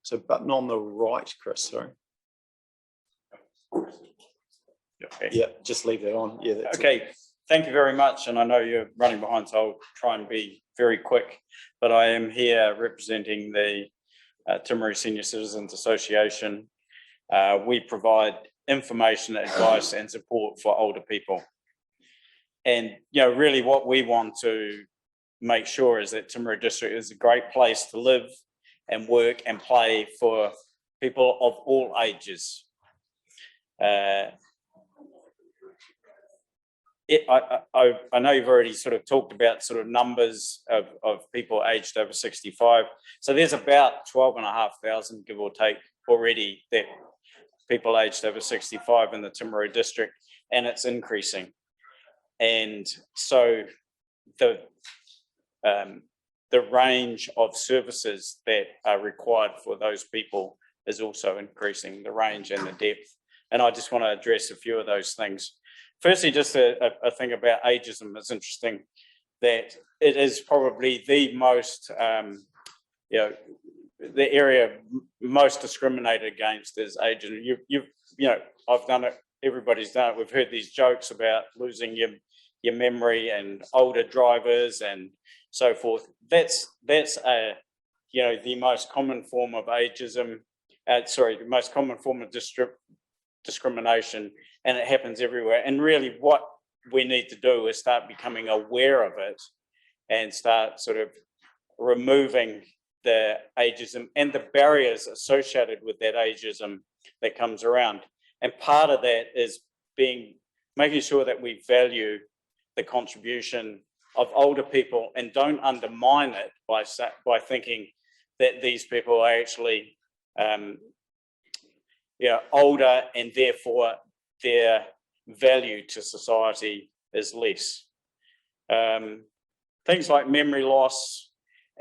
So button on the right, Chris, sorry. Okay. Yeah, just leave that on. Yeah. Okay, thank you very much. And I know you're running behind, so I'll try and be very quick. But I am here representing the Timaru Senior Citizens Association. We provide information, advice and support for older people. And, really what we want to make sure is that Timaru District is a great place to live and work and play for people of all ages. I know you've already sort of talked about sort of numbers of people aged over 65. So there's about 12,500, give or take, already that people aged over 65 in the Timaru district, and it's increasing. And so the range of services that are required for those people is also increasing, the range and the depth. And I just want to address a few of those things. Firstly, just a thing about ageism. It's interesting that it is probably the most, the area most discriminated against is ageism. I've done it. Everybody's done it. We've heard these jokes about losing your memory and older drivers and so forth. That's the most common form of ageism. The most common form of discrimination, and it happens everywhere. And really what we need to do is start becoming aware of it and start sort of removing the ageism and the barriers associated with that ageism that comes around. And part of that is making sure that we value the contribution of older people and don't undermine it by thinking that these people are actually older and therefore their value to society is less. Things like memory loss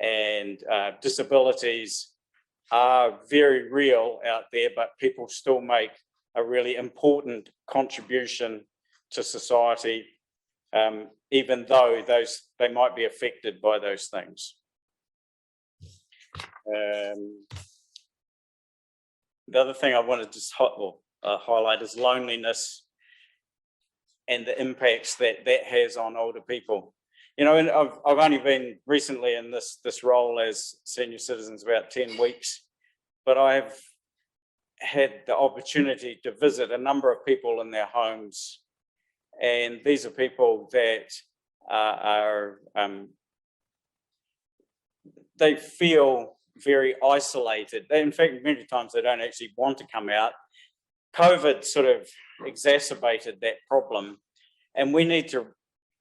and disabilities are very real out there, but people still make a really important contribution to society, even though they might be affected by those things. The other thing I wanted to highlight is loneliness and the impacts that has on older people. And I've only been recently in this role as senior citizens about 10 weeks, but I've had the opportunity to visit a number of people in their homes, and these are people that they feel very isolated. In fact, many times they don't actually want to come out. COVID sort of exacerbated that problem, and we need to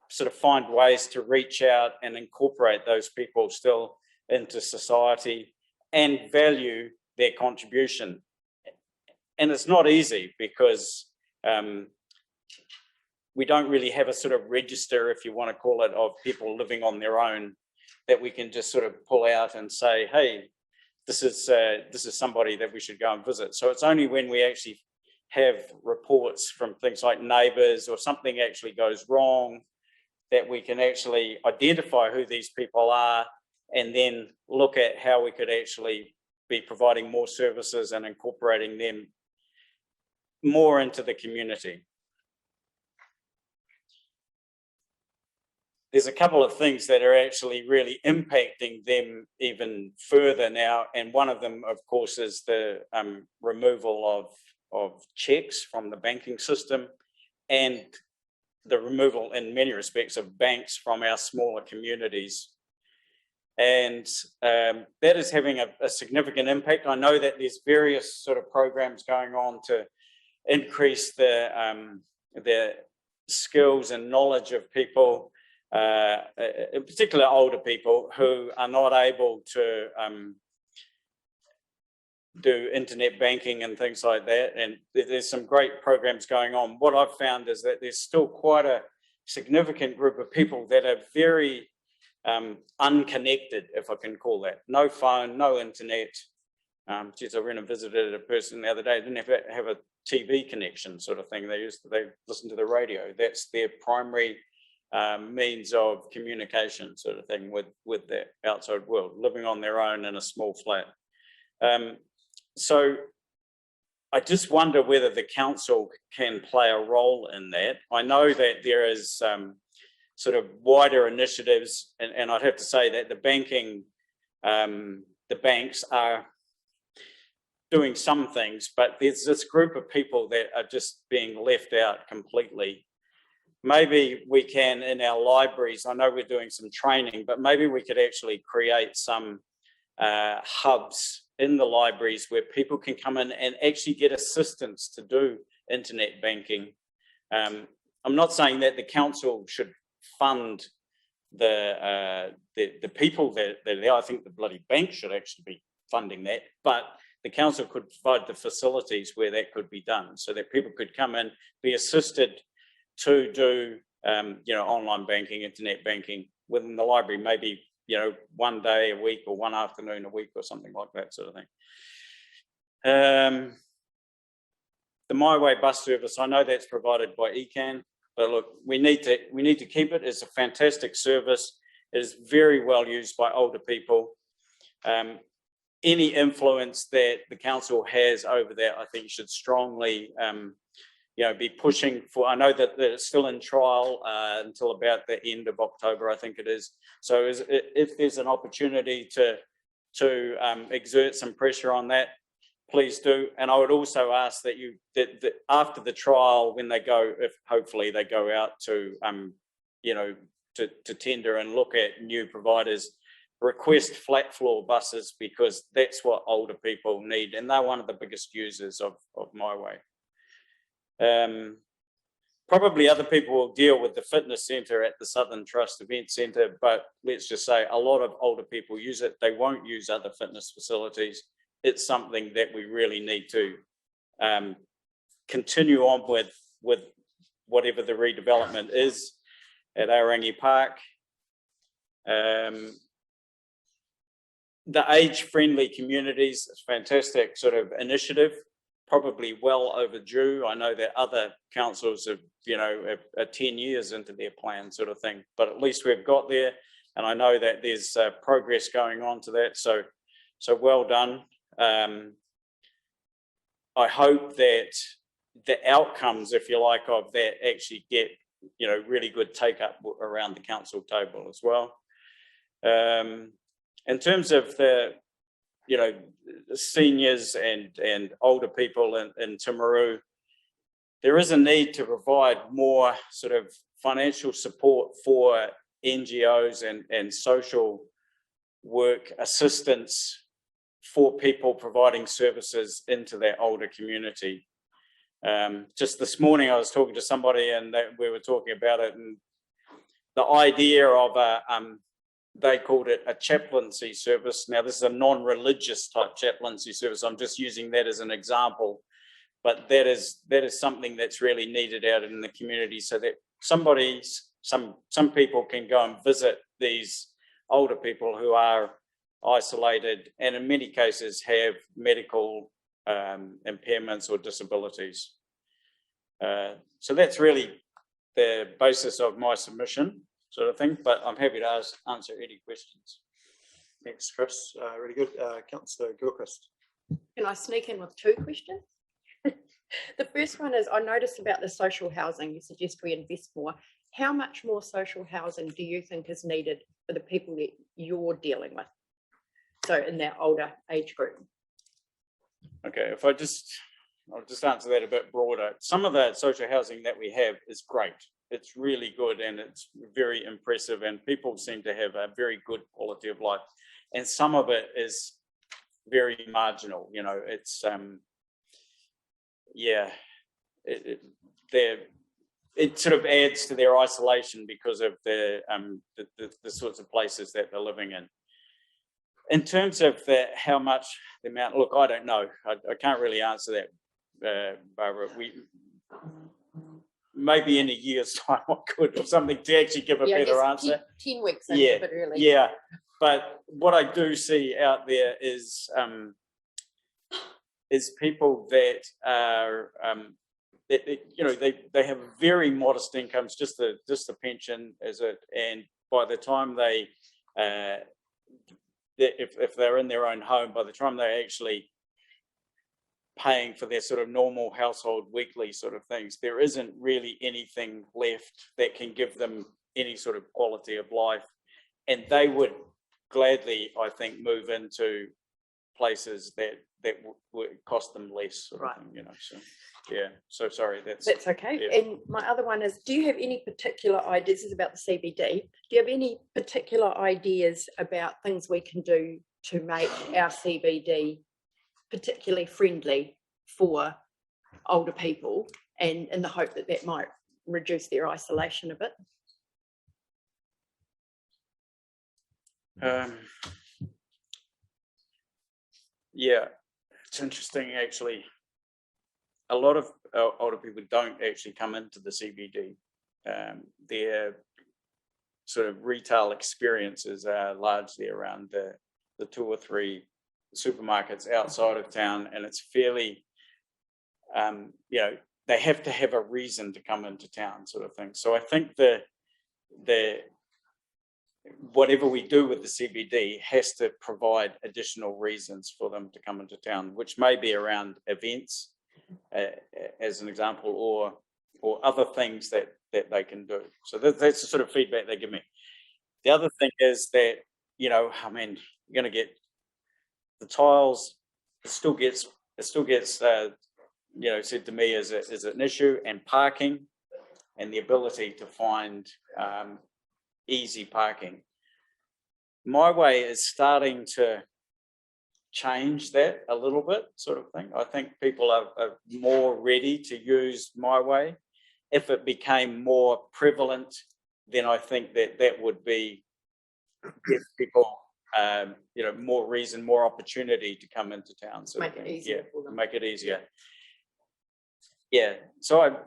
sort of find ways to reach out and incorporate those people still into society and value their contribution. And it's not easy because we don't really have a sort of register, if you want to call it, of people living on their own that we can just sort of pull out and say, hey, this is somebody that we should go and visit. So it's only when we actually have reports from things like neighbours or something actually goes wrong that we can actually identify who these people are and then look at how we could actually be providing more services and incorporating them more into the community. There's a couple of things that are actually really impacting them even further now, and one of them, of course, is the removal of checks from the banking system and the removal, in many respects, of banks from our smaller communities. And that is having a significant impact. I know that there's various sort of programs going on to increase the skills and knowledge of people, in particular older people who are not able to do internet banking and things like that. And there's some great programs going on. What I've found is that there's still quite a significant group of people that are very unconnected, if I can call that. No phone, no internet. Geez, I went and visited a person the other day, didn't have a TV connection sort of thing. They listen to the radio. That's their primary means of communication sort of thing with the outside world, living on their own in a small flat. So I just wonder whether the council can play a role in that. I know that there is sort of wider initiatives, and I'd have to say that the banks are doing some things, but there's this group of people that are just being left out completely. Maybe we can, in our libraries, I know we're doing some training, but maybe we could actually create some hubs in the libraries where people can come in and actually get assistance to do internet banking. I'm not saying that the council should fund the people that are there. I think the bloody bank should actually be funding that, but the council could provide the facilities where that could be done, so that people could come in, be assisted to do online banking, internet banking within the library, maybe one day a week or one afternoon a week or something like that sort of thing. The My Way bus service, I know that's provided by ECAN, but look, we need to keep it. It's a fantastic service. It is very well used by older people. Any influence that the council has over that, I think, should strongly be pushing for. I know that it's still in trial until about the end of October, I think it is. So if there's an opportunity to exert some pressure on that, please do. And I would also ask that that after the trial, when they go, if hopefully they go out to to tender and look at new providers, request flat floor buses, because that's what older people need, and they're one of the biggest users of My Way. Probably other people will deal with the fitness centre at the Southern Trust Event Centre, but let's just say a lot of older people use it. They won't use other fitness facilities. It's something that we really need to continue on with whatever the redevelopment is at Aorangi Park. The age-friendly communities is a fantastic sort of initiative, probably well overdue. I know that other councils have, are 10 years into their plan sort of thing, but at least we've got there. And I know that there's progress going on to that. So well done. I hope that the outcomes, if you like, of that actually get, really good take up around the council table as well. In terms of the, seniors and older people in Timaru, there is a need to provide more sort of financial support for NGOs and social work assistance for people providing services into their older community. Just this morning I was talking to somebody and we were talking about it, and the idea of they called it a chaplaincy service. Now, this is a non-religious type chaplaincy service. I'm just using that as an example, but that is something that's really needed out in the community, so that some people can go and visit these older people who are isolated and in many cases have medical impairments or disabilities. So that's really the basis of my submission, sort of thing, but I'm happy to answer any questions. Thanks, Chris. Really good. Councillor Gilchrist. Can I sneak in with two questions? The first one is, I noticed about the social housing, you suggest we invest more. How much more social housing do you think is needed for the people that you're dealing with? So in that older age group. Okay, I'll just answer that a bit broader. Some of the social housing that we have is great. It's really good and it's very impressive, and people seem to have a very good quality of life. And some of it is very marginal. It's it sort of adds to their isolation because of the sorts of places that they're living in. In terms of how much the amount, look, I don't know. I can't really answer that, Barbara. Maybe in a year's time I could, or something, to actually give a better answer. 10 weeks, yeah, but really. Yeah, but what I do see out there is people that are they have very modest incomes, just the pension and by the time if they're in their own home, by the time they're actually paying for their sort of normal household weekly sort of things, there isn't really anything left that can give them any sort of quality of life, and they would gladly, I think, move into places that would cost them less, sort of thing, So yeah, so sorry, that's okay. Yeah. And my other one is, do you have any particular ideas? This is about the CBD. Do you have any particular ideas about things we can do to make our CBD particularly friendly for older people, and in the hope that that might reduce their isolation a bit? Yeah, it's interesting actually. A lot of older people don't actually come into the CBD. Their sort of retail experiences are largely around the 2 or 3 supermarkets outside of town, and it's fairly, they have to have a reason to come into town, sort of thing. So I think whatever we do with the CBD has to provide additional reasons for them to come into town, which may be around events, as an example, or other things that they can do. So that's the sort of feedback they give me. The other thing is that, you're going to get the tiles. It still gets said to me as an issue, and parking, and the ability to find easy parking. My Way is starting to change that a little bit, sort of thing. I think people are more ready to use My Way. If it became more prevalent, then I think that would give people more reason, more opportunity to come into town. So make it easier for them. Make it easier. Yeah. So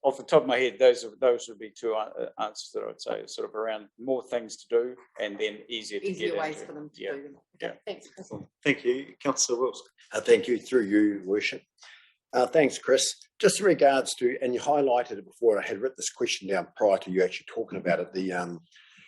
off the top of my head, those would be 2 answers that I would say, sort of around more things to do and then easier ways into. for them to Yeah. do them. Yeah. Thanks, Chris. Thank you, Councillor Wilson. Thank you, through you, Worship. Thanks, Chris. Just in regards to, and you highlighted it before, I had written this question down prior to you actually talking about it, the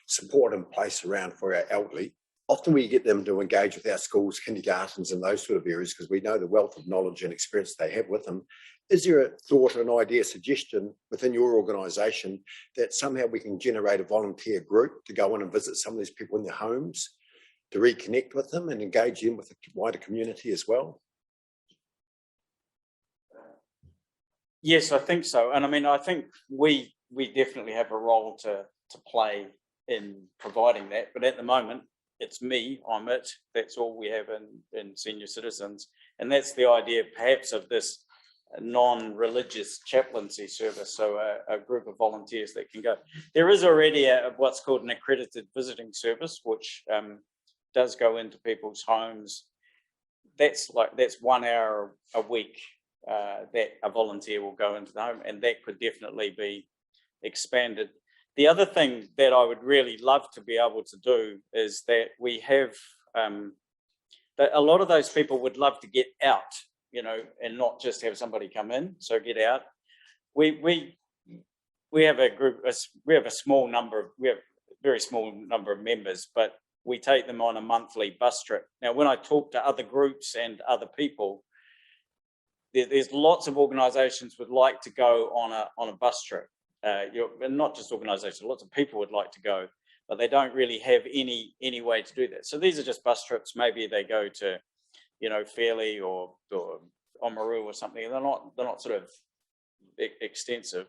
support in place around for our elderly. Often we get them to engage with our schools, kindergartens and those sort of areas because we know the wealth of knowledge and experience they have with them. Is there a thought or an idea, suggestion within your organisation that somehow we can generate a volunteer group to go in and visit some of these people in their homes, to reconnect with them and engage them with the wider community as well? Yes, I think so. And I think we definitely have a role to play in providing that. But at the moment, it's me, I'm it. That's all we have in senior citizens. And that's the idea perhaps of this non-religious chaplaincy service. So a group of volunteers that can go. There is already what's called an accredited visiting service, which does go into people's homes. That's 1 hour a week that a volunteer will go into the home, and that could definitely be expanded. The other thing that I would really love to be able to do is that we have that a lot of those people would love to get out, and not just have somebody come in. So get out. We have a group. We have a very small number of members, but we take them on a monthly bus trip. Now, when I talk to other groups and other people, there's lots of organisations would like to go on a bus trip. And not just organisations, lots of people would like to go, but they don't really have any way to do that. So these are just bus trips. Maybe they go to, Fairley or Oamaru or something. And they're not sort of extensive.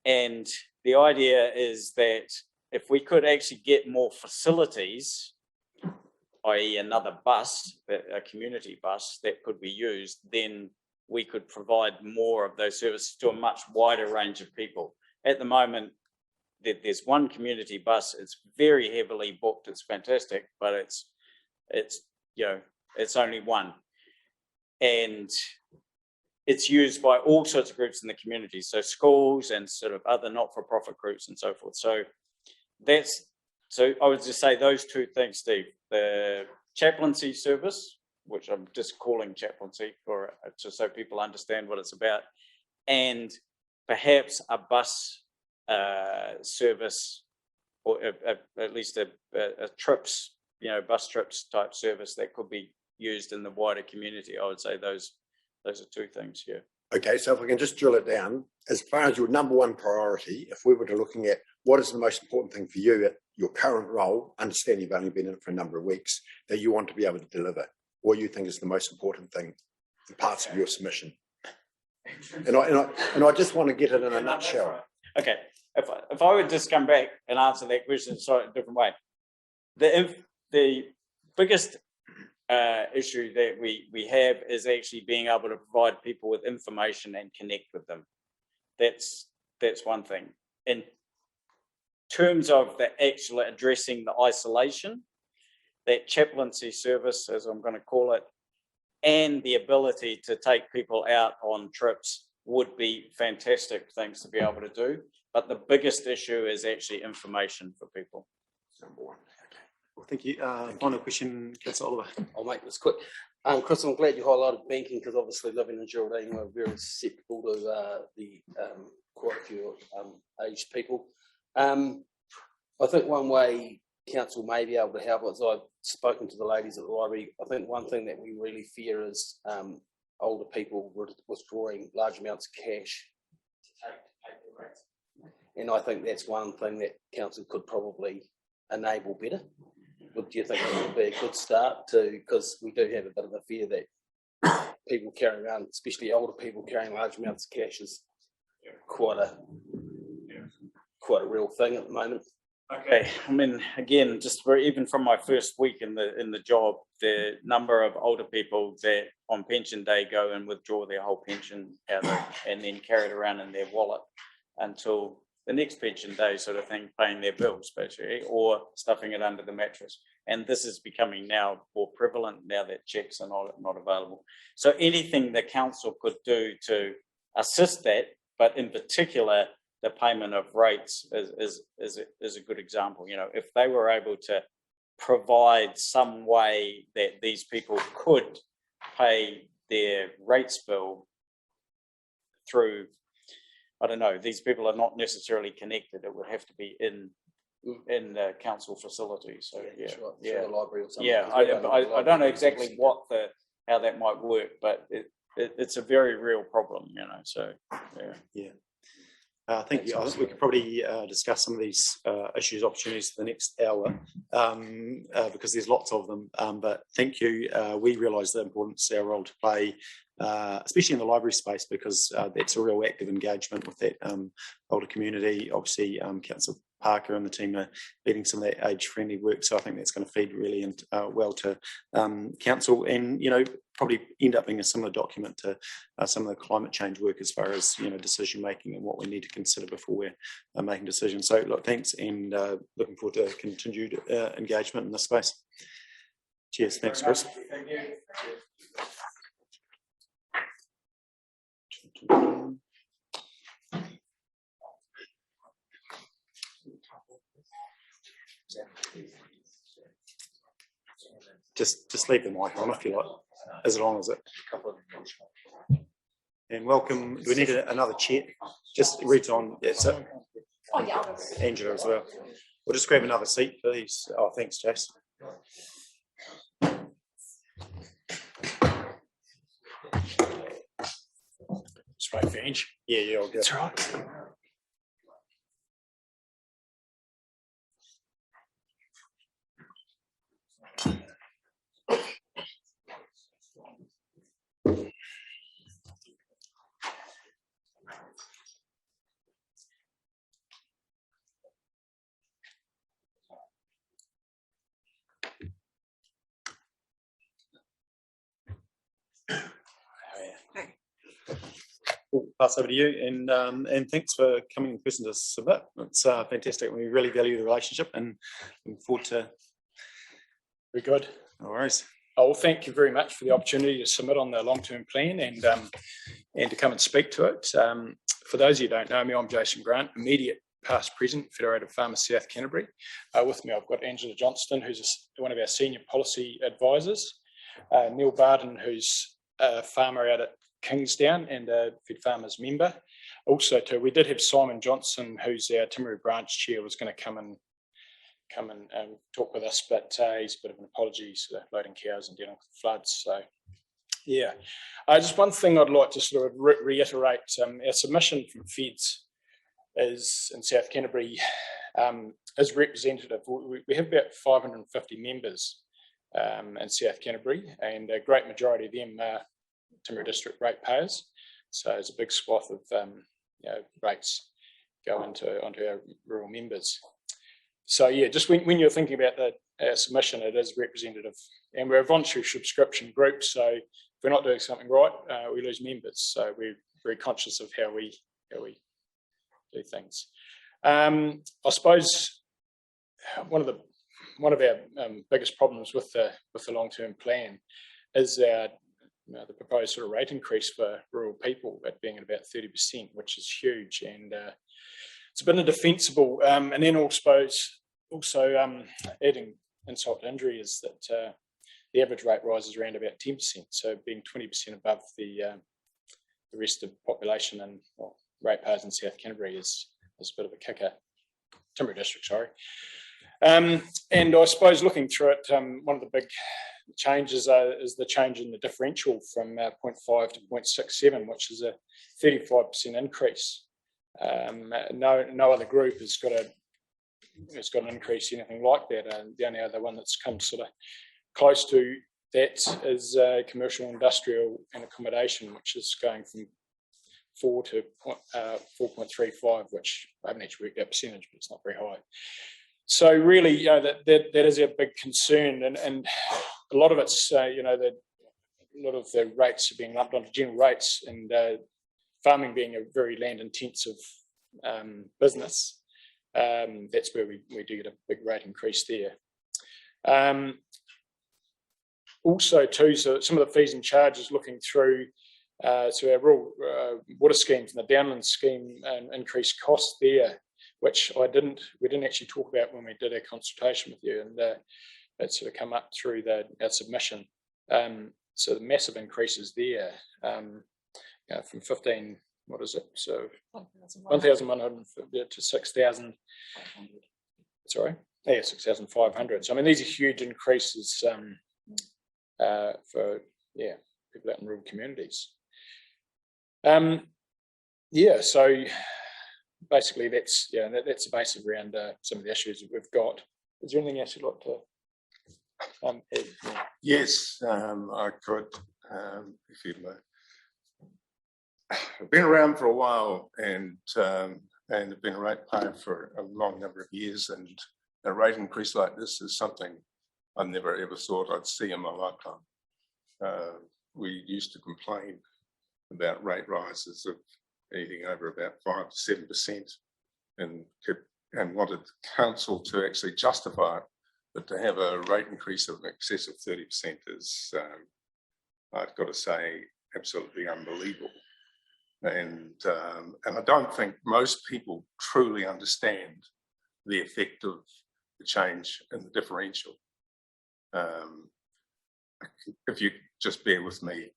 And the idea is that if we could actually get more facilities, i.e. another bus, a community bus that could be used, then we could provide more of those services to a much wider range of people. At the moment, there's one community bus. It's very heavily booked. It's fantastic, but it's only one, and it's used by all sorts of groups in the community. So schools and sort of other not-for-profit groups and so forth. So I would just say those 2 things, Steve: the chaplaincy service, which I'm just calling chaplaincy for just so people understand what it's about, and perhaps a bus service, or at least a trips, bus trips type service that could be used in the wider community. I would say those are two things here. Okay, so if we can just drill it down, as far as your number one priority, if we were to looking at what is the most important thing for you at your current role, understanding you've only been in it for a number of weeks, that you want to be able to deliver, what you think is the most important thing, the parts of your submission. And I just want to get it in a nutshell. Okay, if I would just come back and answer that question in a slightly different way, the biggest issue that we have is actually being able to provide people with information and connect with them. That's one thing. In terms of the actual addressing the isolation, that chaplaincy service, as I'm going to call it, and the ability to take people out on trips would be fantastic things to be able to do. But the biggest issue is actually information for people. Number one. Well, thank you. Final question, Councillor Oliver. I'll make this quick. Chris, I'm glad you highlighted banking because obviously living in Geraldine, we're very susceptible to the quite a few aged people. I think one way council may be able to help, as I've spoken to the ladies at the library, I think one thing that we really fear is older people withdrawing large amounts of cash to pay their rates. And I think that's one thing that council could probably enable better. Do you think it would be a good start to, because we do have a bit of a fear that people carrying around, especially older people carrying large amounts of cash is quite a real thing at the moment. Okay, I mean, again, just even from my first week in the job, the number of older people that on pension day go and withdraw their whole pension out and then carry it around in their wallet until the next pension day, sort of thing, paying their bills basically, or stuffing it under the mattress. And this is becoming now more prevalent now that checks are not available. So anything the council could do to assist that, but in particular, the payment of rates is a good example. If they were able to provide some way that these people could pay their rates bill through, I don't know, these people are not necessarily connected. It would have to be in the council facility. So The library or something. Yeah, I don't know exactly how that might work, but it's a very real problem, So Yeah. Thank you. I think we could probably discuss some of these issues, opportunities for the next hour, because there's lots of them. But thank you. We realise the importance of our role to play, especially in the library space, because that's a real active engagement with that older community. Obviously, Councillor Parker and the team are leading some of that age-friendly work, so I think that's going to feed really well to council, and probably end up being a similar document to some of the climate change work as far as decision making and what we need to consider before we're making decisions. So look, thanks, and looking forward to continued engagement in this space. Cheers. Thanks, Chris. Thank you. Just leave the mic on if you like, as long as it. And welcome. Do we need another chair? Just read on. Yeah, so Angela as well. We'll just grab another seat, please. Oh, thanks, Jess. Just wait for Ange. Yeah, I'll go. That's right. We'll pass over to you, and thanks for coming in person to submit. It's fantastic. We really value the relationship and look forward to. Very good. No worries. Well, thank you very much for the opportunity to submit on the long-term plan and to come and speak to it. For those of you who don't know me, I'm Jason Grant, immediate past present Federated Farmers South Canterbury. With me, I've got Angela Johnston, who's one of our senior policy advisors. Neil Barden, who's a farmer out at Kingsdown and a Fed Farmers member. Also, too, we did have Simon Johnson, who's our Timaru branch chair, was going to come and talk with us, but he's a bit of an apology, sort of loading cows and dealing with the floods. So, yeah. Just one thing I'd like to sort of reiterate: our submission from Feds is in South Canterbury is representative. We have about 550 members in South Canterbury, and a great majority of them are Timaru District ratepayers. So there's a big swath of rates go onto our rural members. So yeah, just when you're thinking about our submission, it is representative, and we're a voluntary subscription group. So if we're not doing something right, we lose members. So we're very conscious of how we do things. I suppose one of our biggest problems with the long-term plan is the proposed sort of rate increase for rural people at being at about 30%, which is huge, and it's a bit indefensible. And then also adding insult to injury is that the average rate rise is around about 10%. So being 20% above the rest of the population and ratepayers in South Canterbury is a bit of a kicker. Timaru District, sorry. And I suppose looking through it, one of the big changes is the change in the differential from 0.5 to 0.67, which is a 35% increase. No other group has got an increase anything like that. And the only other one that's come sort of close to that is commercial, industrial, and accommodation, which is going from 4 to 4.35, which I haven't actually worked out percentage, but it's not very high. So really, that is our big concern, and a lot of it's, a lot of the rates are being lumped onto general rates, and farming being a very land-intensive business, that's where we do get a big rate increase there. Also, too, so some of the fees and charges looking through, so our rural water schemes and the downland scheme increased costs there, which we didn't actually talk about when we did our consultation with you, and it sort of come up through our submission. So the massive increases there, from 15, what is it? So 1,100 to 6,000. Sorry, yeah, 6,500. So I mean, these are huge increases for people out in rural communities. So basically that's the basis around some of the issues that we've got. Is there anything else you'd like to add? Yes, I could, if you'd like. I've been around for a while and have been a ratepayer for a long number of years, and a rate increase like this is something I never ever thought I'd see in my lifetime. We used to complain about rate rises of anything over about 5 to 7%, and wanted the council to actually justify it, but to have a rate increase of in excess of 30% is, I've got to say, absolutely unbelievable. And I don't think most people truly understand the effect of the change in the differential. If you just bear with me.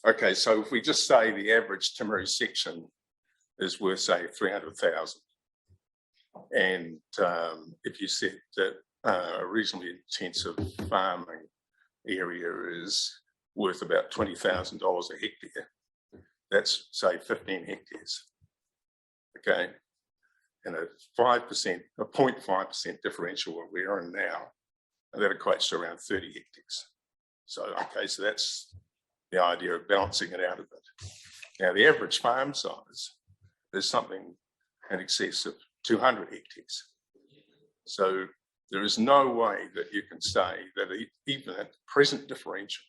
Okay, so if we just say the average Timaru section is worth, say, 300,000, and if you said that a reasonably intensive farming area is worth about $20,000 a hectare, that's, say, 15 hectares. Okay, and a 0.5% differential what we're in now, and that equates to around 30 hectares. So, okay, so that's the idea of balancing it out a bit. Now, the average farm size is something in excess of 200 hectares. So there is no way that you can say that even at the present differential,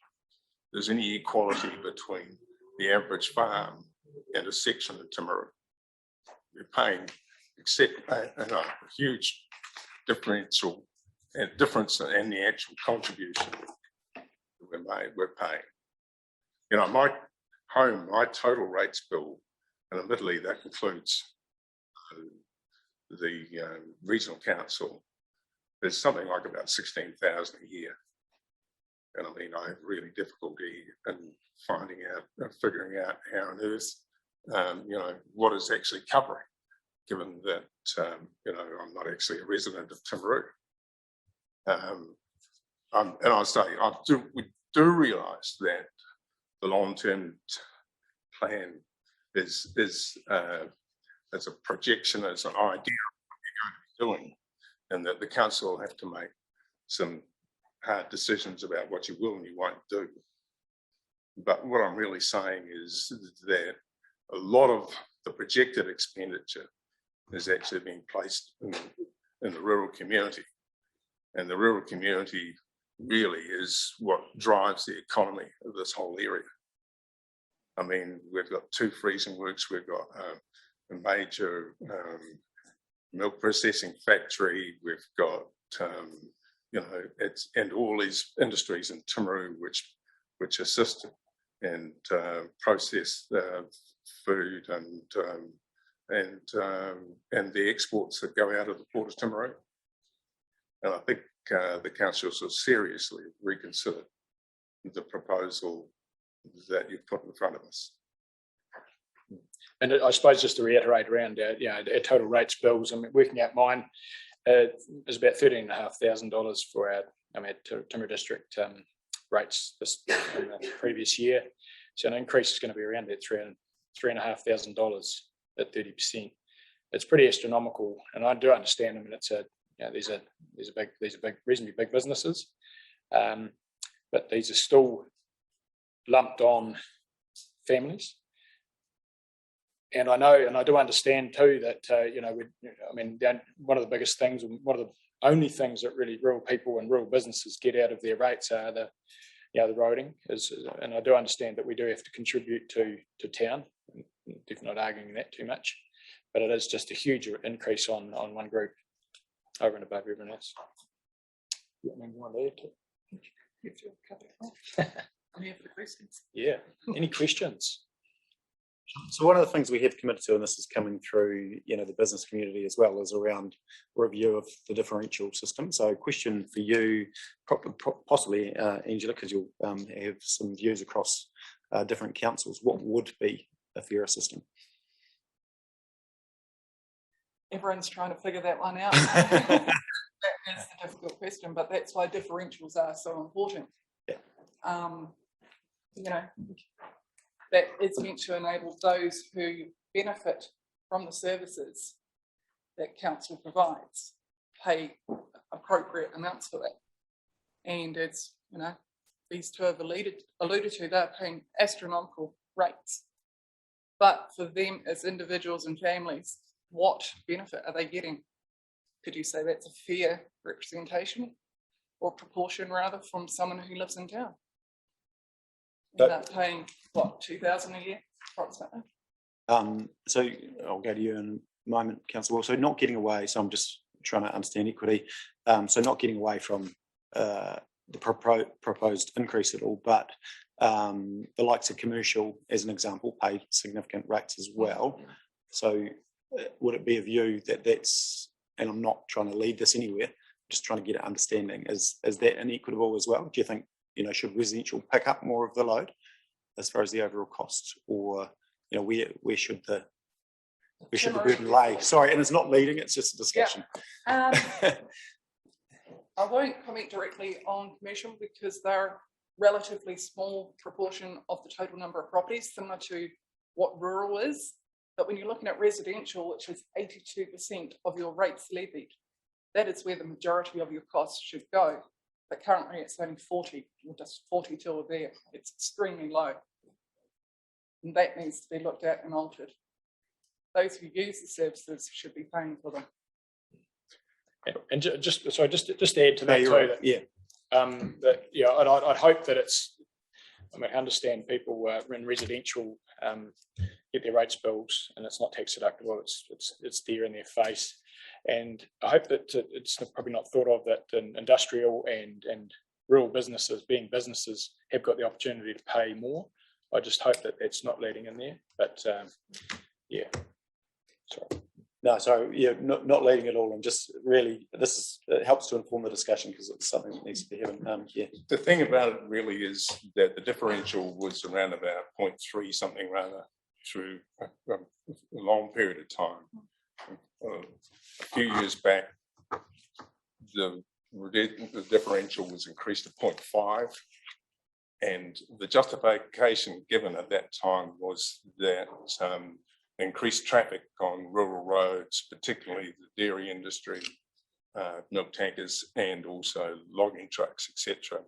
there's any equality between the average farm and a section of Timaru. We're paying a huge differential and difference in the actual contribution that we're paying. You know, my total rates bill, and admittedly that includes the regional council, there's something like about 16,000 a year. And I mean, I have really difficulty in figuring out how on earth, what is actually covering, given that, I'm not actually a resident of Timaru. And I say, we do realise that the long-term plan is as a projection, as an idea of what you're going to be doing, and that the council will have to make some hard decisions about what you will and you won't do. But what I'm really saying is that a lot of the projected expenditure is actually being placed in the rural community. And the rural community really is what drives the economy of this whole area. I mean, we've got 2 freezing works, we've got a major milk processing factory, we've got, and all these industries in Timaru which assist and process food and the exports that go out of the port of Timaru. And I think the council should seriously reconsider the proposal that you've put in front of us. And I suppose just to reiterate around our total rates bills, I mean, working out mine is about $13,500 for our Timaru district rates this in the previous year. So an increase is going to be around that $3,500 at 30%. It's pretty astronomical, and I do understand. I mean, it's these are big, reasonably big businesses, but these are still lumped on families. And I know, and I do understand too that one of the biggest things, one of the only things that really rural people and rural businesses get out of their rates are the roading. And I do understand that we do have to contribute to town. I'm definitely not arguing that too much, but it is just a huge increase on one group over and above everyone else. Any other questions? Yeah. Any questions? So one of the things we have committed to, and this is coming through, the business community as well, is around review of the differential system. So question for you, possibly Angela, because you'll have some views across different councils. What would be a fairer system? Everyone's trying to figure that one out. That is the difficult question, but that's why differentials are so important. Yeah. That it's meant to enable those who benefit from the services that council provides pay appropriate amounts for that. And it's, these two have alluded to, they're paying astronomical rates. But for them as individuals and families, what benefit are they getting? Could you say that's a fair representation or proportion rather from someone who lives in town? And they're paying what, $2,000 a year approximately? So I'll go to you in a moment, Councillor Will. So not getting away, so I'm just trying to understand equity. So not getting away from the proposed increase at all, but the likes of commercial, as an example, pay significant rates as well. So would it be a view that that's, and I'm not trying to lead this anywhere, just trying to get an understanding, is that inequitable as well? Do you think, should residential pick up more of the load as far as the overall cost, or where should the burden lay? Sorry, and it's not leading; it's just a discussion. I won't comment directly on commercial because they're a relatively small proportion of the total number of properties, similar to what rural is. But when you're looking at residential, which is 82% of your rates levied, that is where the majority of your costs should go. But currently it's only 40, or just 42 or there. It's extremely low. And that needs to be looked at and altered. Those who use the services should be paying for them. And just to add to that, Right. I'd hope that it's, I understand people in residential get their rates bills and it's not tax deductible, it's there in their face. And I hope that it's probably not thought of that industrial and rural businesses, being businesses, have got the opportunity to pay more. I just hope that that's not leading in there. But sorry. No, so yeah, not leading at all. I'm just really, it helps to inform the discussion because it's something that needs to be given. Yeah. The thing about it really is that the differential was around about 0.3 something rather through a long period of time. A few years back, the differential was increased to 0.5, and the justification given at that time was that increased traffic on rural roads, particularly the dairy industry, milk tankers, and also logging trucks, etc.,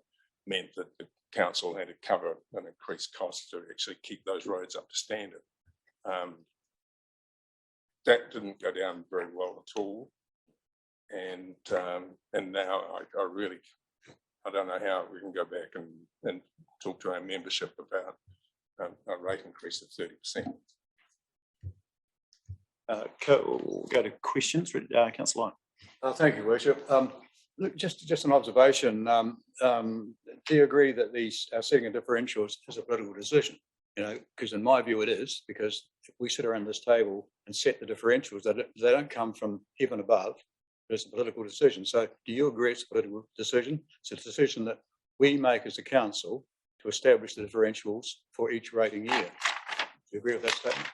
meant that the council had to cover an increased cost to actually keep those roads up to standard. That didn't go down very well at all, and now I don't know how we can go back and talk to our membership about a rate increase of 30%. We'll go to questions. Councillor Lyon. Thank you, Worship. Look, just an observation. Do you agree that these setting of differentials is a political decision? You know, because in my view it is, because if we sit around this table and set the differentials, they don't come from heaven above. It's a political decision. So do you agree it's a political decision? It's a decision that we make as a council to establish the differentials for each rating year. Do you agree with that statement?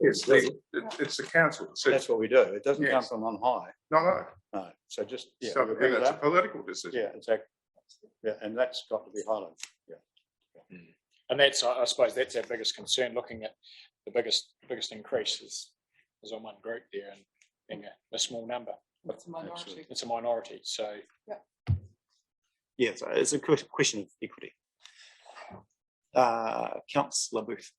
It's the council decision. That's what we do. It doesn't come Yes. from on high. No. So just, yeah, So you agree with it's a that? political decision. Yeah, exactly. Yeah, and that's got to be highlighted. Yeah. And that's, I suppose, that's our biggest concern. Looking at the biggest increase is on one group there, and being a small number. It's a minority. It's a minority. So Yeah, so it's a question of equity. Councillor Booth.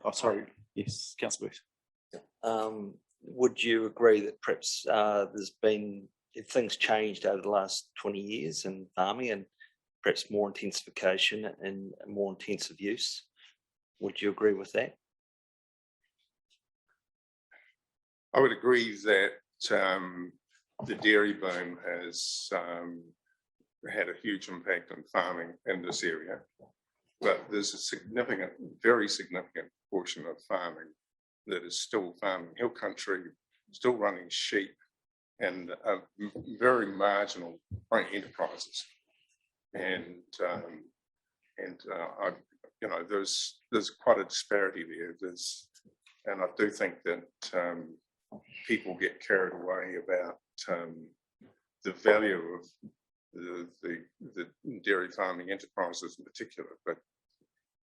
Oh, sorry. Yes, Councillor Booth. Would you agree that perhaps if things changed over the last 20 years in farming and perhaps more intensification and more intensive use? Would you agree with that? I would agree that the dairy boom has had a huge impact on farming in this area, but there's a very significant portion of farming that is still farming hill country, still running sheep, and very marginal enterprises. And there's quite a disparity there. And I do think that people get carried away about the value of the dairy farming enterprises in particular, but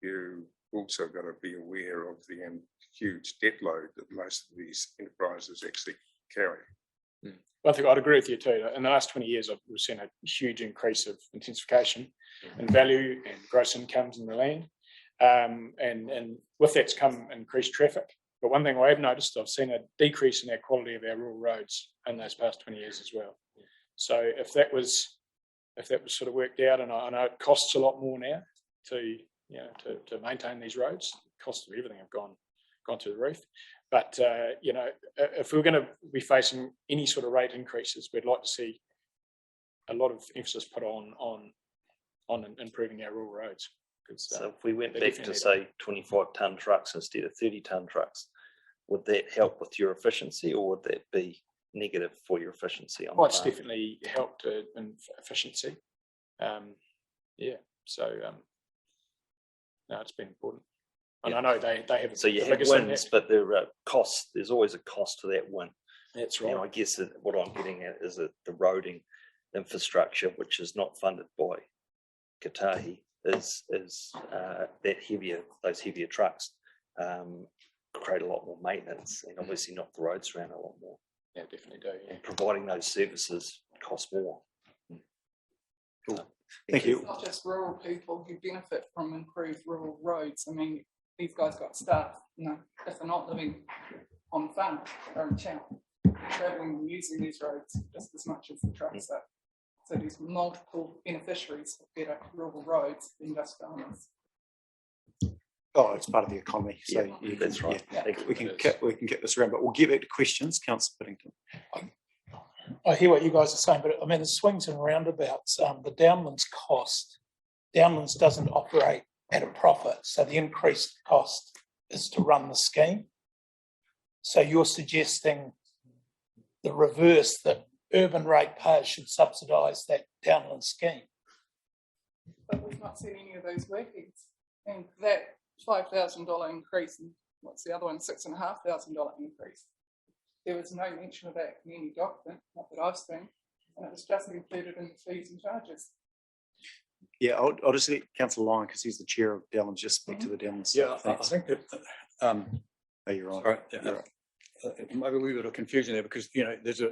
you also got to be aware of the huge debt load that most of these enterprises actually carry. I think I'd agree with you too. In the last 20 years, we've seen a huge increase of intensification in value and gross incomes in the land. And with that's come increased traffic. But one thing I've noticed, I've seen a decrease in our quality of our rural roads in those past 20 years as well. So if that was sort of worked out, and I know it costs a lot more now to maintain these roads, the costs of everything have gone through the roof. But if we're going to be facing any sort of rate increases, we'd like to see a lot of emphasis put on improving our rural roads. So if we went back to say 25-ton trucks instead of 30-ton trucks, would that help with your efficiency, or would that be negative for your efficiency? It's definitely helped in efficiency. So no, it's been important. And I know they have. So you have wins, but there are costs. There's always a cost to that win. That's right. And I guess that what I'm getting at is that the roading infrastructure, which is not funded by Kotahi, is those heavier trucks create a lot more maintenance, and obviously knock the roads around a lot more. Yeah, definitely do. Yeah. And providing those services costs more. Cool. Thank you. It's not just rural people who benefit from improved rural roads. I mean, these guys got staff, if they're not living on farm or in town, travelling and using these roads just as much as the trucks are. So there's multiple beneficiaries of better rural roads than just farmers. Oh, it's part of the economy. So That's right. Yeah. We can get this around, but we'll get back to questions. Councillor Whittington. I hear what you guys are saying, but I mean, the swings and roundabouts, the Downlands cost, Downlands doesn't operate at a profit. So the increased cost is to run the scheme. So you're suggesting the reverse, that urban ratepayers should subsidise that downland scheme. But we've not seen any of those workings. And that $5,000 increase, and what's the other one, $6,500 increase. There was no mention of that in any document, not that I've seen, and it was just included in the fees and charges. Yeah, I'll just let Councillor Lyon, because he's the chair of Downlands, just speak to the Downlands. Yeah, I Thanks. think that, Oh, you're right. sorry, You're right. maybe a wee bit of confusion there, because, you know, there's a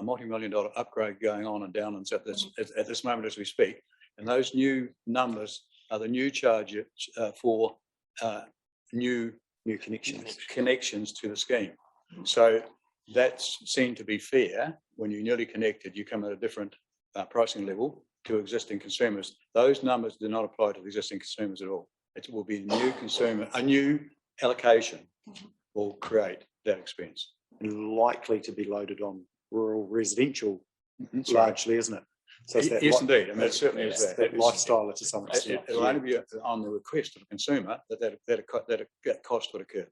multi-million-dollar upgrade going on in Downlands at this moment as we speak. And those new numbers are the new charges for new connections to the scheme. So that's seen to be fair. When you're newly connected, you come at a different pricing level to existing consumers. Those numbers do not apply to the existing consumers at all. It will be the new consumer, a new allocation will create that expense. And likely to be loaded on rural residential So largely, isn't it? So it's that yes, indeed. I mean, it certainly is that. that lifestyle to some extent. It'll only be on the request of the consumer that cost would occur.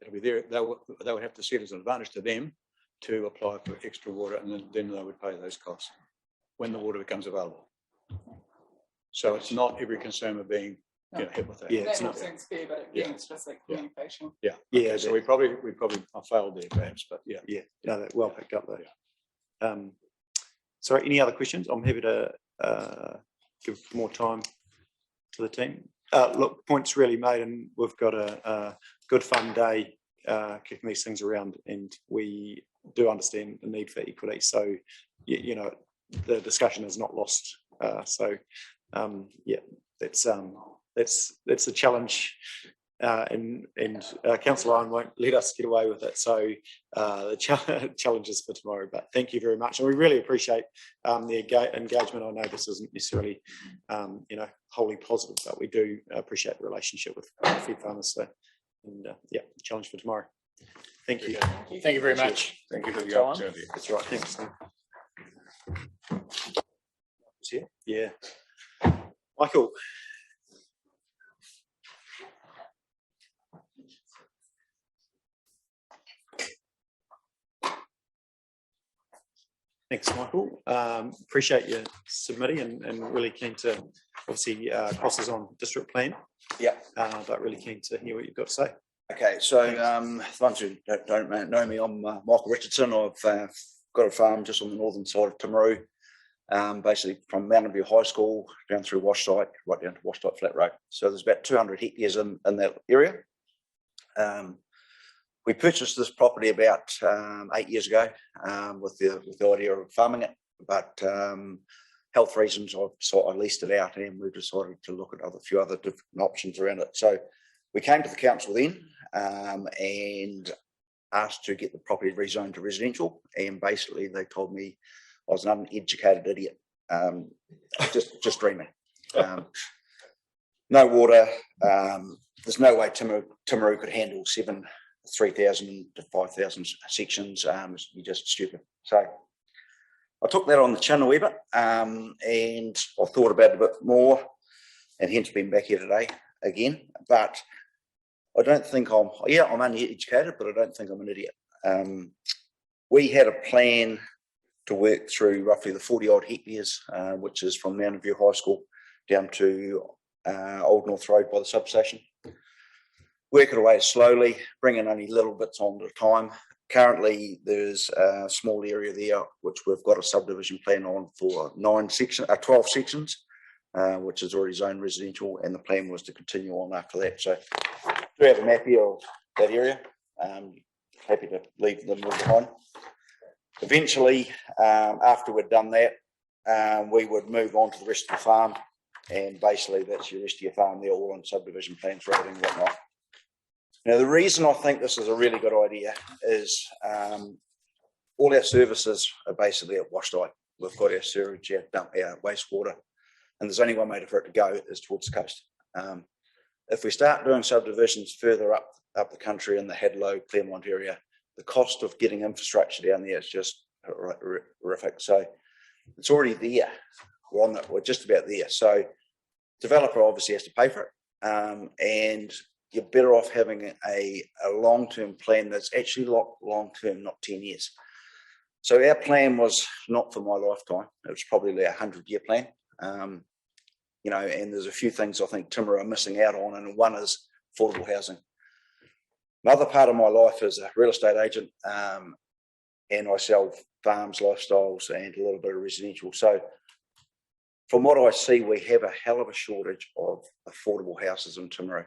It'll be there. They would have to see it as an advantage to them to apply for extra water, and then they would pay those costs when the water becomes available. So it's not every consumer being hit with that. Yeah, That it's makes not. sense there, but again, it's just like communication. Yeah. Yeah, Okay, so we probably failed there perhaps, but yeah. Yeah, no, that well picked up though. Sorry, any other questions? I'm happy to give more time to the team. Look, points really made, and we've got a good fun day kicking these things around, and we do understand the need for equity. So, you know, the discussion is not lost. Yeah, that's a challenge. And Councillor Lyon won't let us get away with it. So the challenges for tomorrow. But thank you very much, and we really appreciate the engagement. I know this isn't necessarily, you know, wholly positive, but we do appreciate the relationship with feed farmers. So, and yeah, challenge for tomorrow. Thank you. Thank you very much. Thank you for the Go on. opportunity. That's right. Thanks. Yeah. Michael. Thanks, Michael. Appreciate you submitting and really keen to obviously crosses on district plan. Yeah. But really keen to hear what you've got to say. Okay, so the ones who don't know me, I'm Michael Richardson. I've got a farm just on the northern side of Timaru, basically from Mountain View High School down through Washtite, right down to Washtite Flat Road. So there's about 200 hectares in that area. We purchased this property about 8 years ago with the idea of farming it, but health reasons I leased it out, and we decided to look at a few other different options around it. So we came to the council then and asked to get the property rezoned to residential, and basically they told me I was an uneducated idiot, just dreaming. No water. There's no way Timaru could handle 3,000 to 5,000 sections. You're just stupid. So I took that on the chin a wee bit, and I thought about it a bit more, and hence been back here today again. But I don't think I'm uneducated, but I don't think I'm an idiot. We had a plan to work through roughly the 40 odd hectares, which is from Mountain View High School down to Old North Road by the substation. Work it away slowly, bringing only little bits on at a time. Currently, there's a small area there which we've got a subdivision plan on for 12 sections, which is already zoned residential, and the plan was to continue on after that. So, do have a map here of that area. Happy to leave them all behind. Eventually, after we'd done that, we would move on to the rest of the farm, and basically that's your rest of your farm. They're all on subdivision plans, road and whatnot. Now, the reason I think this is a really good idea is all our services are basically at Washtite. We've got our sewage, our wastewater, and there's only one way for it to go is towards the coast. If we start doing subdivisions further up the country in the Hadlow, Claremont area, the cost of getting infrastructure down there is just horrific. So it's already there. We're just about there. So developer obviously has to pay for it, and you're better off having a long-term plan that's actually long-term, not 10 years. So our plan was not for my lifetime. It was probably a 100-year plan. You know, and there's a few things I think Timaru are missing out on, and one is affordable housing. Another part of my life is a real estate agent, and I sell farms, lifestyles, and a little bit of residential. So from what I see, we have a hell of a shortage of affordable houses in Timaru,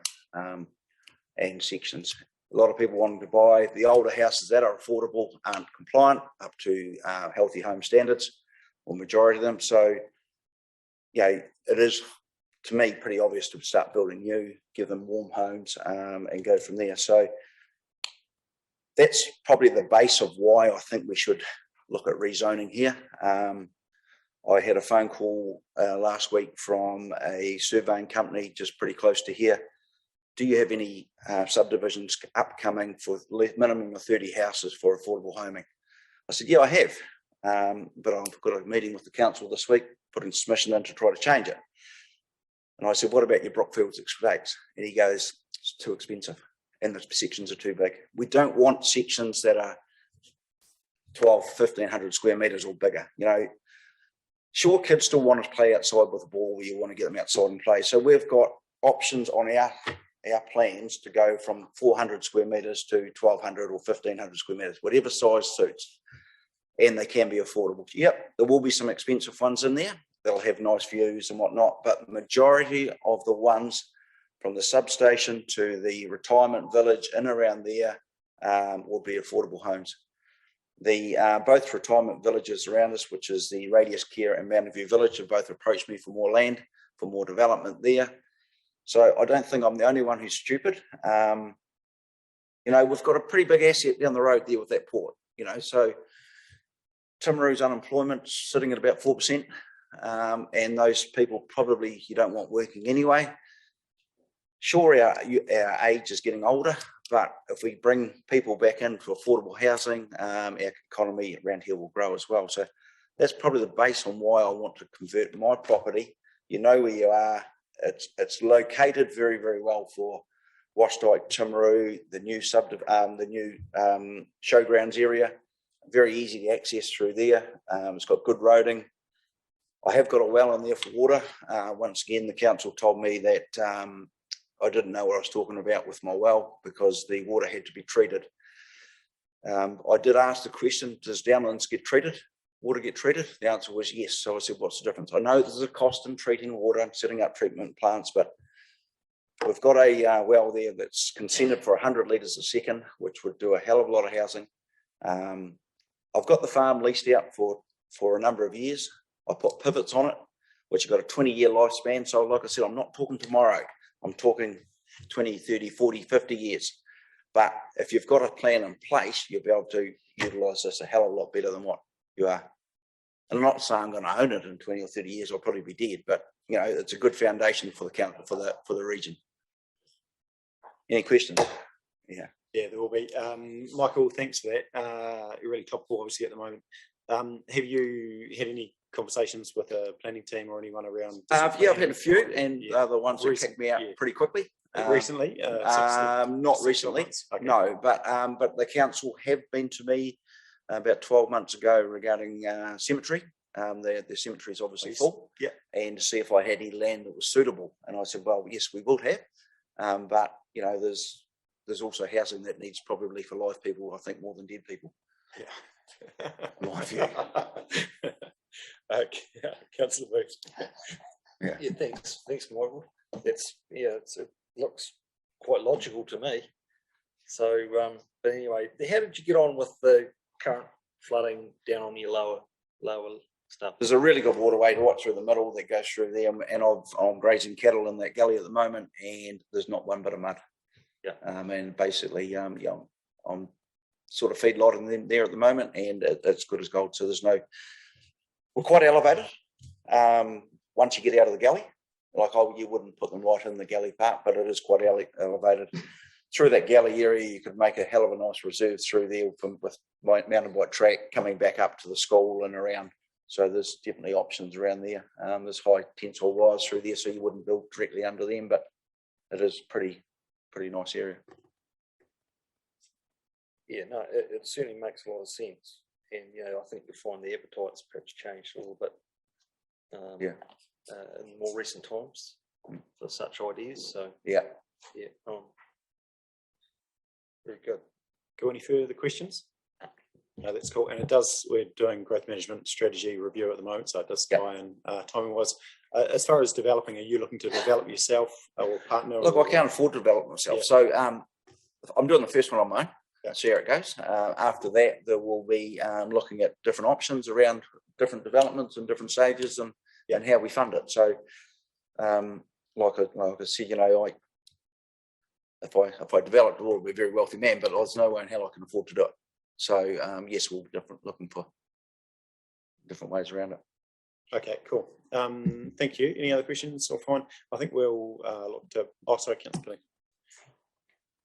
and sections. A lot of people wanting to buy the older houses that are affordable, aren't compliant up to healthy home standards, or majority of them. So, yeah, it is, to me, pretty obvious to start building new, give them warm homes, and go from there. So that's probably the base of why I think we should look at rezoning here. I had a phone call last week from a surveying company just pretty close to here. Do you have any subdivisions upcoming for minimum of 30 houses for affordable homing? I said, yeah, I have. But I've got a meeting with the council this week, putting submission in to try to change it. And I said, what about your Brookfields estates? And he goes, it's too expensive and the sections are too big. We don't want sections that are 1,500 square metres or bigger. You know, sure, kids still want to play outside with the ball, you want to get them outside and play. So we've got options on our plans to go from 400 square metres to 1,200 or 1,500 square metres, whatever size suits. And they can be affordable. Yep, there will be some expensive ones in there. They'll have nice views and whatnot, but the majority of the ones from the substation to the retirement village in around there will be affordable homes. The both retirement villages around us, which is the Radius Care and Mountain View Village, have both approached me for more land, for more development there. So I don't think I'm the only one who's stupid. You know, we've got a pretty big asset down the road there with that port, you know, so Timaru's unemployment sitting at about 4%, and those people probably you don't want working anyway. Sure, our age is getting older, but if we bring people back into affordable housing, our economy around here will grow as well. So that's probably the base on why I want to convert my property. You know where you are. It's located very, very well for Washdyke, Timaru, the new showgrounds area. Very easy to access through there. It's got good roading. I have got a well in there for water. Once again, the council told me that I didn't know what I was talking about with my well because the water had to be treated. I did ask the question, does Downlands get treated? Water get treated? The answer was yes. So I said, what's the difference? I know there's a cost in treating water and setting up treatment plants, but we've got a well there that's consented for 100 litres a second, which would do a hell of a lot of housing. I've got the farm leased out for a number of years. I put pivots on it, which have got a 20-year lifespan. So like I said, I'm not talking tomorrow. I'm talking 20, 30, 40, 50 years. But if you've got a plan in place, you'll be able to utilise this a hell of a lot better than what you are. And I'm not saying I'm going to own it in 20 or 30 years. I'll probably be dead. But, you know, it's a good foundation for the council, for the region. Any questions? Yeah. Yeah, there will be. Michael, thanks for that. You're really topical, obviously, at the moment. Have you had any conversations with a planning team or anyone around? Yeah, I've had a few, and the ones that kicked me out pretty quickly. Recently? Not recently, okay. No, but the council have been to me about 12 months ago regarding cemetery. The cemetery is obviously full, yeah, and to see if I had any land that was suitable. And I said, well, yes, we will have, but you know, there's also housing that needs probably for live people, I think, more than dead people. Yeah. My view. Okay, Councillor Booth. Yeah, thanks, Michael. It looks quite logical to me. So, but anyway, how did you get on with the current flooding down on your lower stuff? There's a really good waterway right through the middle that goes through there, and I'm grazing cattle in that gully at the moment, and there's not one bit of mud. Yeah. And basically, I'm sort of feedlotting them there at the moment, and it's good as gold. So we're quite elevated. Once you get out of the gully, you wouldn't put them right in the galley part, but it is quite elevated. Through that galley area, you could make a hell of a nice reserve through there with mountain bike track coming back up to the school and around. So there's definitely options around there. There's high tensile wires through there, so you wouldn't build directly under them, but it is pretty nice area. Yeah, no, it certainly makes a lot of sense. I think you'll find the appetite's perhaps changed a little bit. In more recent times for such ideas. So Yeah. Very good. Go any further questions? No, that's cool. And we're doing growth management strategy review at the moment, so it does tie in timing wise. As far as developing, are you looking to develop yourself or partner? Look, I can't afford to develop myself. So I'm doing the first one on my own, see how it goes. After that, there will be looking at different options around different developments and different stages and how we fund it. So like I said, if I developed it all, I'd be a very wealthy man, but there's no way in hell I can afford to do it. So yes, we'll be looking for different ways around it. Okay, cool. Thank you. Any other questions or fine? I think we'll look to. Oh, sorry, Councillor Billy.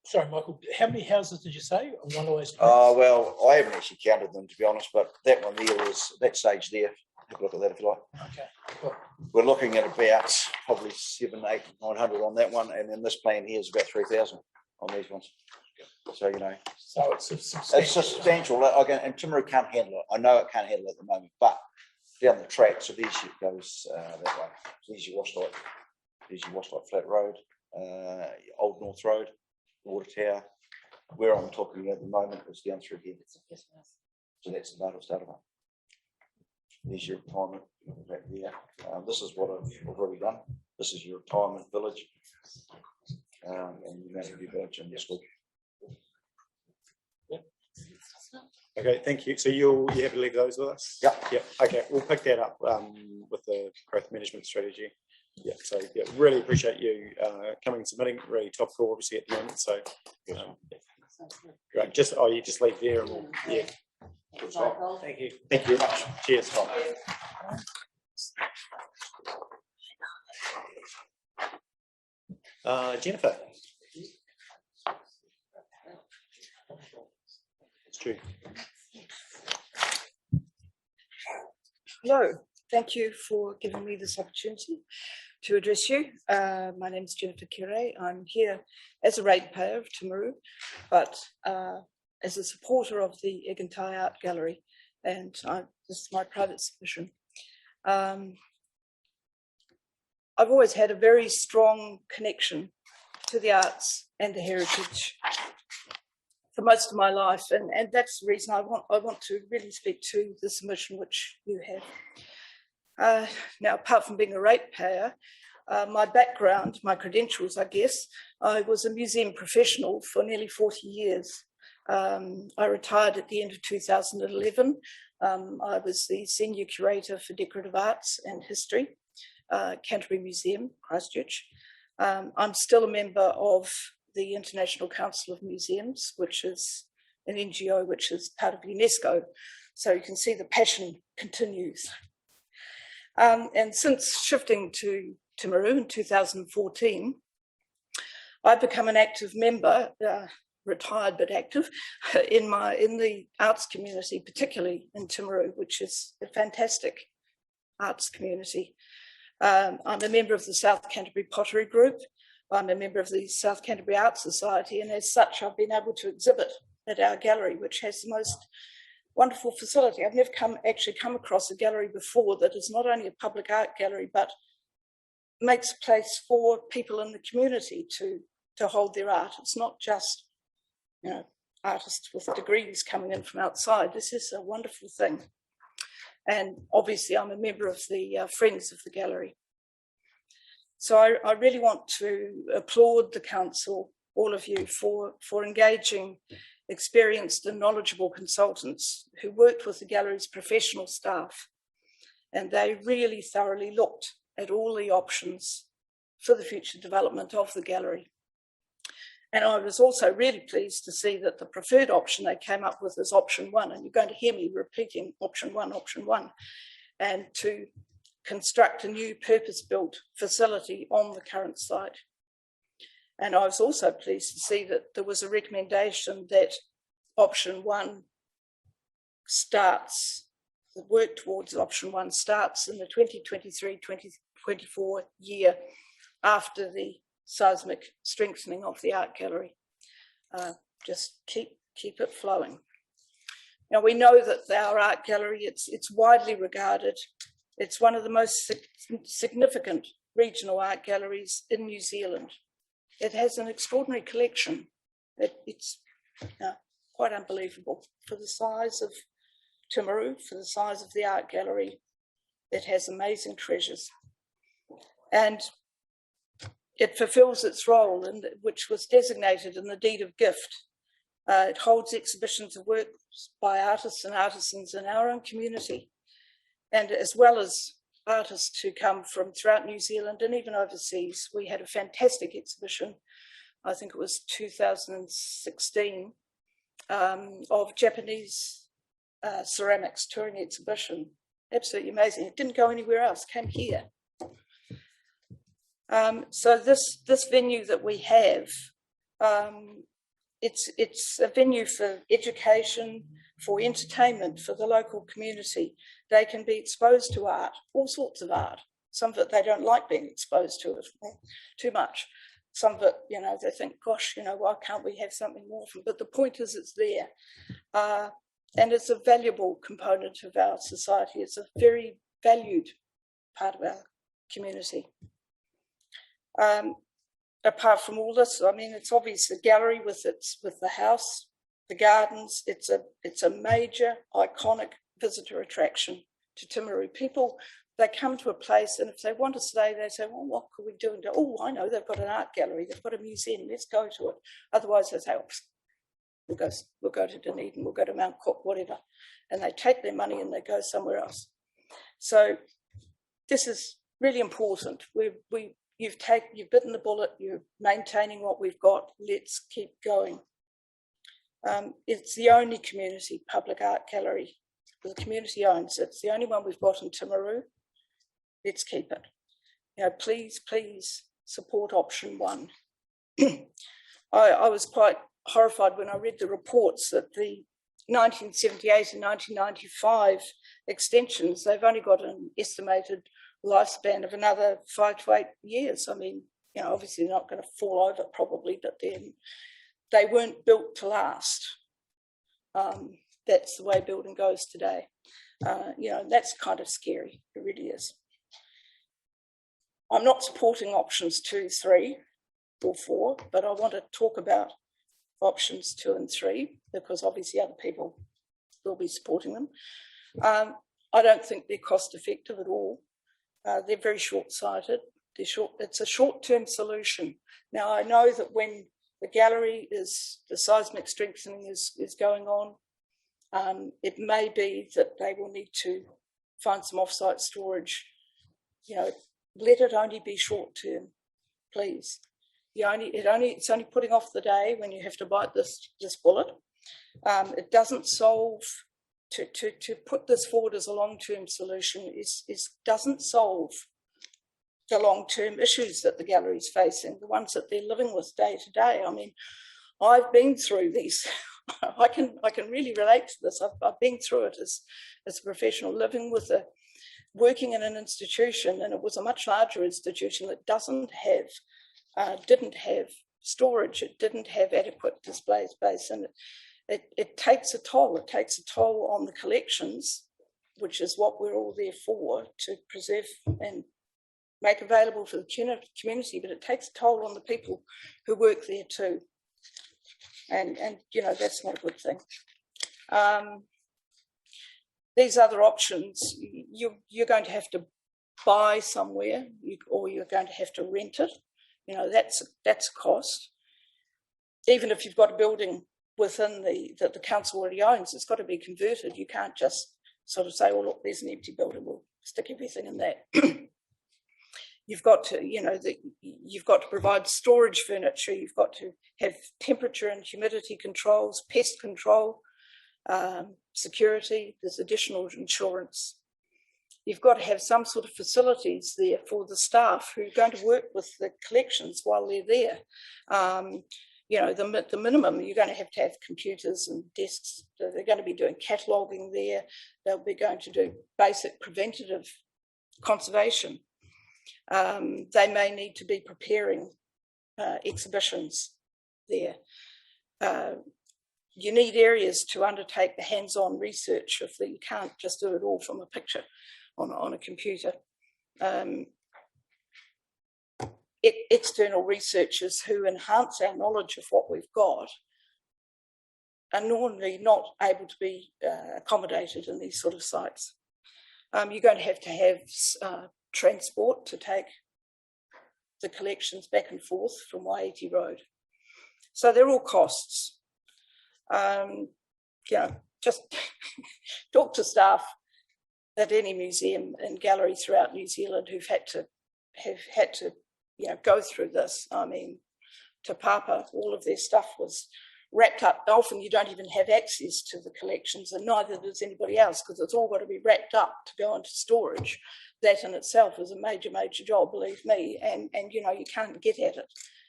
Sorry, Michael, how many houses did you say? One of those. Well, I haven't actually counted them, to be honest, but that one there was that stage there. Have a look at that if you like. Okay, cool. We're looking at about probably 700, 800, 900 on that one, and then this plan here is about 3,000 on these ones. So so it's substantial. It's substantial. And Timaru can't handle it. I know it can't handle it at the moment, but down the track, so there's it goes that way. So there's your Washlight Flat Road, Old North Road, Water Tower. Where I'm talking at the moment is down through here. So that's the start of it. There's your retirement back there. This is what I've already done. This is your retirement village. And you have your village in this week. Okay, thank you. So you have to leave those with us? Yep. Okay, we'll pick that up with the growth management strategy. Yeah, so really appreciate you coming and submitting. Really topical, obviously, at the moment. So great. You just leave there and we'll, Thank you. Thank you very much. Cheers. Jennifer. It's true. Hello, thank you for giving me this opportunity to address you. My name is Jennifer Kire. I'm here as a ratepayer of Timaru, but as a supporter of the Egontai Art Gallery, and this is my private submission. I've always had a very strong connection to the arts and the heritage for most of my life, and that's the reason I want to really speak to the submission which you have. Now, apart from being a ratepayer, my background, my credentials, I guess, I was a museum professional for nearly 40 years. I retired at the end of 2011. I was the senior curator for decorative arts and history, Canterbury Museum, Christchurch. I'm still a member of the International Council of Museums, which is an NGO which is part of UNESCO. So you can see the passion continues. And since shifting to Timaru in 2014, I've become an active member, retired but active, in the arts community, particularly in Timaru, which is a fantastic arts community. I'm a member of the South Canterbury Pottery Group. I'm a member of the South Canterbury Art Society, and as such, I've been able to exhibit at our gallery, which has the most wonderful facility. I've never actually come across a gallery before that is not only a public art gallery, but makes place for people in the community to hold their art. It's not just, artists with degrees coming in from outside. This is a wonderful thing. And obviously I'm a member of the Friends of the Gallery. So I really want to applaud the council, all of you, for engaging experienced and knowledgeable consultants who worked with the gallery's professional staff. And they really thoroughly looked at all the options for the future development of the gallery. And I was also really pleased to see that the preferred option they came up with is option 1. And you're going to hear me repeating option 1, and to construct a new purpose-built facility on the current site. And I was also pleased to see that there was a recommendation that option 1 starts, the work towards option 1 starts in the 2023-2024 year after the seismic strengthening of the art gallery. Just keep it flowing. Now, we know that our art gallery, it's widely regarded. It's one of the most significant regional art galleries in New Zealand. It has an extraordinary collection. It's quite unbelievable for the size of Timaru, for the size of the art gallery. It has amazing treasures. And it fulfills its role, which was designated in the deed of gift. It holds exhibitions of works by artists and artisans in our own community, and as well as artists who come from throughout New Zealand and even overseas. We had a fantastic exhibition, I think it was 2016, of Japanese ceramics touring exhibition. Absolutely amazing. It didn't go anywhere else, came here. So this venue that we have, it's a venue for education, for entertainment, for the local community. They can be exposed to art, all sorts of art. Some of it they don't like being exposed to it too much. Some of it, they think, gosh, why can't we have something more from it? But the point is it's there. And it's a valuable component of our society. It's a very valued part of our community. Apart from all this, I mean, it's obvious the gallery with the house, the gardens. It's a major iconic visitor attraction to Timaru. People, they come to a place, and if they want to stay, they say, well, what could we do? And oh, I know, they've got an art gallery, they've got a museum, let's go to it. Otherwise, they say, we'll go to Dunedin, we'll go to Mount Cook, whatever. And they take their money and they go somewhere else. So this is really important. You've bitten the bullet, you're maintaining what we've got, let's keep going. It's the only community public art gallery. The community owns it. It's the only one we've got in Timaru. Let's keep it. Please support option 1. I was quite horrified when I read the reports that the 1978 and 1995 extensions, they've only got an estimated lifespan of another 5 to 8 years. I mean, obviously they're not going to fall over probably, but they weren't built to last. That's the way building goes today. That's kind of scary. It really is. I'm not supporting options 2, 3, or 4, but I want to talk about options 2 and 3 because obviously other people will be supporting them. I don't think they're cost effective at all. They're very short-sighted. It's a short-term solution. Now, I know that when the gallery the seismic strengthening is going on, it may be that they will need to find some off-site storage. Let it only be short-term, please. It's only putting off the day when you have to bite this bullet. It doesn't solve. To put this forward as a long-term solution doesn't solve the long-term issues that the gallery is facing, the ones that they're living with day to day. I mean, I've been through these. I can really relate to this. I've been through it as a professional, working in an institution, and it was a much larger institution that didn't have storage. It didn't have adequate display space, and it takes a toll. It takes a toll on the collections, which is what we're all there for, to preserve and make available for the community, but it takes a toll on the people who work there too. And that's not a good thing. These other options, you're going to have to buy somewhere, or you're going to have to rent it. That's a cost. Even if you've got a building within that the council already owns, it's got to be converted. You can't just sort of say, oh, look, there's an empty building, we'll stick everything in that. You've got to provide storage furniture. You've got to have temperature and humidity controls, pest control, security. There's additional insurance. You've got to have some sort of facilities there for the staff who are going to work with the collections while they're there. The minimum, you're going to have computers and desks. They're going to be doing cataloguing there. They'll be going to do basic preventative conservation. They may need to be preparing exhibitions there. you need areas to undertake the hands-on research. You can't just do it all from a picture on a computer. External researchers who enhance our knowledge of what we've got are normally not able to be accommodated in these sort of sites. You're going to have transport to take the collections back and forth from Waiiti Road. So they're all costs. Just talk to staff at any museum and gallery throughout New Zealand who've had to go through this. I mean, Te Papa, all of their stuff was wrapped up. Often you don't even have access to the collections, and neither does anybody else, because it's all got to be wrapped up to go into storage. That in itself is a major, major job, believe me, and you can't get at it,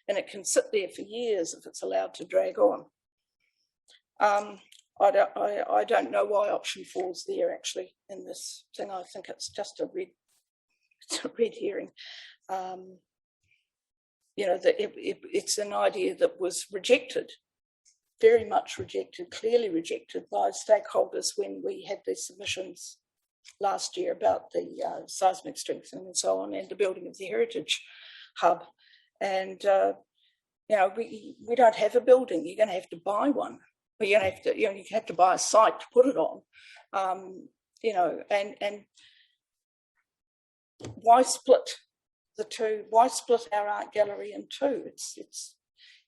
and it can sit there for years if it's allowed to drag on. I don't know why option 4 is there actually in this thing. I think it's just a red herring. It's an idea that was rejected, very much rejected, clearly rejected by stakeholders when we had these submissions last year about the seismic strengthening and so on, and the building of the heritage hub. And we don't have a building. You're going to have to buy one. But you have to buy a site to put it on. And why split the two? Why split our art gallery in two?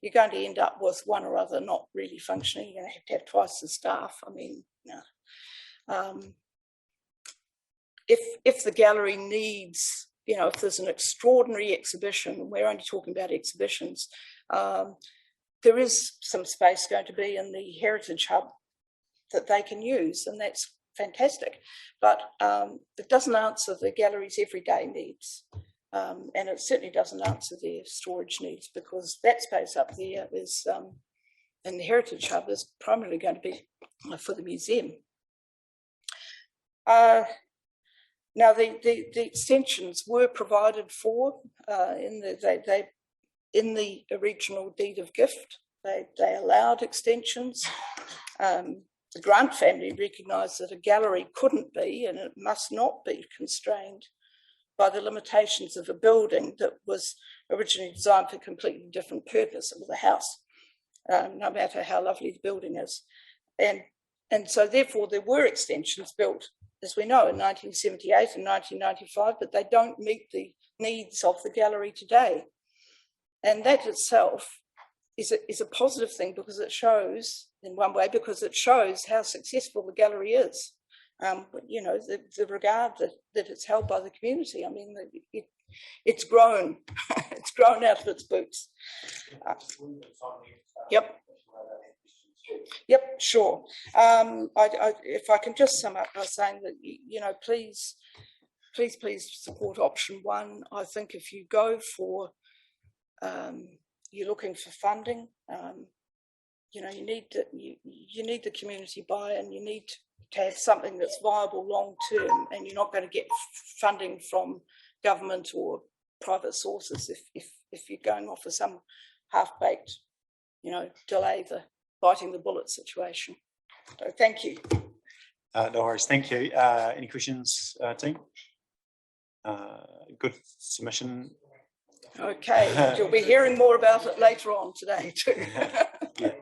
You're going to end up with one or other not really functioning. You're going to have twice the staff. I mean, if the gallery needs, if there's an extraordinary exhibition, and we're only talking about exhibitions, there is some space going to be in the Heritage Hub that they can use, and that's fantastic. But it doesn't answer the gallery's everyday needs, and it certainly doesn't answer their storage needs, because that space up there is, in the Heritage Hub, is primarily going to be for the museum. Now, the extensions were provided for in the original deed of gift. They allowed extensions. The Grant family recognised that a gallery couldn't be, and it must not be, constrained by the limitations of a building that was originally designed for a completely different purpose. It was a house, no matter how lovely the building is. And so therefore there were extensions built, as we know, in 1978 and 1995, but they don't meet the needs of the gallery today. And that itself is a positive thing, because it shows, in one way, because it shows how successful the gallery is. The regard that it's held by the community. I mean, it's grown. It's grown out of its boots. Yep, sure. If I can just sum up by saying that, please support option 1. I think if you go for, you're looking for funding, you need the community buy-in. You need to have something that's viable long term, and you're not going to get funding from government or private sources if you're going off of some half-baked, delay the biting the bullet situation. So thank you. No worries, thank you. Any questions, team? Good submission. Okay, you'll be hearing more about it later on today too. Yeah.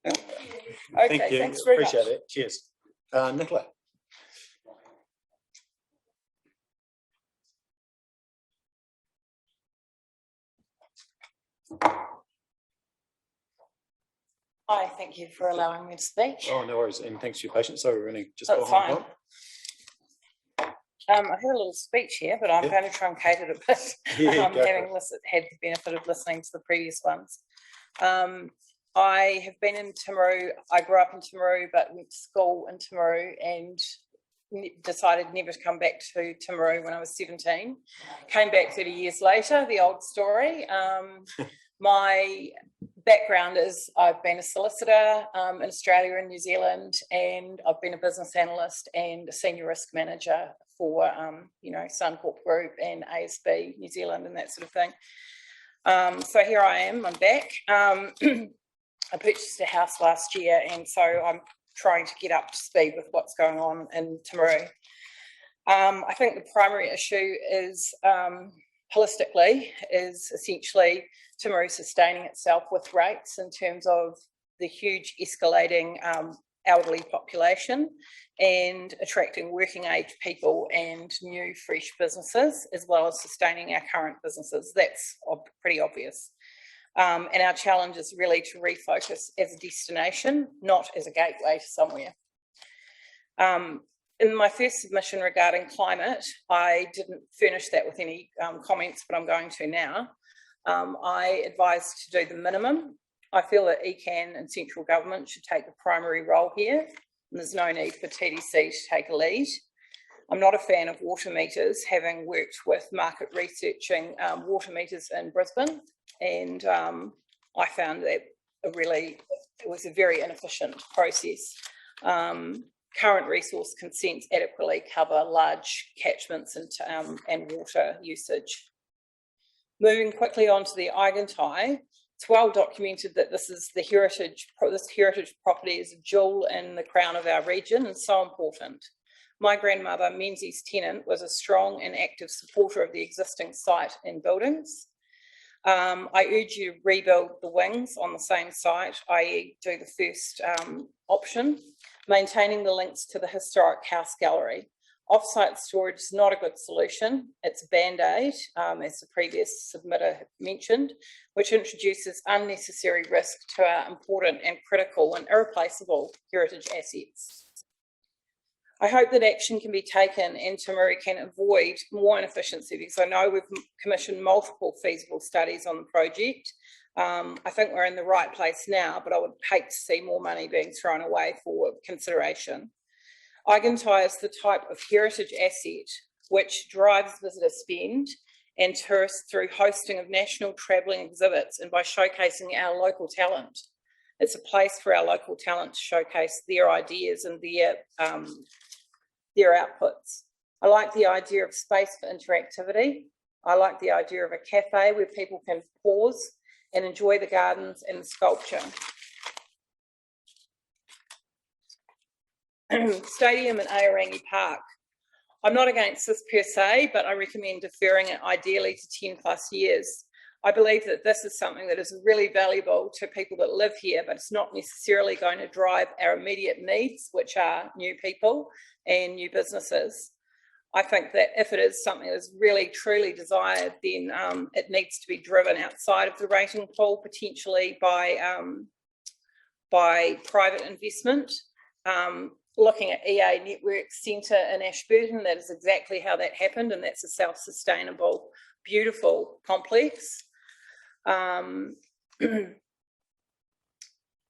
Okay, thank you. Thanks very much. Appreciate it. Cheers. Nicola. Hi, thank you for allowing me to speak. Oh, no worries, and thanks for your patience. So we're running just That's behind fine. time. I have a little speech here, but I'm going to truncate it a bit, Yeah, go for having had the benefit of listening to the previous ones. I have been in Timaru. I grew up in Timaru, but went to school in Timaru, and decided never to come back to Timaru when I was 17. Came back 30 years later, the old story. My background is I've been a solicitor in Australia and New Zealand, and I've been a business analyst and a senior risk manager for, Suncorp Group and ASB New Zealand and that sort of thing. So here I am, I'm back. I purchased a house last year, and so I'm trying to get up to speed with what's going on in Timaru. I think the primary issue is, holistically, is essentially Timaru sustaining itself with rates in terms of the huge escalating elderly population and attracting working age people and new fresh businesses, as well as sustaining our current businesses. That's pretty obvious. And our challenge is really to refocus as a destination, not as a gateway to somewhere. In my first submission regarding climate, I didn't furnish that with any comments, but I'm going to now. I advised to do the minimum. I feel that ECAN and central government should take the primary role here, and there's no need for TDC to take a lead. I'm not a fan of water meters, having worked with market researching water meters in Brisbane, and I found that it was a very inefficient process. Current resource consents adequately cover large catchments and water usage. Moving quickly on to the Egontai, it's well documented that this heritage property is a jewel in the crown of our region and so important. My grandmother, Menzies Tennant, was a strong and active supporter of the existing site and buildings. I urge you to rebuild the wings on the same site, i.e. do the first option, maintaining the links to the historic house gallery. Off-site storage is not a good solution. It's a band-aid, as the previous submitter mentioned, which introduces unnecessary risk to our important and critical and irreplaceable heritage assets. I hope that action can be taken and Timaru can avoid more inefficiency, because I know we've commissioned multiple feasible studies on the project. I think we're in the right place now, but I would hate to see more money being thrown away for consideration. Egontai is the type of heritage asset which drives visitor spend and tourists through hosting of national travelling exhibits and by showcasing our local talent. It's a place for our local talent to showcase their ideas and their outputs. I like the idea of space for interactivity. I like the idea of a cafe where people can pause and enjoy the gardens and the sculpture. Stadium in Aorangi Park. I'm not against this per se, but I recommend deferring it ideally to 10 plus years. I believe that this is something that is really valuable to people that live here, but it's not necessarily going to drive our immediate needs, which are new people and new businesses. I think that if it is something that is really truly desired, then it needs to be driven outside of the rating pool, potentially by private investment. Looking at EA Network Centre in Ashburton, that is exactly how that happened, and that's a self-sustainable, beautiful complex.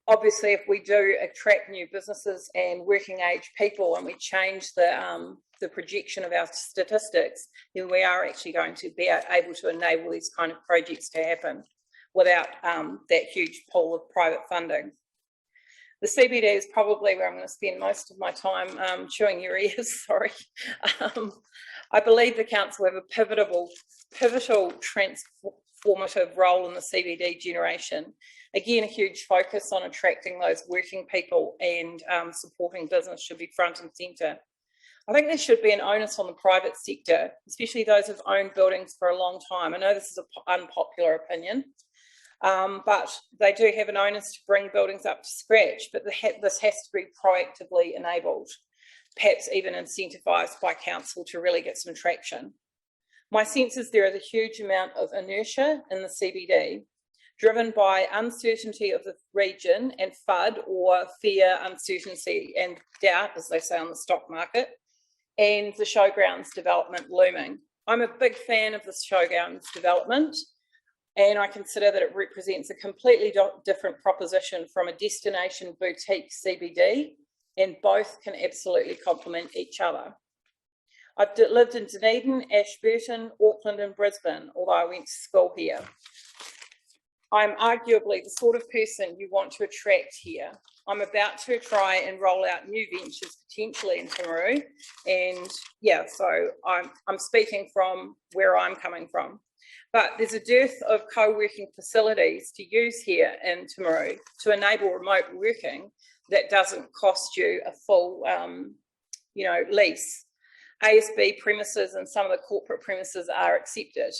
Obviously, if we do attract new businesses and working age people and we change the projection of our statistics, then we are actually going to be able to enable these kind of projects to happen without that huge pool of private funding. The CBD is probably where I'm going to spend most of my time chewing your ears, sorry. I believe the council have a pivotal transformative role in the CBD generation. Again, a huge focus on attracting those working people and supporting business should be front and centre. I think there should be an onus on the private sector, especially those who've owned buildings for a long time. I know this is an unpopular opinion, but they do have an onus to bring buildings up to scratch, but this has to be proactively enabled, perhaps even incentivised by council to really get some traction. My sense is there is a huge amount of inertia in the CBD, driven by uncertainty of the region and FUD, or fear, uncertainty and doubt, as they say on the stock market, and the showgrounds development looming. I'm a big fan of the showgrounds development, and I consider that it represents a completely different proposition from a destination boutique CBD, and both can absolutely complement each other. I've lived in Dunedin, Ashburton, Auckland and Brisbane, although I went to school here. I'm arguably the sort of person you want to attract here. I'm about to try and roll out new ventures potentially in Timaru, and yeah, so I'm speaking from where I'm coming from. But there's a dearth of co-working facilities to use here in Timaru to enable remote working that doesn't cost you a full, lease. ASB premises and some of the corporate premises are accepted.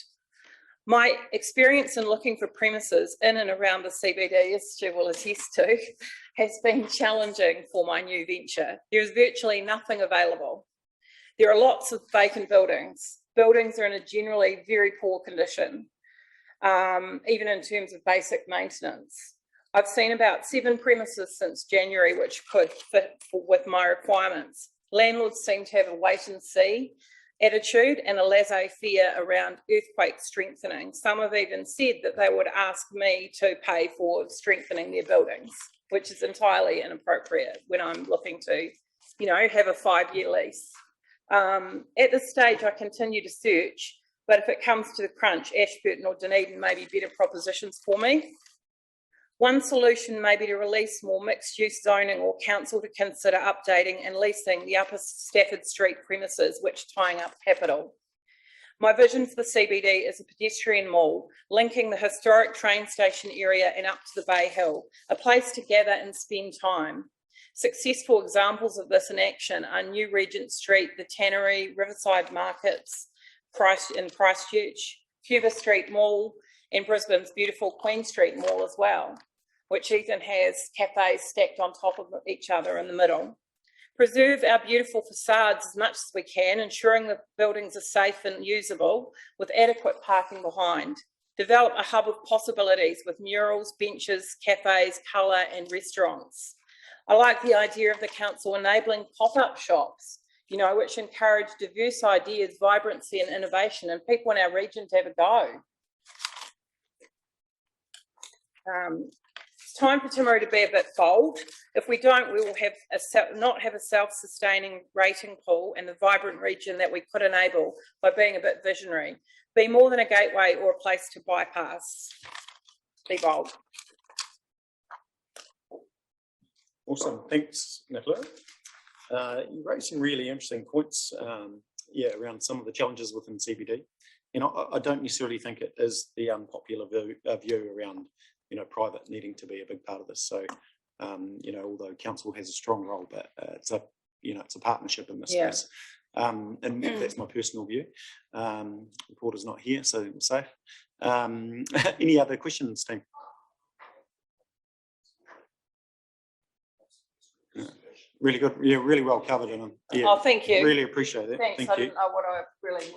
My experience in looking for premises in and around the CBD, as Stu will attest to, has been challenging for my new venture. There's virtually nothing available. There are lots of vacant buildings. Buildings are in a generally very poor condition, even in terms of basic maintenance. I've seen about 7 premises since January which could fit with my requirements. Landlords seem to have a wait and see attitude and a laissez-faire around earthquake strengthening. Some have even said that they would ask me to pay for strengthening their buildings, which is entirely inappropriate when I'm looking to, have a 5-year lease. At this stage, I continue to search, but if it comes to the crunch, Ashburton or Dunedin may be better propositions for me. One solution may be to release more mixed-use zoning or council to consider updating and leasing the Upper Stafford Street premises, which tying up capital. My vision for the CBD is a pedestrian mall linking the historic train station area and up to the Bay Hill, a place to gather and spend time. Successful examples of this in action are New Regent Street, the Tannery, Riverside Markets, Christchurch, Cuba Street Mall, and Brisbane's beautiful Queen Street Mall as well, which even has cafes stacked on top of each other in the middle. Preserve our beautiful facades as much as we can, ensuring the buildings are safe and usable with adequate parking behind. Develop a hub of possibilities with murals, benches, cafes, colour and restaurants. I like the idea of the council enabling pop-up shops, which encourage diverse ideas, vibrancy and innovation, and people in our region to have a go. It's time for Timaru to be a bit bold. If we don't, we will not have a self-sustaining rating pool and the vibrant region that we could enable by being a bit visionary. Be more than a gateway or a place to bypass. Be bold. Awesome, thanks, Nicola. You raised some really interesting points, around some of the challenges within CBD. I don't necessarily think it is the unpopular view around, private needing to be a big part of this. So, although council has a strong role, but it's a partnership in this space. And that's my personal view. Reporter's not here, so I'm safe. Any other questions, team? Really good, really well covered, and Oh, thank you. Really appreciate it. Thanks. Thank I you. didn't know what I really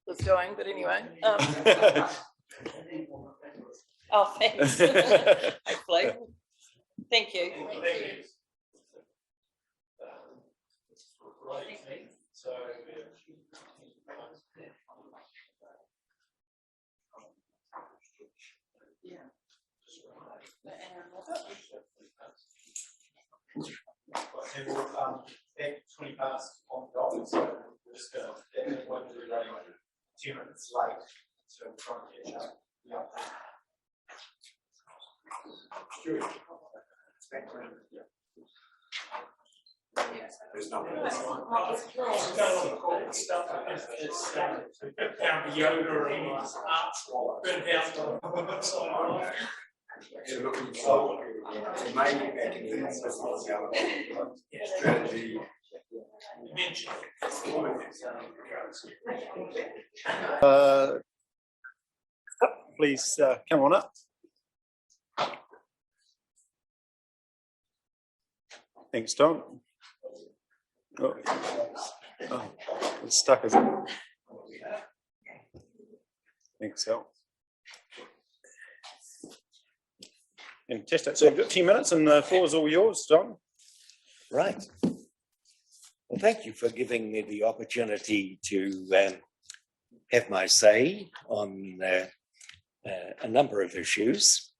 was doing, but anyway. Oh, thanks. Hopefully. Thank you. And we'll at 20 past on the dot, so we're just going to, at the point we're running 2 minutes late, so we're trying to catch up. There's nothing please come on up. Thanks, Tom. Oh, it's stuck, isn't it? Thanks, Al. Fantastic. So we've got 10 minutes and the floor is all yours, Tom. Right. Well, thank you for giving me the opportunity to have my say on a number of issues.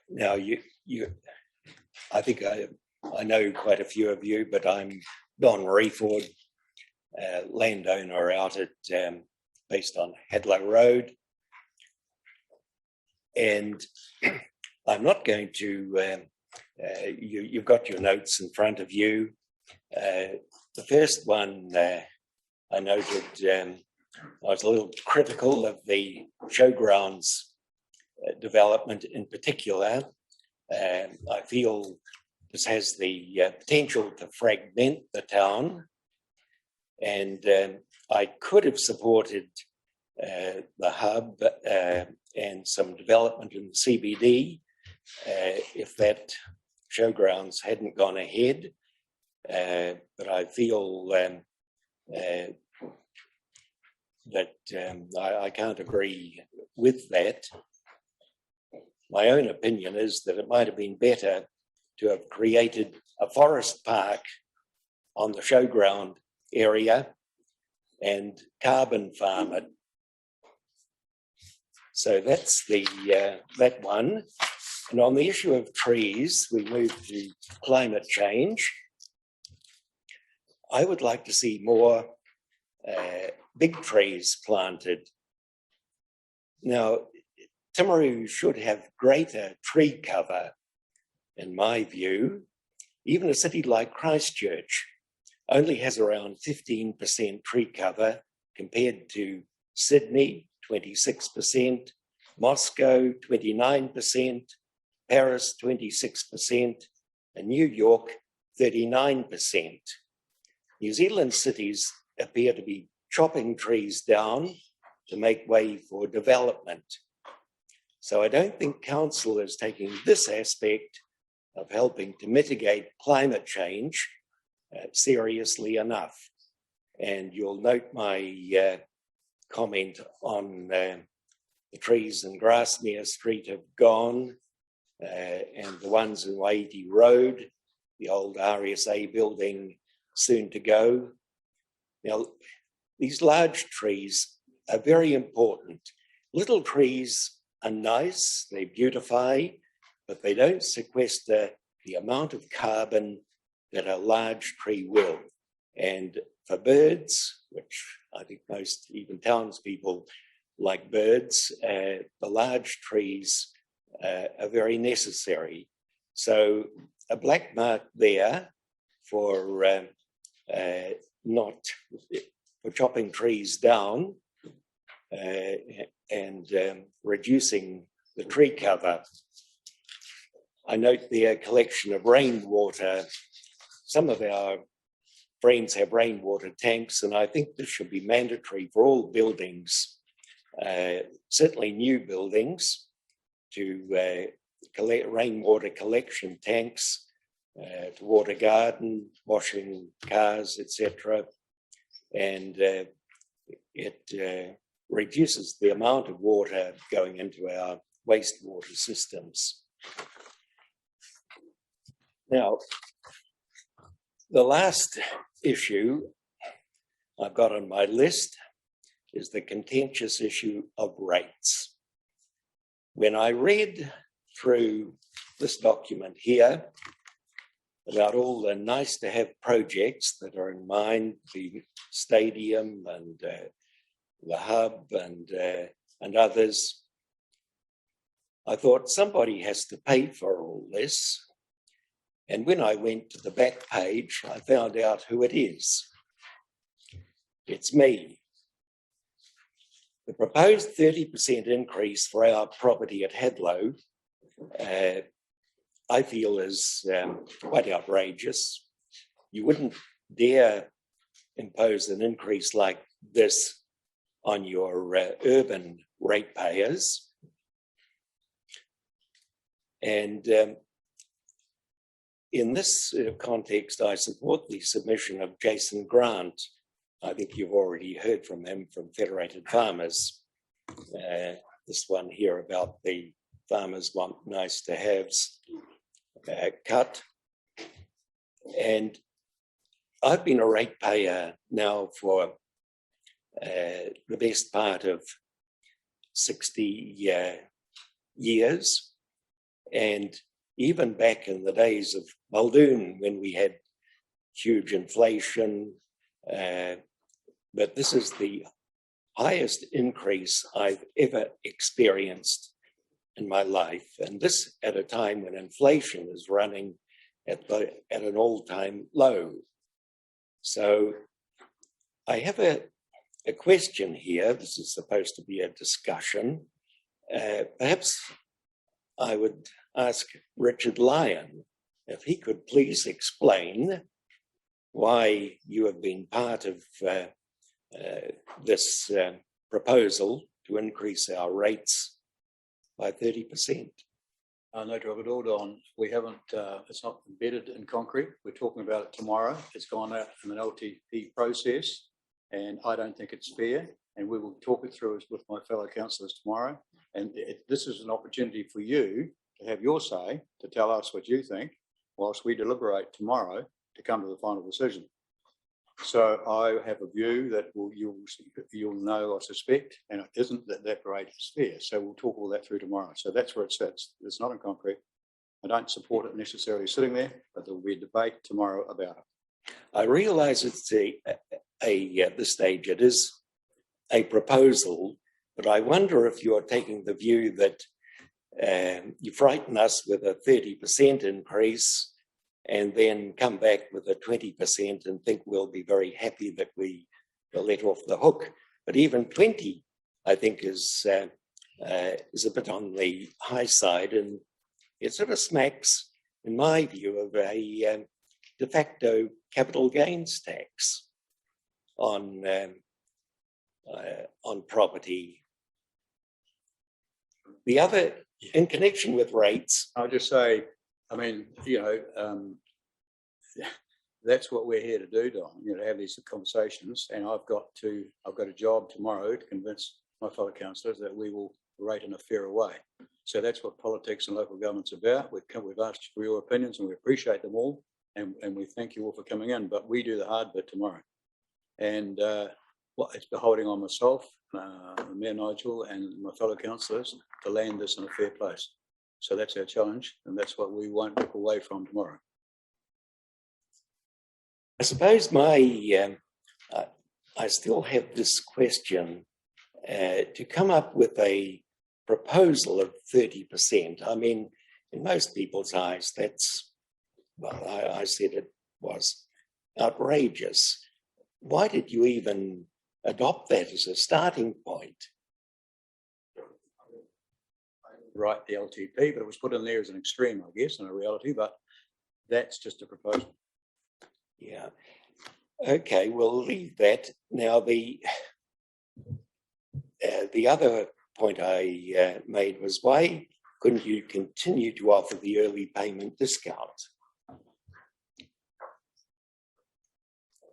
Now, I think I know quite a few of you, but I'm Don Reeford, landowner out at based on Hadlow Road. And I'm not going to, you've got your notes in front of you. The first one I noted, I was a little critical of the showgrounds development in particular. I feel this has the potential to fragment the town, and I could have supported the hub and some development in the CBD if that showgrounds hadn't gone ahead. But I feel that I can't agree with that. My own opinion is that it might have been better to have created a forest park on the showground area and carbon farm it. So that's the that one. And on the issue of trees, we move to climate change. I would like to see more big trees planted. Now, Timaru should have greater tree cover, in my view. Even a city like Christchurch only has around 15% tree cover compared to Sydney, 26%, Moscow, 29%, Paris, 26%, and New York, 39%. New Zealand cities appear to be chopping trees down to make way for development. So I don't think council is taking this aspect of helping to mitigate climate change seriously enough. And you'll note my comment on the trees in Grasmere Street have gone, and the ones in Waiti Road, the old RSA building soon to go. Now, these large trees are very important. Little trees are nice, they beautify, but they don't sequester the amount of carbon that a large tree will. And for birds, which I think most even townspeople like birds, the large trees are very necessary. So a black mark there for for chopping trees down and reducing the tree cover. I note their collection of rainwater. Some of our friends have rainwater tanks, and I think this should be mandatory for all buildings, certainly new buildings, to collect rainwater collection tanks to water garden, washing cars, etc. And it reduces the amount of water going into our wastewater systems. Now, the last issue I've got on my list is the contentious issue of rates. When I read through this document here about all the nice to have projects that are in mind, the stadium and the hub and others, I thought somebody has to pay for all this. And when I went to the back page, I found out who it is. It's me. The proposed 30% increase for our property at Hadlow, I feel is quite outrageous. You wouldn't dare impose an increase like this on your urban ratepayers. And in this context, I support the submission of Jason Grant. I think you've already heard from him from Federated Farmers. This one here about the farmers want nice to haves cut. And I've been a ratepayer now for the best part of 60 years. And even back in the days of Muldoon, when we had huge inflation, but this is the highest increase I've ever experienced in my life, and this at a time when inflation is running at an all-time low. So I have a question here. This is supposed to be a discussion. Perhaps I would ask Richard Lyon if he could please explain why you have been part of this proposal to increase our rates by 30%. No trouble at all, Don. We haven't, it's not embedded in concrete. We're talking about it tomorrow. It's gone out in an LTP process, and I don't think it's fair. And we will talk it through with my fellow councillors tomorrow. And this is an opportunity for you to have your say, to tell us what you think, whilst we deliberate tomorrow to come to the final decision. So I have a view that you'll know, I suspect, and it isn't that rate is fair. So we'll talk all that through tomorrow. So that's where it sits. It's not in concrete. I don't support it necessarily sitting there, but there will be a debate tomorrow about it. I realise it's at this stage it is a proposal, but I wonder if you're taking the view that you frighten us with a 30% increase and then come back with a 20% and think we'll be very happy that we were let off the hook. But even 20, I think, is a bit on the high side, and it sort of smacks, in my view, of a de facto capital gains tax on property. The other, in connection with rates, I'll just say, I mean, that's what we're here to do, Don, to have these conversations. And I've got a job tomorrow to convince my fellow councillors that we will rate in a fairer way. So that's what politics and local government's about. We've asked for your opinions and we appreciate them all. And we thank you all for coming in, but we do the hard bit tomorrow. And it's beholding on myself, Mayor Nigel, and my fellow councillors to land this in a fair place. So that's our challenge, and that's what we won't look away from tomorrow. I suppose I still have this question to come up with a proposal of 30%. I mean, in most people's eyes, that's, well, I said it was outrageous. Why did you even adopt that as a starting point? Right, the LTP, but it was put in there as an extreme, I guess, in a reality, but that's just a proposal. Yeah. Okay, we'll leave that. Now, the other point I made was, why couldn't you continue to offer the early payment discount?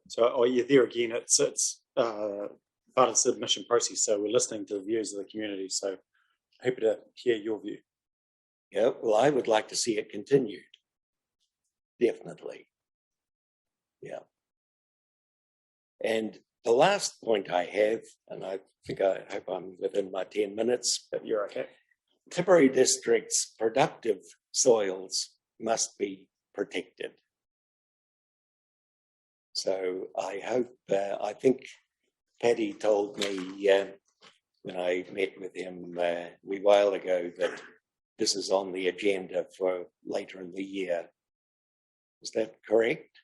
So there again, it's part of the submission process. So we're listening to the views of the community. So happy to hear your view. Yeah, well, I would like to see it continued. Definitely. Yeah. And the last point I have, and I hope I'm within my 10 minutes, but you're okay. Timaru District's productive soils must be protected. So I hope, I think Paddy told me when I met with him a wee while ago that this is on the agenda for later in the year. Is that correct?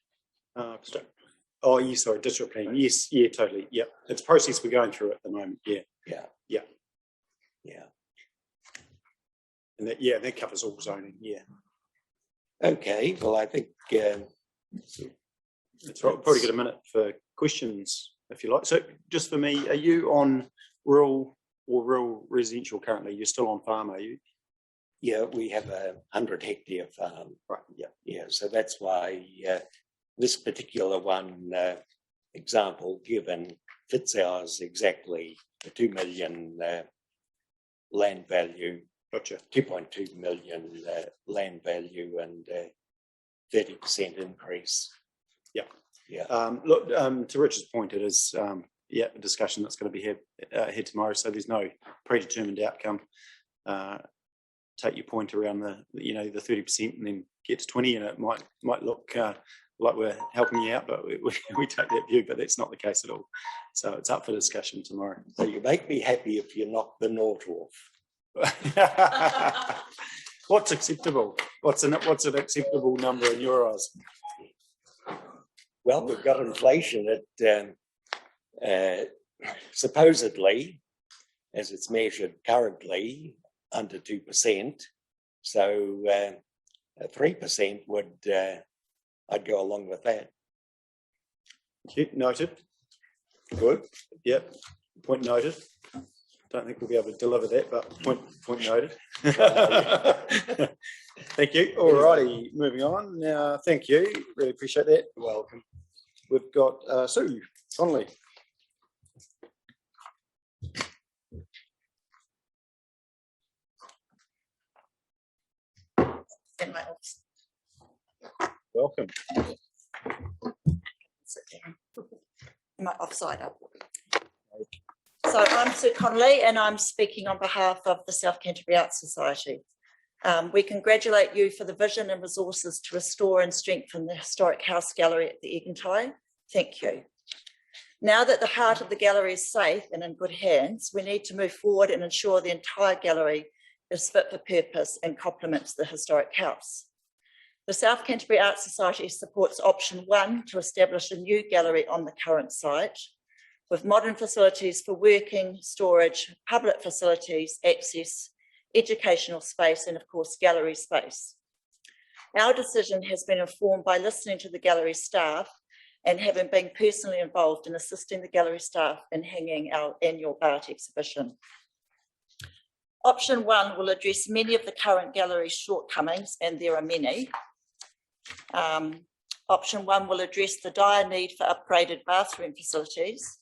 Oh, yes, sorry, district plan. Yes, yeah, totally. Yeah, it's a process we're going through at the moment. Yeah. And that covers all zoning. Yeah. Okay. Well, I think it's right. We'll probably get a minute for questions if you like. So, just for me, are you on rural or rural residential currently? You're still on farm, are you? Yeah, we have a 100-hectare farm. Right. Yeah. Yeah. So that's why this particular example given fits ours exactly. The 2 million land value. Gotcha. 2.2 million land value and 30% increase. Yeah. Yeah. Look, to Richard's point, it is a discussion that's going to be here tomorrow. So there's no predetermined outcome. Take your point around the 30% and then get to 20, and it might look like we're helping you out, but we take that view, but that's not the case at all. So it's up for discussion tomorrow. So you make me happy if you knock the naught off. What's acceptable? What's an acceptable number in your eyes? Well, we've got inflation at supposedly, as it's measured currently, under 2%. So 3% would, I'd go along with that. Okay, noted. Good. Yep, point noted. Don't think we'll be able to deliver that, but point noted. Thank you. All righty, moving on. Now, thank you. Really appreciate that. Welcome. We've got Sue Connolly. Welcome. Sit down. Am I offside up? So I'm Sue Connolly and I'm speaking on behalf of the South Canterbury Arts Society. We congratulate you for the vision and resources to restore and strengthen the historic house gallery at the Egontai. Thank you. Now that the heart of the gallery is safe and in good hands, we need to move forward and ensure the entire gallery is fit for purpose and complements the historic house. The South Canterbury Arts Society supports option 1 to establish a new gallery on the current site with modern facilities for working, storage, public facilities, access, educational space, and of course, gallery space. Our decision has been informed by listening to the gallery staff and having been personally involved in assisting the gallery staff in hanging our annual art exhibition. Option 1 will address many of the current gallery's shortcomings, and there are many. Option 1 will address the dire need for upgraded bathroom facilities,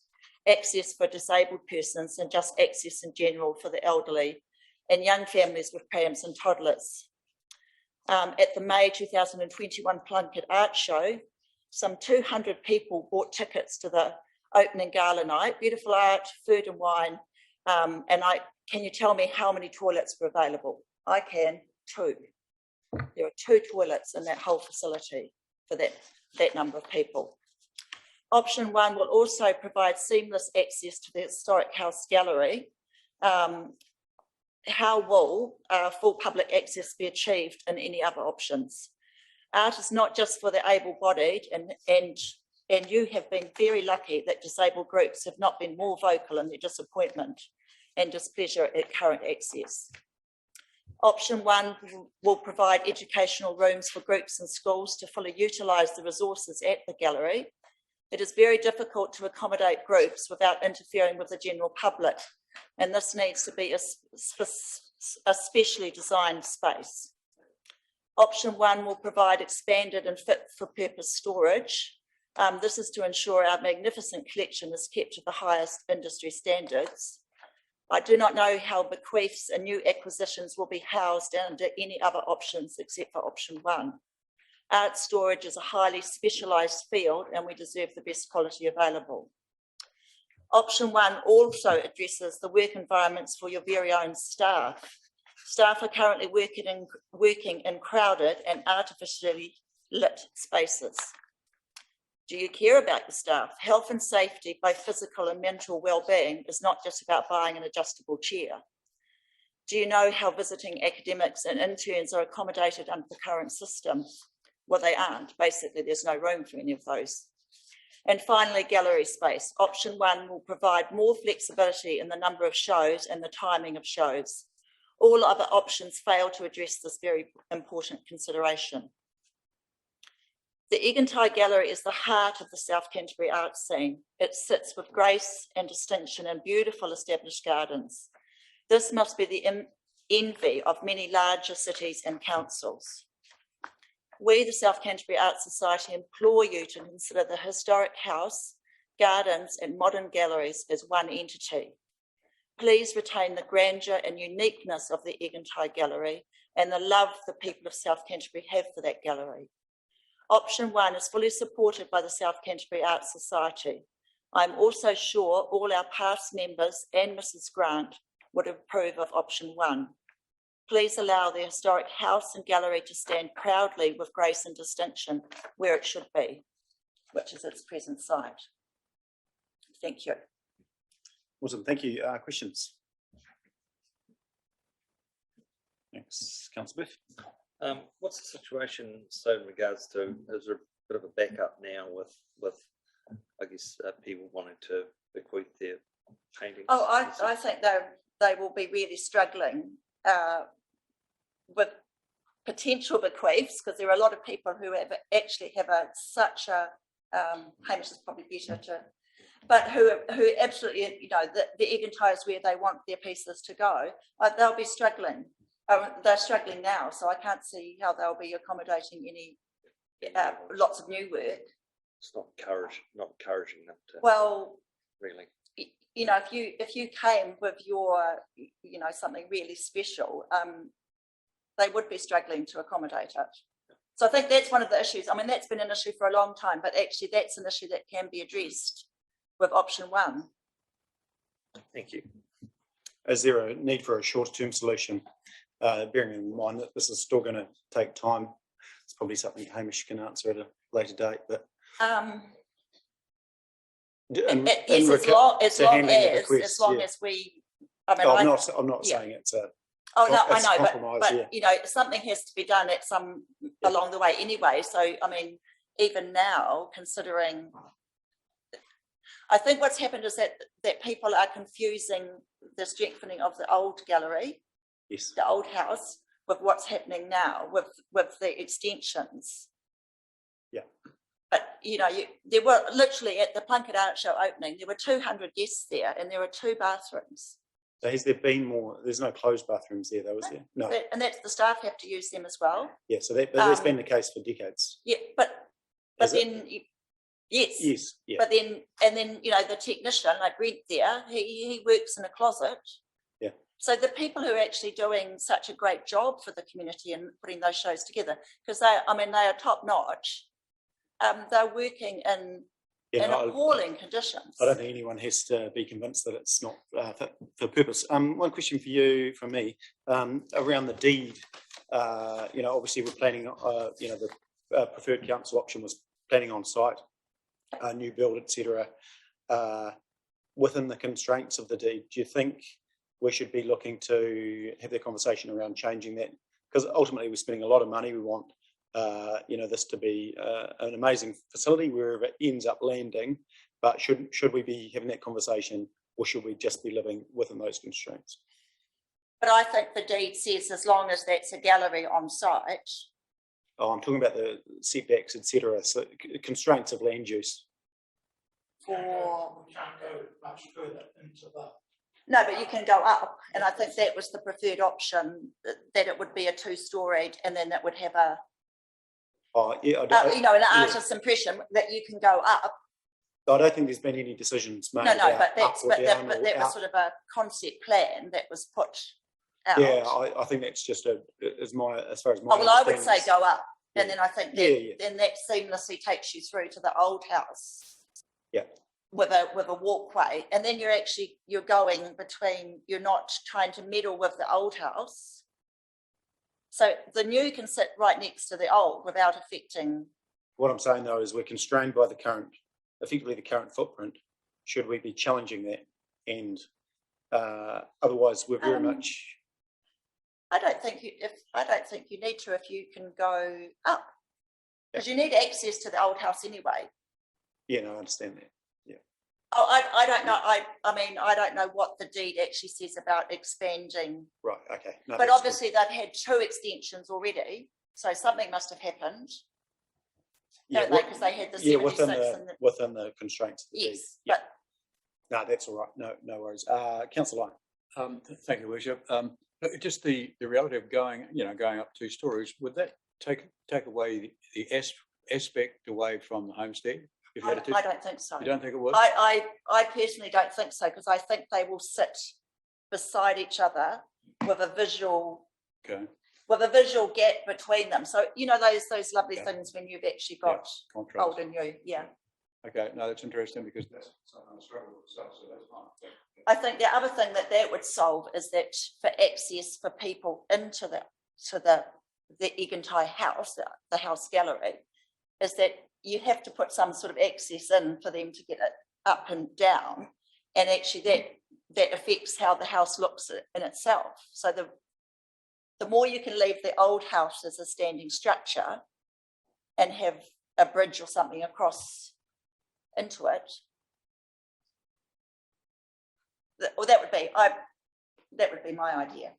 access for disabled persons, and just access in general for the elderly and young families with prams and toddlers. At the May 2021 Plunkett Art Show, some 200 people bought tickets to the opening gala night. Beautiful art, food and wine. Can you tell me how many toilets were available? I can, 2. There are 2 toilets in that whole facility for that number of people. Option 1 will also provide seamless access to the historic house gallery. How will full public access be achieved in any other options? Art is not just for the able-bodied, and you have been very lucky that disabled groups have not been more vocal in their disappointment and displeasure at current access. Option 1 will provide educational rooms for groups and schools to fully utilise the resources at the gallery. It is very difficult to accommodate groups without interfering with the general public, and this needs to be a specially designed space. Option 1 will provide expanded and fit for purpose storage. This is to ensure our magnificent collection is kept to the highest industry standards. I do not know how bequeaths and new acquisitions will be housed under any other options except for option 1. Art storage is a highly specialised field and we deserve the best quality available. Option 1 also addresses the work environments for your very own staff. Staff are currently working in crowded and artificially lit spaces. Do you care about your staff? Health and safety, both physical and mental well-being, is not just about buying an adjustable chair. Do you know how visiting academics and interns are accommodated under the current system? Well, they aren't. Basically, there's no room for any of those. And finally, gallery space. Option 1 will provide more flexibility in the number of shows and the timing of shows. All other options fail to address this very important consideration. The Egontai Gallery is the heart of the South Canterbury art scene. It sits with grace and distinction in beautiful established gardens. This must be the envy of many larger cities and councils. We, the South Canterbury Arts Society, implore you to consider the historic house, gardens and modern galleries as one entity. Please retain the grandeur and uniqueness of the Egontai Gallery and the love the people of South Canterbury have for that gallery. Option 1 is fully supported by the South Canterbury Arts Society. I'm also sure all our past members and Mrs. Grant would approve of option 1. Please allow the historic house and gallery to stand proudly with grace and distinction where it should be, which is its present site. Thank you. Awesome, thank you. Questions? Thanks, Councillor Biff. What's the situation, so in regards to, is there a bit of a backup now with I guess, people wanting to bequeath their paintings? Oh, I think they will be really struggling with potential bequests, because there are a lot of people who have actually have such a Hamish is probably better to, but who absolutely, you know, the Egontai is where they want their pieces to go. They'll be struggling. They're struggling now, so I can't see how they'll be accommodating any lots of new work. It's not encouraging them to. Well, really, you know, if you came with your, you know, something really special, they would be struggling to accommodate it. So I think that's one of the issues. I mean, that's been an issue for a long time, but actually that's an issue that can be addressed with option 1. Thank you. Is there a need for a short-term solution, bearing in mind that this is still going to take time? It's probably something Hamish can answer at a later date, but yes, as long as we. I mean, I'm not saying it's a. Oh no, I know, but you know, something has to be done at some along the way anyway. So I mean, even now, considering, I think what's happened is that people are confusing the strengthening of the old gallery, yes, the old house, with what's happening now with the extensions. Yeah. But you know, there were literally at the Plunkett Art Show opening, there were 200 guests there, and there were 2 bathrooms. So has there been more? There's no closed bathrooms there, though, is there? No. And that's the staff have to use them as well. Yeah, so that's been the case for decades. Yeah, but then yes, yeah. But then you know, the technician like Brent there, he works in a closet. Yeah. So the people who are actually doing such a great job for the community and putting those shows together, because they are top notch. They're working in appalling conditions. I don't think anyone has to be convinced that it's not for purpose. One question for you from me around the deed. You know, obviously we're planning. You know, the preferred council option was planning on site, new build, etc. Within the constraints of the deed, do you think we should be looking to have the conversation around changing that? Because ultimately we're spending a lot of money. We want you know, this to be an amazing facility wherever it ends up landing, but should we be having that conversation, or should we just be living within those constraints? But I think the deed says as long as that's a gallery on site. Oh, I'm talking about the setbacks, etc. So constraints of land use. We can't go much further into that. No, but you can go up, and I think that was the preferred option, that it would be a 2-storied, and then it would have a. Oh, yeah, you know, an artist's impression that you can go up. I don't think there's been any decisions made. No, but that was sort of a concept plan that was put out. Yeah, I think that's just as far as my. Oh, well, I would say go up, and then I think that yeah. then that seamlessly takes you through to the old house. Yeah. With a walkway, and then you're going between. You're not trying to meddle with the old house. So the new can sit right next to the old without affecting. What I'm saying though is we're constrained by effectively the current footprint. Should we be challenging that? And otherwise, we're very much. I don't think you need to if you can go up, because you need access to the old house anyway. Yeah, no, I understand that. Yeah. Oh, I don't know. I mean, I don't know what the deed actually says about expanding. Right. Okay. No, but obviously they've had 2 extensions already, so something must have happened. Yeah, don't they? Because they had the 76 within the constraints. Of the yes, deed. Yeah. But no, that's all right. No worries. Councillor Lyon. Thank you, Worship. Just the reality of going up 2 stories, would that take away the aspect away from the homestead? I don't think so. You don't think it would? I personally don't think so, because I think they will sit beside each other with a visual gap between them. So you know those lovely things when you've actually got old and new. Yeah. Okay, no, that's interesting, because that's something I struggle with, so that's fine. I think the other thing that would solve is that for access for people into the Egontai house, the house gallery, is that you have to put some sort of access in for them to get it up and down, and actually that affects how the house looks in itself. So the more you can leave the old house as a standing structure and have a bridge or something across into it. Well, that would be my idea.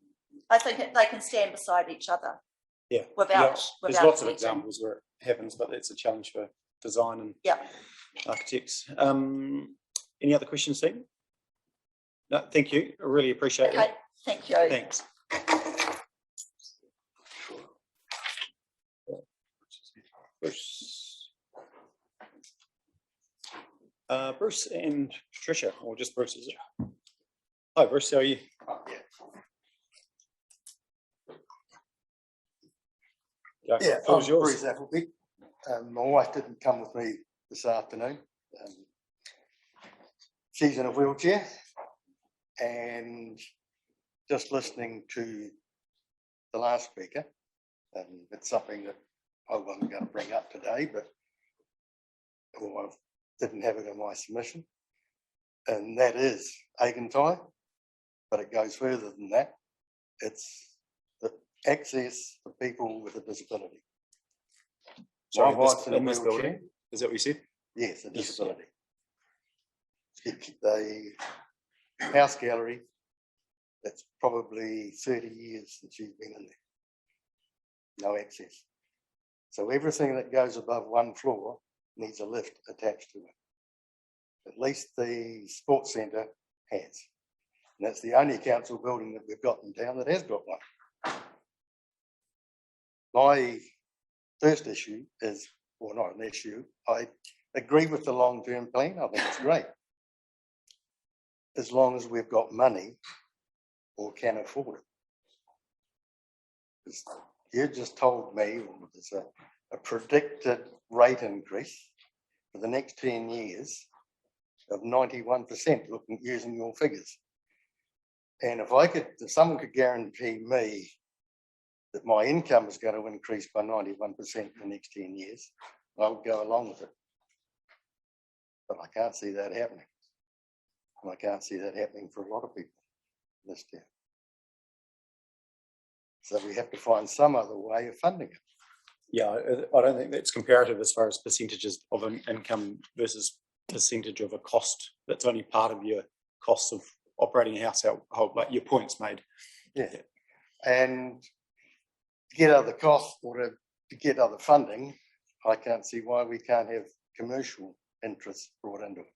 I think they can stand beside each other. Yeah. Without, there's without lots of meeting. examples where it happens, but it's a challenge for design and Yeah. architects. Any other questions, Stephen? No, thank you. I really appreciate Okay, it. thank you. Thanks. Bruce. Bruce and Patricia, or just Bruce, is it? Hi, Bruce, how are you? Yeah, floor is yours. Bruce Appleby. My wife didn't come with me this afternoon. She's in a wheelchair, and just listening to the last speaker, it's something that I wasn't going to bring up today, but I didn't have it in my submission, and that is Egontai, but it goes further than that. It's the access for people with a disability. Sorry, My wife's in a in this wheelchair. building? Is that what you said? Yes, a disability. The house gallery, that's probably 30 years since she's been in there. No access. So everything that goes above one floor needs a lift attached to it. At least the sports centre has. And that's the only council building that we've got in town that has got one. My first issue is, or not an issue, I agree with the long-term plan. I think it's great. As long as we've got money or can afford it. You just told me there's a predicted rate increase for the next 10 years of 91%, using your figures. And if someone could guarantee me that my income is going to increase by 91% in the next 10 years, I would go along with it. But I can't see that happening. And I can't see that happening for a lot of people in this town. So we have to find some other way of funding it. Yeah, I don't think that's comparative as far as percentages of an income versus percentage of a cost. That's only part of your costs of operating a household, but your point's made. Yeah. And to get other costs or to get other funding, I can't see why we can't have commercial interests brought into it.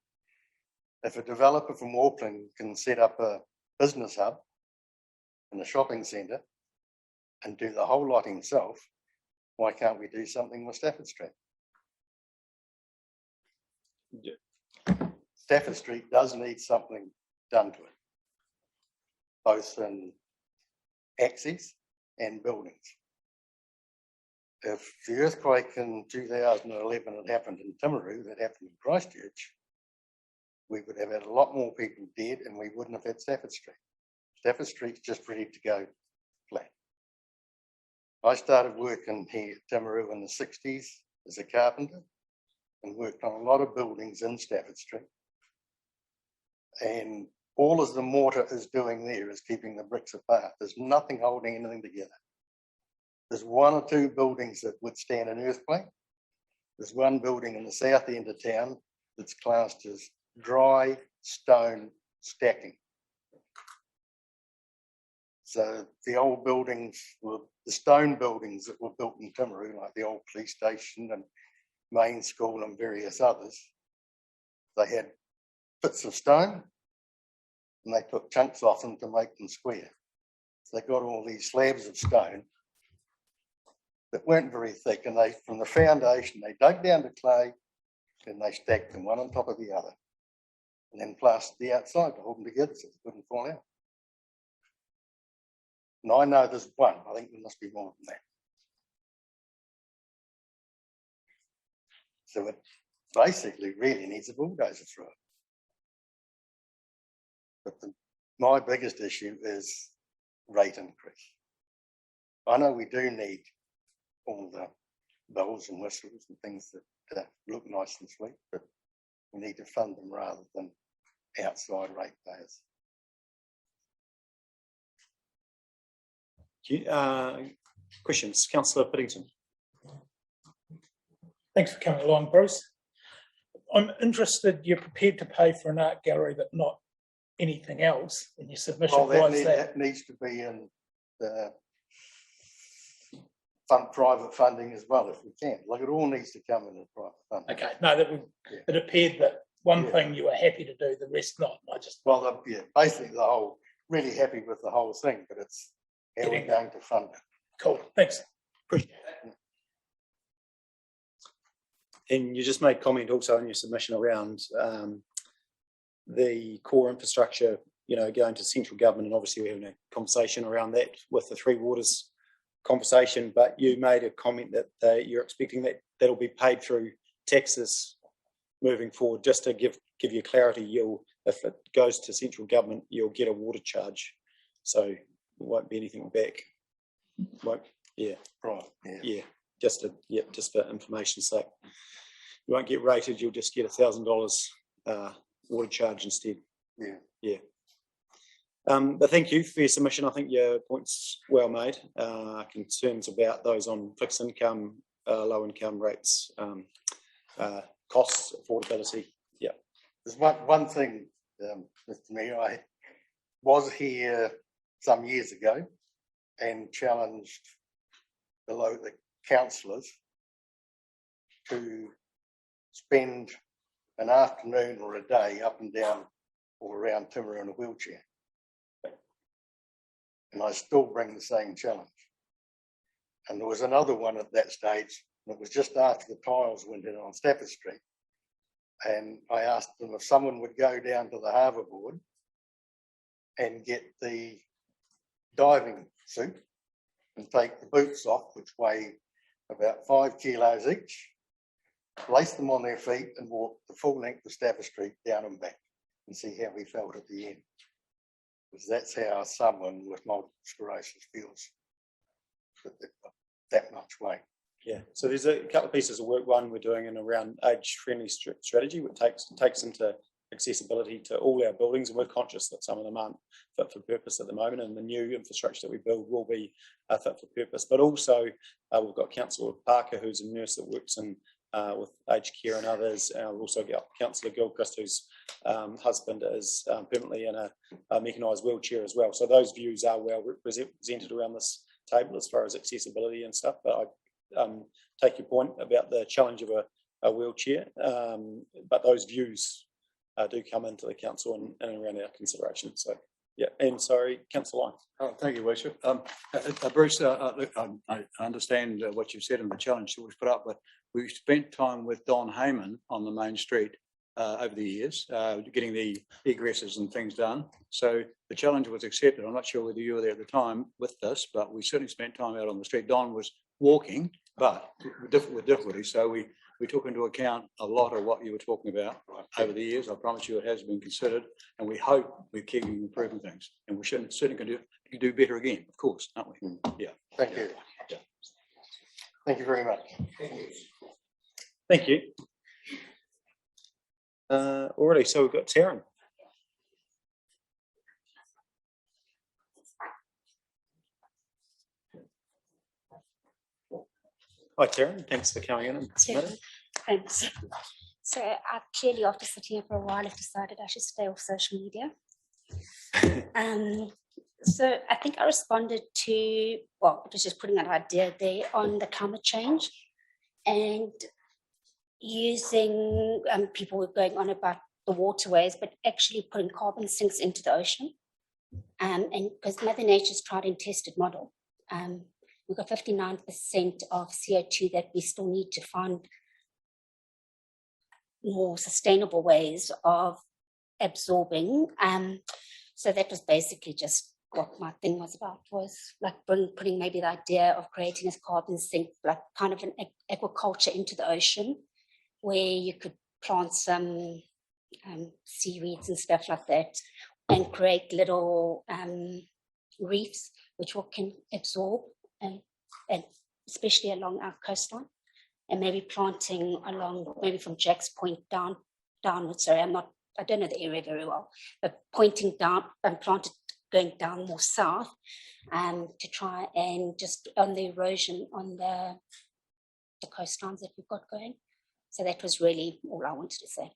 If a developer from Auckland can set up a business hub in a shopping centre and do the whole lot himself, why can't we do something with Stafford Street? Yeah. Stafford Street does need something done to it, both in access and buildings. If the earthquake in 2011 had happened in Timaru, that happened in Christchurch, we would have had a lot more people dead and we wouldn't have had Stafford Street. Stafford Street's just ready to go flat. I started working here at Timaru in the 60s as a carpenter and worked on a lot of buildings in Stafford Street. And all of the mortar is doing there is keeping the bricks apart. There's nothing holding anything together. There's one or two buildings that withstand an earthquake. There's one building in the south end of town that's classed as dry stone stacking. So the old buildings, the stone buildings that were built in Timaru, like the old police station and main school and various others, they had bits of stone and they took chunks off them to make them square. So they got all these slabs of stone that weren't very thick, and they, from the foundation, they dug down to clay and they stacked them one on top of the other and then plastered the outside to hold them together so they wouldn't fall out. And I know there's one, I think there must be more than that. So it basically really needs a bulldozer through it. But my biggest issue is rate increase. I know we do need all the bells and whistles and things that look nice and sweet, but we need to fund them rather than outside ratepayers. Questions, Councillor Piddington. Thanks for coming along, Bruce. I'm interested, you're prepared to pay for an art gallery, but not anything else in your submission. Well, Why is that? that needs to be in the private funding as well, if we can. Like, it all needs to come in the private funding. Okay, no, it appeared that one thing you were happy to do, the rest not. Well, basically the whole, really happy with the whole thing, but it's how we're going to fund it. Cool, thanks. And you just made comment also in your submission around the core infrastructure, going to central government, and obviously we're having a conversation around that with the Three Waters conversation, but you made a comment that you're expecting that that'll be paid through taxes moving forward. Just to give you clarity, if it goes to central government, you'll get a water charge, so it won't be anything back. Just for information's sake. You won't get rated, you'll just get $1,000 water charge instead. But thank you for your submission. I think your point's well made. Concerns about those on fixed income, low income rates, costs, affordability. There's one thing, Mr. Mayor, I was here some years ago and challenged the councillors to spend an afternoon or a day up and down or around Timaru in a wheelchair. And I still bring the same challenge. And there was another one at that stage, and it was just after the tiles went in on Stafford Street. And I asked them if someone would go down to the harbour board and get the diving suit and take the boots off, which weigh about 5 kilos each, place them on their feet and walk the full length of Stafford Street down and back and see how we felt at the end. Because that's how someone with multiple sclerosis feels, that much weight. So there's a couple of pieces of work. One we're doing in around age-friendly strategy, which takes into accessibility to all our buildings, and we're conscious that some of them aren't fit for purpose at the moment, and the new infrastructure that we build will be fit for purpose. But also we've got Councillor Parker, who's a nurse that works in with aged care and others. We've also got Councillor Gilchrist, whose husband is permanently in a mechanised wheelchair as well. So those views are well represented around this table as far as accessibility and stuff. But I take your point about the challenge of a wheelchair, but those views do come into the council and around our consideration. So and sorry, Councillor Lyons. Oh, thank you, Worship. Bruce, I understand what you've said and the challenge that we've put up, but we've spent time with Don Heyman on the main street over the years, getting the egresses and things done. So the challenge was accepted. I'm not sure whether you were there at the time with this, but we certainly spent time out on the street. Don was walking, but with difficulty. So we took into account a lot of what you were talking about over the years. I promise you it has been considered, and we hope we keep improving things. And we certainly can do better again, of course, aren't we? Thank you. Thank you very much. Thank you. Alrighty, so we've got Taryn. Hi, Taryn. Thanks for coming in and submitting. Thanks. So I clearly, after sitting here for a while, have decided I should stay off social media. So I think I responded to, well, it was just putting an idea there on the climate change and using, people were going on about the waterways, but actually putting carbon sinks into the ocean. And because Mother Nature's tried and tested model, we've got 59% of CO2 that we still need to find more sustainable ways of absorbing. So that was basically just what my thing was about, was like putting maybe the idea of creating a carbon sink, like kind of an aquaculture into the ocean, where you could plant some seaweeds and stuff like that and create little reefs which can absorb, and especially along our coastline, and maybe planting along, maybe from Jack's Point downwards. Sorry, I don't know the area very well, but pointing down and planted going down more south to try and just on the erosion on the coastlines that we've got going. So that was really all I wanted to say.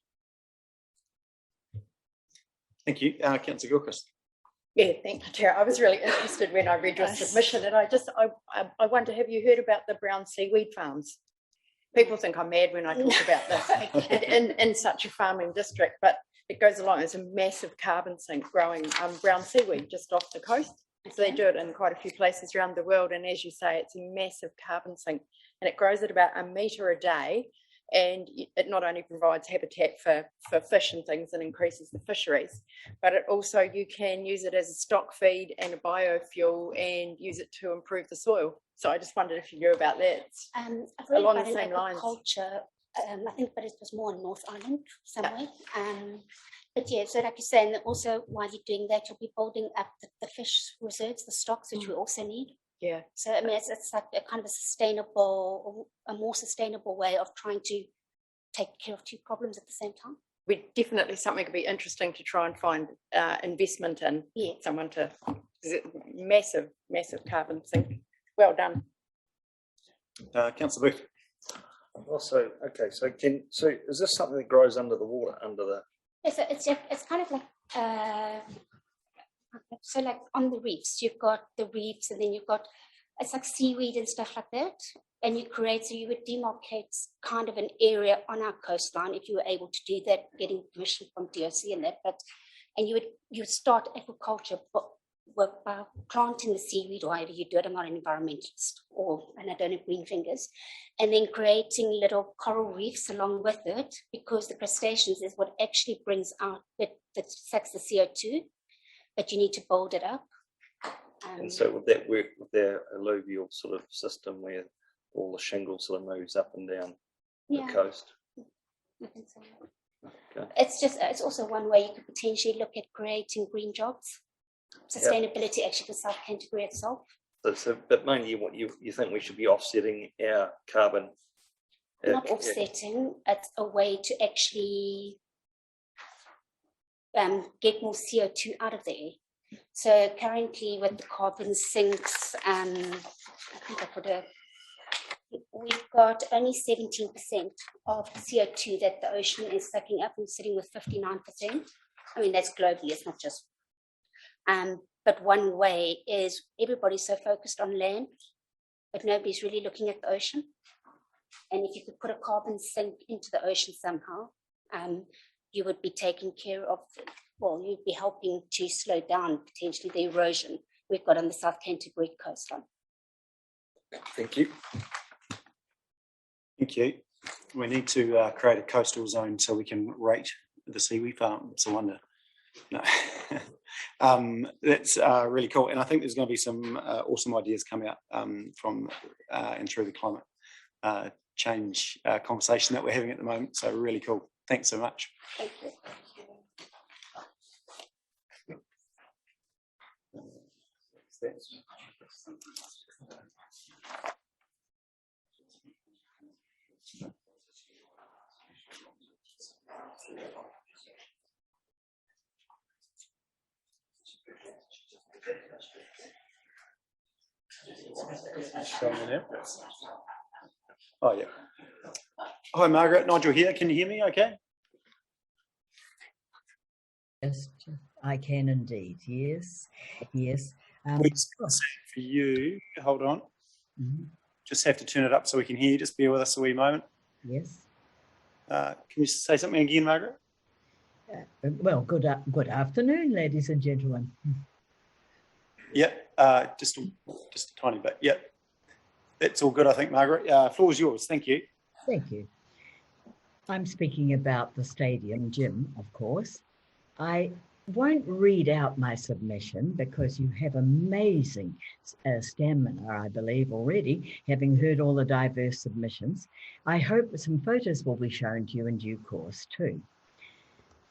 Thank you. Councillor Gilchrist. Yeah, thank you, Chair. I was really interested when I read your submission, and I wonder, have you heard about the brown seaweed farms? People think I'm mad when I talk about this in such a farming district, but it goes along. It's a massive carbon sink growing brown seaweed just off the coast. So they do it in quite a few places around the world, and as you say, it's a massive carbon sink, and it grows at about 1 metre a day. And it not only provides habitat for fish and things and increases the fisheries, but it also, you can use it as a stock feed and a biofuel and use it to improve the soil. So I just wondered if you knew about that. Along the same lines. Agriculture, I think, but it was more in North Island somewhere. But yeah, so like you're saying, that also while you're doing that, you'll be building up the fish reserves, the stocks, which we also need. Yeah. So I mean, it's like a kind of a sustainable, a more sustainable way of trying to take care of two problems at the same time. Definitely something could be interesting to try and find investment in. Yeah. Someone to, massive carbon sink. Well done. Councillor Booth. Also, okay, so is this something that grows under the water, under the? Yeah, so it's kind of like so like on the reefs, you've got the reefs, and then you've got, it's like seaweed and stuff like that. And you would demarcate kind of an area on our coastline if you were able to do that, getting permission from DOC and that. And you would start aquaculture by planting the seaweed, or however you do it. I'm not an environmentalist, and I don't have green fingers. And then creating little coral reefs along with it, because the crustaceans is what actually brings out that sucks the CO2. But you need to build it up. And so would that work with their alluvial sort of system where all the shingle sort of moves up and down the coast? I think so. Okay. It's also one way you could potentially look at creating green jobs. Sustainability actually for South Canterbury itself. But mainly what you think we should be offsetting our carbon? Not offsetting, it's a way to actually get more CO2 out of the air. So currently with the carbon sinks, I think I put we've got only 17% of CO2 that the ocean is sucking up, and sitting with 59%. I mean, that's globally, it's not just. But one way is everybody's so focused on land, but nobody's really looking at the ocean. And if you could put a carbon sink into the ocean somehow, you would be taking care of, you'd be helping to slow down potentially the erosion we've got on the South Canterbury coastline. Thank you. Thank you. We need to create a coastal zone so we can rate the seaweed farm. It's a wonder. No. That's really cool. And I think there's going to be some awesome ideas coming out from and through the climate change conversation that we're having at the moment. So really cool. Thanks so much. Thank you. Oh yeah. Hi Margaret, Nigel here. Can you hear me okay? Yes, I can indeed. Yes. For you, hold on. Just have to turn it up so we can hear you. Just bear with us a wee moment. Yes. Can you say something again, Margaret? Well, good afternoon, ladies and gentlemen. Yep, just a tiny bit. Yep, that's all good, I think, Margaret. Floor is yours. Thank you. Thank you. I'm speaking about the stadium gym, of course. I won't read out my submission because you have amazing stamina, I believe, already, having heard all the diverse submissions. I hope some photos will be shown to you in due course too.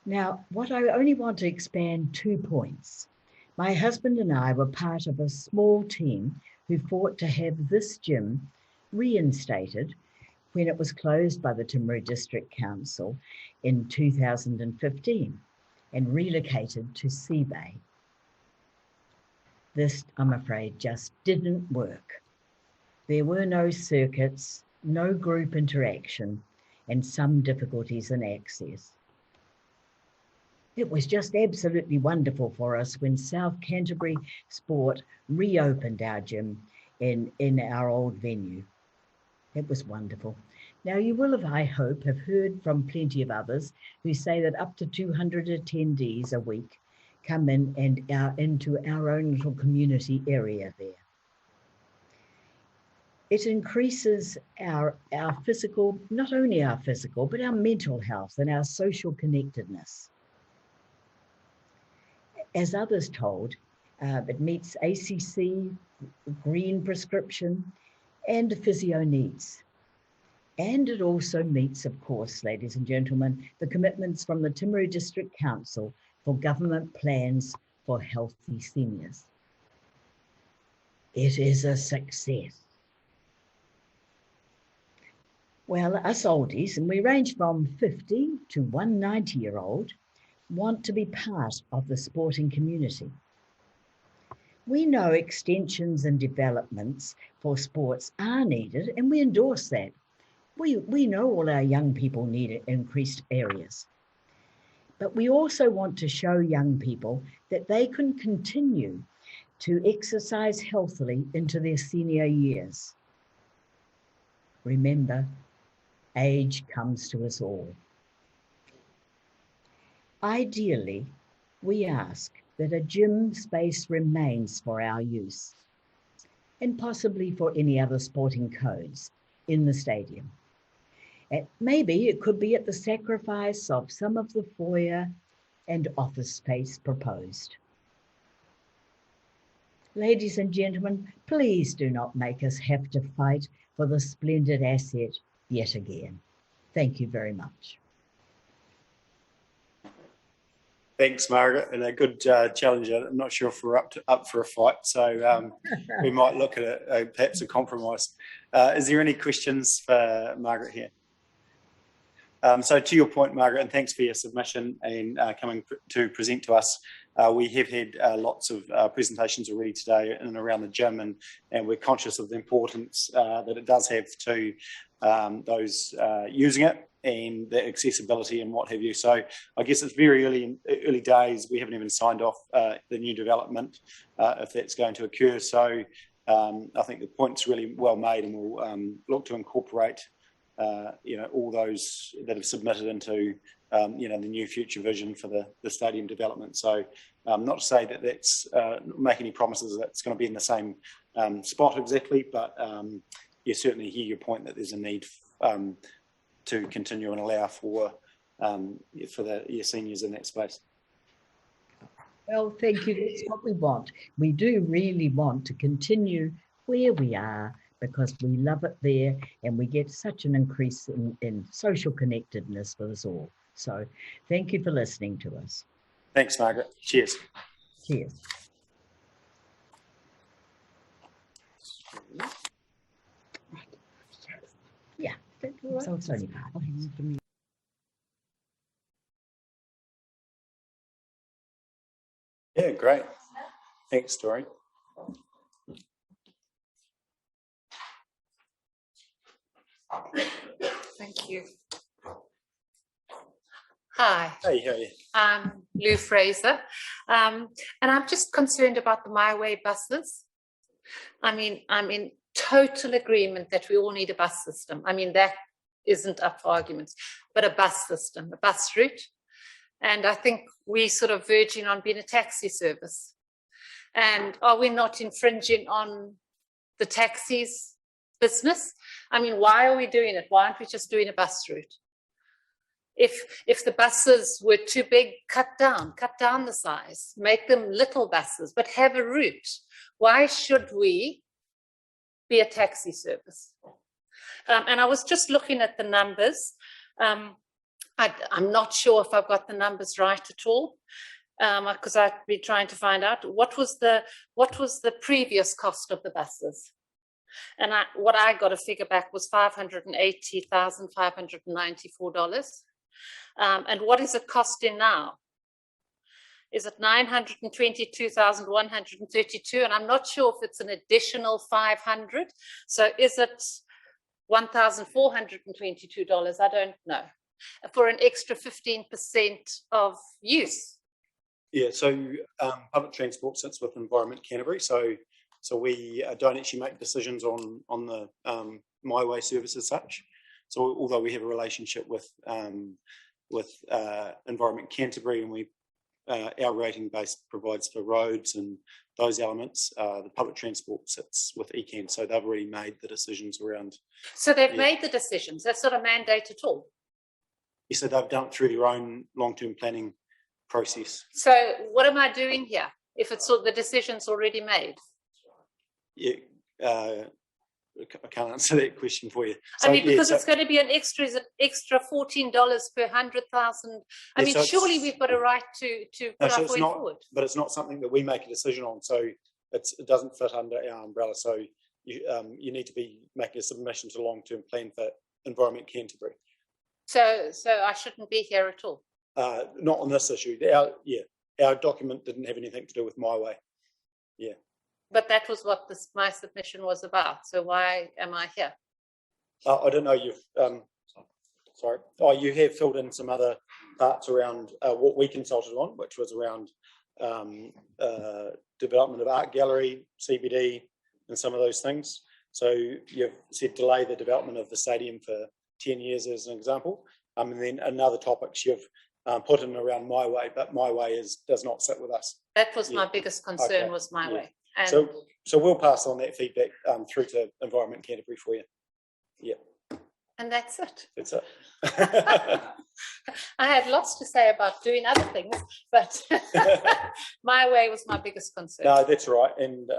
Now, what I only want to expand 2 points. My husband and I were part of a small team who fought to have this gym reinstated when it was closed by the Timaru District Council in 2015 and relocated to Sea Bay. This, I'm afraid, just didn't work. There were no circuits, no group interaction, and some difficulties in access. It was just absolutely wonderful for us when South Canterbury Sport reopened our gym in our old venue. It was wonderful. Now, you will have, I hope, have heard from plenty of others who say that up to 200 attendees a week come in and into our own little community area there. It increases our physical, not only our physical, but our mental health and our social connectedness. As others told, it meets ACC, green prescription, and physio needs. And it also meets, of course, ladies and gentlemen, the commitments from the Timaru District Council for government plans for healthy seniors. It is a success. Well, us oldies, and we range from 50 to 190-year-old, want to be part of the sporting community. We know extensions and developments for sports are needed, and we endorse that. We know all our young people need increased areas. But we also want to show young people that they can continue to exercise healthily into their senior years. Remember, age comes to us all. Ideally, we ask that a gym space remains for our use, and possibly for any other sporting codes in the stadium. Maybe it could be at the sacrifice of some of the foyer and office space proposed. Ladies and gentlemen, please do not make us have to fight for the splendid asset yet again. Thank you very much. Thanks, Margaret, and a good challenge. I'm not sure if we're up for a fight, so we might look at perhaps a compromise. Is there any questions for Margaret here? So to your point, Margaret, and thanks for your submission and coming to present to us. We have had lots of presentations already today in and around the gym, and we're conscious of the importance that it does have to those using it and the accessibility and what have you. So I guess it's very early days. We haven't even signed off the new development if that's going to occur. So I think the point's really well made, and we'll look to incorporate all those that have submitted into the new future vision for the stadium development. So not to say that that's make any promises that it's going to be in the same spot exactly, but you certainly hear your point that there's a need to continue and allow for your seniors in that space. Well, thank you. That's what we want. We do really want to continue where we are, because we love it there and we get such an increase in social connectedness with us all. So thank you for listening to us. Thanks, Margaret. Cheers. Cheers. Yeah, so it's only part of it. Yeah, great. Thanks, Tori. Thank you. Hi. Hey, how are you? I'm Lou Fraser, and I'm just concerned about the My Way buses. I mean, I'm in total agreement that we all need a bus system. I mean, that isn't up for arguments, but a bus system, a bus route. And I think we're sort of verging on being a taxi service. And are we not infringing on the taxis business? I mean, why are we doing it? Why aren't we just doing a bus route? If the buses were too big, cut down the size, make them little buses, but have a route. Why should we be a taxi service? And I was just looking at the numbers. I'm not sure if I've got the numbers right at all, because I've been trying to find out what was the previous cost of the buses. And what I got a figure back was $580,594. And what is it costing now? is it 922,132? And I'm not sure if it's an additional 500. So is it $1,422? I don't know. For an extra 15% of use. Yeah, so public transport sits with Environment Canterbury. So we don't actually make decisions on the My Way service as such. So although we have a relationship with Environment Canterbury, and our rating base provides for roads and those elements, the public transport sits with ECAN. So they've already made the decisions around. So they've made the decisions. That's not a mandate at all. You said they've done it through their own long-term planning process. So what am I doing here if it's the decision's already made? Yeah, I can't answer that question for you. So, I mean, because it's going to be an extra, is it extra $14 per 100,000? I mean, surely we've got a right to put our point forward. But it's not something that we make a decision on. So it doesn't fit under our umbrella. So you need to be making a submission to long-term plan for Environment Canterbury. So I shouldn't be here at all. Not on this issue. Our document didn't have anything to do with My Way. Yeah. But that was what my submission was about. So why am I here? I don't know. You've sorry. Oh, you have filled in some other parts around what we consulted on, which was around development of art gallery, CBD, and some of those things. So you've said delay the development of the stadium for 10 years as an example. And then another topic you've put in around My Way, but My Way does not sit with us. That was my biggest concern, was My Way. And so we'll pass on that feedback through to Environment Canterbury for you. Yeah. And that's it. That's it. I had lots to say about doing other things, but My Way was my biggest concern. No, that's right. And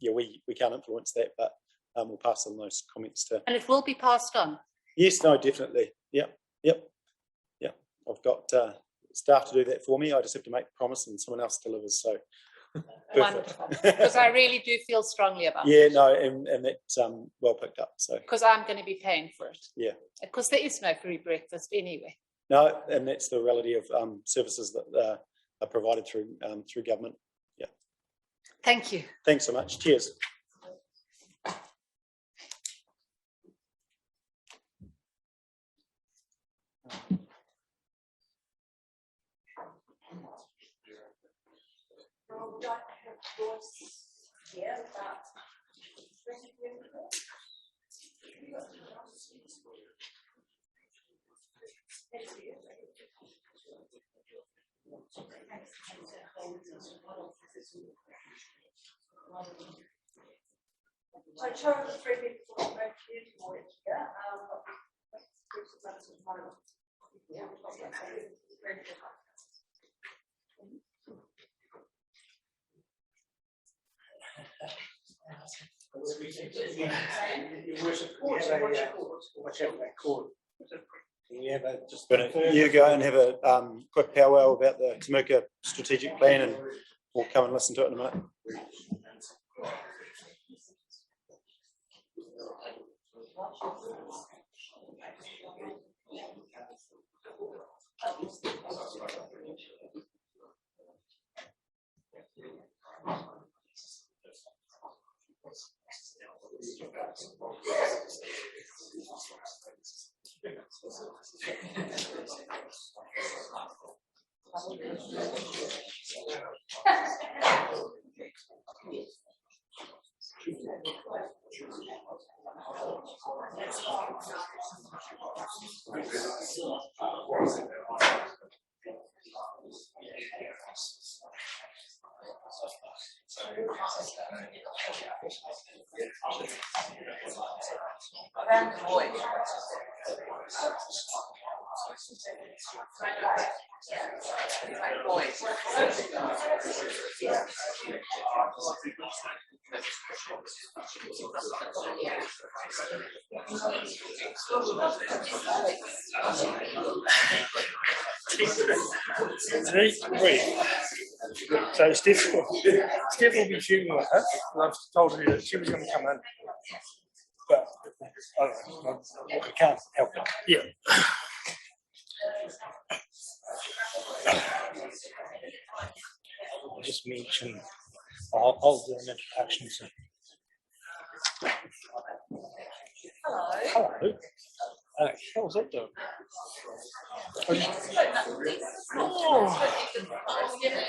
we can't influence that, but we'll pass on those comments to. And it will be passed on. Yes, no, definitely. Yep. I've got staff to do that for me. I just have to make the promise and someone else delivers. So wonderful. Because I really do feel strongly about it. Yeah, no, and that's well picked up. So because I'm going to be paying for it. Yeah. Because there is no free breakfast anyway. No, and that's the reality of services that are provided through government. Yeah. Thank you. Thanks so much. Cheers. I chose 3 people from the community board here. You go and have a quick powwow about the Temuka strategic plan, and we'll come and listen to it in a minute. So Steph will be shooting with her, and I've told her that she was going to come in, but I don't know, I can't help it. Yeah. I'll just mention, I'll do an introduction. So. Hello. How's that doing?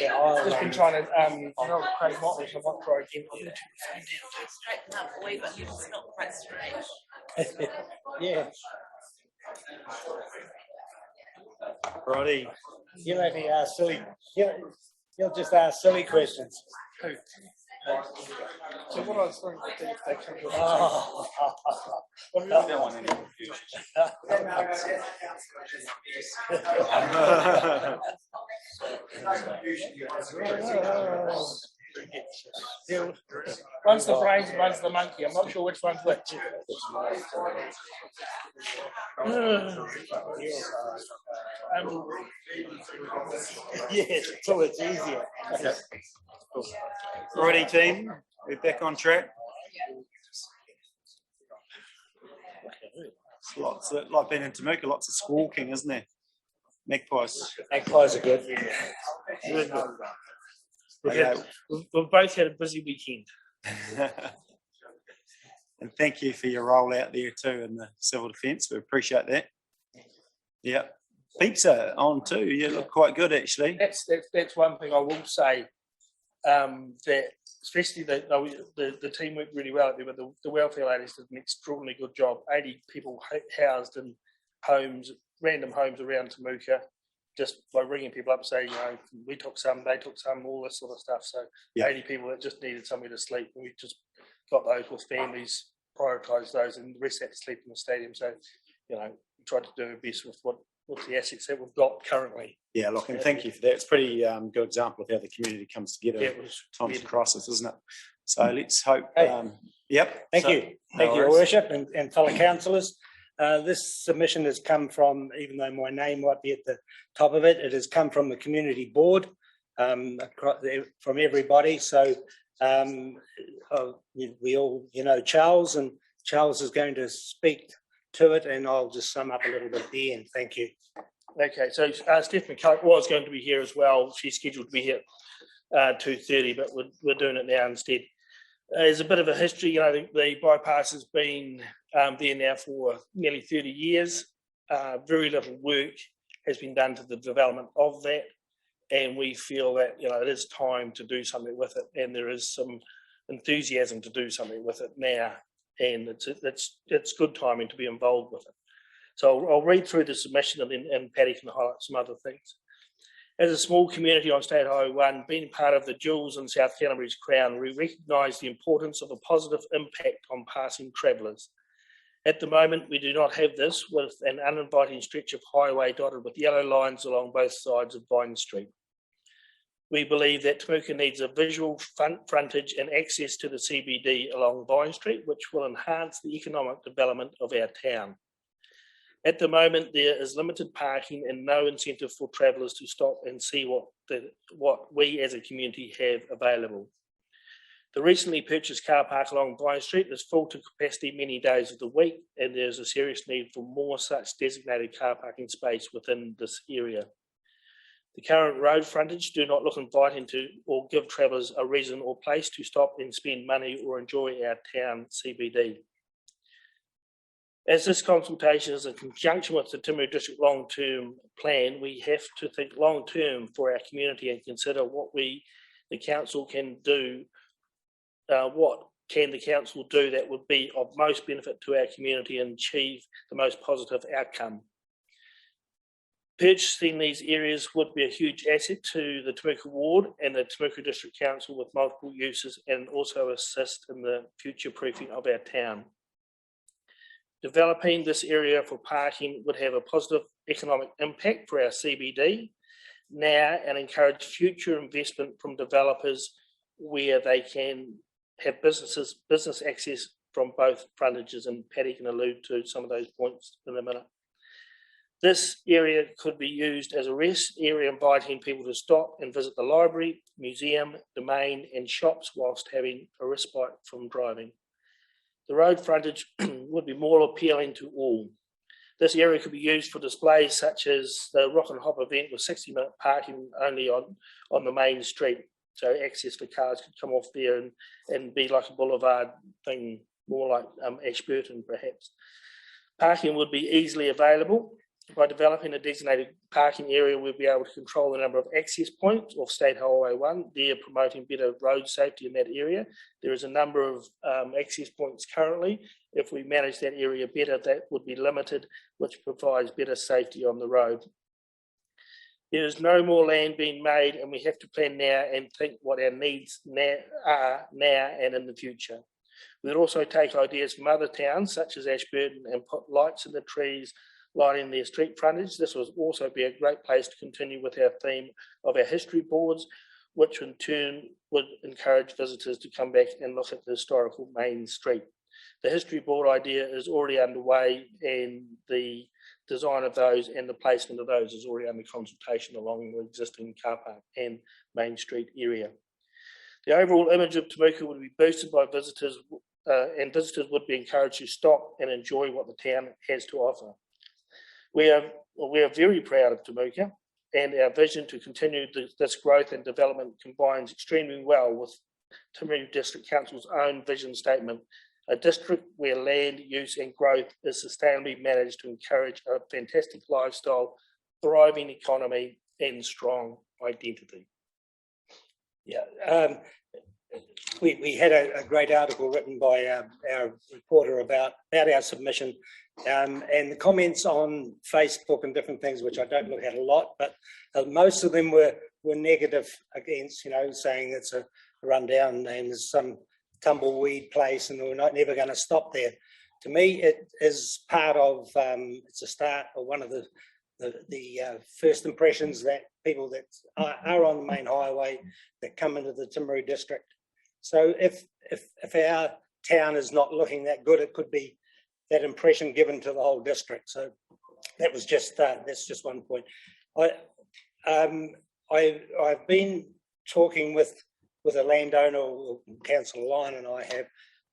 Yeah, I've just been trying to Craig Motley, so I might try again. Straighten up a wee bit, it's not quite straight. Yeah. Righty. You only ask silly. You'll just ask silly questions. So what I was thinking, if they come to one's the brains, one's the monkey. I'm not sure which one's which. Yes, so it's easier. Yep. Righty team, we're back on track. It's lots of, like being in Timaru, lots of squawking, isn't there? Magpies. Magpies are good. We've both had a busy weekend. And thank you for your role out there too in the civil defence. We appreciate that. Yeah. Pizza on too. You look quite good actually. That's one thing I will say. That especially the team worked really well out there, but the welfare ladies did an extraordinarily good job. 80 people housed in homes, random homes around Temuka, just by ringing people up, saying, we took some, they took some, all this sort of stuff. So 80 people that just needed somewhere to sleep, and we just got those with families, prioritised those, and the rest had to sleep in the stadium. So, we tried to do our best with the assets that we've got currently. Yeah, look, and thank you for that. It's a pretty good example of how the community comes together in times of crisis, isn't it? So let's hope. Yep. Thank you, Your Worship and fellow councillors. This submission has come from, even though my name might be at the top of it, it has come from the community board, from everybody. So we all, Charles, and Charles is going to speak to it, and I'll just sum up a little bit at the end. Thank you. Okay, so Steph McCulloch was going to be here as well. She's scheduled to be here at 2:30, but we're doing it now instead. There's a bit of a history. The bypass has been there now for nearly 30 years. Very little work has been done to the development of that, and we feel that it is time to do something with it, and there is some enthusiasm to do something with it now, and it's good timing to be involved with it. So I'll read through the submission, and Paddy can highlight some other things. As a small community on State Highway 1, being part of the jewels in South Canterbury's crown, we recognise the importance of a positive impact on passing travellers. At the moment, we do not have this, with an uninviting stretch of highway dotted with yellow lines along both sides of Vine Street. We believe that Temuka needs a visual frontage and access to the CBD along Vine Street, which will enhance the economic development of our town. At the moment, there is limited parking and no incentive for travellers to stop and see what we as a community have available. The recently purchased car park along Vine Street is full to capacity many days of the week, and there is a serious need for more such designated car parking space within this area. The current road frontage do not look inviting to or give travellers a reason or place to stop and spend money or enjoy our town CBD. As this consultation is in conjunction with the Timaru District long-term plan, we have to think long-term for our community and consider what the council can do. What can the council do that would be of most benefit to our community and achieve the most positive outcome? Purchasing these areas would be a huge asset to the Temuka Ward and the Temuka District Council with multiple uses, and also assist in the future proofing of our town. Developing this area for parking would have a positive economic impact for our CBD now and encourage future investment from developers where they can have business access from both frontages, and Paddy can allude to some of those points in a minute. This area could be used as a rest area, inviting people to stop and visit the library, museum, domain and shops whilst having a respite from driving. The road frontage would be more appealing to all. This area could be used for displays such as the Rock and Hop event with 60-minute parking only on the main street. So access for cars could come off there and be like a boulevard thing, more like Ashburton perhaps. Parking would be easily available. By developing a designated parking area, we'll be able to control the number of access points off State Highway 1, there promoting better road safety in that area. There is a number of access points currently. If we manage that area better, that would be limited, which provides better safety on the road. There is no more land being made, and we have to plan now and think what our needs are now and in the future. We'll also take ideas from other towns, such as Ashburton, and put lights in the trees lining their street frontage. This will also be a great place to continue with our theme of our history boards, which in turn would encourage visitors to come back and look at the historical main street. The history board idea is already underway, and the design of those and the placement of those is already under consultation along the existing car park and main street area. The overall image of Timaru would be boosted by visitors, and visitors would be encouraged to stop and enjoy what the town has to offer. We are very proud of Timaru, and our vision to continue this growth and development combines extremely well with Timaru District Council's own vision statement, a district where land use and growth is sustainably managed to encourage a fantastic lifestyle, thriving economy, and strong identity. Yeah, we had a great article written by our reporter about our submission, and the comments on Facebook and different things, which I don't look at a lot, but most of them were negative against, saying it's a rundown and there's some tumbleweed place and we're never going to stop there. To me, it is part of, it's a start or one of the first impressions that people that are on the main highway that come into the Timaru district. So if our town is not looking that good, it could be that impression given to the whole district. So that was just that's just one point. I've been talking with a landowner, or Councillor Lyon and I have,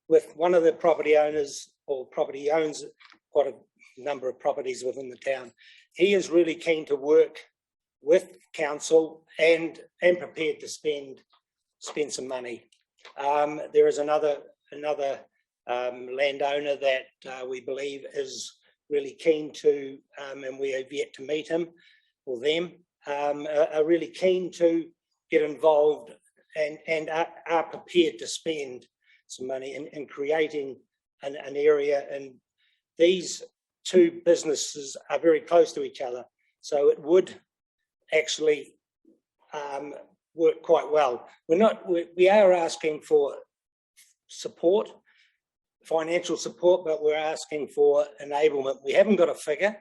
with one of the property owners, or property owns quite a number of properties within the town. He is really keen to work with council and prepared to spend some money. There is another landowner that we believe is really keen to, and we have yet to meet him or them, are really keen to get involved and are prepared to spend some money in creating an area. And these two businesses are very close to each other, so it would actually work quite well. We are asking for support, financial support, but we're asking for enablement. We haven't got a figure,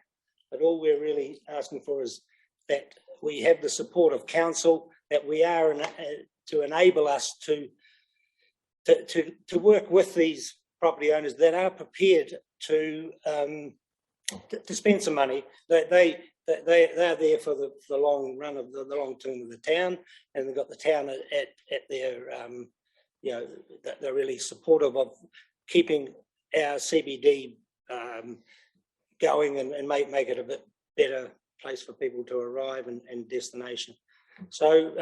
but all we're really asking for is that we have the support of council, that we are to enable us to work with these property owners that are prepared to spend some money. They're there for the long run of the long term of the town, and they've got the town at their they're really supportive of keeping our CBD going and make it a bit better place for people to arrive and destination. So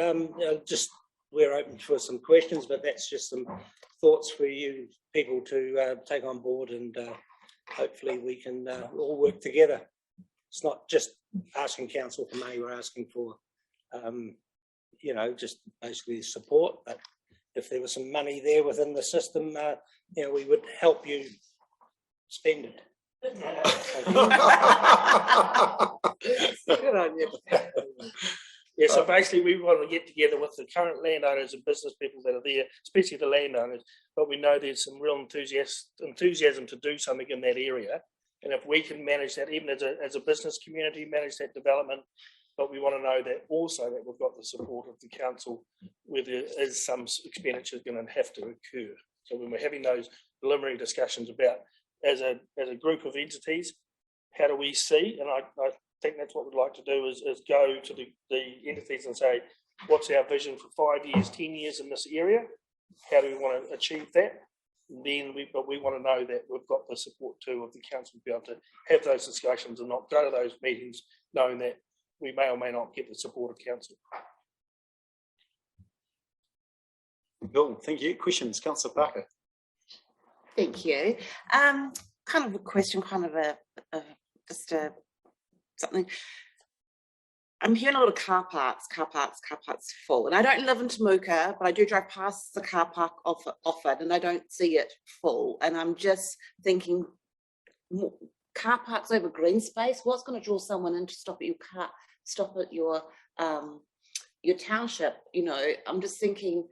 just we're open for some questions, but that's just some thoughts for you people to take on board, and hopefully we can all work together. It's not just asking council for money, we're asking for, just basically support. But if there was some money there within the system, we would help you spend it. Good on you. Yeah, so basically we want to get together with the current landowners and business people that are there, especially the landowners, but we know there's some real enthusiasm to do something in that area. And if we can manage that, even as a business community, manage that development, but we want to know that also that we've got the support of the council where there is some expenditure going to have to occur. So when we're having those preliminary discussions about as a group of entities, how do we see, and I think that's what we'd like to do is go to the entities and say, what's our vision for 5 years, 10 years in this area? How do we want to achieve that? then but we want to know that we've got the support too of the council to be able to have those discussions and not go to those meetings knowing that we may or may not get the support of council. Cool, thank you. Questions, Councillor Parker? Thank you. Kind of a question, kind of just something. I'm hearing a lot of car parks full. And I don't live in Timuka, but I do drive past the car park often and I don't see it full. And I'm just thinking, car parks over green space, what's going to draw someone in to stop at your township? You know, I'm just thinking,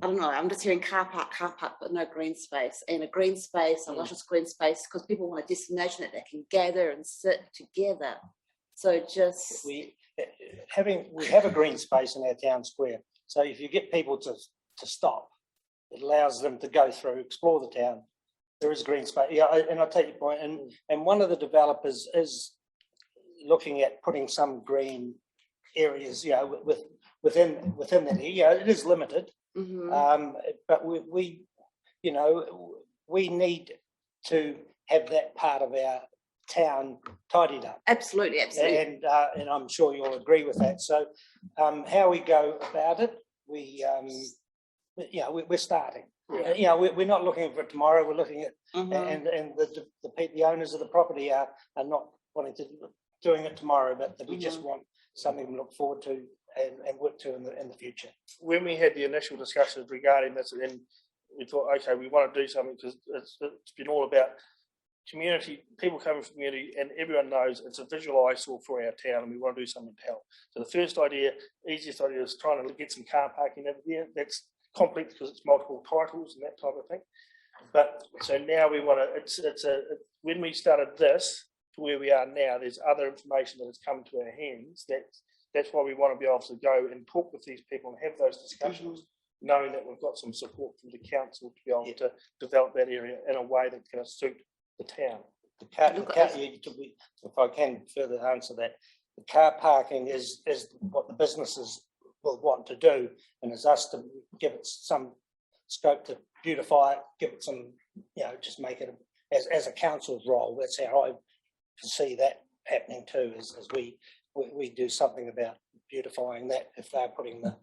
I don't know, I'm just hearing car park, but no green space. And a green space, a luscious green space, because people want a destination that they can gather and sit together. So just... We have a green space in our town square. So if you get people to stop, it allows them to go through, explore the town. There is green space. Yeah, and I take your point. And one of the developers is looking at putting some green areas, you know, within that. Yeah, it is limited. Mm-hmm. But we, you know, we need to have that part of our town tidied up. Absolutely. And I'm sure you'll agree with that. So how we go about it, we're starting. Yeah. You know, we're not looking for tomorrow. We're looking at, and the owners of the property are not wanting to doing it tomorrow, but we just want something to look forward to and work to in the future. When we had the initial discussions regarding this, and we thought, okay, we want to do something because it's been all about community, people coming from community, and everyone knows it's a visual eyesore for our town, and we want to do something to help. So the first idea, easiest idea, is trying to get some car parking over there. That's complex because it's multiple titles and that type of thing. But so now we want to. When we started this to where we are now, there's other information that has come to our hands. That's why we want to be able to go and talk with these people and have those discussions, knowing that we've got some support from the council to be able to develop that area in a way that's going to suit the town. If I can further answer that, the car parking is what the businesses will want to do, and it's us to give it some scope to beautify it, give it some, you know, just make it as a council's role. That's how I see that happening too, as we do something about beautifying that if they're putting the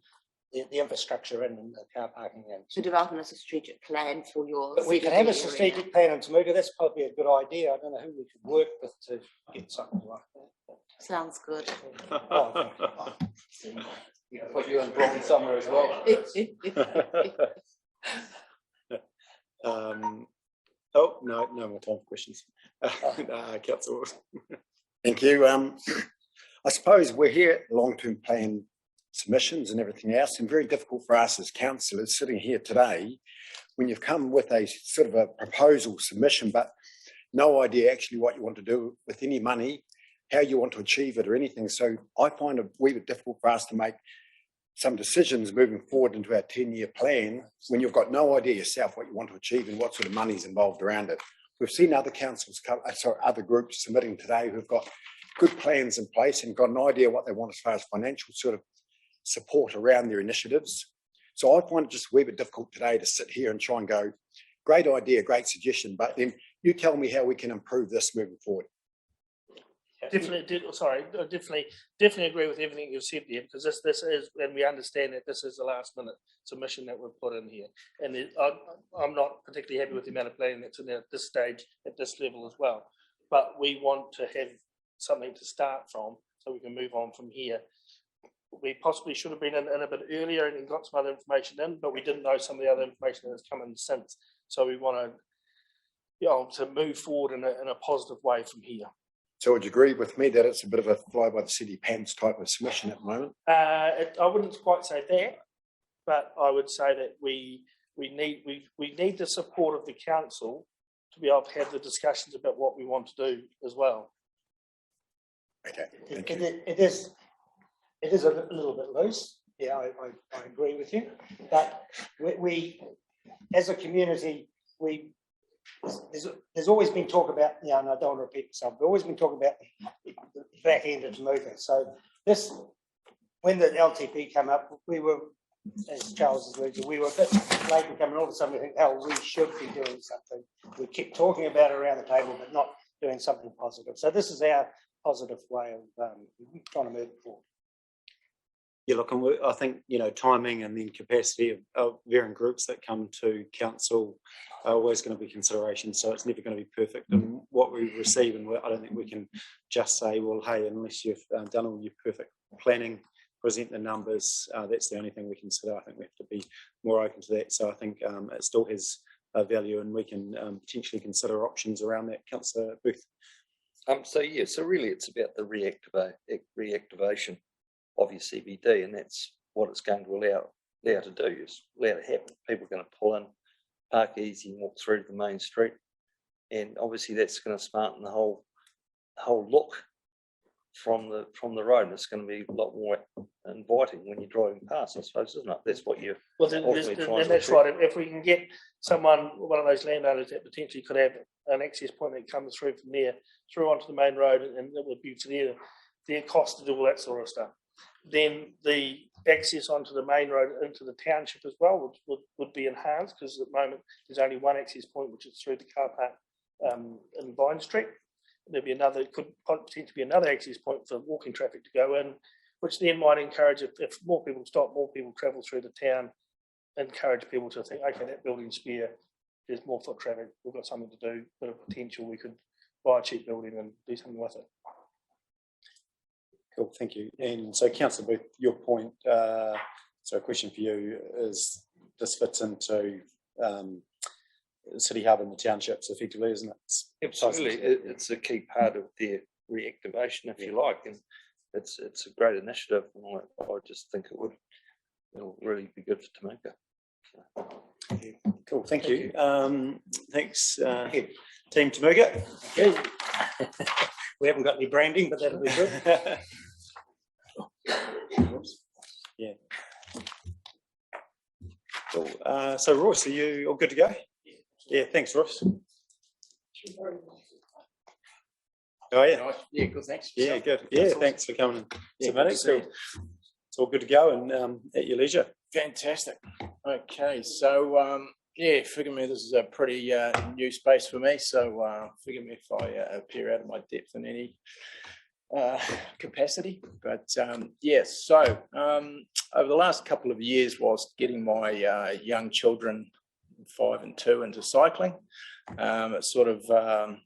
infrastructure in and the car parking in. So developing a strategic plan for your... But we can have a strategic plan in Timuka. That's probably a good idea. I don't know who we could work with to get something like that. Sounds good. You can put you in bronze somewhere as well. No more time for questions. Councillor. Thank you. I suppose we're here at long-term plan submissions and everything else, and very difficult for us as councillors sitting here today when you've come with a sort of a proposal submission, but no idea actually what you want to do with any money, how you want to achieve it or anything. So I find it a wee bit difficult for us to make some decisions moving forward into our 10-year plan when you've got no idea yourself what you want to achieve and what sort of money is involved around it. We've seen other other groups submitting today who've got good plans in place and got an idea what they want as far as financial sort of support around their initiatives. So I find it just a wee bit difficult today to sit here and try and go, great idea, great suggestion, but then you tell me how we can improve this moving forward. Definitely agree with everything you've said there, because this is, and we understand that this is a last minute submission that we've put in here, and I'm not particularly happy with the amount of planning that's in there at this stage, at this level as well. But we want to have something to start from, so we can move on from here. We possibly should have been in a bit earlier and got some other information in, but we didn't know some of the other information that's come in since. So we want to move forward in a positive way from here. So would you agree with me that it's a bit of a fly by the city pants type of submission at the moment? I wouldn't quite say that, but I would say that we need the support of the council to be able to have the discussions about what we want to do as well. Okay. It is a little bit loose. Yeah, I agree with you. But we as a community, there's always been talk about, and I don't want to repeat myself, there's always been talk about the back end of Timuka. So when the LTP came up, we were as Charles has alluded to, we were a bit late in coming on to something. I think, oh, we should be doing something. We keep talking about it around the table, but not doing something positive. So this is our positive way of trying to move it forward. Yeah, look, and I think, timing and then capacity of varying groups that come to council are always going to be consideration. So it's never going to be perfect. And what we receive, and I don't think we can just say, well, hey, unless you've done all your perfect planning, present the numbers, that's the only thing we consider. I think we have to be more open to that. So I think it still has a value, and we can potentially consider options around that. Councillor Booth. So really it's about the reactivation of your CBD, and that's what it's going to allow to do, is allow to happen. People are going to pull in, park easy and walk through to the main street, and obviously that's going to smarten the whole look from the road, and it's going to be a lot more inviting when you're driving past, I suppose, isn't it? That's what you're ultimately trying to that's achieve. right. If we can get one of those landowners that potentially could have an access point that comes through from there, through onto the main road, and it would be to their cost to do all that sort of stuff. Then the access onto the main road into the township as well would be enhanced, because at the moment there's only one access point, which is through the car park in Vine Street. There'd be could potentially be another access point for walking traffic to go in, which then might encourage, if more people stop, more people travel through the town, encourage people to think, okay, that building's spare, there's more foot traffic, we've got something to do, bit of potential, we could buy a cheap building and do something with it. Cool, thank you. And so, Councillor Booth, your point, so a question for you is, this fits into City Hub and the townships effectively, isn't it? Absolutely, it's a key part of their reactivation, if you like, and it's a great initiative, and I just think it'll really be good for Tamika. So. Cool, thank you. Thanks, Team Tamika. Okay. We haven't got any branding, but that'll be good. Yeah. Cool. So, Royce, are you all good to go? Yeah, thanks, Royce. Oh, yeah. Yeah, good, thanks. Yeah, good. Yeah, thanks for coming and submitting. So it's all good to go, and at your leisure. Fantastic. Okay, so forgive me, this is a pretty new space for me, so forgive me if I appear out of my depth in any capacity. But so over the last couple of years, whilst getting my young children, 5 and 2, into cycling, it sort of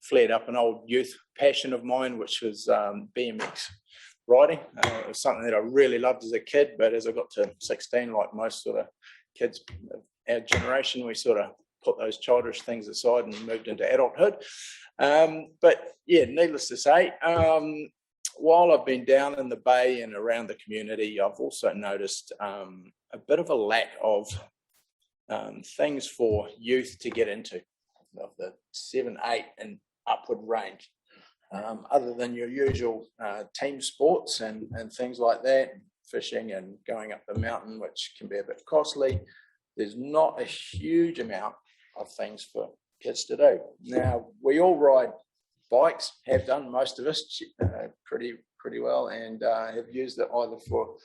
flared up an old youth passion of mine, which was BMX riding. It was something that I really loved as a kid, but as I got to 16, like most sort of kids of our generation, we sort of put those childish things aside and moved into adulthood. But yeah, needless to say, while I've been down in the bay and around the community, I've also noticed a bit of a lack of things for youth to get into, of the 7, 8 and upward range, other than your usual team sports and things like that, fishing and going up the mountain, which can be a bit costly. There's not a huge amount of things for kids to do. Now, we all ride bikes, have done, most of us, pretty well, and have used it either for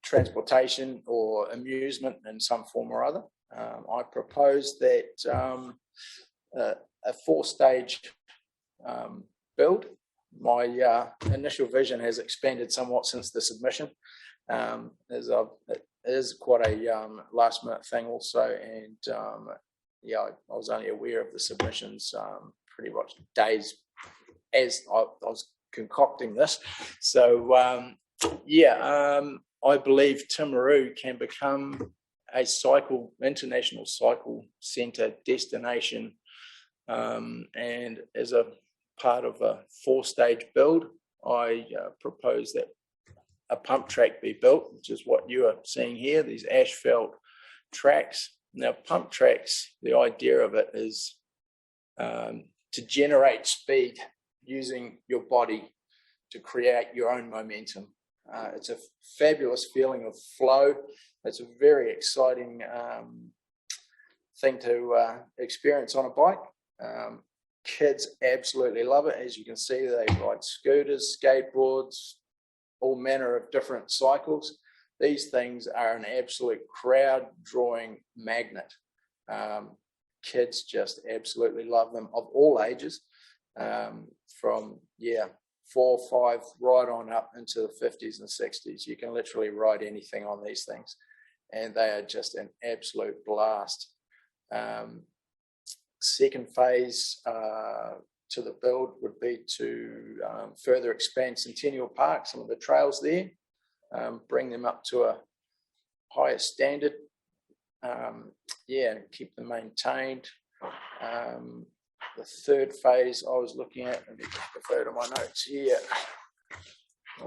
transportation or amusement in some form or other. I propose that a 4-stage build. My initial vision has expanded somewhat since the submission, as it is quite a last minute thing also, and I was only aware of the submissions pretty much days as I was concocting this. So I believe Timaru can become a international cycle centre destination, and as a part of a 4-stage build, I propose that a pump track be built, which is what you are seeing here, these asphalt tracks. Now, pump tracks, the idea of it is to generate speed using your body to create your own momentum. It's a fabulous feeling of flow. It's a very exciting thing to experience on a bike. Kids absolutely love it. As you can see, they ride scooters, skateboards, all manner of different cycles. these things are an absolute crowd drawing magnet. Kids just absolutely love them, of all ages, from 4, 5, right on up into the 50s and 60s. You can literally ride anything on these things, and they are just an absolute blast. Second phase to the build would be to further expand Centennial Park, some of the trails there, bring them up to a higher standard, and keep them maintained. The third phase I was looking at, let me just refer to my notes here. I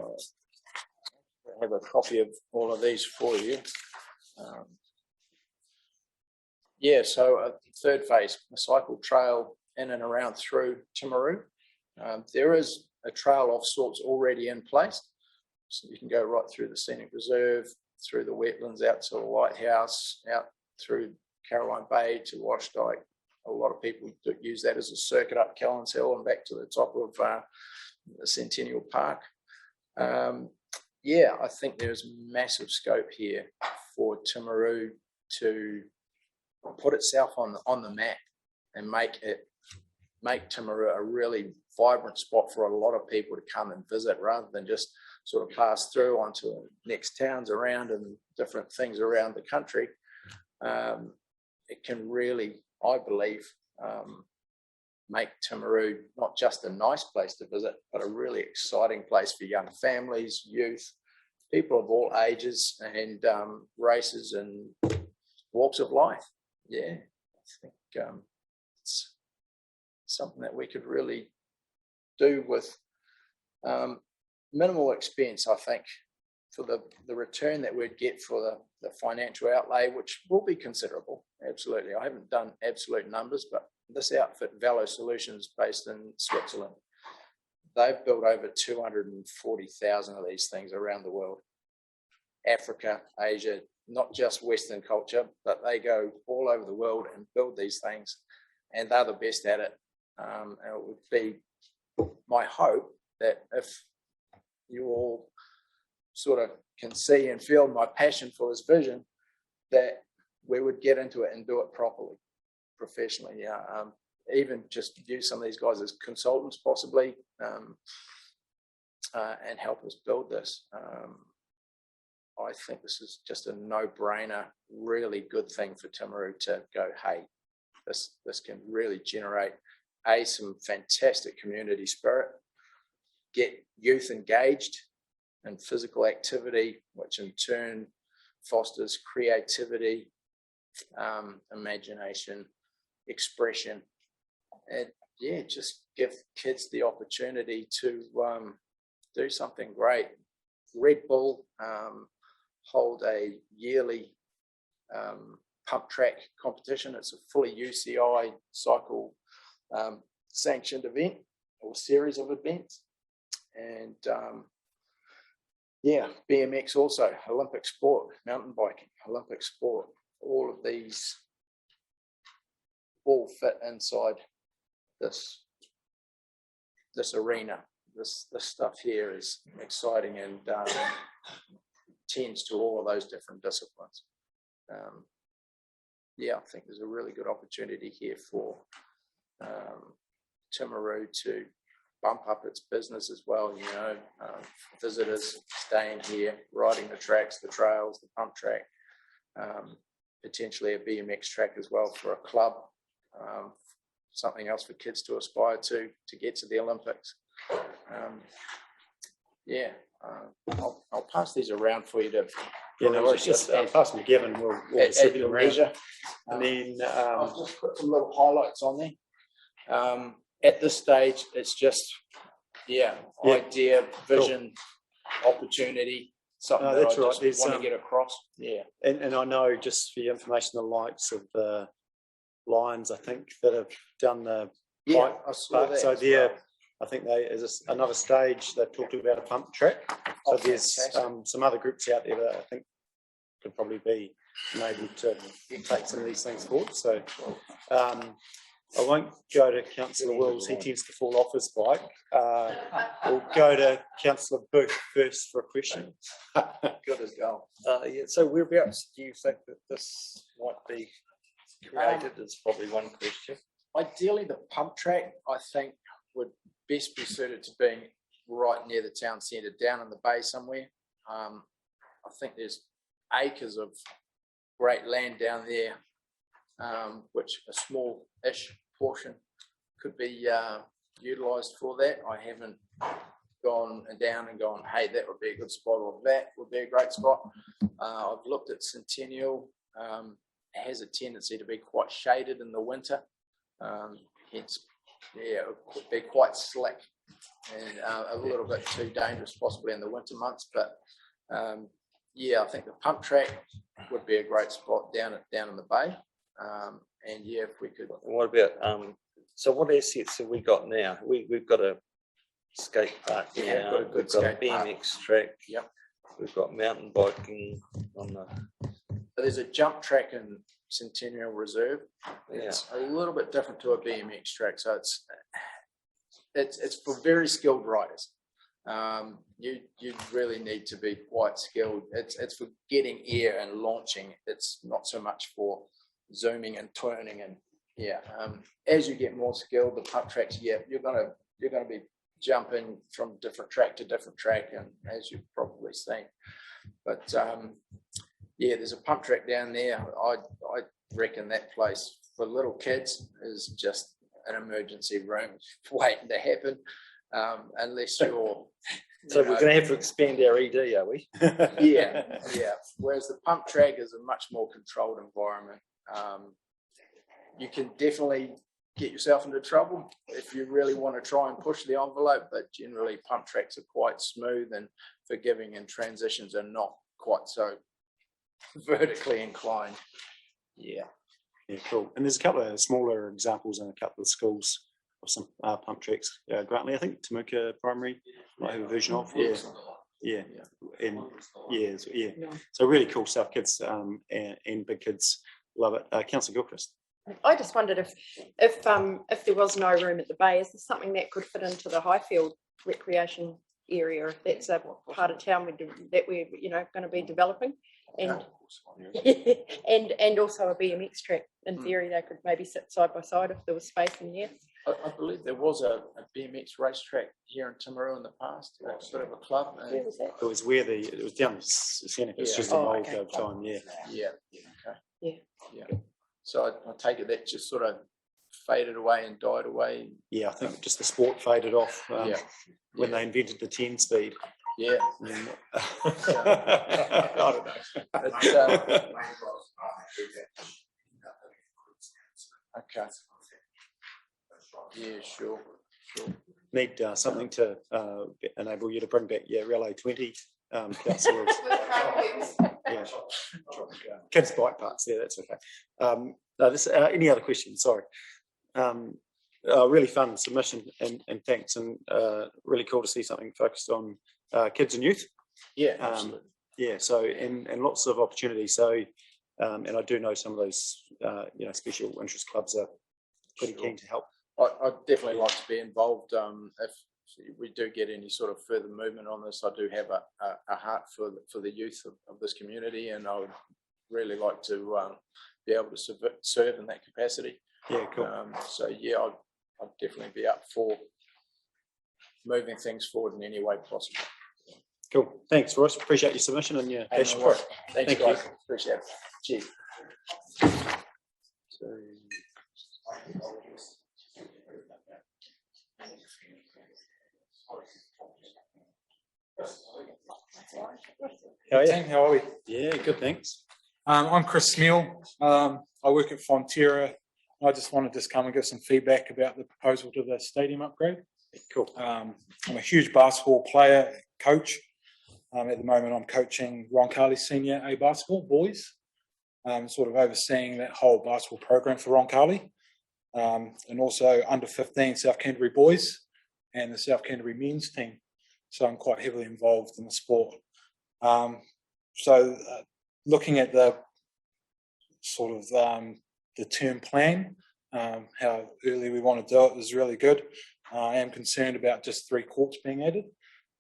have a copy of all of these for you. So third phase, a cycle trail in and around through Timaru. There is a trail of sorts already in place. So you can go right through the scenic reserve, through the wetlands, out to the lighthouse, out through Caroline Bay to Washdyke. A lot of people use that as a circuit up Callans Hill and back to the top of the Centennial Park. I think there's massive scope here for Timaru to put itself on the map and make Timaru a really vibrant spot for a lot of people to come and visit, rather than just sort of pass through onto the next towns around and different things around the country. It can really, I believe, make Timaru not just a nice place to visit, but a really exciting place for young families, youth, people of all ages and races and walks of life. I think it's something that we could really do with minimal expense, I think, for the return that we'd get for the financial outlay, which will be considerable. Absolutely. I haven't done absolute numbers, but this outfit, Valo Solutions, based in Switzerland, they've built over 240,000 of these things around the world. Africa, Asia, not just Western culture, but they go all over the world and build these things, and they're the best at it. And it would be my hope that if you all sort of can see and feel my passion for this vision, that we would get into it and do it properly, professionally. Even just use some of these guys as consultants possibly, and help us build this. I think this is just a no-brainer, really good thing for Timaru to go, hey, this can really generate some fantastic community spirit, get youth engaged in physical activity, which in turn fosters creativity, imagination, expression, and just give kids the opportunity to do something great. Red Bull hold a yearly pump track competition. It's a fully UCI cycle sanctioned event or series of events, and BMX also, Olympic sport, mountain biking, Olympic sport. All of these all fit inside this arena. This stuff here is exciting and tends to all of those different disciplines. I think there's a really good opportunity here for Timaru to bump up its business as well. Visitors staying here, riding the tracks, the trails, the pump track, potentially a BMX track as well for a club, something else for kids to aspire to get to the Olympics. I'll pass these around for you to. Just pass them to Gavin. We'll distribute them around. And then I've just put some little highlights on there. At this stage, it's just idea, vision, opportunity, something that I just want to get across. And I know, just for your information, the likes of the Lions, I think, that have done the bike. I saw that. So I think there's another stage. They've talked about a pump track. So there's some other groups out there that I think could probably be able to take some of these things forward. So I won't go to Councillor Wills, he tends to fall off his bike. We'll go to Councillor Booth first for a question. Good as gold. Yeah, so whereabouts do you think that this might be created is probably one question. Ideally, the pump track, I think, would best be suited to being right near the town centre, down in the bay somewhere. I think there's acres of great land down there, which a small-ish portion could be utilised for that. I haven't gone down and gone, hey, that would be a good spot, or that would be a great spot. I've looked at Centennial. It has a tendency to be quite shaded in the winter. Hence, yeah, it could be quite slick and a little bit too dangerous possibly in the winter months. But yeah, I think the pump track would be a great spot down in the bay. And yeah, if we could. What about so what assets have we got now? We've got a skate park now. We've got a BMX track. Yep. We've got mountain biking on the. There's a jump track in Centennial Reserve. It's a little bit different to a BMX track, so it's for very skilled riders. You really need to be quite skilled. It's for getting air and launching. It's not so much for zooming and turning and as you get more skilled, the pump tracks, you're gonna be jumping from different track to different track, and as you've probably seen. But yeah, there's a pump track down there. I reckon that place for little kids is just an emergency room waiting to happen, unless you're. So we're going to have to expand our ED, are we? Yeah. Whereas the pump track is a much more controlled environment. You can definitely get yourself into trouble if you really want to try and push the envelope, but generally pump tracks are quite smooth and forgiving, and transitions are not quite so vertically inclined. Yeah, cool. And there's a couple of smaller examples in a couple of schools of some pump tracks. Grantley, I think Timaru Primary might have a version of. Yeah. So really cool stuff. Kids and big kids love it. Councillor Gilchrist. I just wondered if there was no room at the bay, is there something that could fit into the Highfield recreation area? If that's a part of town that we're going to be developing, and and also a BMX track. In theory, they could maybe sit side by side if there was space in there. I believe there was a BMX racetrack here in Timaru in the past. A bit of a club. Where was that? It was it was down Seneca. It's just an old time. Yeah. So I take it that just sort of faded away and died away. Yeah, I think just the sport faded off when they invented the 10 speed. Yeah. I don't know. Okay. Yeah, sure. Need something to enable you to bring back Relay 20 councillors. Yeah. Kids bike parts, that's okay. Any other questions? Sorry. Really fun submission and thanks, and really cool to see something focused on kids and youth. Yeah, absolutely. So and lots of opportunities. So and I do know some of those special interest clubs are pretty keen to help. I'd definitely like to be involved. If we do get any sort of further movement on this, I do have a heart for the youth of this community, and I would really like to be able to serve in that capacity. Yeah, cool. So yeah, I'd definitely be up for moving things forward in any way possible. Cool. Thanks, Royce. Appreciate your submission and your passion for it. Thanks, Thank guys. you. Appreciate it. Cheers. How are we? Yeah, good, thanks. I'm Chris Smeal. I work at Fonterra. I just wanted to come and give some feedback about the proposal to the stadium upgrade. Cool. I'm a huge basketball player, coach. At the moment, I'm coaching Roncalli Senior A basketball boys, sort of overseeing that whole basketball program for Roncalli, and also under 15 South Canterbury boys and the South Canterbury men's team. So I'm quite heavily involved in the sport. Looking at the sort of the term plan, how early we want to do it is really good. I am concerned about just 3 courts being added.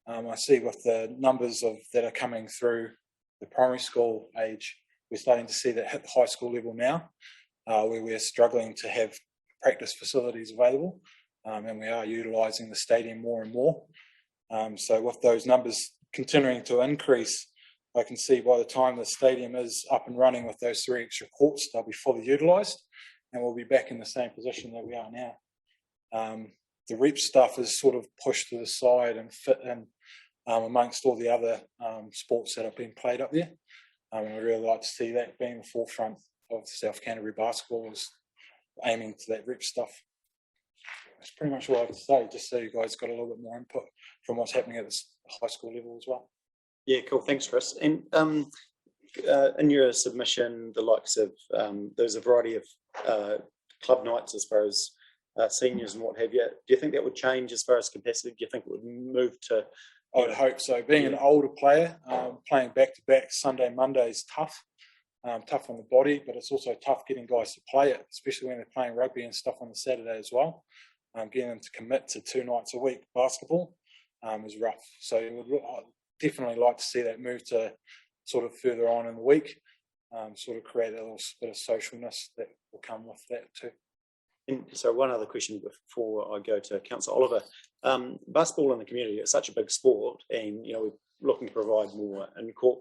I see with the numbers that are coming through the primary school age, we're starting to see that hit the high school level now, where we're struggling to have practice facilities available, and we are utilising the stadium more and more. So with those numbers continuing to increase, I can see by the time the stadium is up and running with those 3 extra courts, they'll be fully utilised, and we'll be back in the same position that we are now. The rep stuff is sort of pushed to the side and fit in amongst all the other sports that have been played up there. I'd really like to see that being the forefront of South Canterbury basketball, is aiming to that rep stuff. That's pretty much all I have to say, just so you guys got a little bit more input from what's happening at the high school level as well. Yeah, cool. Thanks, Chris. And in your submission, the likes of there's a variety of club nights as far as seniors and what have you. Do you think that would change as far as capacity? Do you think it would move to? I would hope so. Being an older player, playing back-to-back Sunday, Monday is tough. Tough on the body, but it's also tough getting guys to play it, especially when they're playing rugby and stuff on the Saturday as well. Getting them to commit to 2 nights a week basketball is rough. So I'd definitely like to see that move to sort of further on in the week, sort of create a little bit of socialness that will come with that too. And so one other question before I go to Councillor Oliver. Basketball in the community is such a big sport, and we're looking to provide more in-court,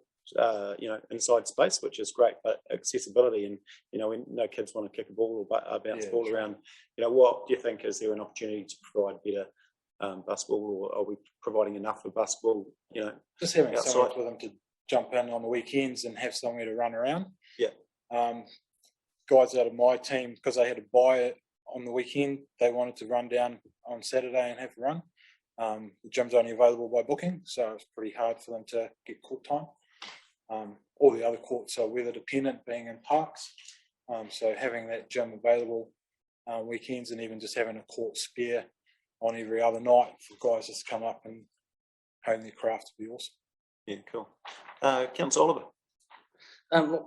inside space, which is great, but accessibility and, when no kids want to kick a ball or bounce a ball around, what do you think, is there an opportunity to provide better basketball, or are we providing enough for basketball, just having outside? somewhere for them to jump in on the weekends and have somewhere to run around. Guys out of my team, because they had to buy it on the weekend, they wanted to run down on Saturday and have a run. The gym's only available by booking, so it's pretty hard for them to get court time. All the other courts are weather dependent, being in parks, so having that gym available weekends, and even just having a court spare on every other night for guys just to come up and hone their craft would be awesome. Yeah, cool. Councillor Oliver.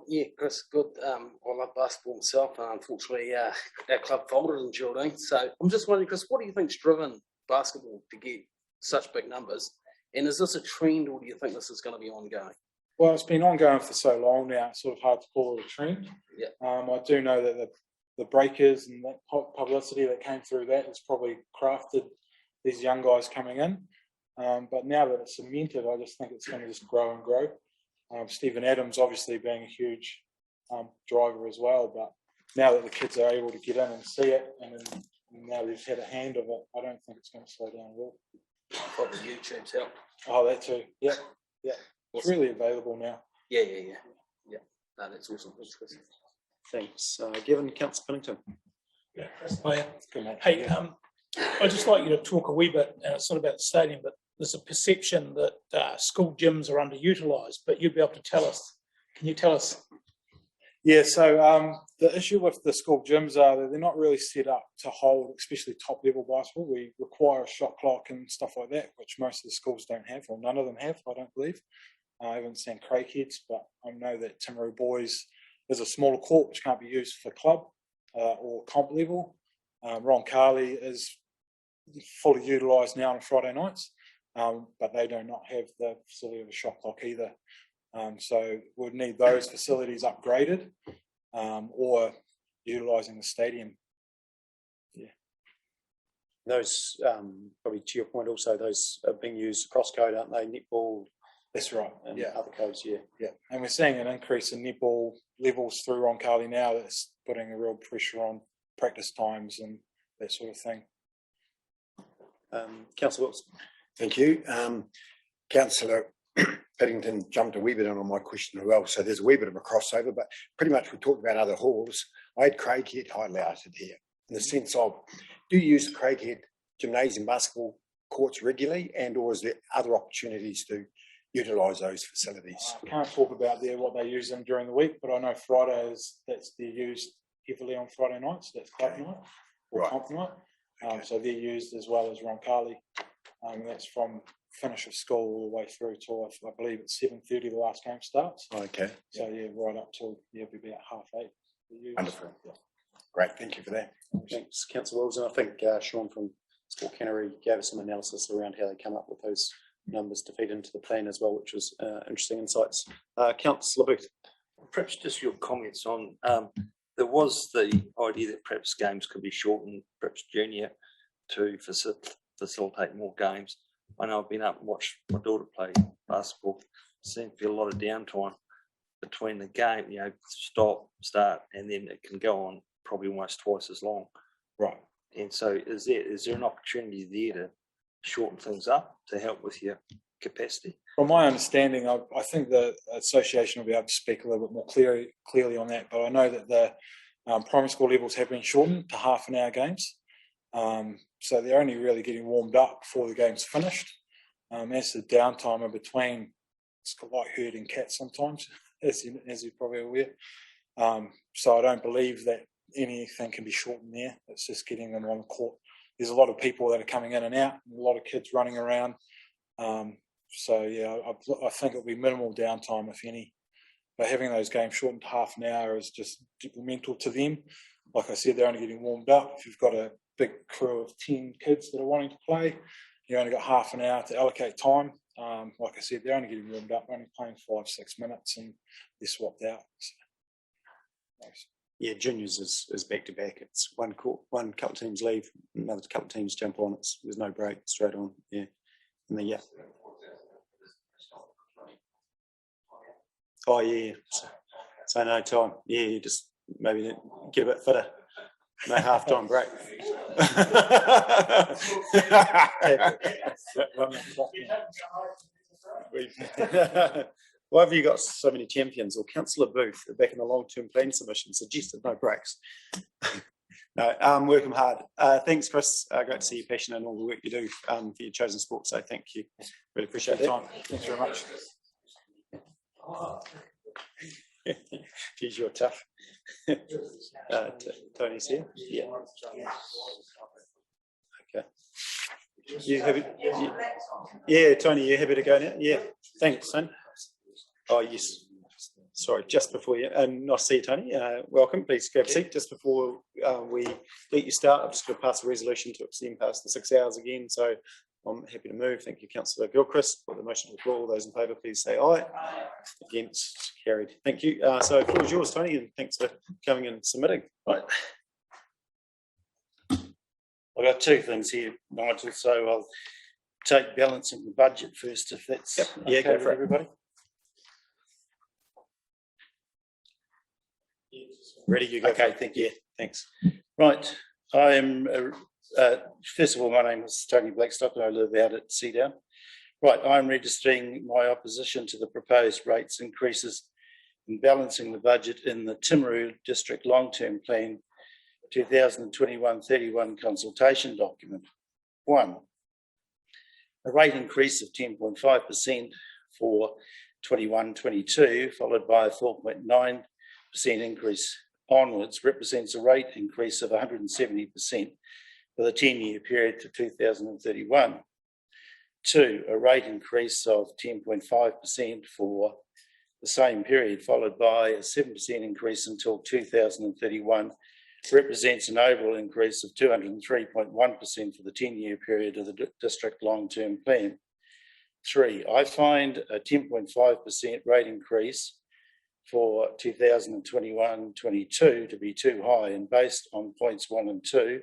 Yeah, Chris, good. I love basketball myself, and unfortunately our club folded in Geraldine. So I'm just wondering, Chris, what do you think's driven basketball to get such big numbers? And is this a trend, or do you think this is going to be ongoing? Well, it's been ongoing for so long now, it's sort of hard to call it a trend. Yeah. I do know that the breakers and that publicity that came through that has probably crafted these young guys coming in. But now that it's cemented, I just think it's going to just grow and grow. Stephen Adams obviously being a huge driver as well, but now that the kids are able to get in and see it, and now they've had a hand of it, I don't think it's going to slow down at all. Probably YouTube's helped. Oh, that too. Yeah. It's Awesome. really available now. Yeah. No, that's awesome. Thanks, Chris. Thanks. Given Councillor Pennington. Yeah, hey, I'd just like you to talk a wee bit, it's not about the stadium, but there's a perception that school gyms are underutilised, but you'd be able to tell us. Can you tell us? Yeah, so the issue with the school gyms are that they're not really set up to hold, especially top-level basketball. We require a shot clock and stuff like that, which most of the schools don't have, or none of them have, I don't believe. I haven't seen Craigheads, but I know that Timaru Boys is a smaller court which can't be used for club or comp level. Roncalli is fully utilised now on Friday nights, but they do not have the facility of a shot clock either. So we'd need those facilities upgraded or utilising the stadium. Yeah. Those, probably to your point also, those are being used across code, aren't they? Netball. That's right. And yeah. Other codes, yeah. And we're seeing an increase in netball levels through Roncalli now that's putting a real pressure on practice times and that sort of thing. Councillor Wilson. Thank you. Councillor Paddington jumped a wee bit on my question as well, so there's a wee bit of a crossover, but pretty much we talked about other halls. I had Craighead highlighted here in the sense of, do you use the Craighead gymnasium basketball courts regularly, and or is there other opportunities to utilise those facilities? I can't talk about what they use them during the week, but I know Fridays, they're used heavily on Friday nights. That's club night or comp night. So they're used as well as Roncalli. That's from finish of school all the way through till I believe it's 7:30 the last game starts. Okay. So right up till be about 8:30. Wonderful. Great, thank you for that. Thanks, Councillor Wills, and I think Sean from Sport Cannery gave us some analysis around how they come up with those numbers to feed into the plan as well, which was interesting insights. Councillor Booth. Perhaps just your comments on, there was the idea that perhaps games could be shortened, perhaps junior, to facilitate more games. I know I've been up and watched my daughter play basketball. Seems to be a lot of downtime between the game, stop, start, and then it can go on probably almost twice as long. Right. And so is there an opportunity there to shorten things up to help with your capacity? From my understanding, I think the association will be able to speak a little bit more clearly on that, but I know that the primary school levels have been shortened to half-an-hour games. So they're only really getting warmed up before the game's finished. As the downtime in between, it's like herding cats sometimes, as you're probably aware. So I don't believe that anything can be shortened there. It's just getting them on the court. There's a lot of people that are coming in and out, and a lot of kids running around. So yeah, I think it'll be minimal downtime, if any. But having those games shortened to half an hour is just detrimental to them. Like I said, they're only getting warmed up. If you've got a big crew of 10 kids that are wanting to play, you only got half an hour to allocate time. Like I said, they're only getting warmed up, only playing 5-6 minutes, and they're swapped out. So, yeah, juniors is back to back. It's one couple of teams leave, another couple of teams jump on. There's no break, straight on. Yeah, and then Oh yeah, so no time. Yeah, you just maybe get a bit fitter. No half-time break. Why have you got so many champions? Or Councillor Booth, back in the long-term plan submission, suggested no breaks. No, work them hard. Thanks, Chris. Great to see your passion and all the work you do for your chosen sport. So thank you. Really appreciate that. Thanks very much. Geez, you're tough. Tony's here. Yeah. Okay. You happy? Yeah, Tony, you happy to go now? Yeah. Thanks, son. Oh yes. Sorry, just before you, and nice to see you, Tony. Welcome. Please grab a seat. Just before we let you start, I'm just going to pass a resolution to extend past the 6 hours again. So I'm happy to move. Thank you, Councillor Gilchrist. Put the motion to the floor. All those in favour, please say aye. Against, carried. Thank you. So the floor is yours, Tony, and thanks for coming and submitting. Right. I've got two things here, Nigel, so I'll take balancing the budget first, if that's yeah, okay go for with it. everybody. Ready, you go. Okay, thank you. Yeah, thanks. Right, I am, first of all, my name is Tony Blackstock and I live out at Seadown. Right, I'm registering my opposition to the proposed rates increases in balancing the budget in the Timaru District Long-Term Plan 2021-31 consultation document. 1, a rate increase of 10.5% for 21-22, followed by a 4.9% increase onwards, represents a rate increase of 170% for the 10-year period to 2031. 2, a rate increase of 10.5% for the same period, followed by a 7% increase until 2031, represents an overall increase of 203.1% for the 10-year period of the district long-term plan. 3, I find a 10.5% rate increase for 2021-22 to be too high, and based on points 1 and 2,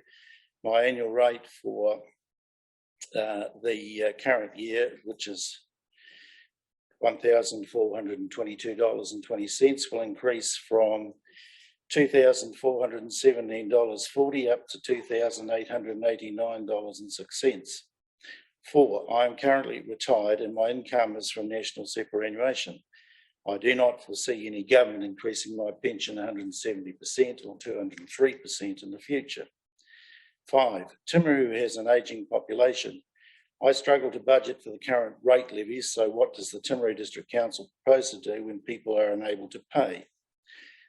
my annual rate for the current year, which is $1,422.20, will increase from $2,417.40 up to $2,889.06. 4, I am currently retired and my income is from national superannuation. I do not foresee any government increasing my pension 170% or 203% in the future. 5, Timaru has an ageing population. I struggle to budget for the current rate levies, so what does the Timaru District Council propose to do when people are unable to pay?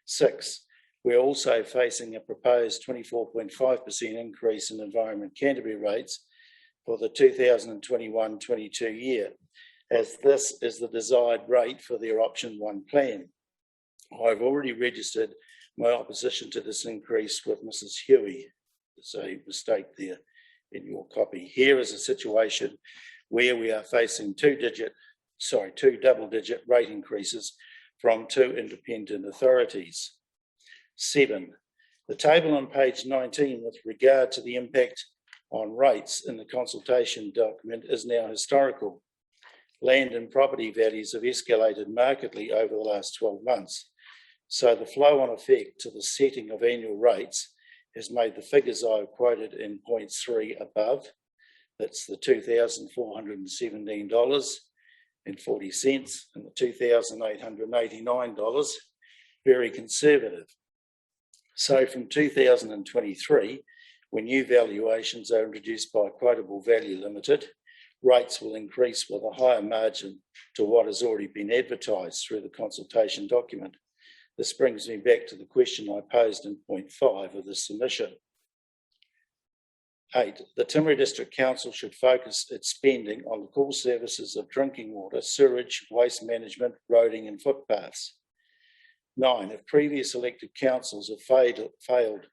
6, we're also facing a proposed 24.5% increase in Environment Canterbury rates for the 2021-22 year, as this is the desired rate for their option 1 plan. I've already registered my opposition to this increase with Mrs. Huey. There's a mistake there in your copy. Here is a situation where we are facing two double-digit rate increases from two independent authorities. 7. The table on page 19 with regard to the impact on rates in the consultation document is now historical. Land and property values have escalated markedly over the last 12 months. So the flow-on effect to the setting of annual rates has made the figures I have quoted in point 3 above, that's the $2,417.40 and the $2,889, very conservative. So from 2023, when new valuations are introduced by Quotable Value Limited, rates will increase with a higher margin to what has already been advertised through the consultation document. This brings me back to the question I posed in point 5 of the submission. 8. The Timaru District Council should focus its spending on the core services of drinking water, sewerage, waste management, roading and footpaths. 9. If previous elected councils have failed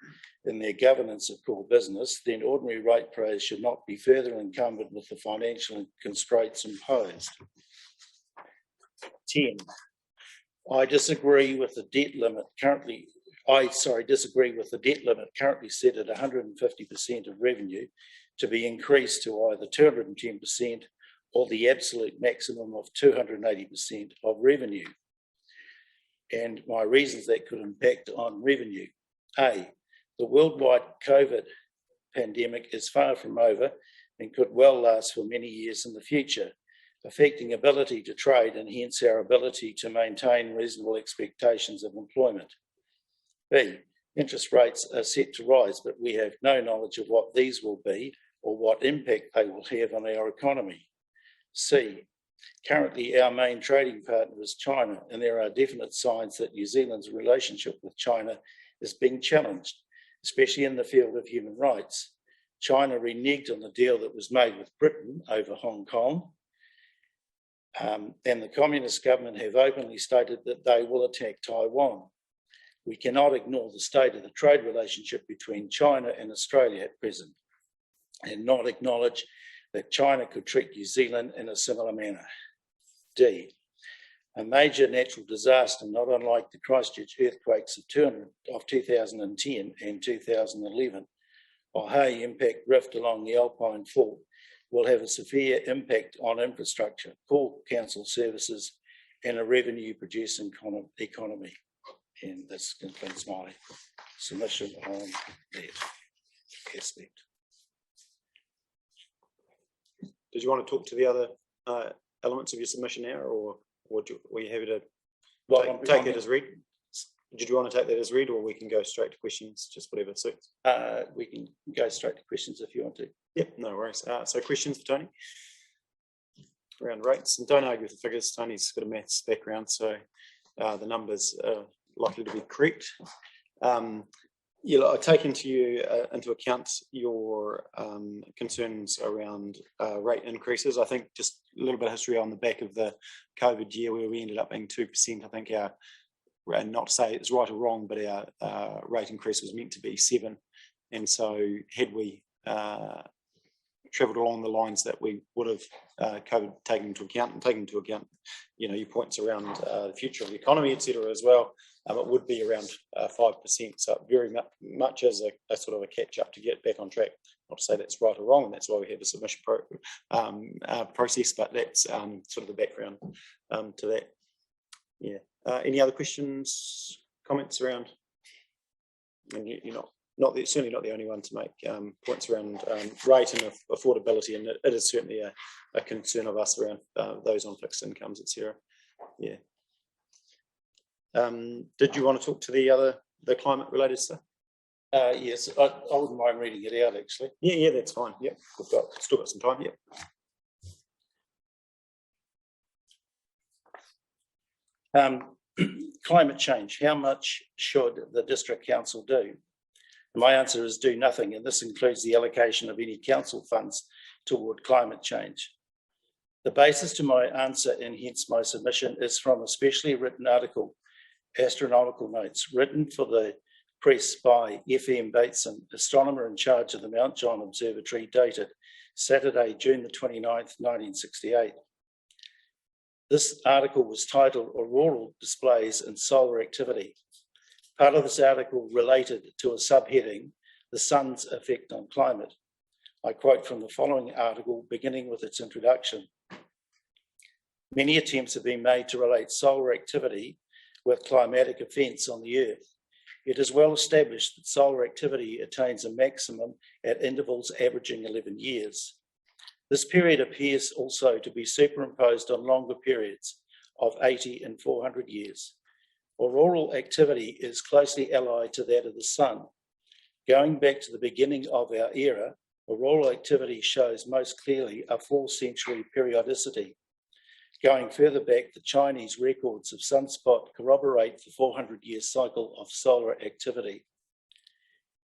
in their governance of core business, then ordinary ratepayers should not be further encumbered with the financial constraints imposed. 10. I disagree with the debt limit currently set at 150% of revenue to be increased to either 210% or the absolute maximum of 280% of revenue. And my reasons that could impact on revenue. A, the worldwide COVID pandemic is far from over and could well last for many years in the future, affecting ability to trade and hence our ability to maintain reasonable expectations of employment. B, interest rates are set to rise, but we have no knowledge of what these will be or what impact they will have on our economy. C, currently our main trading partner is China, and there are definite signs that New Zealand's relationship with China is being challenged, especially in the field of human rights. China reneged on the deal that was made with Britain over Hong Kong, and the communist government have openly stated that they will attack Taiwan. We cannot ignore the state of the trade relationship between China and Australia at present and not acknowledge that China could treat New Zealand in a similar manner. D, a major natural disaster, not unlike the Christchurch earthquakes of 2010 and 2011, or high impact rift along the Alpine Fault, will have a severe impact on infrastructure, core council services, and a revenue-producing economy. And this concludes my submission on that aspect. Did you want to talk to the other elements of your submission now, or were you happy to take it as read? Did you want to take that as read, or we can go straight to questions, just whatever suits? We can go straight to questions if you want to. Yep, no worries. So questions for Tony? Around rates, and don't argue with the figures. Tony's got a maths background, so the numbers are likely to be correct. I take into account your concerns around rate increases. I think just a little bit of history on the back of the COVID year where we ended up being 2%. I think and not to say it's right or wrong, but our rate increase was meant to be 7%. And so had we travelled along the lines that we would have COVID taken into account, your points around the future of the economy, etc. as well, it would be around 5%. So very much as a sort of a catch up to get back on track. Not to say that's right or wrong, and that's why we have a submission process, but that's sort of the background to that. Yeah. Any other questions, comments around? And you're certainly not the only one to make points around rate and affordability, and it is certainly a concern of us around those on fixed incomes, etc. Yeah. Did you want to talk to the climate related stuff? Yes, I wouldn't mind reading it out actually. Yeah, that's fine. Yeah, we've still got some time. Yeah. Climate change. How much should the district council do? My answer is do nothing, and this includes the allocation of any council funds toward climate change. The basis to my answer, and hence my submission, is from a specially written article astronomical notes written for the press by F.M. Bateson, astronomer in charge of the Mount John Observatory, dated Saturday, June the 29th, 1968. This article was titled Auroral Displays and Solar Activity. Part of this article related to a subheading, The Sun's Effect on Climate. I quote from the following article, beginning with its introduction. Many attempts have been made to relate solar activity with climatic events on the Earth. It is well established that solar activity attains a maximum at intervals averaging 11 years. This period appears also to be superimposed on longer periods of 80 and 400 years. Auroral activity is closely allied to that of the sun. Going back to the beginning of our era, auroral activity shows most clearly a 4-century periodicity. Going further back, the Chinese records of sunspot corroborate the 400-year cycle of solar activity.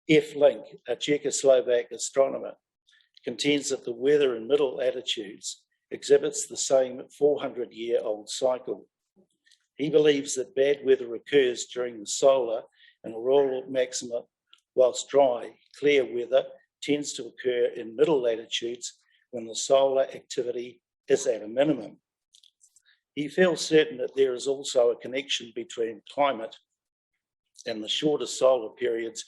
F. Link, a Czechoslovak astronomer, contends that the weather in middle latitudes exhibits the same 400-year-old cycle. He believes that bad weather occurs during the solar and auroral maxima, whilst dry, clear weather tends to occur in middle latitudes when the solar activity is at a minimum. He feels certain that there is also a connection between climate and the shorter solar periods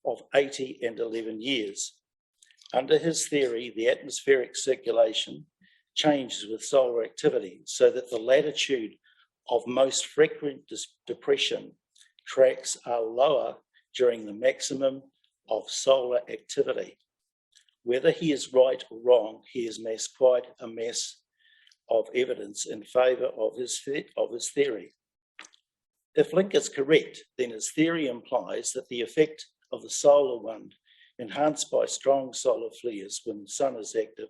of 80 and 11 years. Under his theory, the atmospheric circulation changes with solar activity so that the latitude of most frequent depression tracks are lower during the maximum of solar activity. Whether he is right or wrong, he has amassed quite a mass of evidence in favour of his theory. If Link is correct, then his theory implies that the effect of the solar wind, enhanced by strong solar flares when the sun is active,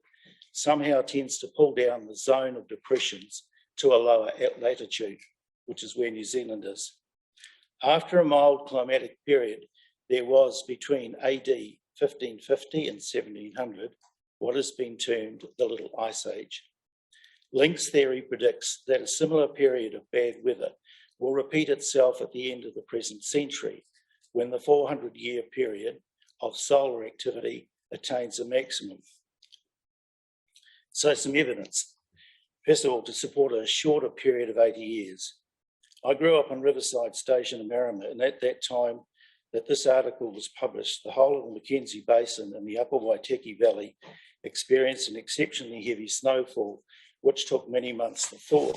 somehow tends to pull down the zone of depressions to a lower latitude, which is where New Zealand is. After a mild climatic period, there was between AD 1550 and 1700 what has been termed the Little Ice Age. Link's theory predicts that a similar period of bad weather will repeat itself at the end of the present century, when the 400-year period of solar activity attains a maximum. So some evidence. First of all, to support a shorter period of 80 years. I grew up on Riverside Station in Marama, and at that time that this article was published, the whole of the Mackenzie Basin and the upper Waiteki Valley experienced an exceptionally heavy snowfall, which took many months to thaw.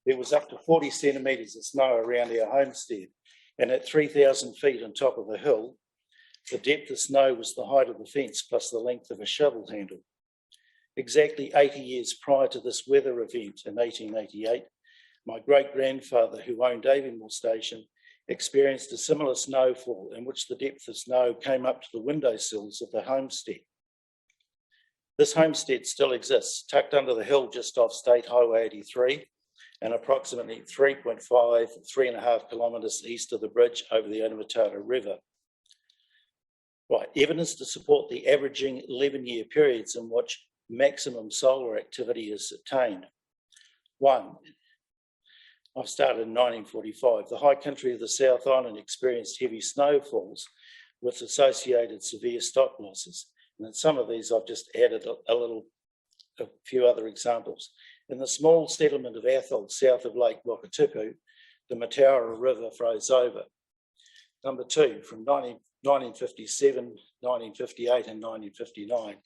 There was up to 40 centimetres of snow around our homestead, and at 3,000 feet on top of the hill, the depth of snow was the height of the fence plus the length of a shovel handle. Exactly 80 years prior to this weather event in 1888, my great-grandfather, who owned Avonmore Station, experienced a similar snowfall in which the depth of snow came up to the windowsills of the homestead. This homestead still exists, tucked under the hill just off State Highway 83 and approximately 3.5 kilometres east of the bridge over the Onamatata River. Right, evidence to support the averaging 11-year periods in which maximum solar activity is attained. One, I started in 1945. The high country of the South Island experienced heavy snowfalls with associated severe stock losses. And in some of these, I've just added a few other examples. In the small settlement of Athol, south of Lake Wakatipu, the Mataura River froze over. Number two, from 1957, 1958 and 1959,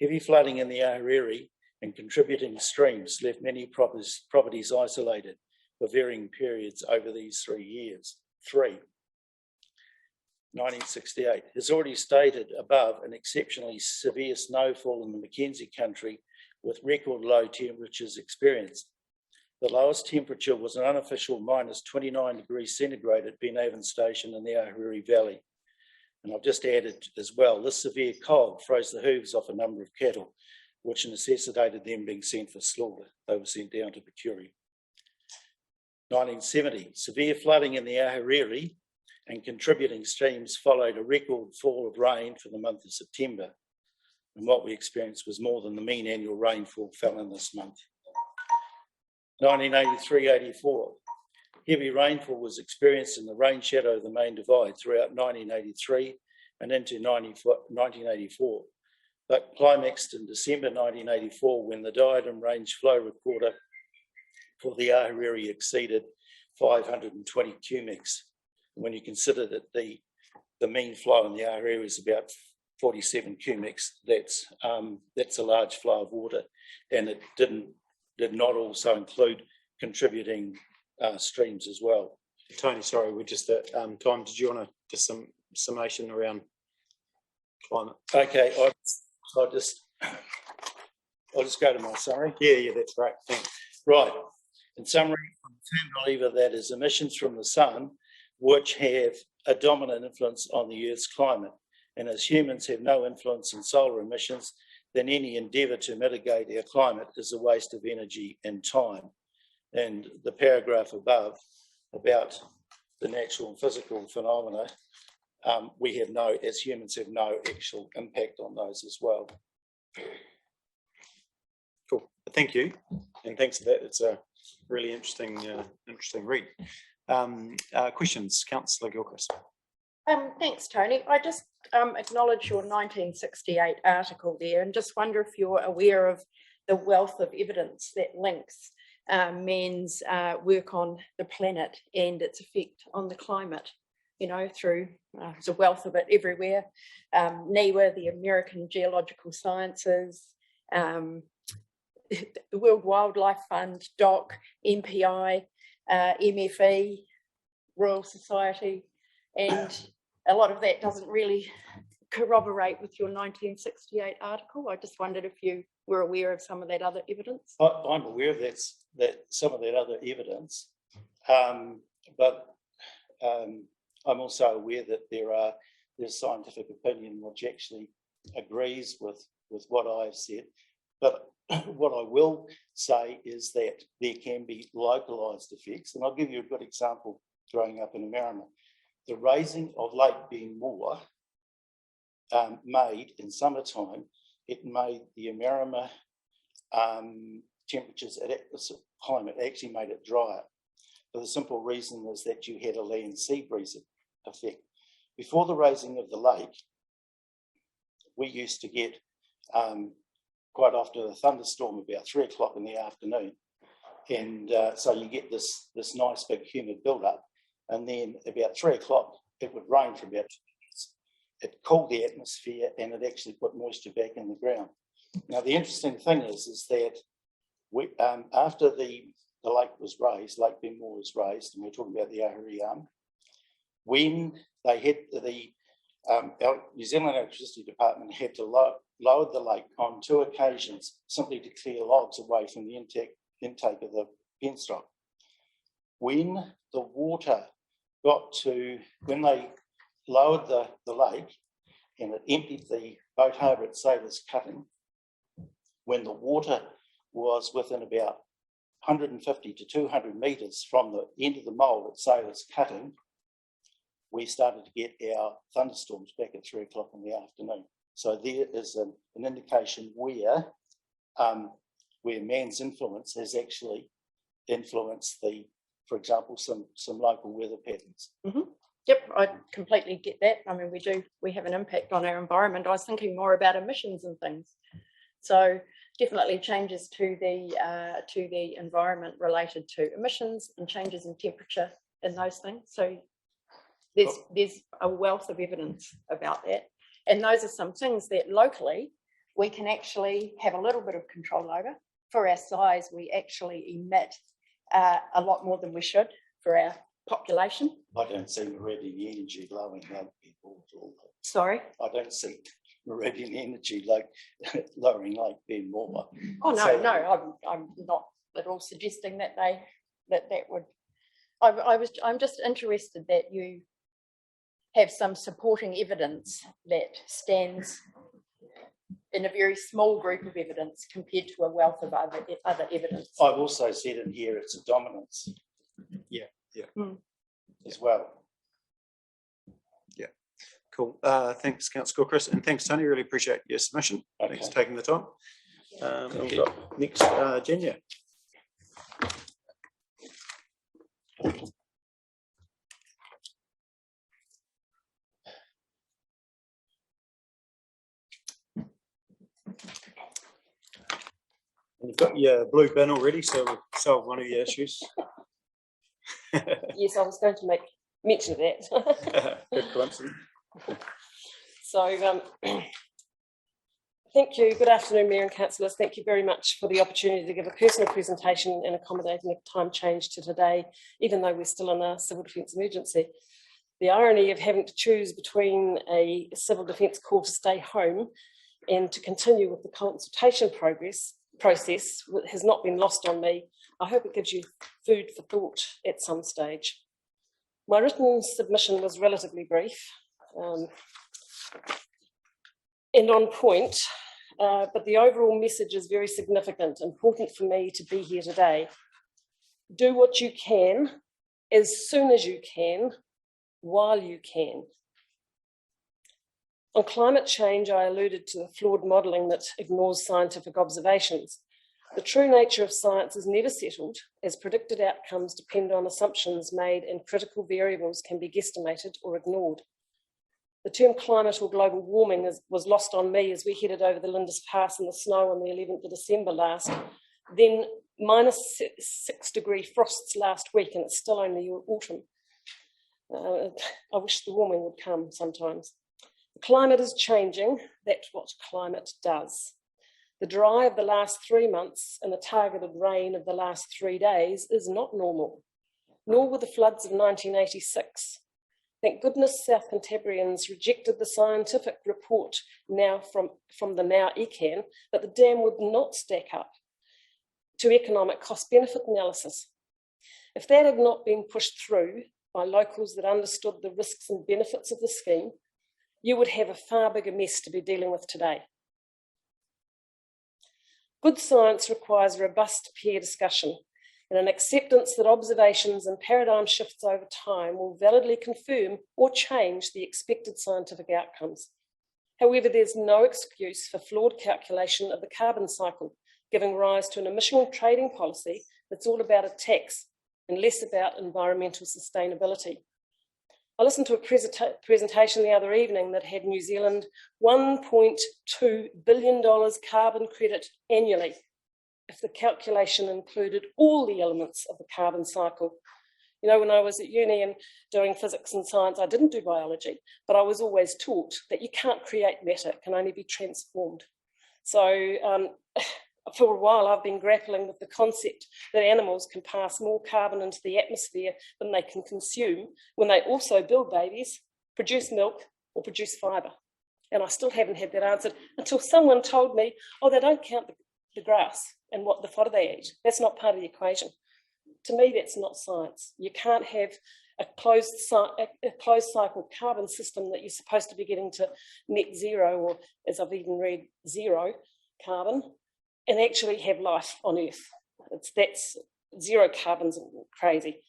heavy flooding in the Ahuriri and contributing streams left many properties isolated for varying periods over these 3 years. 1968. As already stated above, an exceptionally severe snowfall in the Mackenzie country with record low temperatures experienced. The lowest temperature was an unofficial minus 29 degrees centigrade at Ben Avon Station in the Ahuriri Valley. And I've just added as well, this severe cold froze the hooves off a number of cattle, which necessitated them being sent for slaughter. They were sent down to Picuri. 1970, severe flooding in the Ahuriri and contributing streams followed a record fall of rain for the month of September. And what we experienced was more than the mean annual rainfall fell in this month. 1983-84, Heavy rainfall was experienced in the rain shadow of the main divide throughout 1983 and into 1984, but climaxed in December 1984 when the diadem range flow recorder for the Ahuriri exceeded 520 cubics. When you consider that the mean flow in the Ahuriri is about 47 cubics, that's a large flow of water, and it did not also include contributing streams as well. Tony, sorry, we're just at time. Did you want to just some summation around climate? Okay, I'll just go to my summary. Yeah, that's great. Thanks. Right. In summary, I'm a firm believer that is emissions from the sun which have a dominant influence on the Earth's climate, and as humans have no influence in solar emissions, then any endeavour to mitigate our climate is a waste of energy and time. And the paragraph above about the natural and physical phenomena, we have no, as humans, have no actual impact on those as well. Cool. Thank you, and thanks for that. It's a really interesting read. Questions, Councillor Gilchrist. Thanks, Tony. I just acknowledge your 1968 article there and just wonder if you're aware of the wealth of evidence that links men's work on the planet and its effect on the climate, you know, through there's a wealth of it everywhere. NIWA, the American Geological Sciences, the World Wildlife Fund, DOC, MPI, MFE, Royal Society, and a lot of that doesn't really corroborate with your 1968 article. I just wondered if you were aware of some of that other evidence. I'm aware of that some of that other evidence, but I'm also aware that there's scientific opinion which actually agrees with what I've said. But what I will say is that there can be localised effects, and I'll give you a good example. Growing up in America, the raising of Lake Benmore made in summertime, it made the America temperatures at the climate actually made it drier. For the simple reason is that you had a land sea breeze effect. Before the raising of the lake, we used to get quite often a thunderstorm about 3 o'clock in the afternoon, and so you get this nice big humid build-up, and then about 3 o'clock it would rain for about 2 minutes. It cooled the atmosphere and it actually put moisture back in the ground. Now the interesting thing is that we, after the lake was raised, Lake Benmore was raised, and we're talking about the Ahuriri Arm, when they had the New Zealand Electricity Department had to lower the lake on 2 occasions simply to clear logs away from the intake of the penstock. When the water got to, when they lowered the lake and it emptied the boat harbour at Sailors Cutting, when the water was within about 150 to 200 metres from the end of the mole at Sailors Cutting, we started to get our thunderstorms back at 3 o'clock in the afternoon. So there is an indication where man's influence has actually influenced for example, some local weather patterns. Mm-hmm. Yep, I completely get that. I mean, we have an impact on our environment. I was thinking more about emissions and things. So definitely changes to the environment related to emissions and changes in temperature and those things. So there's a wealth of evidence about that. And those are some things that locally we can actually have a little bit of control over. For our size, we actually emit a lot more than we should for our population. I don't see meridian energy lowering Lake Benmore at all. Sorry? I don't see meridian energy like lowering Lake Benmore. Oh, no, I'm not at all suggesting that that would. I'm just interested that you have some supporting evidence that stands in a very small group of evidence compared to a wealth of other evidence. I've also said in here it's a dominance. Yeah. As well. Yeah. Cool. Thanks, Councillor Chris, and thanks, Tony. Really appreciate your submission. Okay. Thanks for taking the time. We've got next, Jenya. You've got your blue bin already, so we'll solve one of your issues. Yes, I was going to make mention of that. Good coincidence. So, thank you. Good afternoon, Mayor and Councillors. Thank you very much for the opportunity to give a personal presentation and accommodating a time change to today, even though we're still in a civil defence emergency. The irony of having to choose between a civil defence call to stay home and to continue with the consultation process has not been lost on me. I hope it gives you food for thought at some stage. My written submission was relatively brief and on point, but the overall message is very significant, important for me to be here today. Do what you can, as soon as you can, while you can. On climate change, I alluded to the flawed modelling that ignores scientific observations. The true nature of science is never settled, as predicted outcomes depend on assumptions made and critical variables can be guesstimated or ignored. The term climate or global warming was lost on me as we headed over the Lindis Pass in the snow on the 11th of December last, then -6-degree frosts last week, and it's still only autumn. I wish the warming would come sometimes. The climate is changing. That's what climate does. The dry of the last 3 months and the targeted rain of the last 3 days is not normal, nor were the floods of 1986. Thank goodness South Cantabrians rejected the scientific report now from the now ECAN that the dam would not stack up to economic cost-benefit analysis. If that had not been pushed through by locals that understood the risks and benefits of the scheme, you would have a far bigger mess to be dealing with today. Good science requires robust peer discussion and an acceptance that observations and paradigm shifts over time will validly confirm or change the expected scientific outcomes. However, there's no excuse for flawed calculation of the carbon cycle, giving rise to an emission trading policy that's all about a tax and less about environmental sustainability. I listened to a presentation the other evening that had New Zealand $1.2 billion carbon credit annually, if the calculation included all the elements of the carbon cycle. You know, when I was at uni and doing physics and science, I didn't do biology, but I was always taught that you can't create matter, it can only be transformed. So for a while, I've been grappling with the concept that animals can pass more carbon into the atmosphere than they can consume when they also build babies, produce milk, or produce fibre. And I still haven't had that answered until someone told me, oh, they don't count the grass and what the fodder they eat. That's not part of the equation. To me, that's not science. You can't have a closed cycle carbon system that you're supposed to be getting to net zero, or as I've even read, zero carbon, and actually have life on Earth. That's zero carbon's crazy.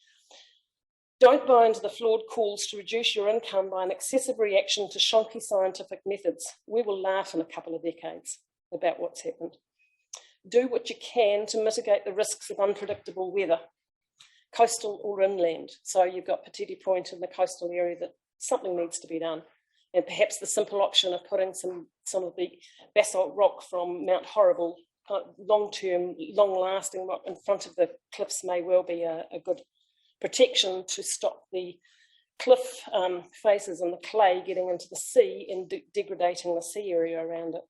Don't buy into the flawed calls to reduce your income by an excessive reaction to shonky scientific methods. We will laugh in a couple of decades about what's happened. Do what you can to mitigate the risks of unpredictable weather, coastal or inland. So you've got Petiti Point in the coastal area that something needs to be done. And perhaps the simple option of putting some of the basalt rock from Mount Horrible, long-term, long-lasting rock in front of the cliffs may well be a good protection to stop the cliff faces and the clay getting into the sea and degrading the sea area around it.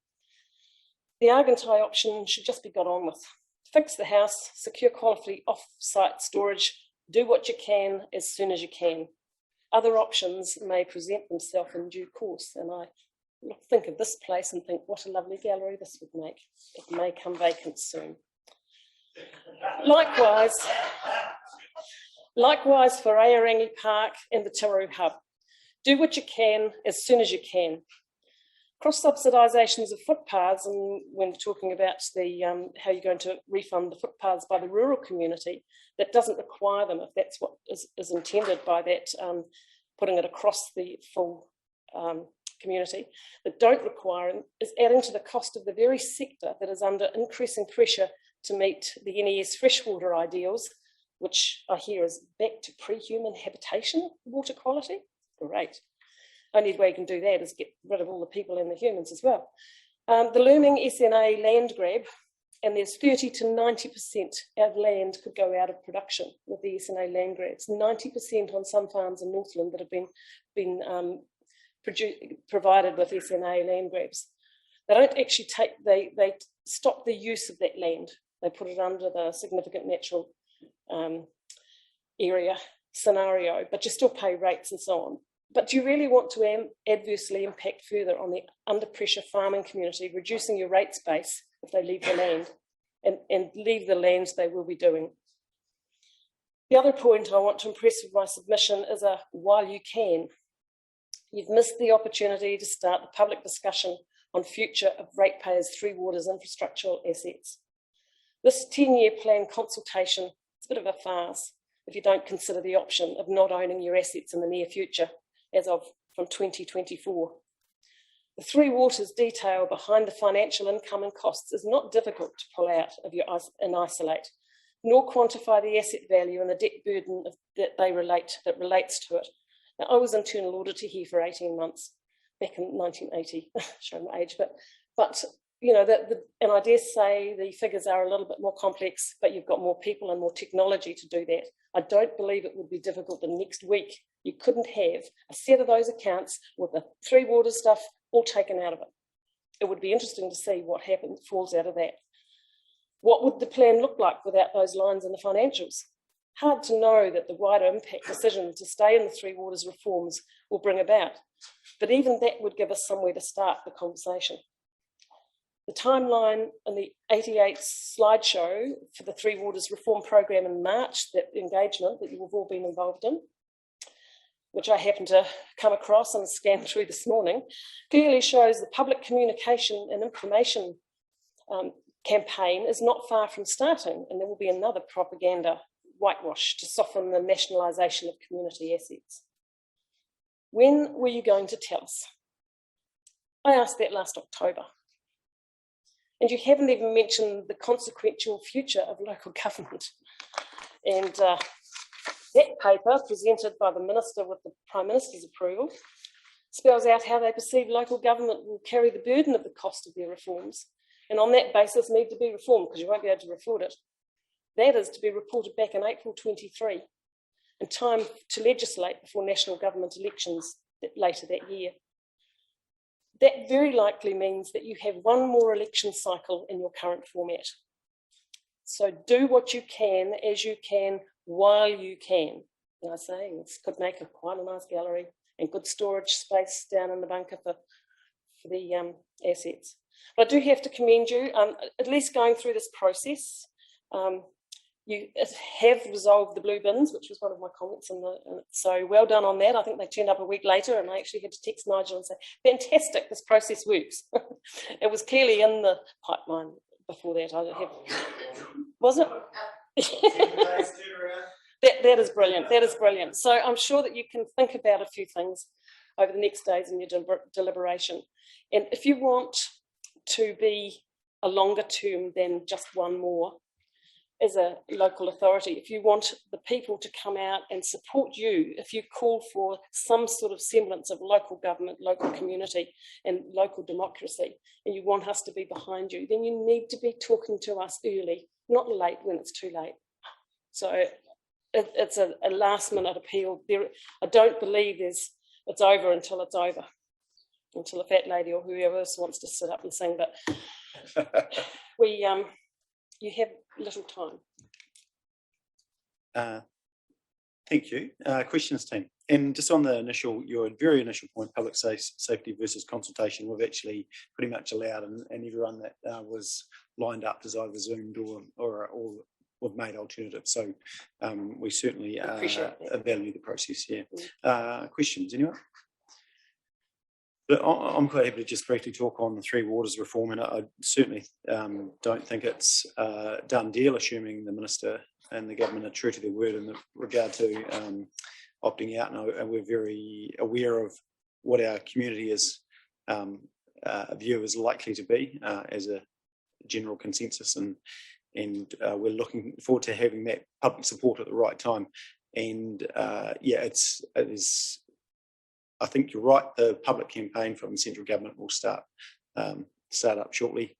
The Egontai option should just be got on with. Fix the house, secure quality off-site storage, do what you can as soon as you can. Other options may present themselves in due course, and I think of this place and think, what a lovely gallery this would make. It may come vacant soon. Likewise for Aorangi Park and the Timaru Hub. Do what you can as soon as you can. Cross-subsidisations of footpaths, and when we're talking about the how you're going to refund the footpaths by the rural community, that doesn't require them, if that's what is intended by that, putting it across the full community, that don't require them, is adding to the cost of the very sector that is under increasing pressure to meet the NES freshwater ideals, which I hear is back to pre-human habitation water quality. Great. Only way you can do that is get rid of all the people and the humans as well. The looming SNA land grab, and there's 30 to 90% of land could go out of production with the SNA land grabs. 90% on some farms in Northland that have been provided with SNA land grabs. They don't actually they stop the use of that land. They put it under the significant natural area scenario, but you still pay rates and so on. But do you really want to adversely impact further on the under pressure farming community, reducing your rates base if they leave the land and leave the lands they will be doing? The other point I want to impress with my submission is a while you can. You've missed the opportunity to start the public discussion on future of ratepayers' Three Waters infrastructural assets. This 10-year plan consultation is a bit of a farce if you don't consider the option of not owning your assets in the near future as of from 2024. The Three Waters detail behind the financial income and costs is not difficult to pull out of and isolate, nor quantify the asset value and the debt burden that relates to it. Now, I was internal auditor here for 18 months back in 1980, showing my age, but you know, and I dare say the figures are a little bit more complex, but you've got more people and more technology to do that. I don't believe it would be difficult the next week. You couldn't have a set of those accounts with the Three Waters stuff all taken out of it. It would be interesting to see what happens, falls out of that. What would the plan look like without those lines in the financials? Hard to know that the wider impact decision to stay in the Three Waters reforms will bring about, but even that would give us somewhere to start the conversation. The timeline and the 88 slideshow for the Three Waters reform program in March, that engagement that you've all been involved in, which I happened to come across and scan through this morning, clearly shows the public communication and information campaign is not far from starting, and there will be another propaganda whitewash to soften the nationalisation of community assets. When were you going to tell us? I asked that last October. And you haven't even mentioned the consequential future of local government. And that paper, presented by the Minister with the Prime Minister's approval, spells out how they perceive local government will carry the burden of the cost of their reforms, and on that basis need to be reformed, because you won't be able to afford it. That is to be reported back in April 23, in time to legislate before national government elections later that year. That very likely means that you have one more election cycle in your current format. So do what you can, as you can, while you can. And I say this could make quite a nice gallery and good storage space down in the bunker for the assets. But I do have to commend you, at least going through this process. You have resolved the blue bins, which was one of my comments, so well done on that. I think they turned up a week later, and I actually had to text Nigel and say, fantastic, this process works. It was clearly in the pipeline before that. Was it? That is brilliant. That is brilliant. So I'm sure that you can think about a few things over the next days in your deliberation. And if you want to be a longer term than just one more, as a local authority, if you want the people to come out and support you, if you call for some sort of semblance of local government, local community and local democracy, and you want us to be behind you, then you need to be talking to us early, not late when it's too late. So it's a last minute appeal. I don't believe it's over until it's over, until the fat lady or whoever else wants to sit up and sing, but you have little time. Thank you. Questions, team? And just on the your very initial point, public safety versus consultation, we've actually pretty much allowed, and everyone that was lined up has either Zoomed or we've made alternatives. So we certainly value the process here. Questions, anyone? But I'm quite happy to just briefly talk on the Three Waters reform, and I certainly don't think it's a done deal, assuming the Minister and the government are true to their word in regard to opting out, and we're very aware of what our community is view is likely to be as a general consensus, and we're looking forward to having that public support at the right time. And yeah, it is. I think you're right. The public campaign from the central government will start up shortly.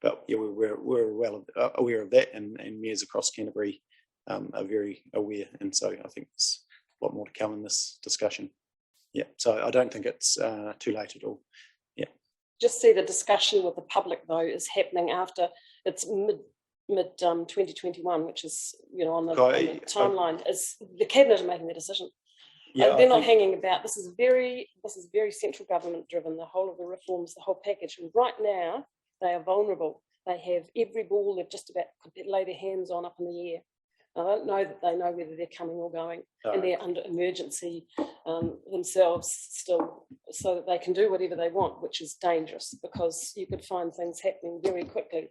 But yeah, we're well aware of that, and mayors across Canterbury are very aware, and so I think there's a lot more to come in this discussion. Yeah, so I don't think it's too late at all. Yeah. Just see the discussion with the public though is happening after it's mid 2021, which is on the timeline. Is the cabinet are making the decision? Yeah, they're not hanging about. This is very central government driven. The whole of the reforms, the whole package. And right now they are vulnerable. They have every ball they've just about could lay their hands on up in the air. I don't know that they know whether they're coming or going, and they're under emergency themselves still, so that they can do whatever they want, which is dangerous because you could find things happening very quickly,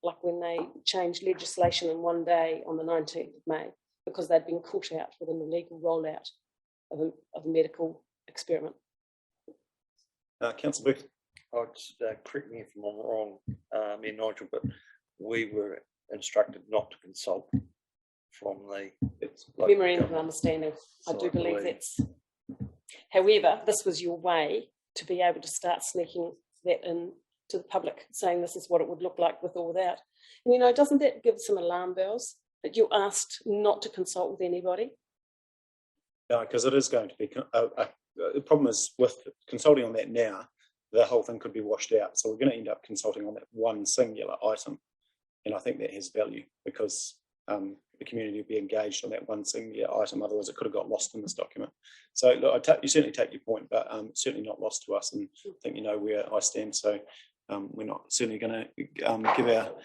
like when they changed legislation in one day on the 19th of May because they'd been caught out with an illegal rollout of a medical experiment. Councillor Booth. Correct me if I'm wrong, Mayor Nigel, but we were instructed not to consult from the memorandum of understanding. I do believe that's. However, this was your way to be able to start sneaking that in to the public, saying this is what it would look like with or without. And doesn't that give some alarm bells that you're asked not to consult with anybody? No, because it is going to be. The problem is with consulting on that now, the whole thing could be washed out. So we're going to end up consulting on that one singular item. And I think that has value because the community will be engaged on that one singular item. Otherwise, it could have got lost in this document. So look, you certainly take your point, but certainly not lost to us. And I think you know where I stand. So we're not certainly going to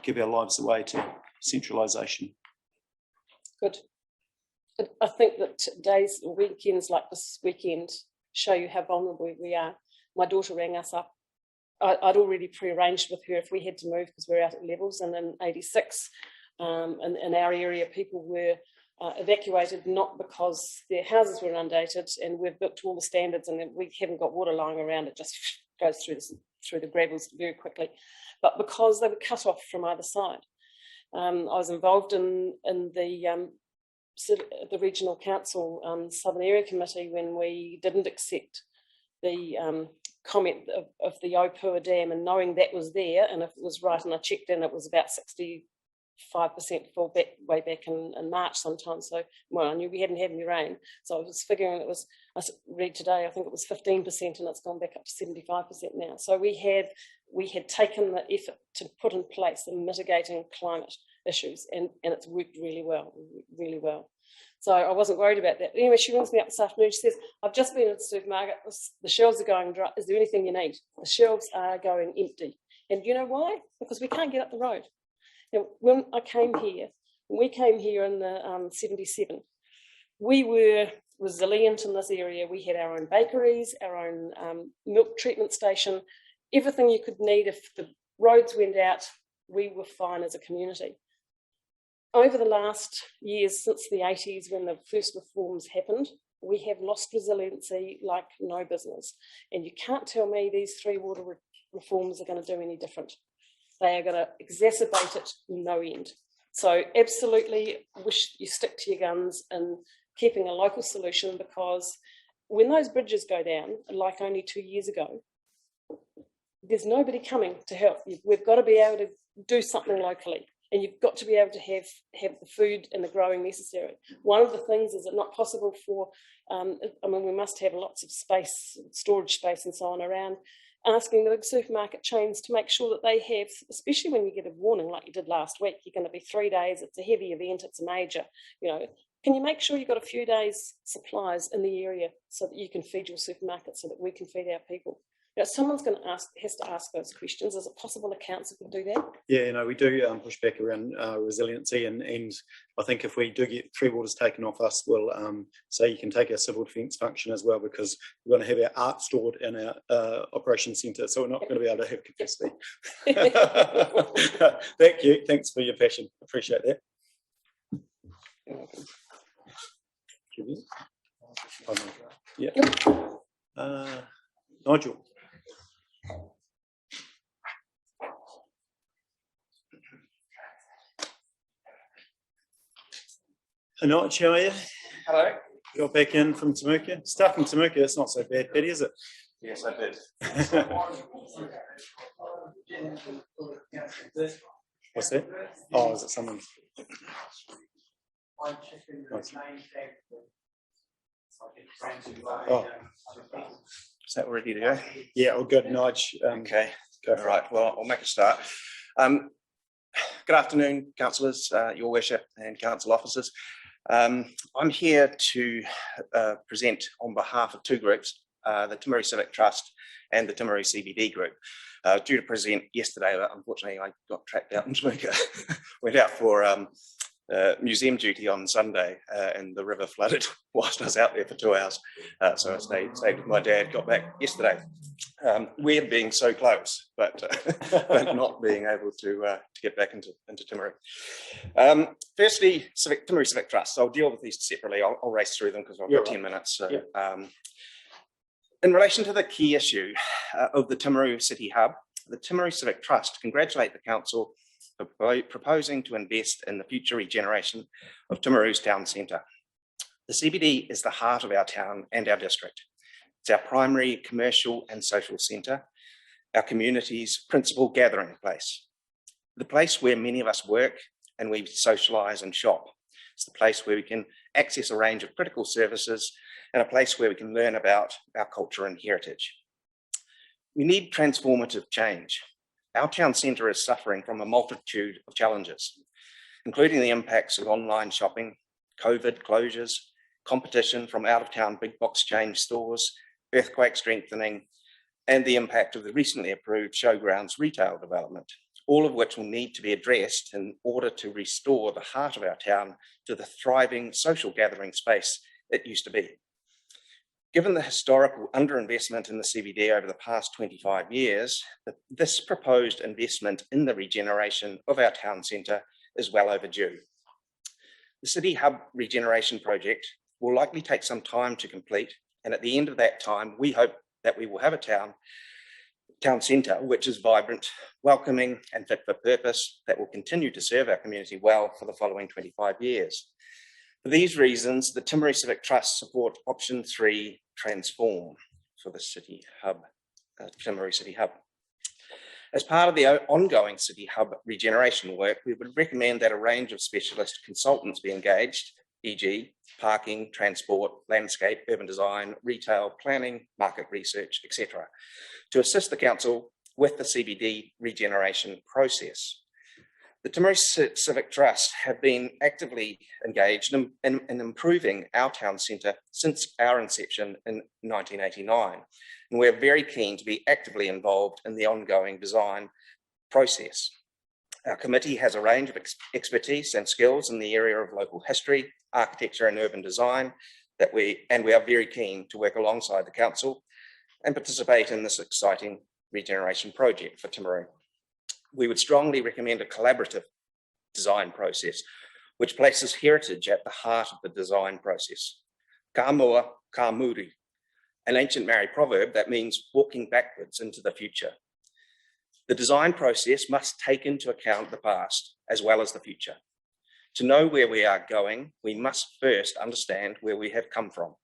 give our lives away to centralisation. Good. I think that days or weekends like this weekend show you how vulnerable we are. My daughter rang us up. I'd already pre-arranged with her if we had to move because we're out at levels, and in 86 in our area people were evacuated not because their houses were inundated and we've built to all the standards and we haven't got water lying around, it just goes through the gravels very quickly, but because they were cut off from either side. I was involved in the regional council Southern Area Committee when we didn't accept the comment of the Opua Dam, and knowing that was there, and if it was right, and I checked in, it was about 65% full way back in March sometime. So, well, I knew we hadn't had any rain, so I was figuring it was. I read today, I think it was 15%, and it's gone back up to 75% now. So we had taken the effort to put in place the mitigating climate issues, and it's worked really well, really well. So I wasn't worried about that. But anyway, she rings me up this afternoon. She says, I've just been at the supermarket. The shelves are going dry. Is there anything you need? The shelves are going empty. And you know why? Because we can't get up the road. Now, when we came here in the 77, we were resilient in this area. We had our own bakeries, our own milk treatment station, everything you could need. If the roads went out, we were fine as a community. Over the last years, since the 80s, when the first reforms happened, we have lost resiliency like no business. And you can't tell me these 3 water reforms are going to do any different. They are going to exacerbate it no end. So absolutely wish you stick to your guns in keeping a local solution, because when those bridges go down, like only 2 years ago, there's nobody coming to help. We've got to be able to do something locally. And you've got to be able to have the food and the growing necessary. One of the things is it not possible for, we must have lots of space, storage space and so on around, asking the big supermarket chains to make sure that they have, especially when you get a warning like you did last week, you're going to be 3 days, it's a heavy event, it's a major, can you make sure you've got a few days supplies in the area so that you can feed your supermarket, so that we can feed our people? Someone's has to ask those questions. Is it possible a council can do that? Yeah, we do push back around resiliency, and I think if we do get 3 waters taken off us, we'll say you can take our civil defence function as well, because we're going to have our art stored in our operations centre, so we're not going to be able to have capacity. Thank you. Thanks for your passion. Appreciate that. Yeah. Nigel. Anoj, how are you? Hello. You're back in from Timaru. Stuck in Timaru, it's not so bad, Betty, is it? Yes, I did. What's that? Oh, is it someone? Oh. Is that ready to go? Yeah, all good, Nige. Okay. Go for All right. Well, I'll make a start. Good afternoon, councillors, Your Worship, and council officers. I'm here to present on behalf of two groups, the Timaru Civic Trust and the Timaru CBD group. Due to present yesterday, but unfortunately I got tracked out in Jamaica. Went out for museum duty on Sunday, and the river flooded whilst I was out there for 2 hours. So I stayed with my dad, got back yesterday. Weird being so close, but not being able to get back into Timaru. Firstly, Timaru Civic Trust. I'll deal with these separately. I'll race through them because I've got 10 minutes. So, in relation to the key issue of the Timaru City Hub, the Timaru Civic Trust congratulate the council for proposing to invest in the future regeneration of Timaru's town centre. The CBD is the heart of our town and our district. It's our primary commercial and social centre, our community's principal gathering place, the place where many of us work and we socialise and shop. It's the place where we can access a range of critical services and a place where we can learn about our culture and heritage. We need transformative change. Our town centre is suffering from a multitude of challenges, including the impacts of online shopping, COVID closures, competition from out-of-town big box chain stores, earthquake strengthening, and the impact of the recently approved showgrounds retail development, all of which will need to be addressed in order to restore the heart of our town to the thriving social gathering space it used to be. Given the historical underinvestment in the CBD over the past 25 years, this proposed investment in the regeneration of our town centre is well overdue. The City Hub regeneration project will likely take some time to complete, and at the end of that time, we hope that we will have a town centre which is vibrant, welcoming and fit for purpose that will continue to serve our community well for the following 25 years. For these reasons, the Timaru Civic Trust support option 3, transform, for the City Hub, Timaru City Hub. As part of the ongoing City Hub regeneration work, we would recommend that a range of specialist consultants be engaged, e.g. parking, transport, landscape, urban design, retail, planning, market research, etc., to assist the council with the CBD regeneration process. The Timaru Civic Trust have been actively engaged in improving our town centre since our inception in 1989, and we're very keen to be actively involved in the ongoing design process. Our committee has a range of expertise and skills in the area of local history, architecture and urban design, we are very keen to work alongside the council and participate in this exciting regeneration project for Timaru. We would strongly recommend a collaborative design process, which places heritage at the heart of the design process. Ka mua, ka muri, an ancient Maori proverb that means walking backwards into the future. The design process must take into account the past as well as the future. To know where we are going, we must first understand where we have come from.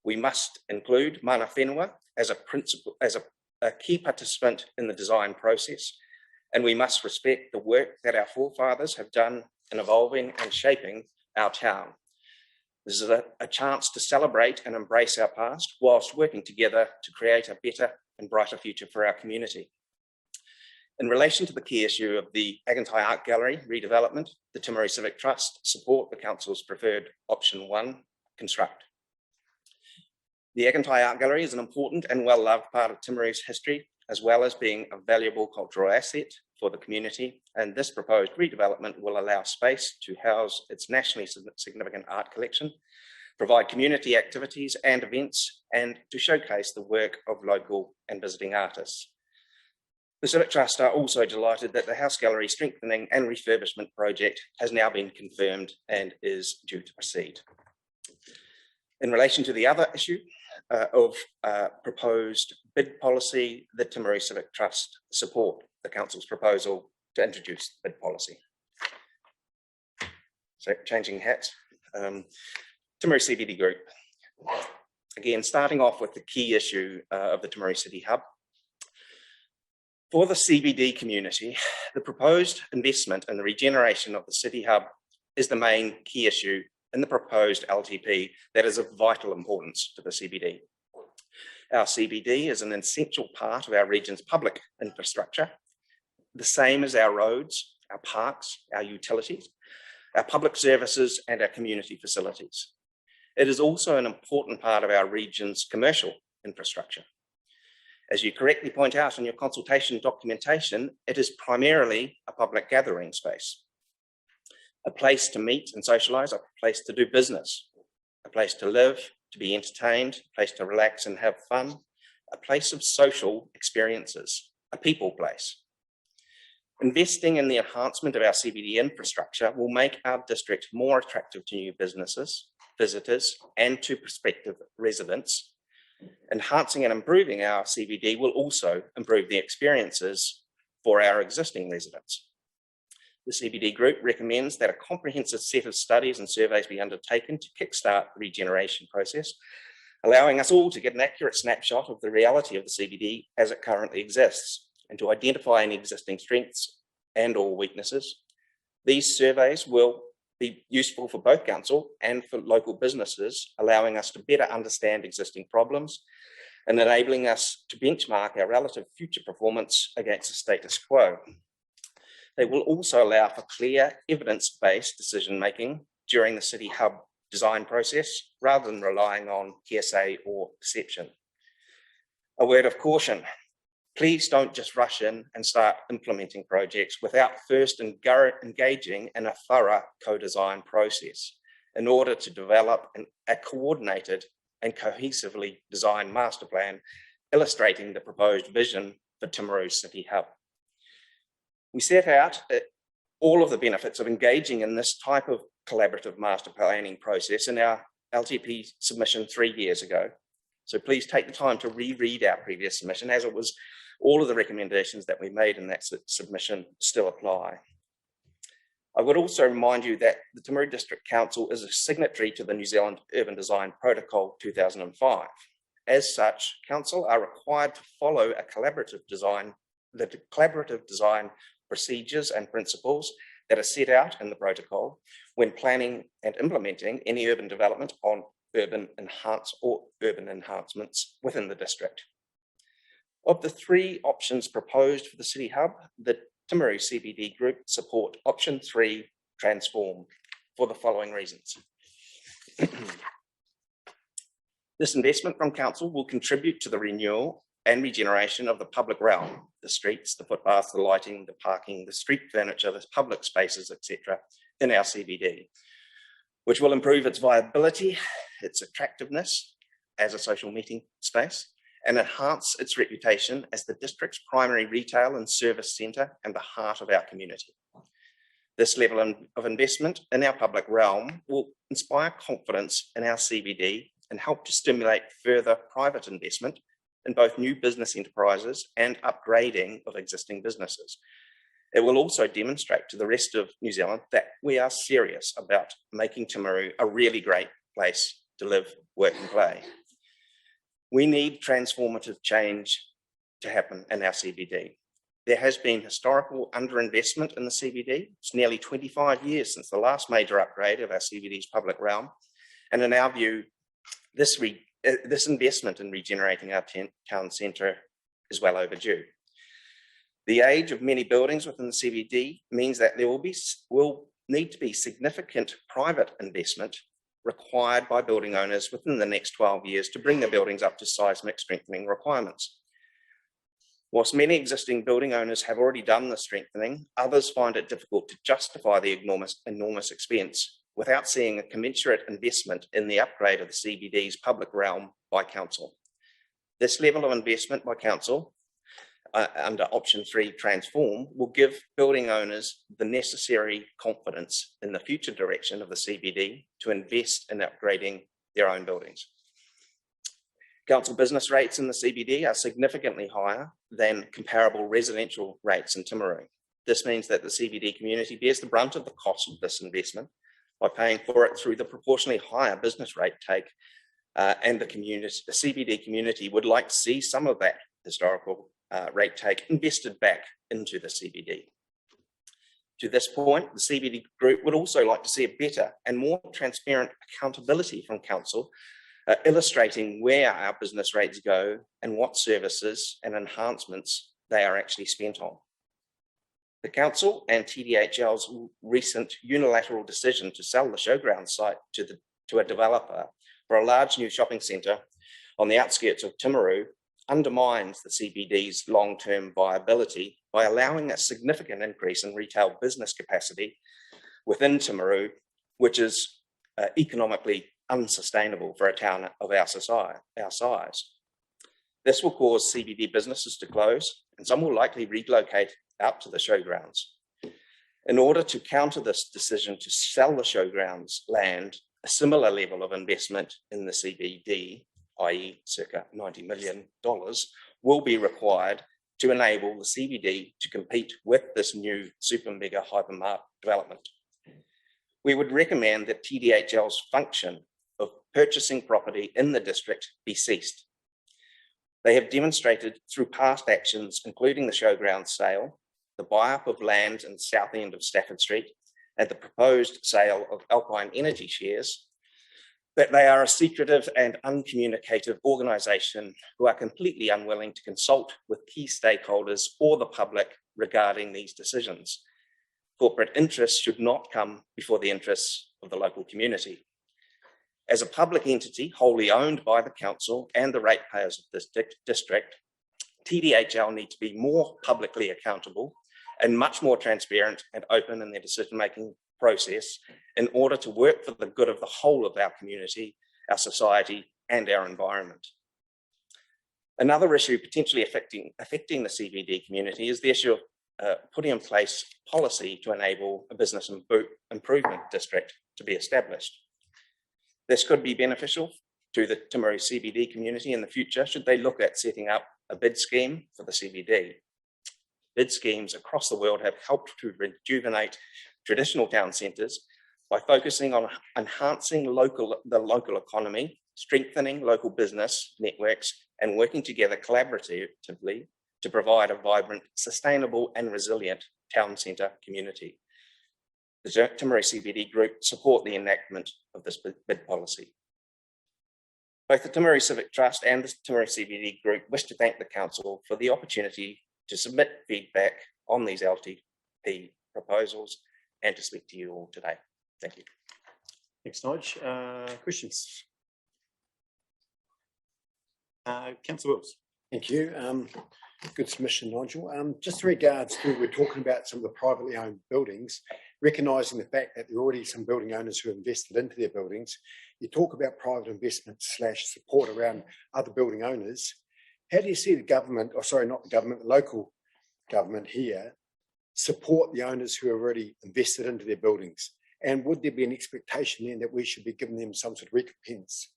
We must include mana whenua as a key participant in the design process, and we must respect the work that our forefathers have done in evolving and shaping our town. This is a chance to celebrate and embrace our past whilst working together to create a better and brighter future for our community. In relation to the key issue of the Egontai Art Gallery redevelopment, the Timaru Civic Trust support the council's preferred option 1, construct. The Egontai Art Gallery is an important and well-loved part of Timaru's history, as well as being a valuable cultural asset for the community, and this proposed redevelopment will allow space to house its nationally significant art collection, provide community activities and events, and to showcase the work of local and visiting artists. The Civic Trust are also delighted that the House Gallery strengthening and refurbishment project has now been confirmed and is due to proceed. In relation to the other issue of proposed bid policy, the Timaru Civic Trust support the council's proposal to introduce bid policy. So changing hats. Timaru CBD Group. Again, starting off with the key issue of the Timaru City Hub. For the CBD community, the proposed investment in the regeneration of the City Hub is the main key issue in the proposed LTP that is of vital importance to the CBD. Our CBD is an essential part of our region's public infrastructure, the same as our roads, our parks, our utilities, our public services, and our community facilities. It is also an important part of our region's commercial infrastructure. As you correctly point out in your consultation documentation, it is primarily a public gathering space, a place to meet and socialise, a place to do business, a place to live, to be entertained, a place to relax and have fun, a place of social experiences, a people place. Investing in the enhancement of our CBD infrastructure will make our district more attractive to new businesses, visitors, and to prospective residents. Enhancing and improving our CBD will also improve the experiences for our existing residents. The CBD Group recommends that a comprehensive set of studies and surveys be undertaken to kickstart the regeneration process, allowing us all to get an accurate snapshot of the reality of the CBD as it currently exists, and to identify any existing strengths and or weaknesses. These surveys will be useful for both council and for local businesses, allowing us to better understand existing problems and enabling us to benchmark our relative future performance against the status quo. They will also allow for clear evidence-based decision-making during the City Hub design process, rather than relying on hearsay or perception. A word of caution: please don't just rush in and start implementing projects without first engaging in a thorough co-design process in order to develop a coordinated and cohesively designed master plan illustrating the proposed vision for Timaru City Hub. We set out all of the benefits of engaging in this type of collaborative master planning process in our LTP submission 3 years ago. So please take the time to reread our previous submission, as it was all of the recommendations that we made in that submission still apply. I would also remind you that the Timaru District Council is a signatory to the New Zealand Urban Design Protocol 2005. As such, Council are required to follow the collaborative design procedures and principles that are set out in the protocol when planning and implementing any urban development on urban enhancements within the district. Of the 3 options proposed for the City Hub, the Timaru CBD Group support option 3, transform, for the following reasons. This investment from Council will contribute to the renewal and regeneration of the public realm, the streets, the footpaths, the lighting, the parking, the street furniture, the public spaces, etc., in our CBD, which will improve its viability, its attractiveness as a social meeting space, and enhance its reputation as the district's primary retail and service centre and the heart of our community. This level of investment in our public realm will inspire confidence in our CBD and help to stimulate further private investment in both new business enterprises and upgrading of existing businesses. It will also demonstrate to the rest of New Zealand that we are serious about making Timaru a really great place to live, work and play. We need transformative change to happen in our CBD. There has been historical underinvestment in the CBD. It's nearly 25 years since the last major upgrade of our CBD's public realm. And in our view, this investment in regenerating our town centre is well overdue. The age of many buildings within the CBD means that there will need to be significant private investment required by building owners within the next 12 years to bring the buildings up to seismic strengthening requirements. Whilst many existing building owners have already done the strengthening, others find it difficult to justify the enormous expense without seeing a commensurate investment in the upgrade of the CBD's public realm by Council. This level of investment by Council under option 3, transform, will give building owners the necessary confidence in the future direction of the CBD to invest in upgrading their own buildings. Council business rates in the CBD are significantly higher than comparable residential rates in Timaru. This means that the CBD community bears the brunt of the cost of this investment, by paying for it through the proportionally higher business rate take, and the CBD community would like to see some of that historical rate take invested back into the CBD. To this point, the CBD group would also like to see a better and more transparent accountability from council, illustrating where our business rates go and what services and enhancements they are actually spent on. The council and TDHL's recent unilateral decision to sell the showground site to a developer for a large new shopping centre on the outskirts of Timaru undermines the CBD's long-term viability by allowing a significant increase in retail business capacity within Timaru, which is economically unsustainable for a town of our size. This will cause CBD businesses to close, and some will likely relocate out to the showgrounds. In order to counter this decision to sell the showgrounds land, a similar level of investment in the CBD, i.e. circa $90 million, will be required to enable the CBD to compete with this new super mega hypermart development. We would recommend that TDHL's function of purchasing property in the district be ceased. They have demonstrated through past actions, including the showground sale, the buy-up of land in the south end of Stafford Street, and the proposed sale of Alpine Energy shares, that they are a secretive and uncommunicative organisation who are completely unwilling to consult with key stakeholders or the public regarding these decisions. Corporate interests should not come before the interests of the local community. As a public entity wholly owned by the council and the ratepayers of this district, TDHL need to be more publicly accountable and much more transparent and open in their decision-making process in order to work for the good of the whole of our community, our society, and our environment. Another issue potentially affecting the CBD community is the issue of putting in place policy to enable a business improvement district to be established. This could be beneficial to the Timaru CBD community in the future should they look at setting up a bid scheme for the CBD. Bid schemes across the world have helped to rejuvenate traditional town centres by focusing on enhancing the local economy, strengthening local business networks, and working together collaboratively to provide a vibrant, sustainable and resilient town centre community. The Timaru CBD Group support the enactment of this bid policy. Both the Timaru Civic Trust and the Timaru CBD Group wish to thank the Council for the opportunity to submit feedback on these LTP proposals and to speak to you all today. Thank you. Thanks, Nige. Questions? Councillor Wills. Thank you. Good submission, Nigel. Just in regards to, we're talking about some of the privately owned buildings, recognising the fact that there are already some building owners who have invested into their buildings. You talk about private investment / support around other building owners. How do you see the government, or sorry, not the government, the local government here, support the owners who have already invested into their buildings? And would there be an expectation then that we should be giving them some sort of recompense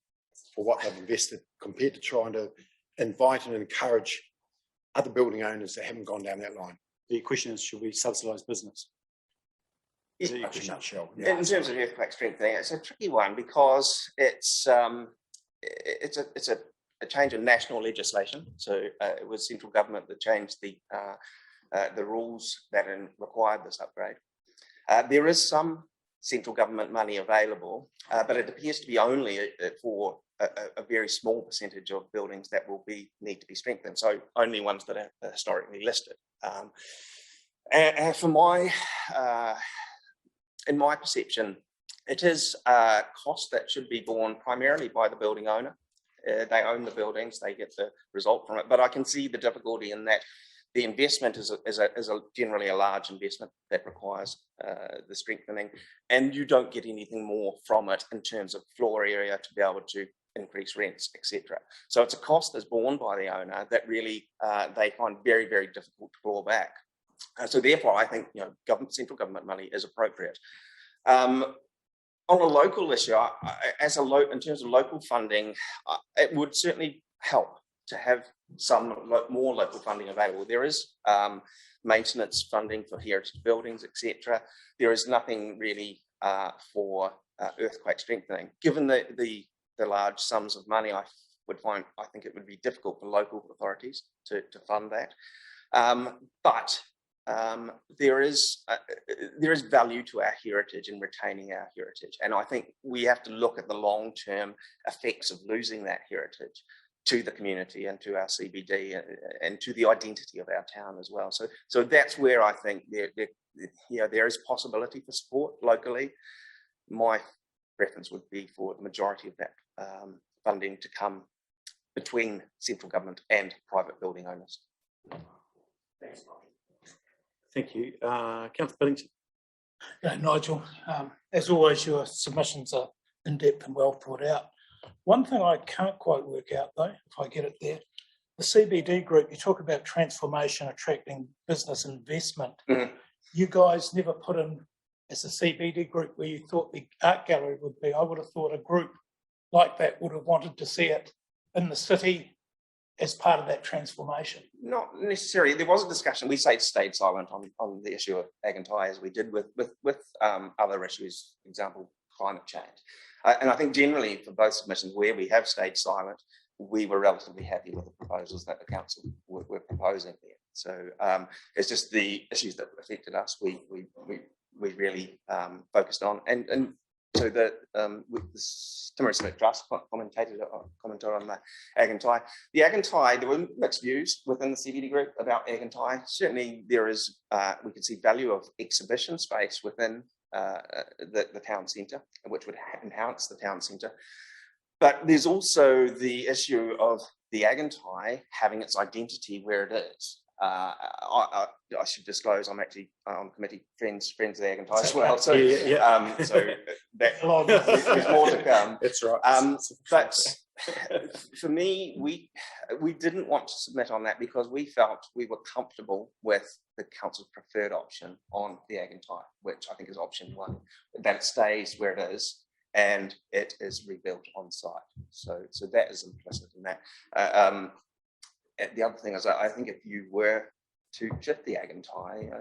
for what they've invested compared to trying to invite and encourage other building owners that haven't gone down that line? The question is, should we subsidise business? In terms of earthquake strengthening, it's a tricky one because it's a change in national legislation. So it was central government that changed the rules that required this upgrade. There is some central government money available, but it appears to be only for a very small percentage of buildings that will need to be strengthened. So only ones that are historically listed. And for in my perception, it is a cost that should be borne primarily by the building owner. They own the buildings, they get the result from it. But I can see the difficulty in that the investment is generally a large investment that requires the strengthening, and you don't get anything more from it in terms of floor area to be able to increase rents, etc. So it's a cost that's borne by the owner that really they find very, very difficult to claw back. So therefore, I think central government money is appropriate. On a local issue, in terms of local funding, it would certainly help to have some more local funding available. There is maintenance funding for heritage buildings, etc. There is nothing really for earthquake strengthening. Given the large sums of money, I think it would be difficult for local authorities to fund that. But there is value to our heritage and retaining our heritage, and I think we have to look at the long-term effects of losing that heritage to the community and to our CBD and to the identity of our town as well. So that's where I think there is possibility for support locally. My preference would be for the majority of that funding to come between central government and private building owners. Thanks, thank you. Councillor Billington. Yeah, Nigel, as always, your submissions are in-depth and well thought out. One thing I can't quite work out, though, if I get it there, the CBD group, you talk about transformation, attracting business investment. Mm-hmm. You guys never put in, as a CBD group, where you thought the art gallery would be. I would have thought a group like that would have wanted to see it in the city as part of that transformation. Not necessarily. There was a discussion. We stayed silent on the issue of Egontai, as we did with other issues, for example, climate change. And I think generally for both submissions where we have stayed silent, we were relatively happy with the proposals that the council were proposing there. So it's just the issues that affected us we really focused on. And so the Timaru Civic Trust commented on the Egontai. The Egontai, there were mixed views within the CBD group about Egontai. Certainly there is, we could see value of exhibition space within the town centre, which would enhance the town centre. But there's also the issue of the Egontai having its identity where it is. I should disclose I'm actually on committee friends of the Egontai as well. So, so there's more to come. That's right. But for me, we didn't want to submit on that because we felt we were comfortable with the council's preferred option on the Egontai, which I think is option 1, that it stays where it is and it is rebuilt on site. So that is implicit in that. The other thing is, I think if you were to shift the Egontai,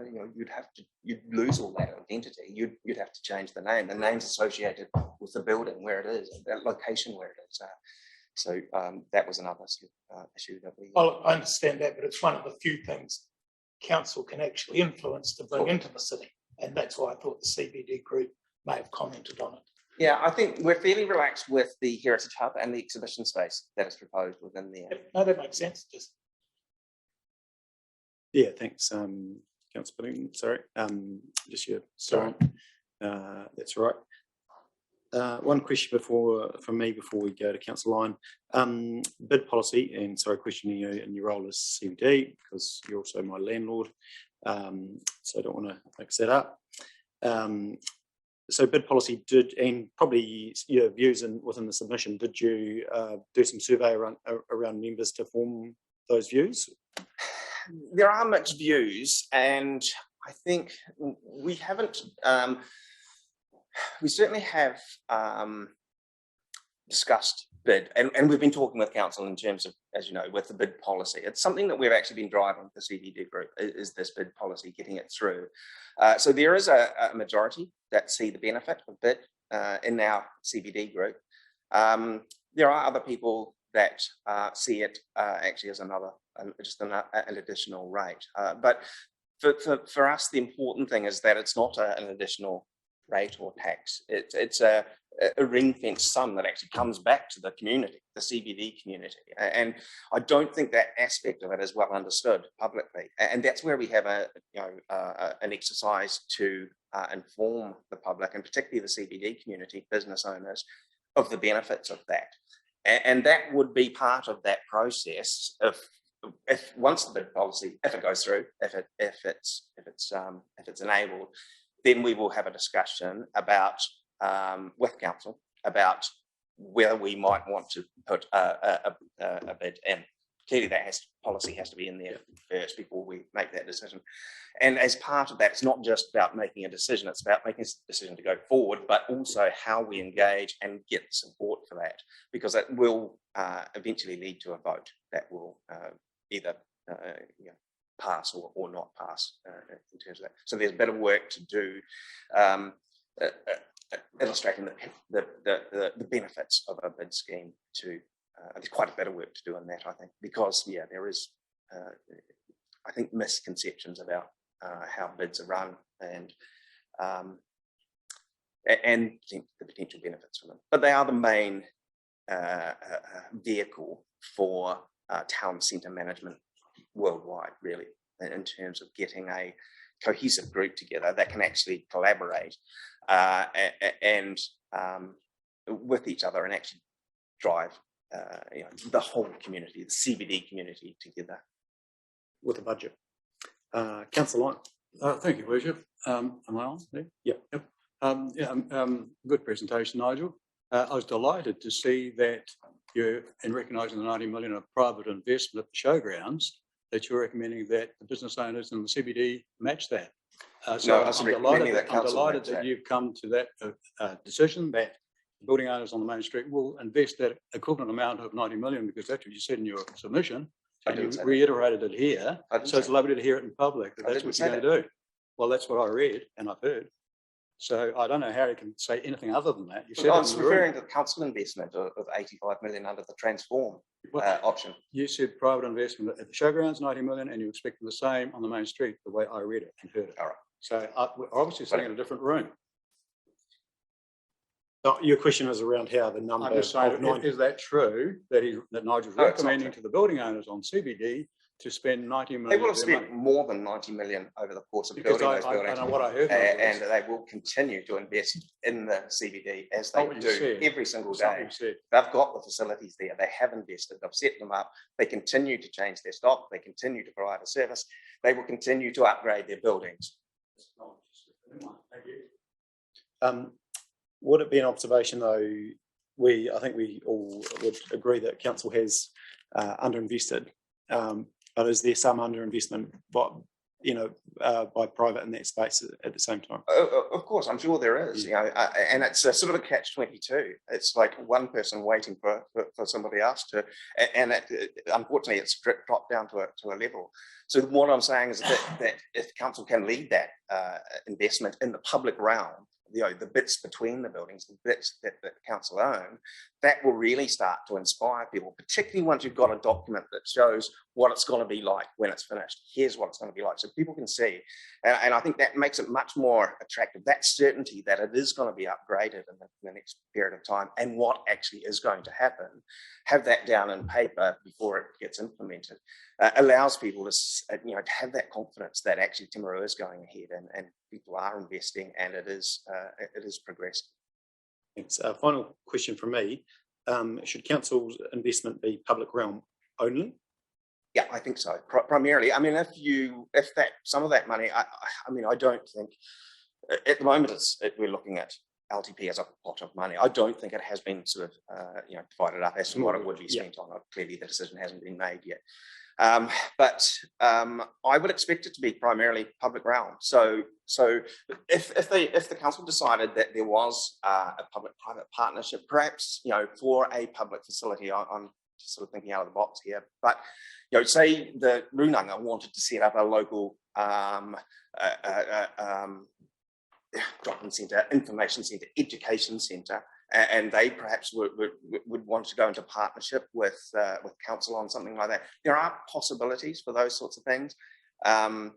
you'd lose all that identity. You'd have to change the name. The name's associated with the building where it is, that location where it is. So that was another issue that we. Well, I understand that, but it's one of the few things council can actually influence to bring into the city, and that's why I thought the CBD group may have commented on it. Yeah, I think we're fairly relaxed with the Heritage Hub and the exhibition space that is proposed within there. No, that makes sense. Yeah, thanks, Councillor Billington. Sorry, just your sorry. That's right. One question from me before we go to Councillor Lyon. Bid policy, and sorry, questioning you in your role as CBD because you're also my landlord, so I don't want to mix that up. So bid policy did, and probably your views within the submission, did you do some survey around members to form those views? There are mixed views, and I think we haven't, we certainly have discussed bid, and we've been talking with council in terms of, as you know, with the bid policy. It's something that we've actually been driving the CBD group, is this bid policy, getting it through. So there is a majority that see the benefit of bid in our CBD group. There are other people that see it actually as just an additional rate. But for us, the important thing is that it's not an additional rate or tax. It's a ring-fenced sum that actually comes back to the community, the CBD community. And I don't think that aspect of it is well understood publicly. And that's where we have an exercise to inform the public, and particularly the CBD community, business owners, of the benefits of that. And that would be part of that process if once the bid policy, if it goes through, if it's enabled, then we will have a discussion about with council about whether we might want to put a bid in. Clearly, policy has to be in there first before we make that decision. And as part of that, it's not just about making a decision; it's about making a decision to go forward, but also how we engage and get support for that, because it will eventually lead to a vote that will either pass or not pass in terms of that. So there's a bit of work to do illustrating the benefits of a bid scheme to, there's quite a bit of work to do on that, I think, because, yeah, there is, I think, misconceptions about how bids are run and the potential benefits for them. But they are the main vehicle for town centre management worldwide, really, in terms of getting a cohesive group together that can actually collaborate and with each other and actually drive the whole community, the CBD community together. With a budget. Councillor Lyon. Thank you, Worship. Am I on? Yeah. Yep. Good presentation, Nigel. I was delighted to see that you're, in recognising the 90 million of private investment at the showgrounds, that you're recommending that the business owners in the CBD match that. No, I'm delighted that you've come to that decision that building owners on the main street will invest that equivalent amount of 90 million, because that's what you said in your submission. And you reiterated it here. So it's lovely to hear it in public that that's what you're going to do. Well, that's what I read and I've heard. So I don't know how you can say anything other than that. You said I was referring to the council investment of 85 million under the transform option. You said private investment at the showgrounds, 90 million, and you expected the same on the main street, the way I read it and heard it. All right. So we're obviously sitting in a different room. Your question is around how the number. I'm just saying, is that true that Nigel's recommending to the building owners on CBD to spend 90 million? They will have spent more than 90 million over the course of building those buildings. I know what I heard. And they will continue to invest in the CBD as they do every single day. They've got the facilities there. They have invested. They've set them up. They continue to change their stock. They continue to provide a service. They will continue to upgrade their buildings. Would it be an observation, though? I think we all would agree that council has underinvested. But is there some underinvestment, by private in that space at the same time? Of course, I'm sure there is. And it's a sort of a catch-22. It's like one person waiting for somebody else to, and unfortunately, it's dropped down to a level. So what I'm saying is that if council can lead that investment in the public realm, the bits between the buildings, the bits that council own, that will really start to inspire people, particularly once you've got a document that shows what it's going to be like when it's finished. Here's what it's going to be like, so people can see. And I think that makes it much more attractive, that certainty that it is going to be upgraded in the next period of time and what actually is going to happen. Have that down in paper before it gets implemented. Allows people to have that confidence that actually Timaru is going ahead and people are investing and it is progressing. Thanks. Final question from me. Should council's investment be public realm only? Yeah, I think so. Primarily, I mean, if some of that money, I don't think at the moment we're looking at LTP as a pot of money. I don't think it has been sort of divided up as to what it would be spent on. Clearly, the decision hasn't been made yet. But I would expect it to be primarily public realm. So if the council decided that there was a public-private partnership, perhaps for a public facility, I'm just sort of thinking out of the box here. But say the Runanga wanted to set up a local drop-in centre, information centre, education centre, and they perhaps would want to go into partnership with council on something like that. There are possibilities for those sorts of things. But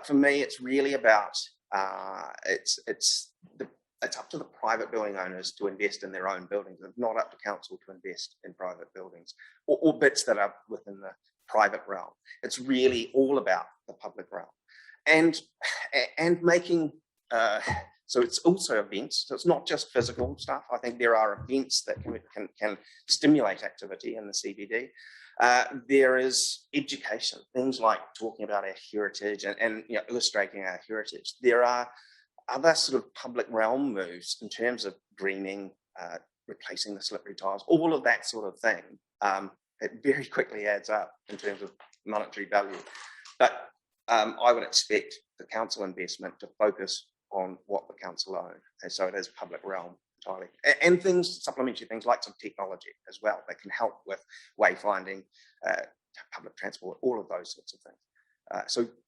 for me, it's really about it's up to the private building owners to invest in their own buildings. It's not up to council to invest in private buildings or bits that are within the private realm. It's really all about the public realm and making. So it's also events. So it's not just physical stuff. I think there are events that can stimulate activity in the CBD. There is education, things like talking about our heritage and illustrating our heritage. There are other sort of public realm moves in terms of greening, replacing the slippery tiles, all of that sort of thing. It very quickly adds up in terms of monetary value. But I would expect the council investment to focus on what the council own, and so it is public realm entirely. And supplementary things like some technology as well that can help with wayfinding, public transport, all of those sorts of things.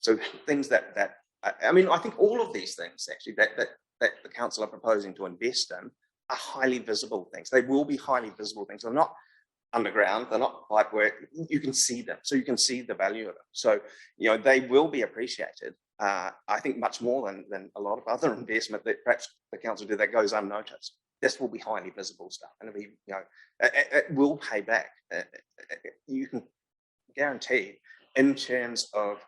So things that I think all of these things actually that that the council are proposing to invest in are highly visible things. They will be highly visible things. They're not underground, they're not pipe work. You can see them, so you can see the value of them. So, you know, they will be appreciated. I think much more than a lot of other investment that perhaps the council do that goes unnoticed. This will be highly visible stuff, and it'll be, you know, it will pay back. You can guarantee in terms of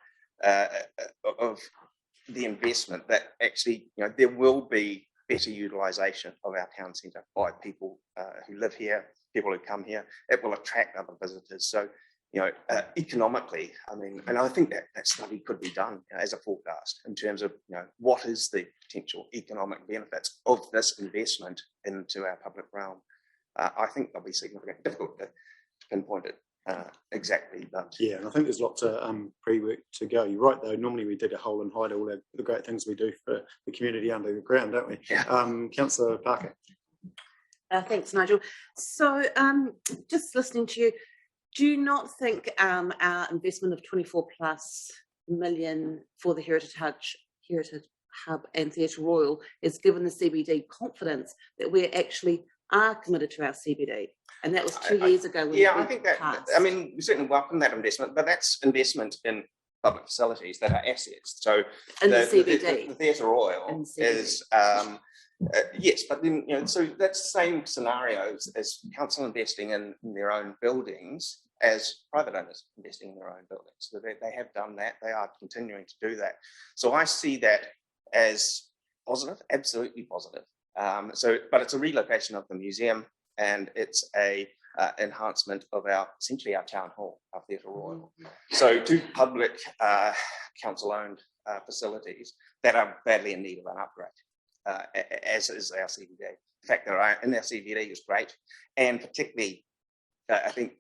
the investment that actually, you know, there will be better utilisation of our town centre by people who live here, people who come here. It will attract other visitors. So, you know, economically, I mean, and I think that study could be done, you know, as a forecast in terms of, you know, what is the potential economic benefits of this investment into our public realm. I think they'll be significant. Difficult to pinpoint it exactly, but yeah, and I think there's lots of pre-work to go. You're right, though. Normally we dig a hole and hide all the great things we do for the community under the ground, don't we? Yeah. Councillor Parker. Thanks, Nigel. So, just listening to you, do you not think our investment of 24 plus million for the Heritage Hub and Theatre Royal has given the CBD confidence that we actually are committed to our CBD? And that was 2 years ago. When I think that, I mean, we certainly welcome that investment, but that's investment in public facilities that are assets. So in the CBD. The Theatre Royal is, yes, but then, you know, so that's the same scenarios as council investing in their own buildings as private owners investing in their own buildings. So they have done that. They are continuing to do that. So I see that as positive, absolutely positive. But it's a relocation of the museum, and it's a enhancement of essentially our town hall, our Theatre Royal. So two public council-owned facilities that are badly in need of an upgrade, as is our CBD. The fact that they're in our CBD is great, and particularly, I think,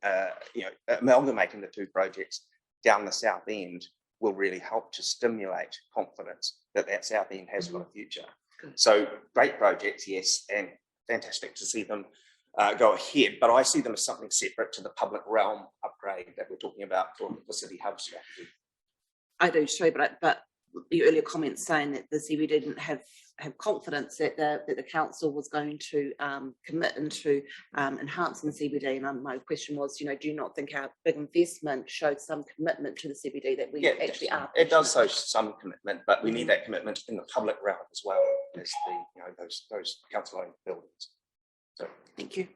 you know, amalgamating the two projects down the south end will really help to stimulate confidence that south end has got a future. So great projects, yes, and fantastic to see them go ahead, but I see them as something separate to the public realm upgrade that we're talking about for the City Hub strategy. I do too, but your earlier comments saying that the CBD didn't have confidence that the council was going to commit into enhancing the CBD, and my question was, you know, do you not think our big investment showed some commitment to the CBD that we actually are? It does show some commitment, but we need that commitment in the public realm as well as the, you know, those council-owned buildings. So thank you.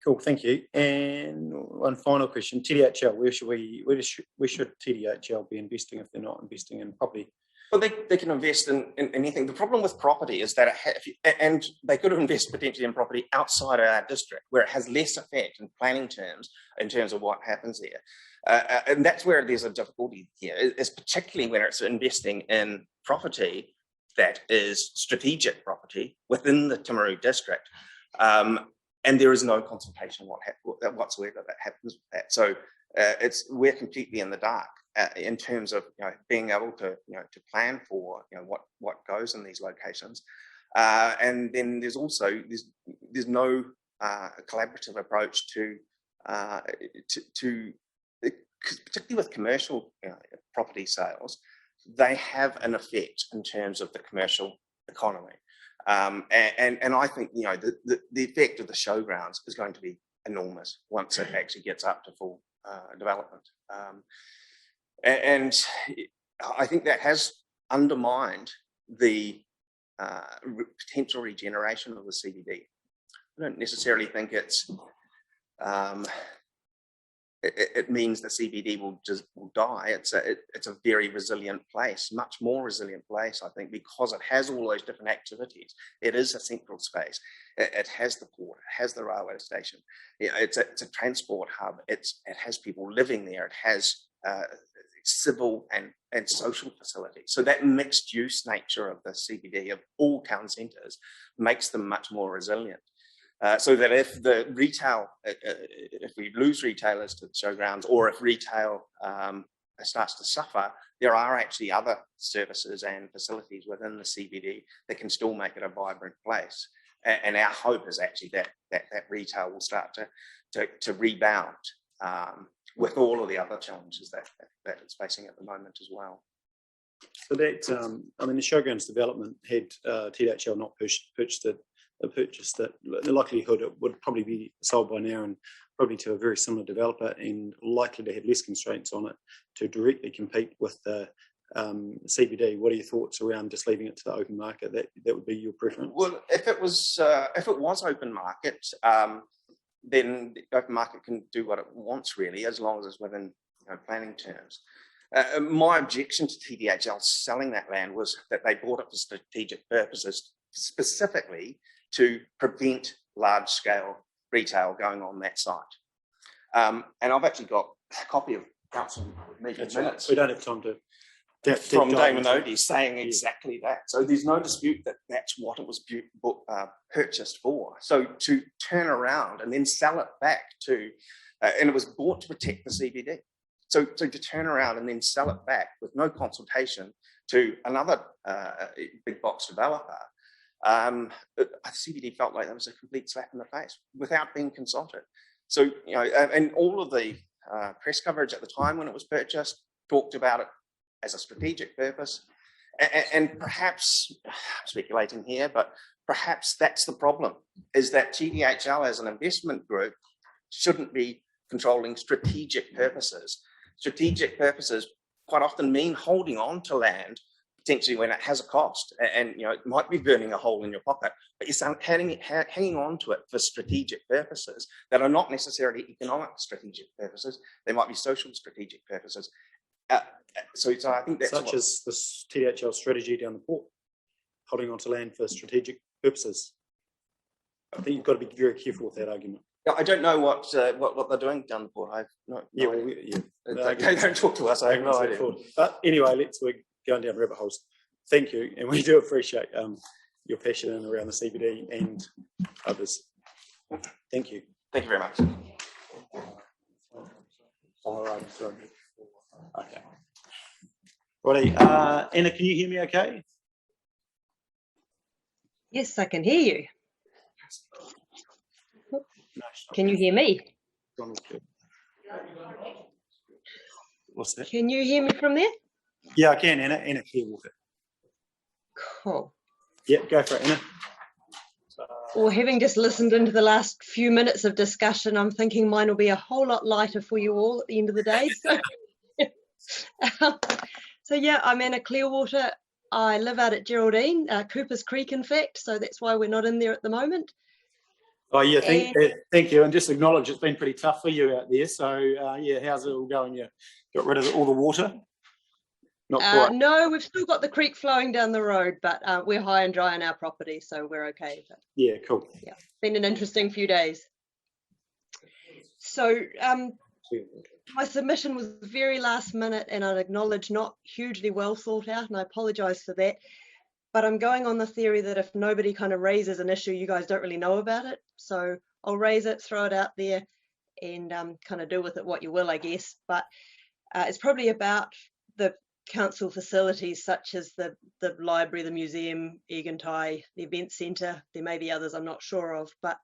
Cool, thank you. And one final question: TDHL, where should TDHL be investing if they're not investing in property? Well, they can invest in anything. The problem with property is that and they could have invested potentially in property outside of our district, where it has less effect in planning terms in terms of what happens there. And that's where there's a difficulty here, is particularly when it's investing in property that is strategic property within the Timaru district. And there is no consultation whatsoever that happens with that. So we're completely in the dark in terms of, you know, being able to, you know, to plan for, you know, what goes in these locations. And then there's also there's no collaborative approach to particularly with commercial, you know, property sales. They have an effect in terms of the commercial economy. And I think, you know, the effect of the showgrounds is going to be enormous once it actually gets up to full development. And I think that has undermined the potential regeneration of the CBD. I don't necessarily think it means the CBD will die. It's a very resilient place, much more resilient place, I think, because it has all those different activities. It is a central space. It has the port, it has the railway station. You know, it's a transport hub. It has people living there. It has civil and social facilities. So that mixed use nature of the CBD of all town centres makes them much more resilient. So that if the retail, if we lose retailers to the showgrounds, or if retail starts to suffer, there are actually other services and facilities within the CBD that can still make it a vibrant place. And our hope is actually that retail will start to rebound with all of the other challenges that it's facing at the moment as well. So that, I mean, the showgrounds development had THL not purchased it, the likelihood it would probably be sold by now and probably to a very similar developer and likely to have less constraints on it to directly compete with the CBD. What are your thoughts around just leaving it to the open market? That would be your preference? Well, if it was open market, then the open market can do what it wants really, as long as it's within planning terms. My objection to TDHL selling that land was that they bought it for strategic purposes, specifically to prevent large-scale retail going on that site. And I've actually got a copy of council meeting minutes. We don't have time to. From Damon Odie saying exactly that. So there's no dispute that that's what it was purchased for. So to turn around and then sell it back to, and it was bought to protect the CBD. So to turn around and then sell it back with no consultation to another big box developer, CBD felt like that was a complete slap in the face without being consulted. So, and all of the press coverage at the time when it was purchased talked about it as a strategic purpose. And perhaps, I'm speculating here, but perhaps that's the problem, is that TDHL as an investment group shouldn't be controlling strategic purposes. Strategic purposes quite often mean holding on to land potentially when it has a cost, and it might be burning a hole in your pocket, but you're hanging on to it for strategic purposes that are not necessarily economic strategic purposes. They might be social strategic purposes. So I think that's such as this TDHL strategy down the port, holding on to land for strategic purposes. I think you've got to be very careful with that argument. I don't know what they're doing down the port. I've no idea. They don't talk to us. I have no idea. But anyway, we're going down rabbit holes. Thank you, and we do appreciate your passion around the CBD and others. Thank you. Thank you very much. All right. Okay. Righty, Anna, can you hear me okay? Yes, I can hear you. Can you hear me? What's that? Can you hear me from there? Yeah, I can, Anna. Anna Clearwater. Cool. Yep, go for it, Anna. Well, having just listened into the last few minutes of discussion, I'm thinking mine will be a whole lot lighter for you all at the end of the day. So yeah, I'm Anna Clearwater. I live out at Geraldine, Cooper's Creek, in fact. So that's why we're not in there at the moment. Oh yeah, thank you, and just acknowledge it's been pretty tough for you out there. So yeah, how's it all going? You got rid of all the water? Not quite. No, we've still got the creek flowing down the road, but we're high and dry on our property, so we're okay. But, yeah, cool. Yeah, been an interesting few days. So my submission was very last minute, and I'd acknowledge not hugely well thought out, and I apologise for that. But I'm going on the theory that if nobody kind of raises an issue, you guys don't really know about it. So I'll raise it, throw it out there, and kind of do with it what you will, I guess. But it's probably about the council facilities such as the library, the museum, Egontai, the event centre. There may be others I'm not sure of, but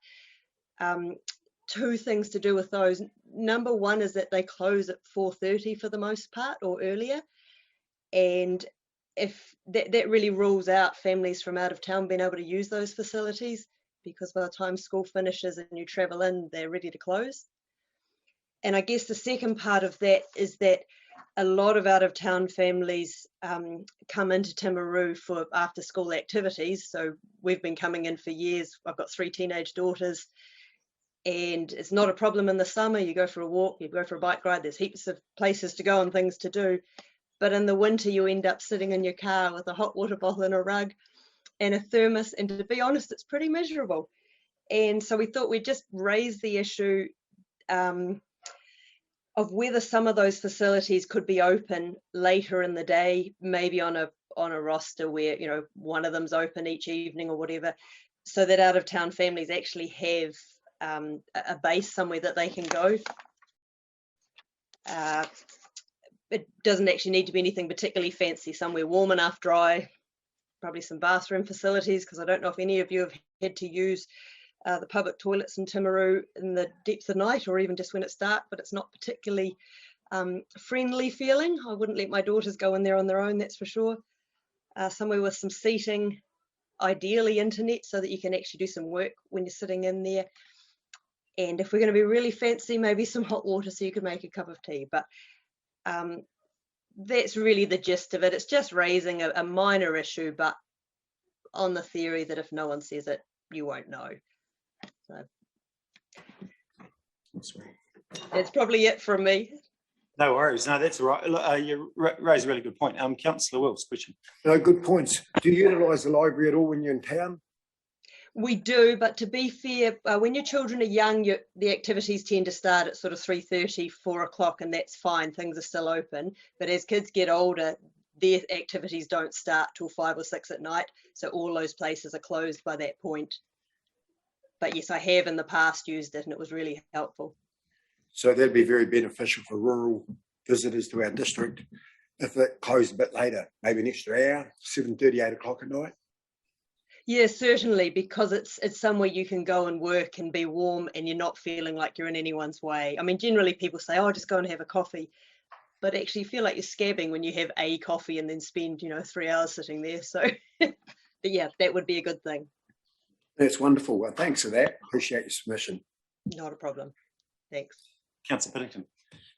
two things to do with those. Number one is that they close at 4:30 for the most part, or earlier. And if that really rules out families from out of town being able to use those facilities, because by the time school finishes and you travel in, they're ready to close. And I guess the second part of that is that a lot of out of town families come into Timaru for after school activities. So we've been coming in for years. I've got 3 teenage daughters, and it's not a problem in the summer. You go for a walk, you go for a bike ride, there's heaps of places to go and things to do. But in the winter, you end up sitting in your car with a hot water bottle and a rug and a thermos. And to be honest, it's pretty miserable. And so we thought we'd just raise the issue of whether some of those facilities could be open later in the day, maybe on a roster where, one of them's open each evening or whatever, so that out of town families actually have a base somewhere that they can go. It doesn't actually need to be anything particularly fancy, somewhere warm enough, dry, probably some bathroom facilities, because I don't know if any of you have had to use the public toilets in Timaru in the depth of night or even just when it's dark, but it's not particularly friendly feeling. I wouldn't let my daughters go in there on their own, that's for sure. Somewhere with some seating, ideally internet, so that you can actually do some work when you're sitting in there. And if we're going to be really fancy, maybe some hot water so you can make a cup of tea. But that's really the gist of it. It's just raising a minor issue, but on the theory that if no one says it, you won't know. So that's probably it from me. No worries. No, that's all right. Look, you raise a really good point. Councillor Wills, question. No, good points. Do you utilise the library at all when you're in town? We do, but to be fair, when your children are young, the activities tend to start at sort of 3:30, 4 o'clock, and that's fine. Things are still open. But as kids get older, their activities don't start till 5 or 6 at night. So all those places are closed by that point. But yes, I have in the past used it, and it was really helpful. So that'd be very beneficial for rural visitors to our district if it closed a bit later, maybe an extra hour, 7:30, 8 o'clock at night. Yeah, certainly, because it's somewhere you can go and work and be warm and you're not feeling like you're in anyone's way. I mean, generally people say, oh, just go and have a coffee. But actually you feel like you're scabbing when you have a coffee and then spend, 3 hours sitting there. So, but yeah, that would be a good thing. That's wonderful. Well, thanks for that. Appreciate your submission. Not a problem. Thanks. Councillor Piddington.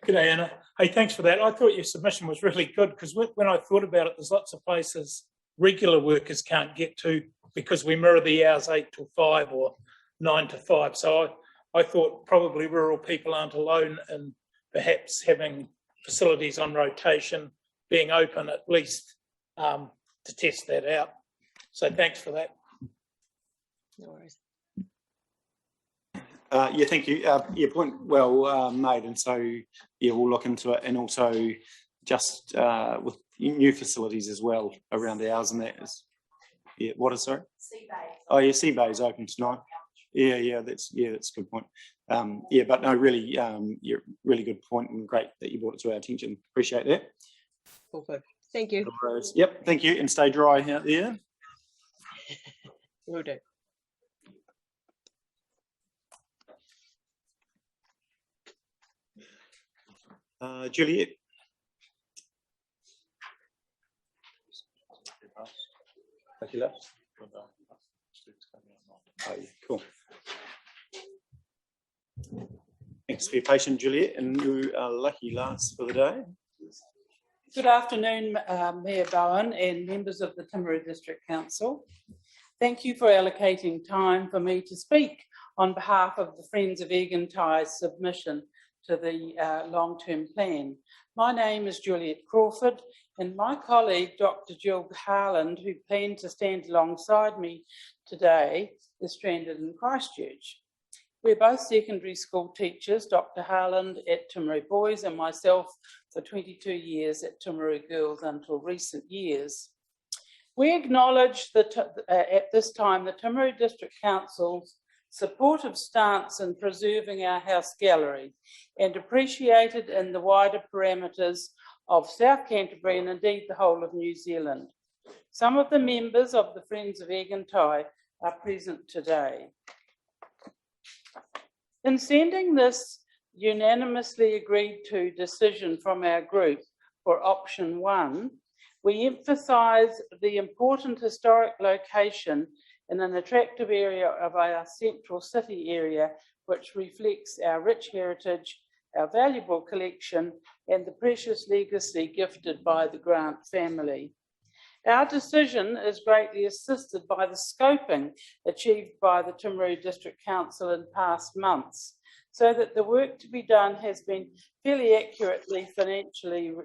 Good day, Anna. Hey, thanks for that. I thought your submission was really good because when I thought about it, there's lots of places regular workers can't get to because we mirror the hours 8 till 5 or 9 to 5. So I thought probably rural people aren't alone in perhaps having facilities on rotation, being open at least to test that out. So thanks for that. No worries. Yeah, thank you. Your point well made, and so yeah, we'll look into it, and also just with new facilities as well around the hours, and that is yeah. What is sorry? Sea Bay. Oh yeah, Sea Bay is open tonight. Yeah, that's a good point. Yeah, but no, really, you're really good point, and great that you brought it to our attention. Appreciate that. All good. Thank you. Yep, thank you, and stay dry out there. Will do. Juliet. Thank you, left. Oh, yeah, cool. Thanks for your patience, Juliet, and you are lucky last for the day. Good afternoon, Mayor Bowen and members of the Timaru District Council. Thank you for allocating time for me to speak on behalf of the Friends of Egontai's submission to the long-term plan. My name is Juliet Crawford, and my colleague, Dr. Jill Harland, who planned to stand alongside me today, is stranded in Christchurch. We're both secondary school teachers, Dr. Harland at Timaru Boys and myself for 22 years at Timaru Girls until recent years. We acknowledge that at this time the Timaru District Council's supportive stance in preserving our house gallery and appreciated in the wider parameters of South Canterbury and indeed the whole of New Zealand. Some of the members of the Friends of Egontai are present today. In sending this unanimously agreed to decision from our group for option 1, we emphasise the important historic location in an attractive area of our central city area, which reflects our rich heritage, our valuable collection, and the precious legacy gifted by the Grant family. Our decision is greatly assisted by the scoping achieved by the Timaru District Council in past months, so that the work to be done has been fairly accurately financially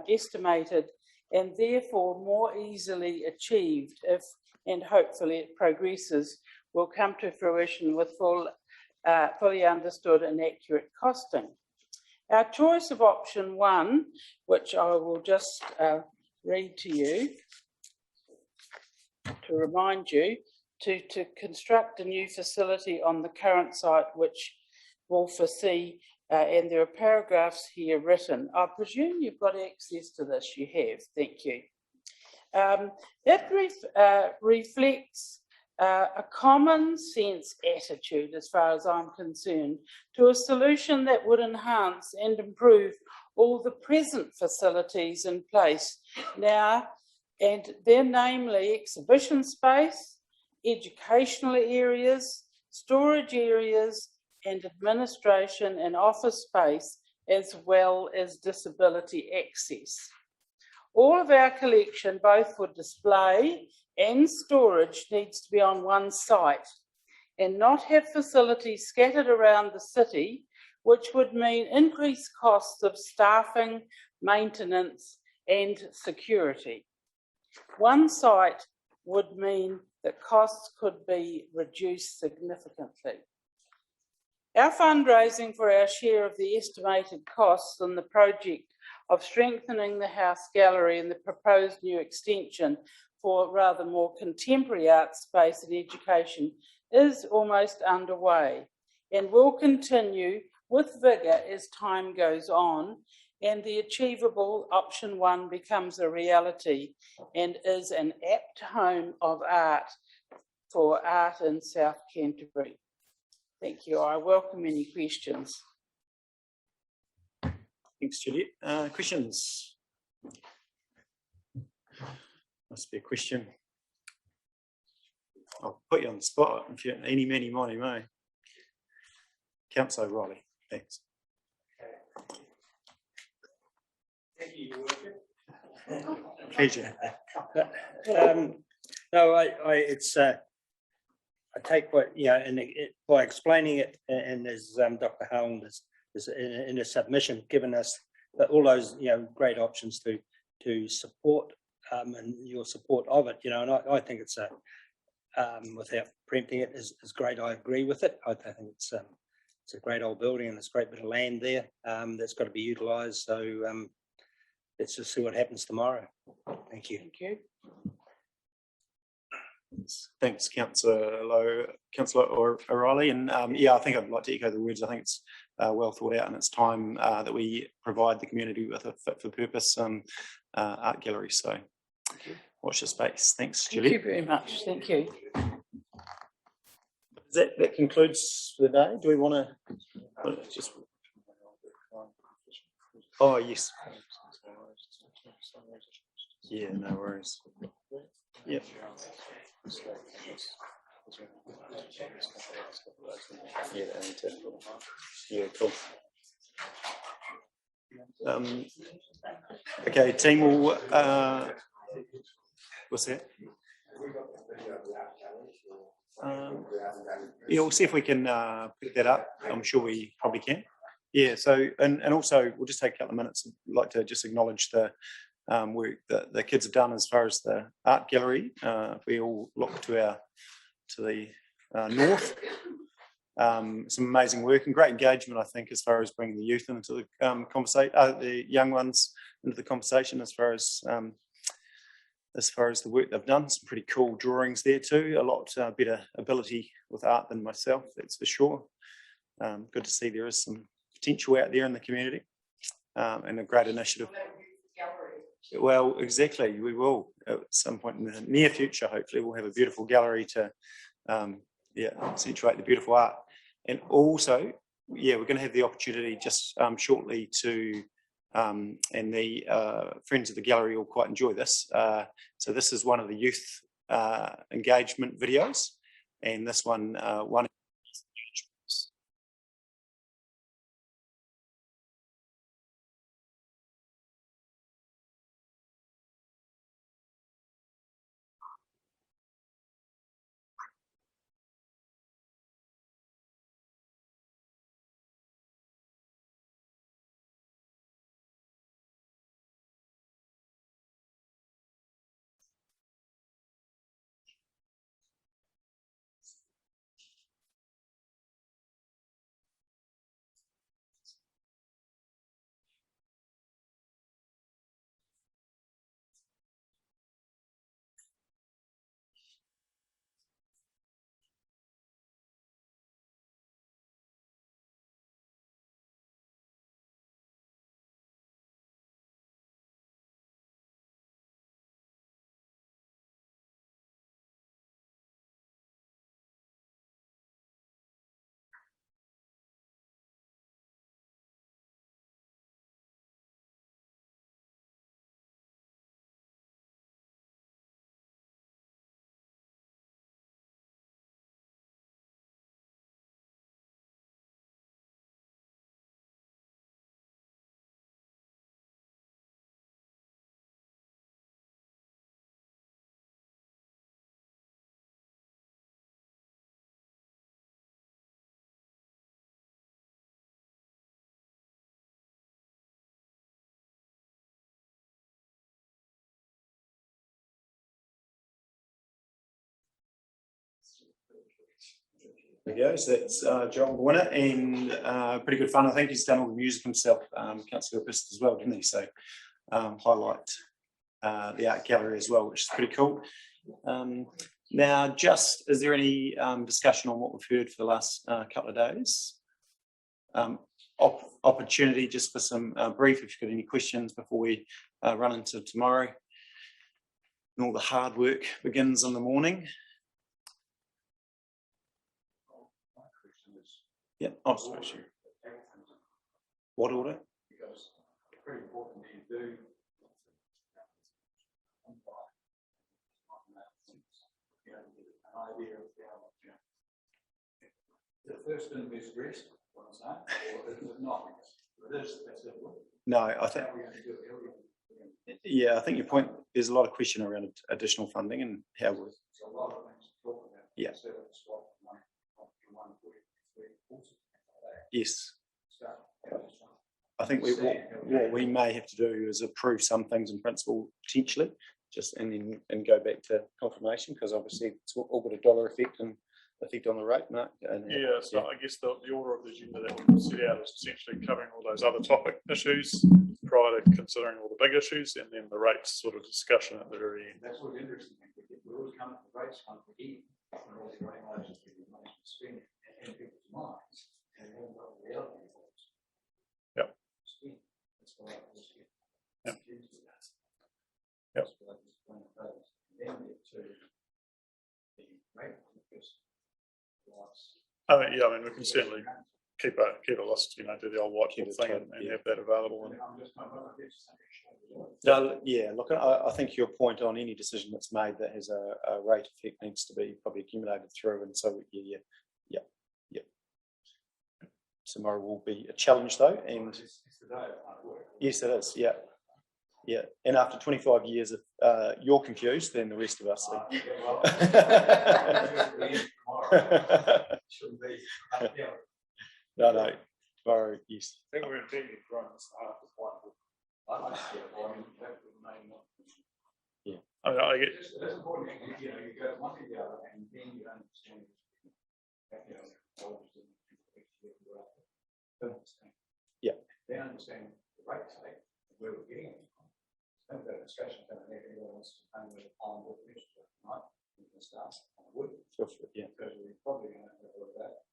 estimated and therefore more easily achieved if, and hopefully it progresses, will come to fruition with fully understood and accurate costing. Our choice of option 1, which I will just read to you to remind you, to construct a new facility on the current site, which will foresee, and there are paragraphs here written. I presume you've got access to this. You have. Thank you. It reflects a common sense attitude, as far as I'm concerned, to a solution that would enhance and improve all the present facilities in place now, and they're namely exhibition space, educational areas, storage areas, and administration and office space, as well as disability access. All of our collection, both for display and storage, needs to be on one site and not have facilities scattered around the city, which would mean increased costs of staffing, maintenance, and security. One site would mean that costs could be reduced significantly. Our fundraising for our share of the estimated costs on the project of strengthening the House Gallery and the proposed new extension for rather more contemporary art space and education is almost underway and will continue with vigour as time goes on and the achievable option 1 becomes a reality and is an apt home of art for art in South Canterbury. Thank you. I welcome any questions. Thanks, Juliet. Questions? Must be a question. I'll put you on the spot if you're any, many, miny, mo. Councillor O'Reilly, thanks. Thank you, Your Worship. Pleasure. No, I take what, and by explaining it, and as Dr. Howland is in a submission, given us all those, great options to support and your support of it, and I think it's without preempting it, is great. I agree with it. I think it's a great old building and it's a great bit of land there that's got to be utilised. So let's just see what happens tomorrow. Thank you. Thank you. Thanks, Councillor O'Reilly. And I think I'd like to echo the words. I think it's well thought out, and it's time that we provide the community with a fit for purpose art gallery. So watch the space. Thanks, Julie. Thank you very much. Thank you. That concludes the day. Do we want to just? Oh, yes. Yeah, no worries. Yep. Yeah, cool. Okay, team will what's that? Yeah, we'll see if we can pick that up. I'm sure we probably can. Yeah, so and also we'll just take a couple of minutes. I'd like to just acknowledge the work that the kids have done as far as the art gallery. If we all look to the north, some amazing work and great engagement, I think, as far as bringing the youth into the conversation, the young ones into the conversation, as far as the work they've done. Some pretty cool drawings there too. A lot better ability with art than myself, that's for sure. Good to see there is some potential out there in the community, and a great initiative. Well, exactly. We will at some point in the near future. Hopefully, we'll have a beautiful gallery to, accentuate the beautiful art. And also, we're going to have the opportunity just shortly to, and the friends of the gallery will quite enjoy this. So this is one of the youth engagement videos, and this one. There we go. So that's John Winner, and pretty good fun. I think he's done all the music himself, Councillor Pist as well, didn't he? So highlight the art gallery as well, which is pretty cool. Now, is there any discussion on what we've heard for the last couple of days? Opportunity just for some brief, if you've got any questions before we run into tomorrow. And all the hard work begins in the morning. Yeah, oh, sorry. What order? Because it's pretty important that you do. Idea of the first going to be addressed, or is it not? No, I think. Yeah, I think your point. There's a lot of question around additional funding and how we. A lot of things to talk about. Yeah. Yes. I think what we may have to do is approve some things in principle potentially, just and then go back to confirmation, because obviously it's all got a dollar effect and effect on the rate, Mark. And, yeah, so I guess the order of the agenda that was set out is essentially covering all those other topic issues prior to considering all the big issues, and then the rates sort of discussion at the very end. That's what's interesting. We always come to the rates come to the end, and all the regulations we manage to spend in people's minds, and then what the reality is. Yep. That's why I was here. Yep. Yep. Then to the rate. Yeah, I mean, we can certainly keep a list, do the old whiteboard thing and have that available. No, yeah, look, I think your point on any decision that's made that has a rate effect needs to be probably accumulated through, and so yeah. Tomorrow will be a challenge though, and yes, it is. Yeah, and after 25 years, if you're confused, then the rest of us are. No, tomorrow, yes. I think we're intending to run this half as one. Yeah. I get. It's important, you go one to the other, and then you understand. Yeah. They understand the right take, where we're getting it from. Have that discussion, kind of everyone wants to come with on what we not. We can start on wood. Feel free, yeah. Because we're probably going to have all of that.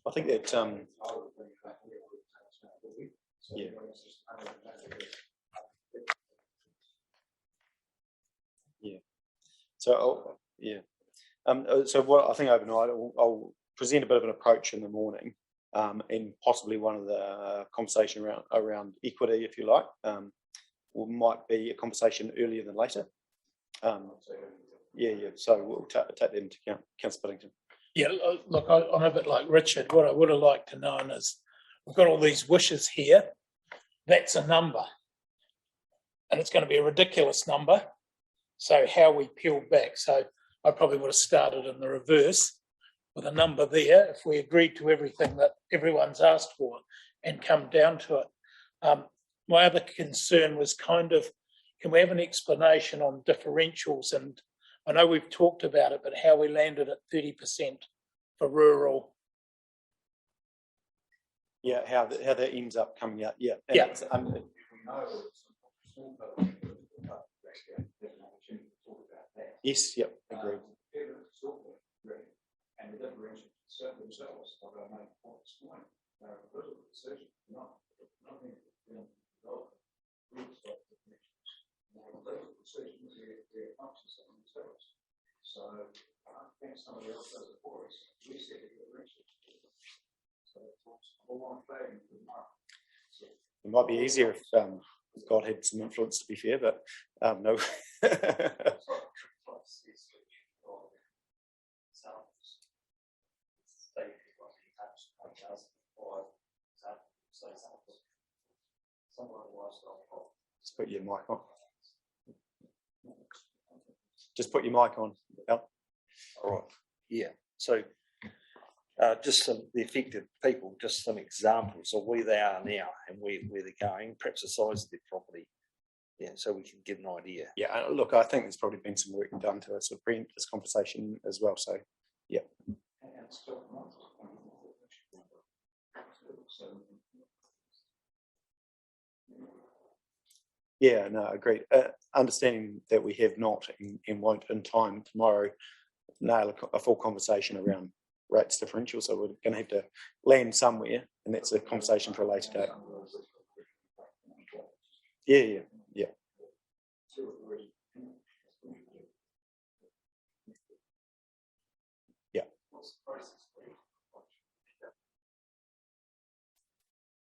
I think that yeah. Yeah. So so what I think overnight I'll present a bit of an approach in the morning, and possibly one of the conversation around equity, if you like, might be a conversation earlier than later. Yeah. So we'll take that into account, Councillor Piddington. Yeah, look, I'm a bit like Richard. What I would have liked to know is we've got all these wishes here. That's a number, and it's going to be a ridiculous number. So how we peel back? So I probably would have started in the reverse with a number there if we agreed to everything that everyone's asked for and come down to it. My other concern was kind of, can we have an explanation on differentials? And I know we've talked about it, but how we landed at 30% for rural. Yeah, how that ends up coming out. Yeah. Yeah. Yes. Yep. Agreed. And the differential themselves, like I made this morning, they're a political decision, nothing their functions of themselves. So I think somebody else does it for us. We set the differential. So it's all on flagging for the market. It might be easier if God had some influence, to be fair, but no. Just put your mic on. Just put your mic on. Al. All right. Yeah. So just the affected people, just some examples of where they are now and where they're going, perhaps the size of their property, Yeah, so we can get an idea. Yeah, look, I think there's probably been some work done to sort of preempt this conversation as well. So, yeah. Yeah, no, agreed. Understanding that we have not and won't in time tomorrow nail a full conversation around rates differential, so we're going to have to land somewhere, and that's a conversation for a later date. Yeah.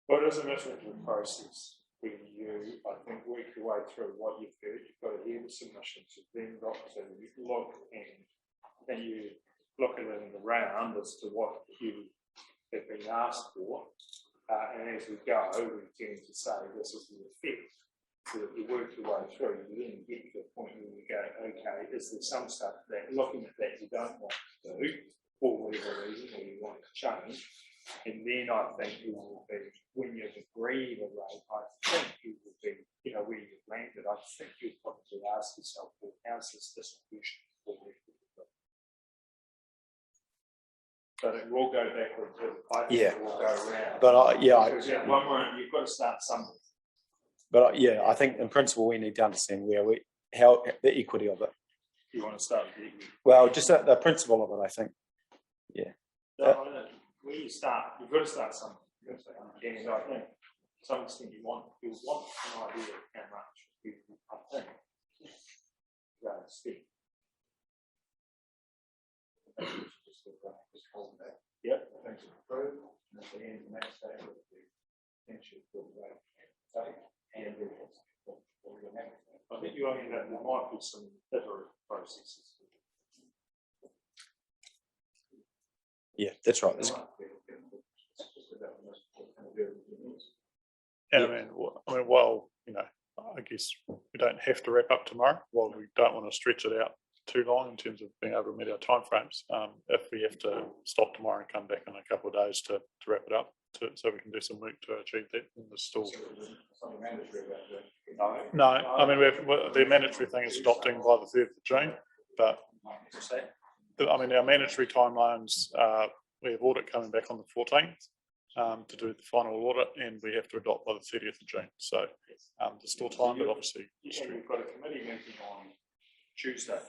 Well, it is a matter of the process. When you, I think, work your way through what you've heard, you've got to hear the submissions, you've then got to look and you look at it in the round as to what you have been asked for. And as we go, we tend to say this is the effect. So that you work your way through, you then get to the point where you go, okay, is there some stuff that looking at that you don't want to do for whatever reason, or you want to change? And then I think you will be, when you've agreed a rate, I think you will be, where you've landed, I think you'll probably ask yourself, well, how's this distribution for But it will go backwards. I think it will go around. But because one more, you've got to start somewhere. But I think in principle we need to understand how the equity of it. You want to start with the equity? Well, just the principle of it, I think. Yeah. Where you start, you've got to start somewhere. And I think to some extent you want an idea of how much people, I think, speak. Yeah, thanks. And at the end, the next day will be potential for the rate. I think you only know there might be some iterative processes. Yeah, that's right. And I mean, while I guess we don't have to wrap up tomorrow. While we don't want to stretch it out too long in terms of being able to meet our timeframes, if we have to stop tomorrow and come back in a couple of days to wrap it up, so we can do some work to achieve that. And there's still no. I mean, the mandatory thing is adopting by the 3rd of June, but I mean our mandatory timelines. We have audit coming back on the 14th to do the final audit, and we have to adopt by the 30th of June. So there's still time, but obviously we've got a committee meeting on Tuesday.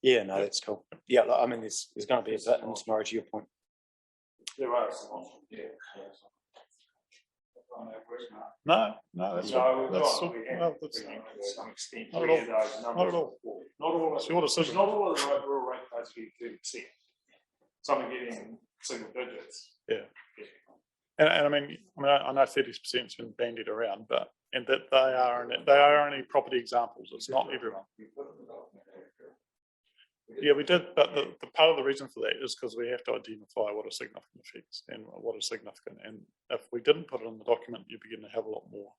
Yeah, no, that's cool. Yeah, I mean, there's going to be a bit in tomorrow, to your point. There are some options. No, that's not. That's some extent. Not at all. Not all. It's your decision. Not all of the rural rate cards for 30%. Some are getting single digits. Yeah. And I mean, I know 30% has been bandied around, but that they are only property examples. It's not everyone. Yeah, we did, but the part of the reason for that is because we have to identify what are significant effects and what is significant. And if we didn't put it in the document, you'd begin to have a lot more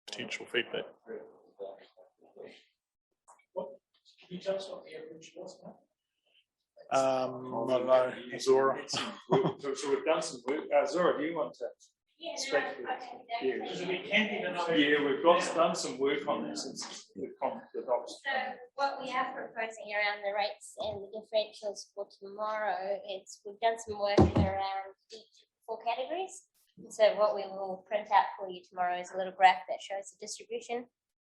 potential feedback. Can you tell us what the average was, Mark? I don't know, Zora. So we've done some work. Zora, do you want to speak? Yeah, we've done some work on this since the docs. So what we are proposing around the rates and the differentials for tomorrow is we've done some work around each 4 categories. And so what we will print out for you tomorrow is a little graph that shows the distribution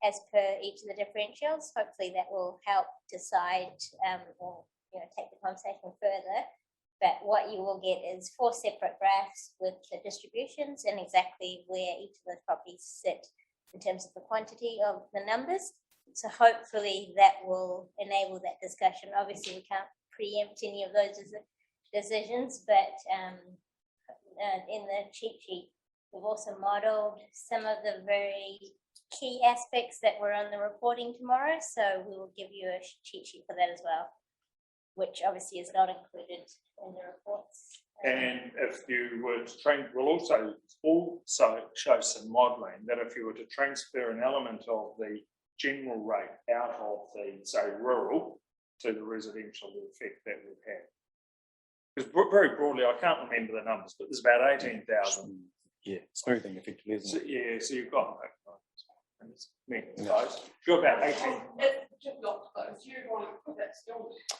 as per each of the differentials. Hopefully that will help decide or take the conversation further. But what you will get is 4 separate graphs with the distributions and exactly where each of those properties sit in terms of the quantity of the numbers. So hopefully that will enable that discussion. Obviously we can't preempt any of those decisions, but in the cheat sheet, we've also modelled some of the very key aspects that were on the reporting tomorrow. So we will give you a cheat sheet for that as well, which obviously is not included in the reports. And if you were to train, we'll also show some modelling that if you were to transfer an element of the general rate out of the, say, rural to the residential, the effect that would have. Because very broadly, I can't remember the numbers, but there's about 18,000. Yeah, smoothing effectively, isn't So, it? yeah, so you've got you're about 18.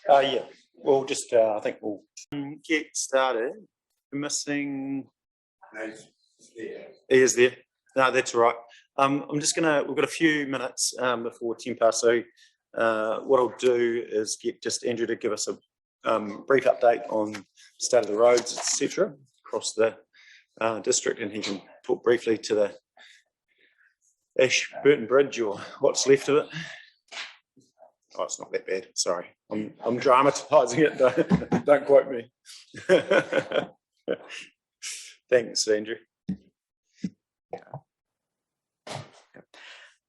Yeah, we'll just, I think we'll get started. We're missing. He is there. No, that's all right. I'm just gonna. We've got a few minutes before 10 past. So what I'll do is get just Andrew to give us a brief update on state of the roads, etc., across the district, and he can talk briefly to the Ashburton Bridge or what's left of it. Oh, it's not that bad. Sorry, I'm dramatising it. Don't quote me. Thanks, Andrew.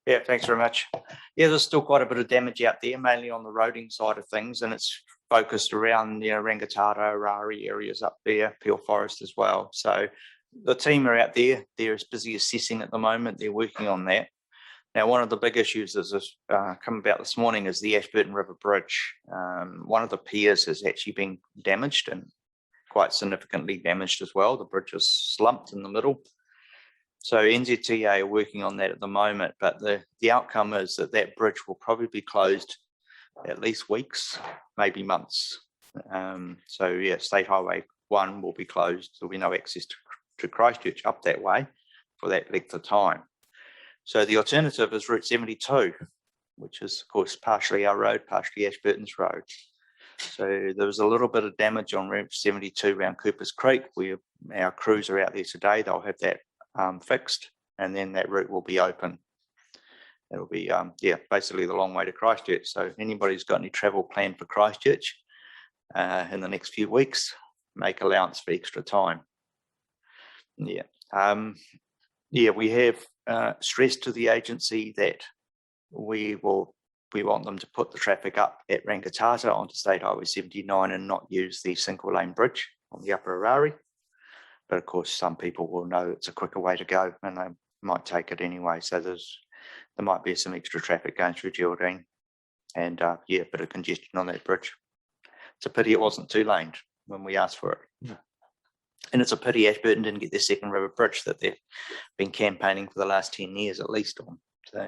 Yeah, thanks very much. Yeah, there's still quite a bit of damage out there, mainly on the roading side of things, and it's focused around the Rangitata, Rari areas up there, Peel Forest as well. So the team are out there. They're as busy assessing at the moment. They're working on that. Now, one of the big issues that's come about this morning is the Ashburton River Bridge. One of the piers has actually been damaged and quite significantly damaged as well. The bridge is slumped in the middle. So NZTA are working on that at the moment, but the outcome is that that bridge will probably be closed at least weeks, maybe months. So yeah, State Highway 1 will be closed. There'll be no access to Christchurch up that way for that length of time. So the alternative is Route 72, which is of course partially our road, partially Ashburton's road. So there was a little bit of damage on Route 72 around Coopers Creek. Our crews are out there today. They'll have that fixed, and then that route will be open. It'll be basically the long way to Christchurch. So anybody who's got any travel planned for Christchurch in the next few weeks, make allowance for extra time. We have stressed to the agency that we want them to put the traffic up at Rangitata onto State Highway 79 and not use the single lane bridge on the Upper Arari. But of course, some people will know it's a quicker way to go and they might take it anyway. So there might be some extra traffic going through Geraldine and a bit of congestion on that bridge. It's a pity it wasn't two laned when we asked for it. And it's a pity Ashburton didn't get their second river bridge that they've been campaigning for the last 10 years at least on. So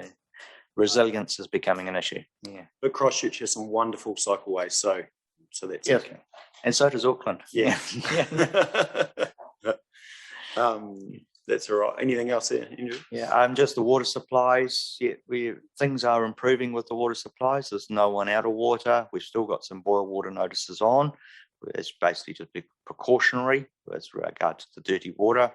resilience is becoming an issue. Yeah. But Christchurch has some wonderful cycleways, so that's okay. And so does Auckland. Yeah. That's all right. Anything else there, Andrew? Yeah, just the water supplies. Yeah, things are improving with the water supplies. There's no one out of water. We've still got some boil water notices on. It's basically just be precautionary with regard to the dirty water.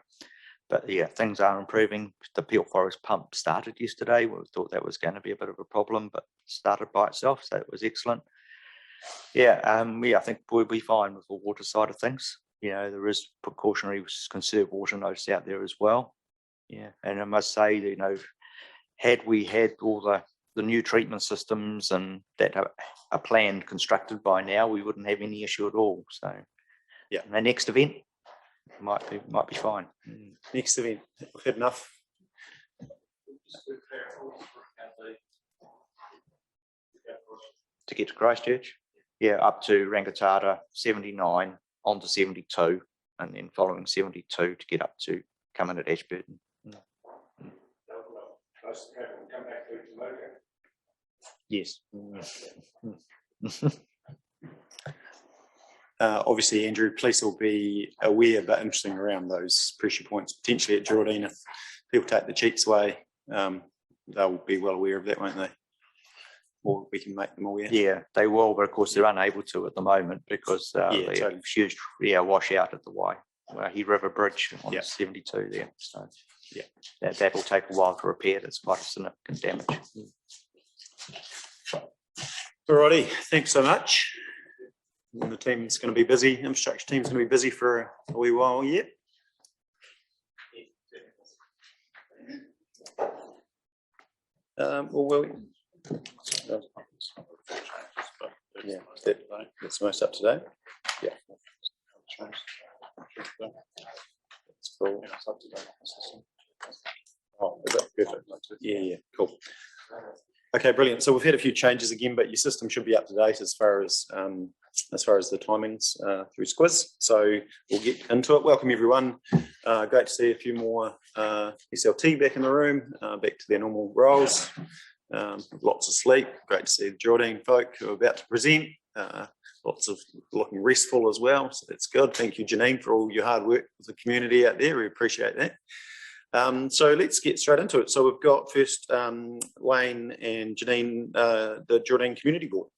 But yeah, things are improving. The Peel Forest pump started yesterday. We thought that was going to be a bit of a problem, but started by itself, so it was excellent. I think we'll be fine with the water side of things. You know, there is precautionary conserve water notice out there as well. Yeah, and I must say, you know, had we had all the new treatment systems and that are planned, constructed by now, we wouldn't have any issue at all. So, yeah, the next event might be fine. Next event, we've had enough. To get to Christchurch, up to Rangitata 79 onto 72, and then following 72 to get up to coming at Ashburton. Yes. Obviously, Andrew, police will be aware but interesting around those pressure points potentially at Geraldine. If people take the cheats away, they'll be well aware of that, won't they? Or we can make them aware. Yeah, they will, but of course they're unable to at the moment because totally. Huge washout at the He River Bridge on 72 there. So that will take a while to repair. That's quite a significant damage. Alrighty, thanks so much. And the team's going to be busy. Infrastructure team's going to be busy for a wee while yet. That's most up to date. Yeah. That's cool. Oh, is that perfect? Yeah, cool. Okay, brilliant. So we've had a few changes again, but your system should be up to date as far as the timings through Squiz. So we'll get into it. Welcome everyone. Great to see a few more SLT back in the room, back to their normal roles. Lots of sleep. Great to see the Geraldine folk who are about to present. Lots of looking restful as well, so that's good. Thank you, Janine, for all your hard work with the community out there. We appreciate that. So let's get straight into it. So we've got first Wayne and Janine, the Geraldine Community Board.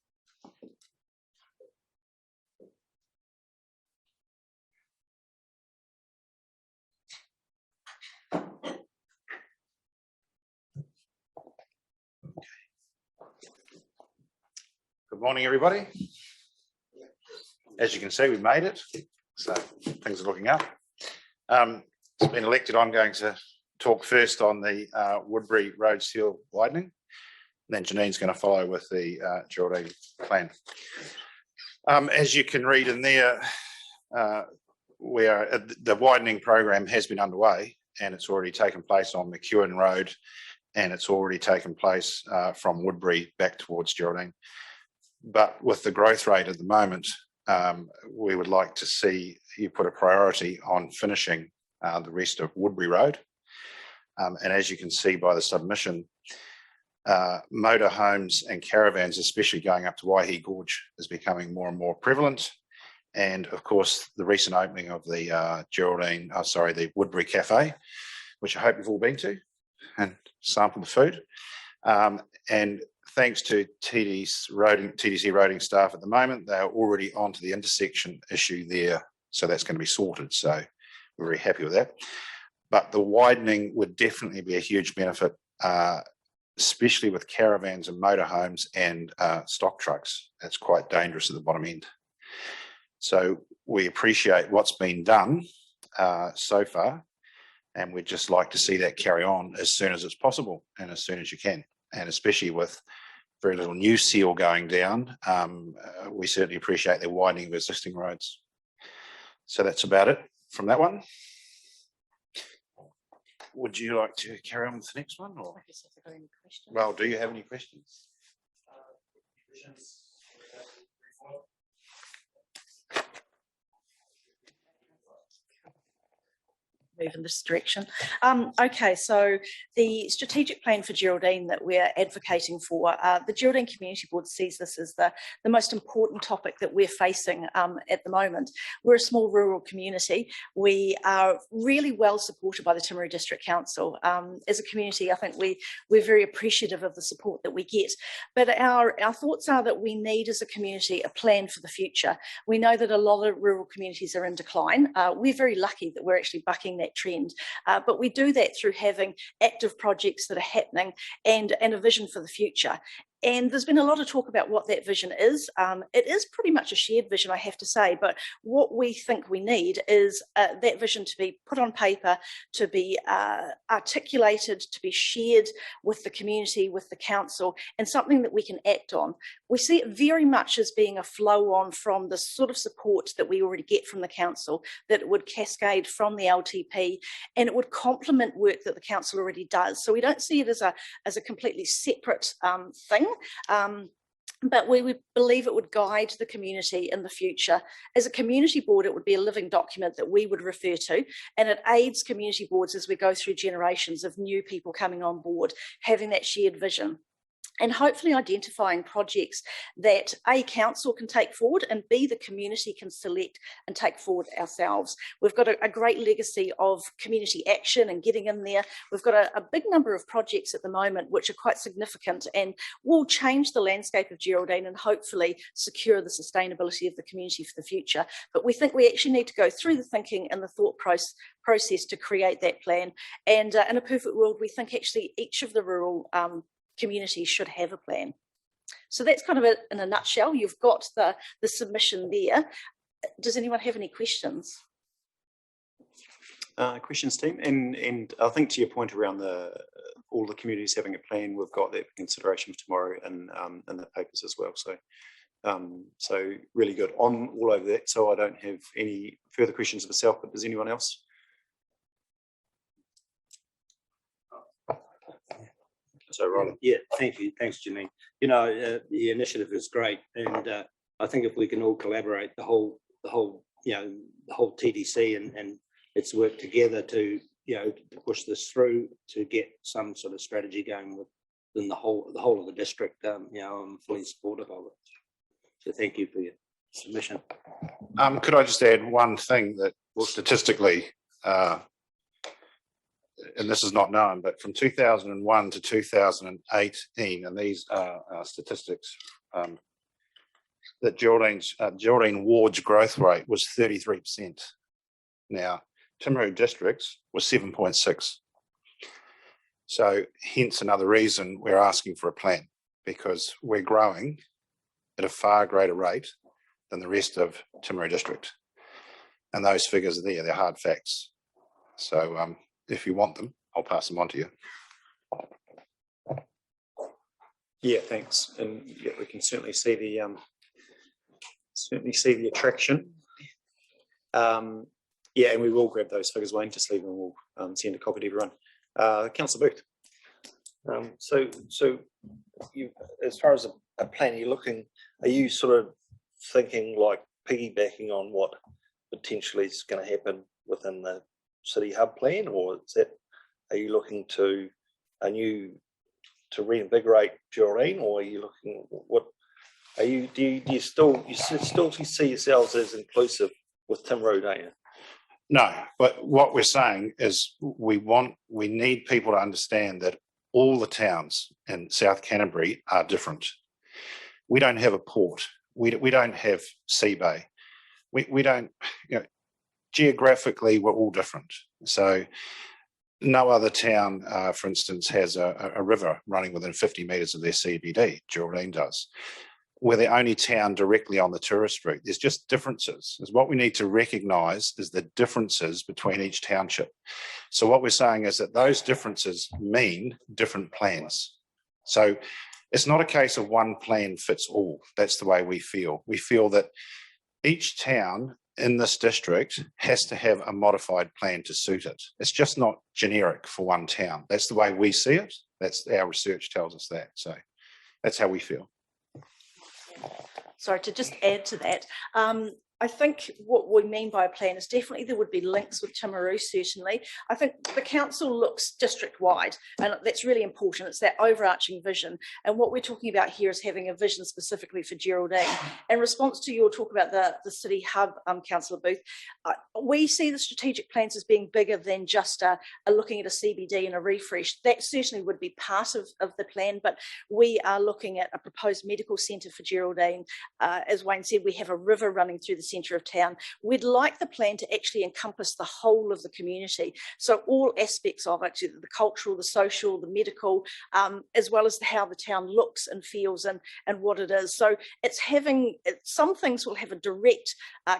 Good morning, everybody. As you can see, we made it, so things are looking up. It's been elected. I'm going to talk first on the Woodbury Road seal widening. Then Janine's going to follow with the Geraldine plan. As you can read in there, the widening program has been underway, and it's already taken place on McEwen Road, and it's already taken place from Woodbury back towards Geraldine. But with the growth rate at the moment, we would like to see you put a priority on finishing the rest of Woodbury Road. And as you can see by the submission, motorhomes and caravans, especially going up to Waihi Gorge, is becoming more and more prevalent. And of course, the recent opening of the the Woodbury Cafe, which I hope you've all been to and sampled the food. And thanks to TDC roading staff at the moment, they're already onto the intersection issue there. So that's going to be sorted. So we're very happy with that. But the widening would definitely be a huge benefit, especially with caravans and motorhomes and stock trucks. That's quite dangerous at the bottom end. So we appreciate what's been done so far, and we'd just like to see that carry on as soon as it's possible and as soon as you can. And especially with very little new seal going down, we certainly appreciate the widening of existing roads. So that's about it from that one. Would you like to carry on with the next one? Or? Well, do you have any questions? Move in this direction. Okay, so the strategic plan for Geraldine that we're advocating for, the Geraldine Community Board sees this as the most important topic that we're facing at the moment. We're a small rural community. We are really well supported by the Timaru District Council. As a community, I think we're very appreciative of the support that we get. But our thoughts are that we need as a community a plan for the future. We know that a lot of rural communities are in decline. We're very lucky that we're actually bucking that trend, but we do that through having active projects that are happening and a vision for the future. And there's been a lot of talk about what that vision is. It is pretty much a shared vision, I have to say, but what we think we need is that vision to be put on paper, to be articulated, to be shared with the community, with the council, and something that we can act on. We see it very much as being a flow on from the sort of support that we already get from the council, that it would cascade from the LTP, and it would complement work that the council already does. So we don't see it as a completely separate thing. But we would believe it would guide the community in the future. As a community board, it would be a living document that we would refer to, and it aids community boards as we go through generations of new people coming on board, having that shared vision. And hopefully identifying projects that A, council can take forward, and B, the community can select and take forward ourselves. We've got a great legacy of community action and getting in there. We've got a big number of projects at the moment which are quite significant and will change the landscape of Geraldine and hopefully secure the sustainability of the community for the future. But we think we actually need to go through the thinking and the thought process to create that plan. And in a perfect world, we think actually each of the rural communities should have a plan. So that's kind of it in a nutshell. You've got the submission there. Does anyone have any questions? Questions, team? And I think to your point around all the communities having a plan, we've got that for consideration for tomorrow and the papers as well. So really good on all over that. So I don't have any further questions myself, but does anyone else? So, Riley. Yeah, thank you. Thanks, Janine. You know, the initiative is great, and I think if we can all collaborate, the whole TDC and let's work together to to push this through to get some sort of strategy going within the whole of the district. I'm fully supportive of it. So thank you for your submission. Could I just add one thing that statistically, and this is not known, but from 2001 to 2018, and these are statistics, that Geraldine Ward's growth rate was 33%. Now, Timaru District's was 7.6. So hence another reason we're asking for a plan, because we're growing at a far greater rate than the rest of Timaru District. And those figures are there, they're hard facts. So if you want them, I'll pass them on to you. Yeah, thanks. And yeah, we can certainly see the attraction. Yeah, and we will grab those figures, Wayne, just leave them, we'll send a copy to everyone. Councillor Booth. So you, as far as a plan, are you sort of thinking like piggybacking on what potentially is going to happen within the city hub plan, or are you looking to reinvigorate Geraldine, or are you looking do you still see yourselves as inclusive with Timaru, don't you? No, but what we're saying is we need people to understand that all the towns in South Canterbury are different. We don't have a port. We don't have sea bay. We don't, geographically, we're all different. So no other town, for instance, has a river running within 50 metres of their CBD. Geraldine does. We're the only town directly on the tourist route. There's just differences. What we need to recognise is the differences between each township. So what we're saying is that those differences mean different plans. So it's not a case of one plan fits all. That's the way we feel. We feel that each town in this district has to have a modified plan to suit it. It's just not generic for one town. That's the way we see it. That's our research tells us that. So that's how we feel. Sorry, to just add to that, I think what we mean by a plan is definitely there would be links with Timaru, certainly. I think the council looks district-wide, and that's really important. It's that overarching vision. And what we're talking about here is having a vision specifically for Geraldine. In response to your talk about the city hub, Councillor Booth, we see the strategic plans as being bigger than just looking at a CBD and a refresh. That certainly would be part of the plan, but we are looking at a proposed medical centre for Geraldine. As Wayne said, we have a river running through the centre of town. We'd like the plan to actually encompass the whole of the community. So all aspects of it, the cultural, the social, the medical, as well as how the town looks and feels and what it is. So it's some things will have a direct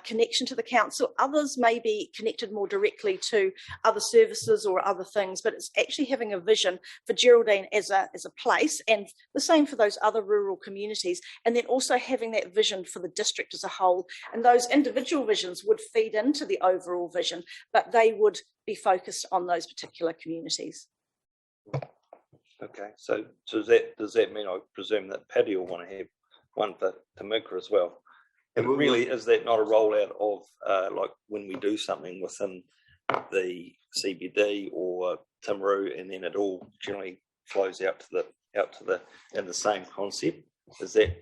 connection to the council. Others may be connected more directly to other services or other things, but it's actually having a vision for Geraldine as a place, and the same for those other rural communities, and then also having that vision for the district as a whole. And those individual visions would feed into the overall vision, but they would be focused on those particular communities. Okay, so does that mean, I presume, that Paddy will want to have one for Tamika as well? And really, is that not a rollout of like when we do something within the CBD or Timaru, and then it all generally flows out to the in the same concept? Is that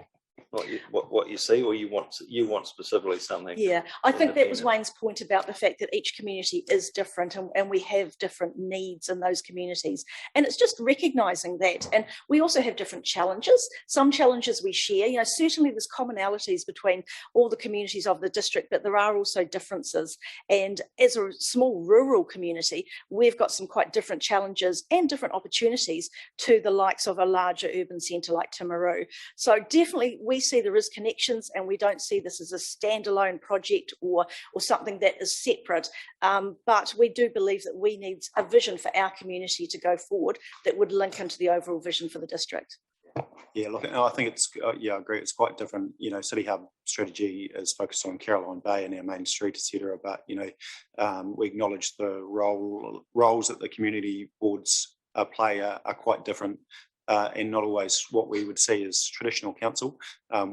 what you see, or you want specifically something? Yeah, I think that was Wayne's point about the fact that each community is different, and we have different needs in those communities, and it's just recognising that. And we also have different challenges. Some challenges we share. Certainly there's commonalities between all the communities of the district, but there are also differences. And as a small rural community, we've got some quite different challenges and different opportunities to the likes of a larger urban centre like Timaru. So definitely we see there is connections, and we don't see this as a standalone project or something that is separate. But we do believe that we need a vision for our community to go forward that would link into the overall vision for the district. Yeah, look, I think it's, I agree, it's quite different. City Hub strategy is focused on Caroline Bay and our main street, etc. But, we acknowledge the roles that the community boards play are quite different. and not always what we would see as traditional council,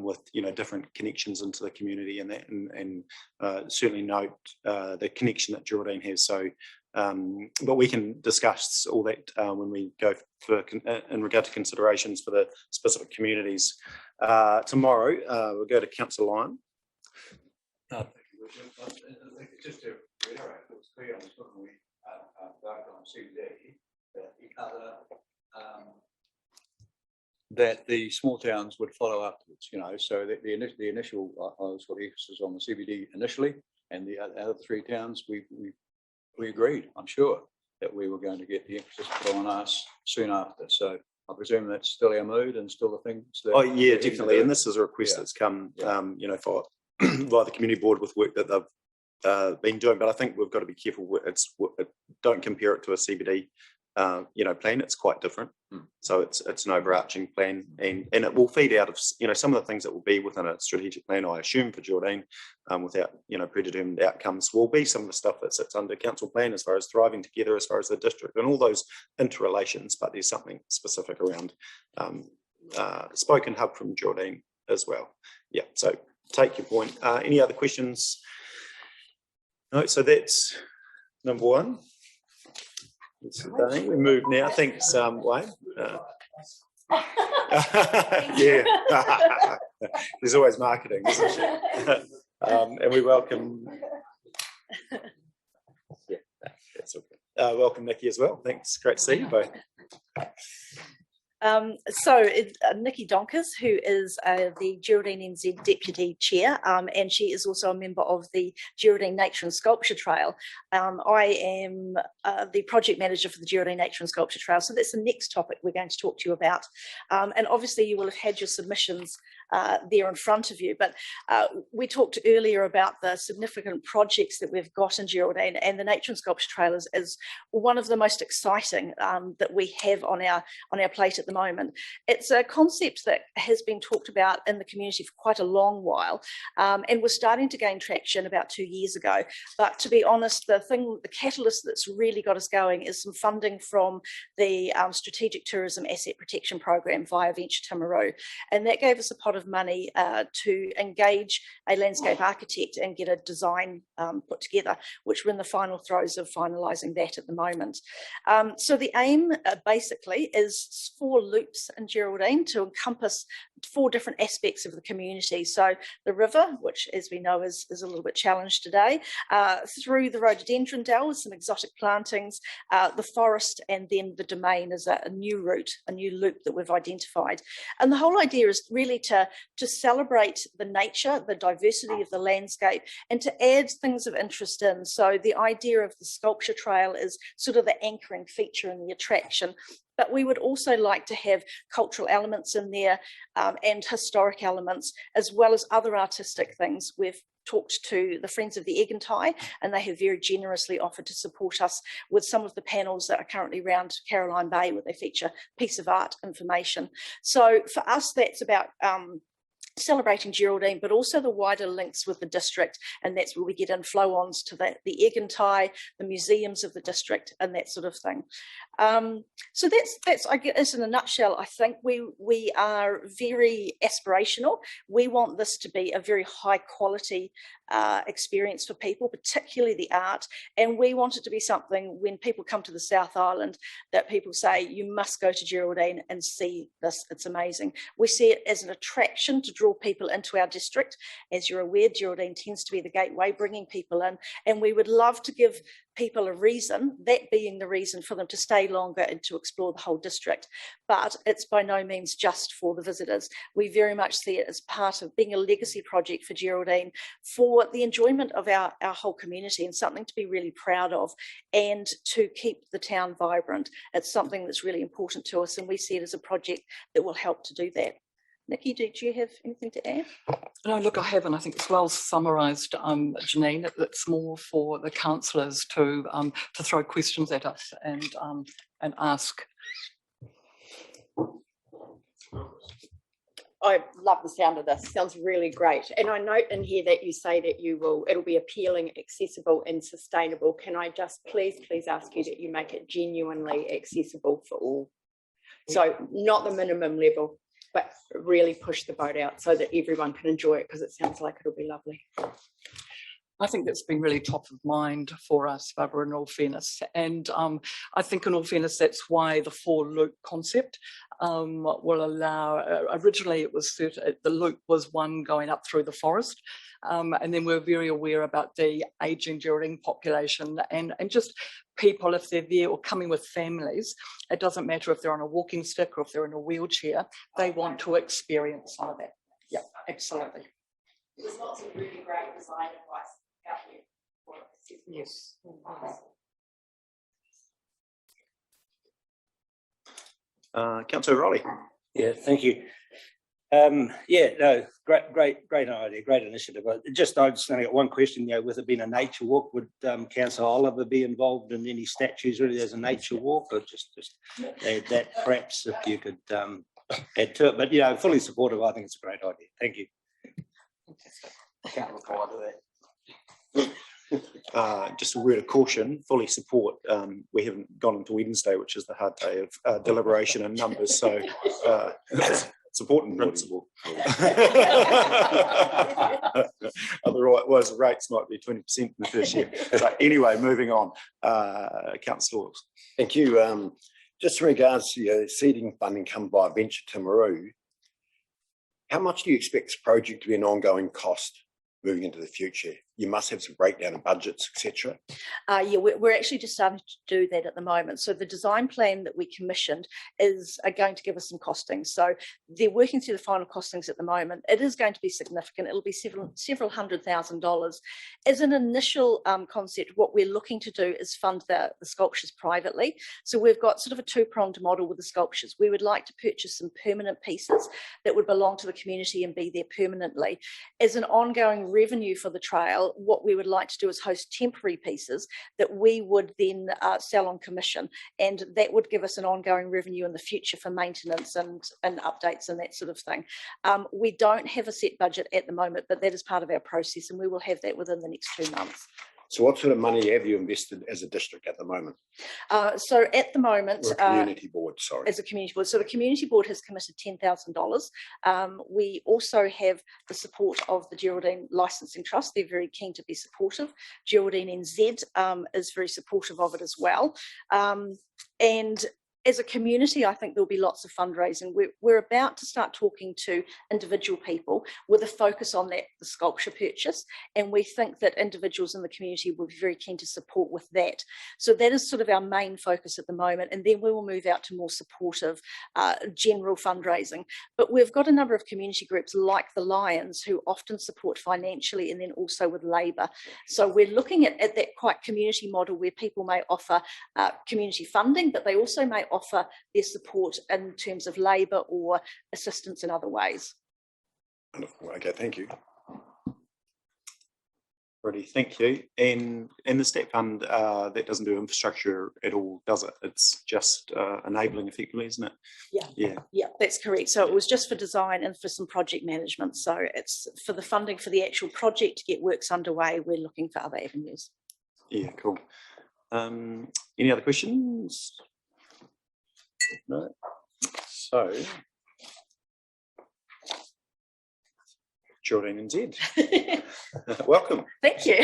with different connections into the community and that, and certainly note the connection that Geraldine has. So, but we can discuss all that when we go in regard to considerations for the specific communities. Tomorrow, we'll go to Councillor Lyon. Just to reiterate, it was clear on this when we voted on CBD that the small towns would follow afterwards, so that the initial, I was got emphasis on the CBD initially, and the other three towns, we agreed, I'm sure, that we were going to get the emphasis put on us soon after. So I presume that's still our mood and still the things that. Oh yeah, definitely. And this is a request that's come, for by the community board with work that they've been doing. But I think we've got to be careful. Don't compare it to a CBD, plan. It's quite different. So it's an overarching plan, and it will feed out of some of the things that will be within a strategic plan, I assume, for Geraldine, without predetermined outcomes, will be some of the stuff that sits under council plan as far as thriving together, as far as the district and all those interrelations. But there's something specific around spoken hub from Geraldine as well. Yeah, so take your point. Any other questions? No, so that's number one. We move now. Thanks, Wayne. Yeah, there's always marketing, isn't there? And we welcome. Yeah, that's okay. Welcome, Nikki, as well. Thanks. Great to see you both. Nikki Donkers, who is the Geraldine NZ Deputy Chair, and she is also a member of the Geraldine Nature and Sculpture Trail. I am the project manager for the Geraldine Nature and Sculpture Trail, so that's the next topic we're going to talk to you about. And obviously you will have had your submissions there in front of you, but we talked earlier about the significant projects that we've got in Geraldine, and the Nature and Sculpture Trail is one of the most exciting that we have on our plate at the moment. It's a concept that has been talked about in the community for quite a long while, and we're starting to gain traction about 2 years ago. But to be honest, the catalyst that's really got us going is some funding from the Strategic Tourism Asset Protection Program via Venture Timaru, and that gave us a pot of money to engage a landscape architect and get a design put together, which we're in the final throes of finalising that at the moment. So the aim basically is 4 loops in Geraldine to encompass 4 different aspects of the community. So the river, which as we know is a little bit challenged today, through the rhododendron dell with some exotic plantings, the forest, and then the domain is a new route, a new loop that we've identified. And the whole idea is really to celebrate the nature, the diversity of the landscape, and to add things of interest in. So the idea of the sculpture trail is sort of the anchoring feature and the attraction. But we would also like to have cultural elements in there and historic elements, as well as other artistic things. We've talked to the Friends of the Egontai, and they have very generously offered to support us with some of the panels that are currently around Caroline Bay, where they feature piece of art information. So for us, that's about celebrating Geraldine, but also the wider links with the district, and that's where we get in flow-ons to the Egontai, the museums of the district, and that sort of thing. So that's I guess in a nutshell. I think we are very aspirational. We want this to be a very high quality experience for people, particularly the art, and we want it to be something when people come to the South Island that people say, you must go to Geraldine and see this, it's amazing. We see it as an attraction to draw people into our district. As you're aware, Geraldine tends to be the gateway, bringing people in, and we would love to give people a reason, that being the reason for them to stay longer and to explore the whole district. But it's by no means just for the visitors. We very much see it as part of being a legacy project for Geraldine, for the enjoyment of our whole community, and something to be really proud of, and to keep the town vibrant. It's something that's really important to us, and we see it as a project that will help to do that. Nikki, did you have anything to add? No, look, I haven't. I think it's well summarised, Janine. It's more for the councillors to throw questions at us and ask. I love the sound of this. Sounds really great. And I note in here that you say that it'll be appealing, accessible and sustainable. Can I just please ask you that you make it genuinely accessible for all? So not the minimum level, but really push the boat out so that everyone can enjoy it, because it sounds like it'll be lovely. I think that's been really top of mind for us, Barbara, in all fairness. And I think in all fairness, that's why the 4-loop concept will allow, originally it was the loop was one going up through the forest. And then we're very aware about the ageing Geraldine population and just people, if they're there or coming with families, it doesn't matter if they're on a walking stick or if they're in a wheelchair, they want to experience some of that. Yeah, absolutely. There's lots of really great design advice out there for it. Yes. Councillor Riley. Yeah, thank you. Yeah, no, great idea, great initiative. I just only got one question. With it being a nature walk, would Councillor Oliver be involved in any statues really as a nature walk, or just add that perhaps if you could add to it? But fully supportive. I think it's a great idea. Thank you. I can't reply to that. Just a word of caution, fully support. We haven't gone into Wednesday, which is the hard day of deliberation and numbers, so support and principle. Otherwise, the rates might be 20% in the first year. So anyway, moving on. Councillor Wilkes. Thank you. Just in regards to your seeding funding come by Venture Timaru, how much do you expect this project to be an ongoing cost moving into the future? You must have some breakdown of budgets, etc. Yeah, we're actually just starting to do that at the moment. So the design plan that we commissioned is going to give us some costings. So they're working through the final costings at the moment. It is going to be significant. It'll be several $100,000. As an initial concept, what we're looking to do is fund the sculptures privately. So we've got sort of a two-pronged model with the sculptures. We would like to purchase some permanent pieces that would belong to the community and be there permanently. As an ongoing revenue for the trail, what we would like to do is host temporary pieces that we would then sell on commission, and that would give us an ongoing revenue in the future for maintenance and updates and that sort of thing. We don't have a set budget at the moment, but that is part of our process, and we will have that within the next 2 months. So what sort of money have you invested as a district at the moment? So at the moment, or a community board, sorry. As a community board. So the community board has committed $10,000. We also have the support of the Geraldine Licensing Trust. They're very keen to be supportive. Geraldine NZ is very supportive of it as well. And as a community, I think there'll be lots of fundraising. We're about to start talking to individual people with a focus on that, the sculpture purchase, and we think that individuals in the community will be very keen to support with that. So that is sort of our main focus at the moment, and then we will move out to more supportive general fundraising. But we've got a number of community groups like the Lions who often support financially and then also with labour. So we're looking at that quite community model where people may offer community funding, but they also may offer their support in terms of labour or assistance in other ways. Wonderful. Okay, thank you. Alrighty, thank you. And the STEP fund, that doesn't do infrastructure at all, does it? It's just enabling effectively, isn't it? Yeah, that's correct. So it was just for design and for some project management. So it's for the funding for the actual project to get works underway. We're looking for other avenues. Yeah, cool. Any other questions? No. So, Geraldine NZ. Welcome. Thank you.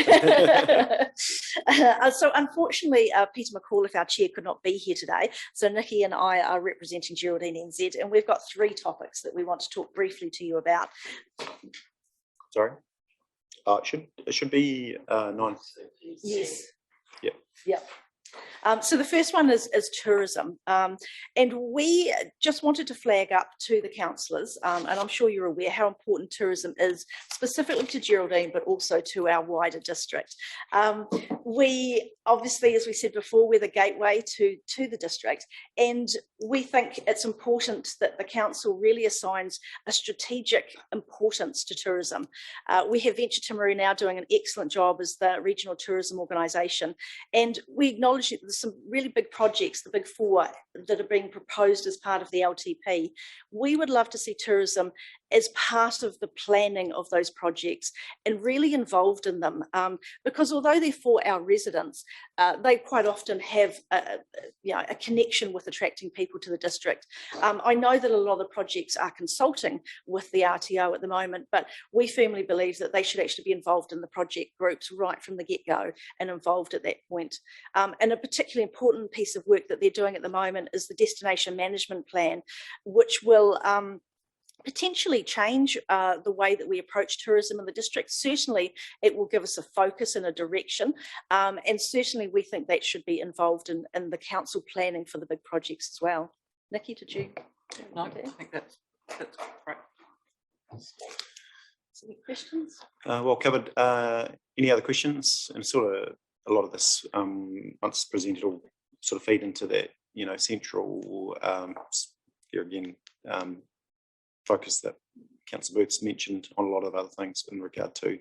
So unfortunately, Peter McAuliffe, our chair, could not be here today. So Nikki and I are representing Geraldine NZ, and we've got 3 topics that we want to talk briefly to you about. Sorry. It should be 9. Yes. Yeah. Yeah. So the first one is tourism, and we just wanted to flag up to the councillors, and I'm sure you're aware how important tourism is specifically to Geraldine but also to our wider district. We obviously, as we said before, we're the gateway to the district, and we think it's important that the council really assigns a strategic importance to tourism. We have Venture Timaru now doing an excellent job as the regional tourism organisation, and we acknowledge that there's some really big projects, the big 4 that are being proposed as part of the LTP. We would love to see tourism as part of the planning of those projects and really involved in them. Because although they're for our residents, they quite often have a connection with attracting people to the district. I know that a lot of the projects are consulting with the RTO at the moment, but we firmly believe that they should actually be involved in the project groups right from the get-go and involved at that point. And a particularly important piece of work that they're doing at the moment is the destination management plan, which will potentially change the way that we approach tourism in the district. Certainly, it will give us a focus and a direction, and certainly we think that should be involved in the council planning for the big projects as well. Nikki, did you? No, I think that's great. Any questions? Well covered. Any other questions? And sort of a lot of this, once presented, will sort of feed into that, central, here again, focus that Councillor Booth's mentioned on a lot of other things in regard to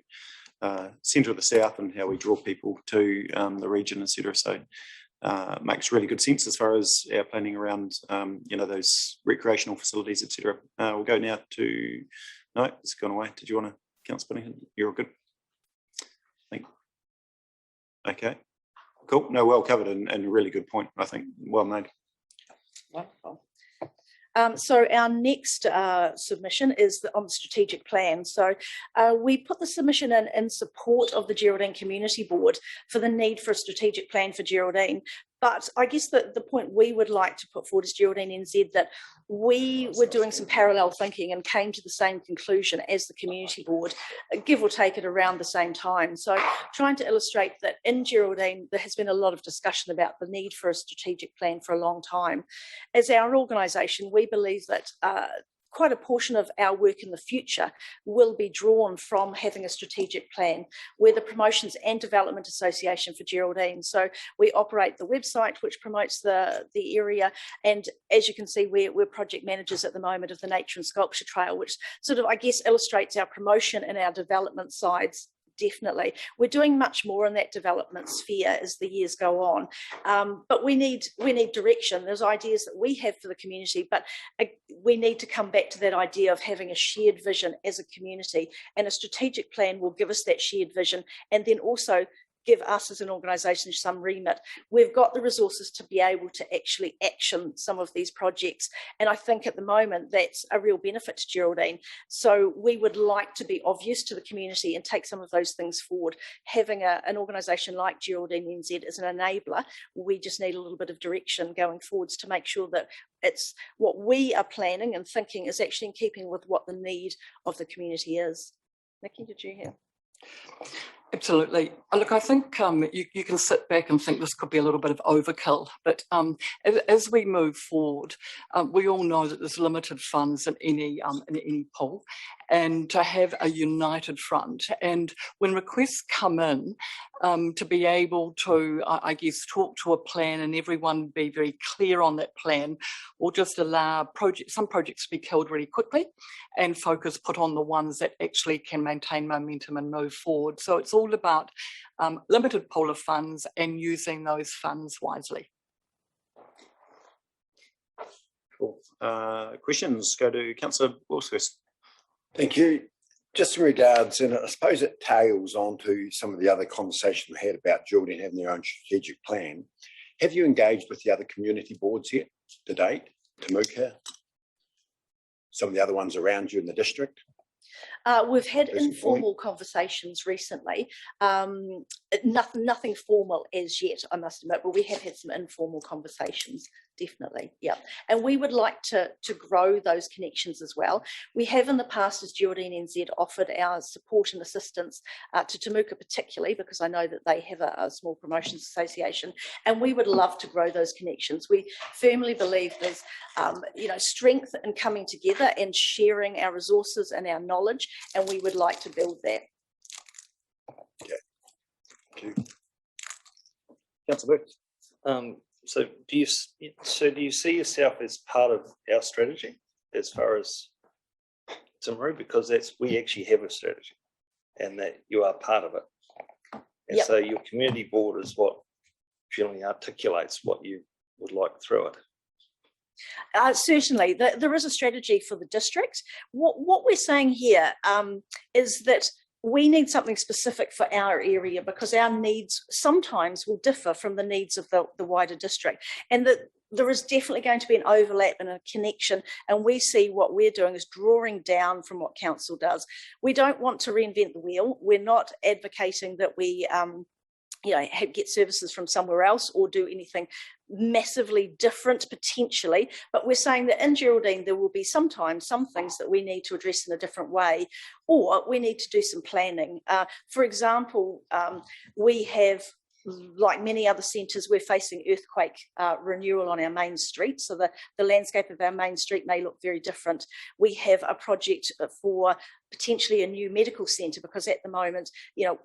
centre of the south and how we draw people to the region, etc. So makes really good sense as far as our planning around those recreational facilities, etc. We'll go now to it's gone away. Did you want to, Councillor Bunningham? You're all good. Okay, cool. No, well covered and a really good point. I think well made. Wonderful. So our next submission is on the strategic plan. So we put the submission in support of the Geraldine Community Board for the need for a strategic plan for Geraldine. But I guess the point we would like to put forward as Geraldine NZ that we were doing some parallel thinking and came to the same conclusion as the Community Board, give or take at around the same time. So trying to illustrate that in Geraldine, there has been a lot of discussion about the need for a strategic plan for a long time. As our organisation, we believe that quite a portion of our work in the future will be drawn from having a strategic plan. We're the Promotions and Development Association for Geraldine. So we operate the website which promotes the area, and as you can see we're project managers at the moment of the Nature and Sculpture Trail, which sort of I guess illustrates our promotion and our development sides. Definitely. We're doing much more in that development sphere as the years go on. But we need direction. There's ideas that we have for the community, but we need to come back to that idea of having a shared vision as a community, and a strategic plan will give us that shared vision and then also give us as an organisation some remit. We've got the resources to be able to actually action some of these projects, and I think at the moment that's a real benefit to Geraldine. So we would like to be of use to the community and take some of those things forward. Having an organisation like Geraldine NZ as an enabler, we just need a little bit of direction going forwards to make sure that it's what we are planning and thinking is actually in keeping with what the need of the community is. Nikki, did you hear? Absolutely. Look, I think you can sit back and think this could be a little bit of overkill, but as we move forward, we all know that there's limited funds in any pool, and to have a united front, and when requests come in, to be able to, I guess, talk to a plan and everyone be very clear on that plan, will just allow some projects to be killed really quickly and focus put on the ones that actually can maintain momentum and move forward. So it's all about limited pool of funds and using those funds wisely. Cool. Questions go to Councillor Wills first. Thank you. Just in regards, and I suppose it tails onto some of the other conversations we had about Geraldine having their own strategic plan. Have you engaged with the other community boards yet to date, Tamuka, some of the other ones around you in the district? We've had informal conversations recently. Nothing formal as yet, I must admit, but we have had some informal conversations, definitely. Yeah, and we would like to grow those connections as well. We have in the past, as Geraldine NZ, offered our support and assistance to Tamuka particularly, because I know that they have a small promotions association, and we would love to grow those connections. We firmly believe there's strength in coming together and sharing our resources and our knowledge, and we would like to build that. Okay. Thank you. Councillor Booth. So do you see yourself as part of our strategy as far as Timaru? Because we actually have a strategy, and that you are part of it. And Yep. So your community board is what generally articulates what you would like through it. Certainly, there is a strategy for the district. What we're saying here is that we need something specific for our area because our needs sometimes will differ from the needs of the wider district, and that there is definitely going to be an overlap and a connection, and we see what we're doing is drawing down from what council does. We don't want to reinvent the wheel. We're not advocating that we get services from somewhere else or do anything massively different potentially, but we're saying that in Geraldine there will be sometimes some things that we need to address in a different way, or we need to do some planning. For example, we have, like many other centres, we're facing earthquake renewal on our main street, so the landscape of our main street may look very different. We have a project for potentially a new medical centre because at the moment,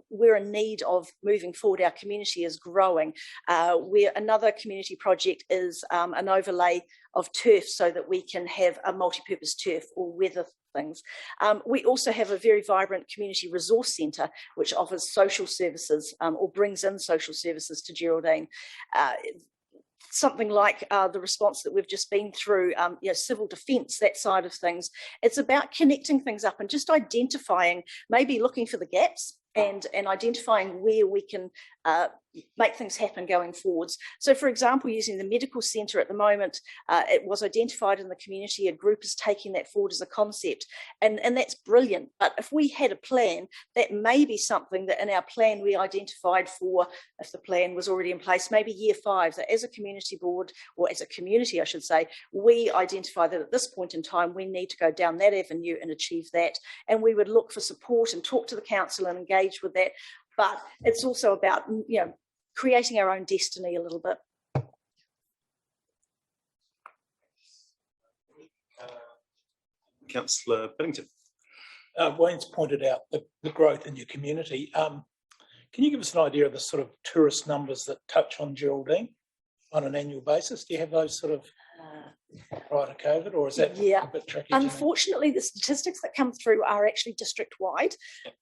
we're in need of moving forward. Our community is growing. Another community project is an overlay of turf so that we can have a multi-purpose turf or weather things. We also have a very vibrant community resource centre which offers social services or brings in social services to Geraldine. Something like the response that we've just been through, civil defence, that side of things. It's about connecting things up and just identifying, maybe looking for the gaps and identifying where we can make things happen going forwards. So for example, using the medical centre at the moment, it was identified in the community, a group is taking that forward as a concept, and that's brilliant. But if we had a plan, that may be something that in our plan we identified for, if the plan was already in place, maybe year 5, that as a community board, or as a community I should say, we identify that at this point in time we need to go down that avenue and achieve that, and we would look for support and talk to the council and engage with that. But it's also about creating our own destiny a little bit. Councillor Biddington. Wayne's pointed out the growth in your community. Can you give us an idea of the sort of tourist numbers that touch on Geraldine on an annual basis? Do you have those sort of prior to COVID, or is that a bit tricky? Unfortunately, the statistics that come through are actually district-wide.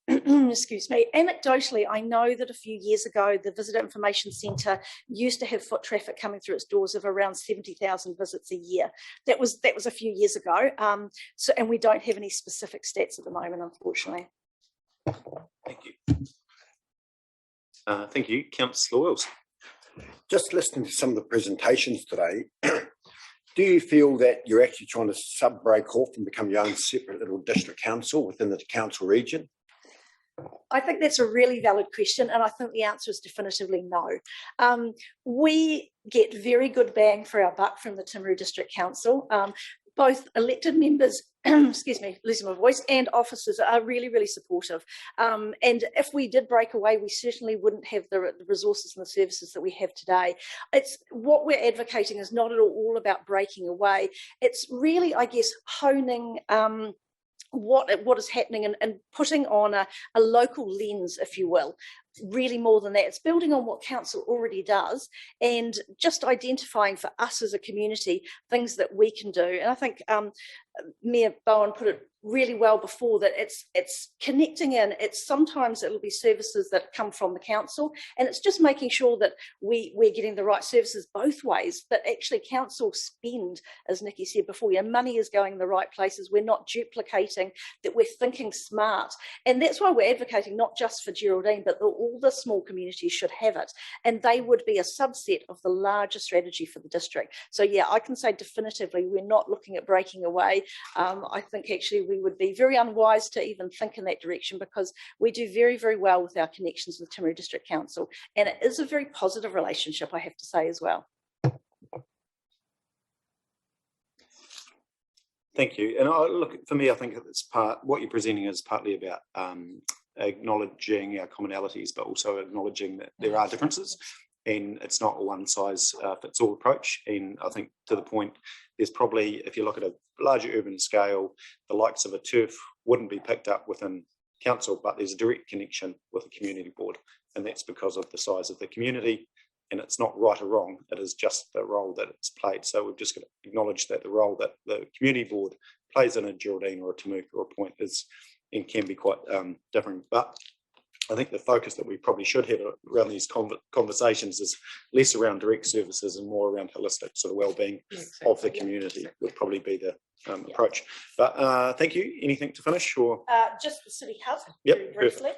Excuse me. Anecdotally, I know that a few years ago, the Visitor Information Centre used to have foot traffic coming through its doors of around 70,000 visits a year. That was a few years ago. And we don't have any specific stats at the moment, unfortunately. Thank you. Thank you, Councillor Wills. Just listening to some of the presentations today, do you feel that you're actually trying to break off and become your own separate little district council within the council region? I think that's a really valid question, and I think the answer is definitively no. We get very good bang for our buck from the Timaru District Council. Both elected members, excuse me, losing my voice, and officers are really, really supportive. And if we did break away, we certainly wouldn't have the resources and the services that we have today. It's what we're advocating is not at all about breaking away. It's really, I guess, honing what is happening and putting on a local lens, if you will. Really more than that, it's building on what council already does and just identifying for us as a community things that we can do. And I think Mayor Bowen put it really well before, that it's connecting in. It's sometimes it'll be services that come from the council, and it's just making sure that we're getting the right services both ways, but actually council spend, as Nikki said before, money is going in the right places. We're not duplicating, that we're thinking smart, and that's why we're advocating not just for Geraldine, but all the small communities should have it, and they would be a subset of the larger strategy for the district. So yeah, I can say definitively we're not looking at breaking away. I think actually we would be very unwise to even think in that direction, because we do very, very well with our connections with Timaru District Council, and it is a very positive relationship, I have to say as well. Thank you. And look, for me, I think it's what you're presenting is partly about acknowledging our commonalities, but also acknowledging that there are differences, and it's not a one size fits all approach. And I think to the point, there's probably, if you look at a larger urban scale, the likes of a turf wouldn't be picked up within council, but there's a direct connection with a community board, and that's because of the size of the community. And it's not right or wrong, it is just the role that it's played. So we've just got to acknowledge that the role that the community board plays in a Geraldine or a Temuka or a Point is and can be quite different. But I think the focus that we probably should have around these conversations is less around direct services and more around holistic sort of well-being of the community would probably be the approach. But thank you. Anything to finish or? Just the city hub, Yep, very briefly.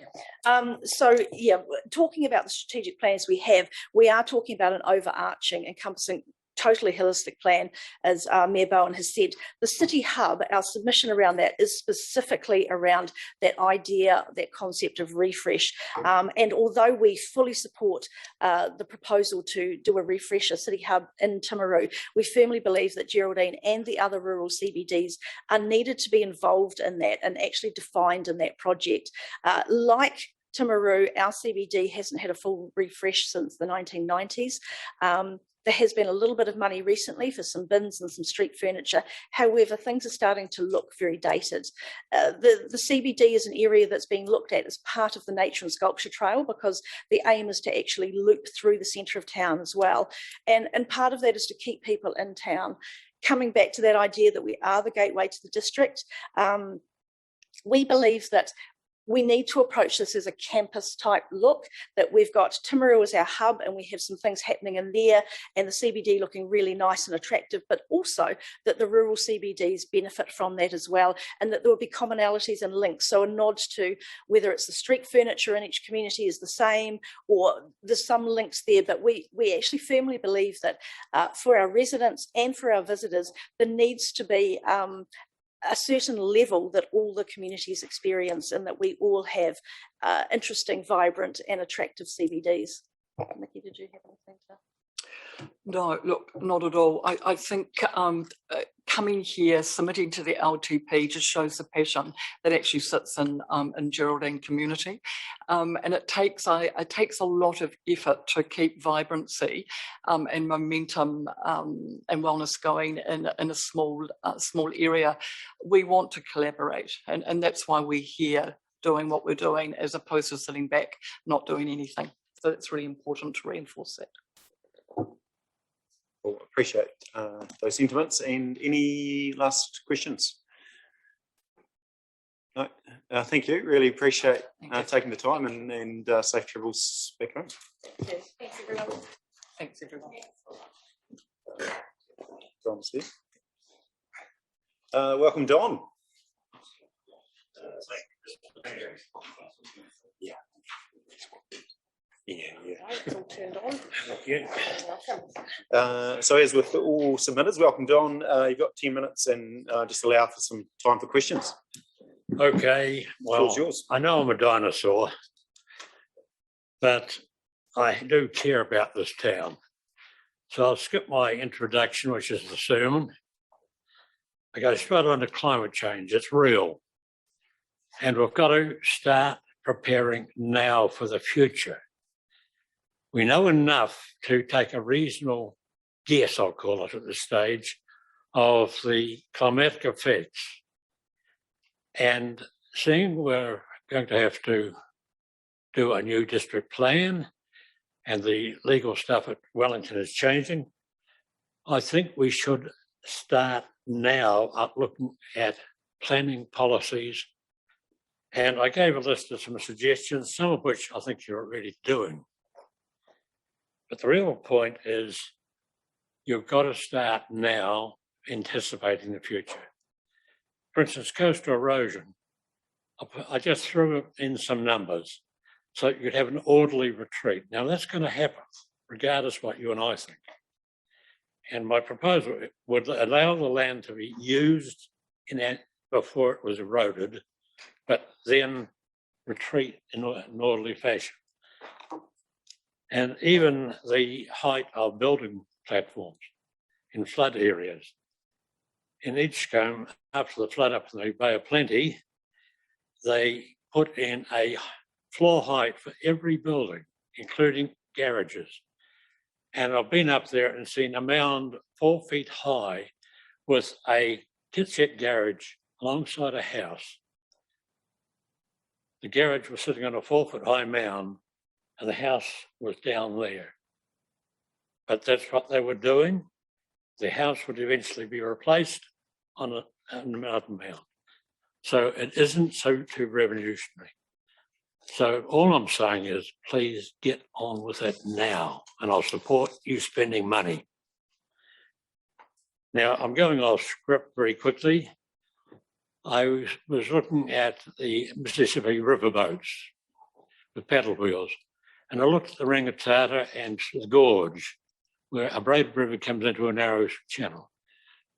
So yeah, talking about the strategic plans we are talking about an overarching, encompassing, totally holistic plan, as Mayor Bowen has said. The city hub, our submission around that is specifically around that idea, that concept of refresh. And although we fully support the proposal to do a refresh, a city hub in Timaru, we firmly believe that Geraldine and the other rural CBDs are needed to be involved in that and actually defined in that project. Like Timaru, our CBD hasn't had a full refresh since the 1990s. There has been a little bit of money recently for some bins and some street furniture. However, things are starting to look very dated. The CBD is an area that's being looked at as part of the Nature and Sculpture Trail, because the aim is to actually loop through the centre of town as well. And part of that is to keep people in town. Coming back to that idea that we are the gateway to the district, we believe that we need to approach this as a campus type look, that we've got Timaru as our hub and we have some things happening in there and the CBD looking really nice and attractive, but also that the rural CBDs benefit from that as well, and that there will be commonalities and links. So a nod to whether it's the street furniture in each community is the same, or there's some links there, but we actually firmly believe that for our residents and for our visitors, there needs to be a certain level that all the communities experience, and that we all have interesting, vibrant and attractive CBDs. Nikki, did you have anything to? No, look, not at all. I think coming here, submitting to the LTP just shows the passion that actually sits in Geraldine community, and it takes a lot of effort to keep vibrancy and momentum and wellness going in a small area. We want to collaborate, and that's why we're here doing what we're doing, as opposed to sitting back not doing anything. So it's really important to reinforce that. Well, appreciate those sentiments. And any last questions? No, thank you. Really appreciate taking the time, and safe travels back home. Yes, thanks everyone. Thanks everyone. Don's here. Welcome, Don. Yeah. It's all turned on. Thank you. Welcome. So as with all submitters, welcome, Don. You've got 10 minutes, and just allow for some time for questions. Okay, well, yours. I know I'm a dinosaur, but I do care about this town. So I'll skip my introduction, which is the sermon. I go straight on to climate change. It's real. And we've got to start preparing now for the future. We know enough to take a reasonable guess, I'll call it at this stage, of the climatic effects. And seeing we're going to have to do a new district plan and the legal stuff at Wellington is changing, I think we should start now up looking at planning policies. And I gave a list of some suggestions, some of which I think you're already doing. But the real point is you've got to start now anticipating the future. For instance, coastal erosion. I just threw in some numbers so you could have an orderly retreat. Now that's going to happen, regardless of what you and I think. And my proposal would allow the land to be used before it was eroded, but then retreat in an orderly fashion. And even the height of building platforms in flood areas. In Edgecombe, after the flood up in the Bay of Plenty, they put in a floor height for every building, including garages. And I've been up there and seen a mound 4 feet high with a kitchet garage alongside a house. The garage was sitting on a 4 foot high mound and the house was down there. But that's what they were doing. The house would eventually be replaced on a mountain mound. So it isn't so too revolutionary. So all I'm saying is please get on with it now, and I'll support you spending money. Now, I'm going off script very quickly. I was looking at the Mississippi riverboats with paddle wheels, and I looked at the Rangitata and the gorge, where a braided river comes into a narrow channel.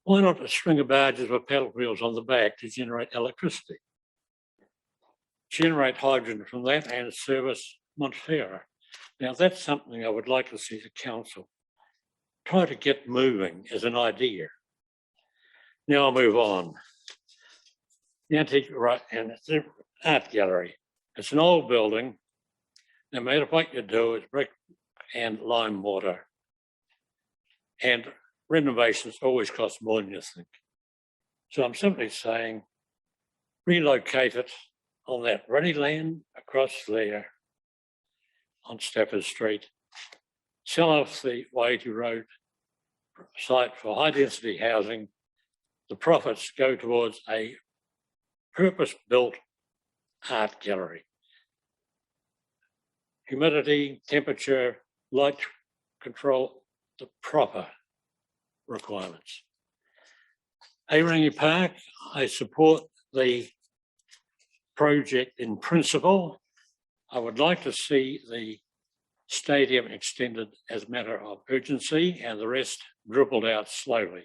Why not a string of barges with paddle wheels on the back to generate electricity? Generate hydrogen from that and service Montferrer. Now, that's something I would like to see the council try to get moving as an idea. Now I'll move on. The Antique Art Gallery. It's an old building. No matter what you do, it's brick and lime mortar. And renovations always cost more than you think. So I'm simply saying, relocate it on that ready land across there on Stafford Street. Sell off the Waiiti Road site for high density housing. The profits go towards a purpose-built art gallery. Humidity, temperature, light control, the proper requirements. Arangi Park, I support the project in principle. I would like to see the stadium extended as a matter of urgency and the rest dribbled out slowly.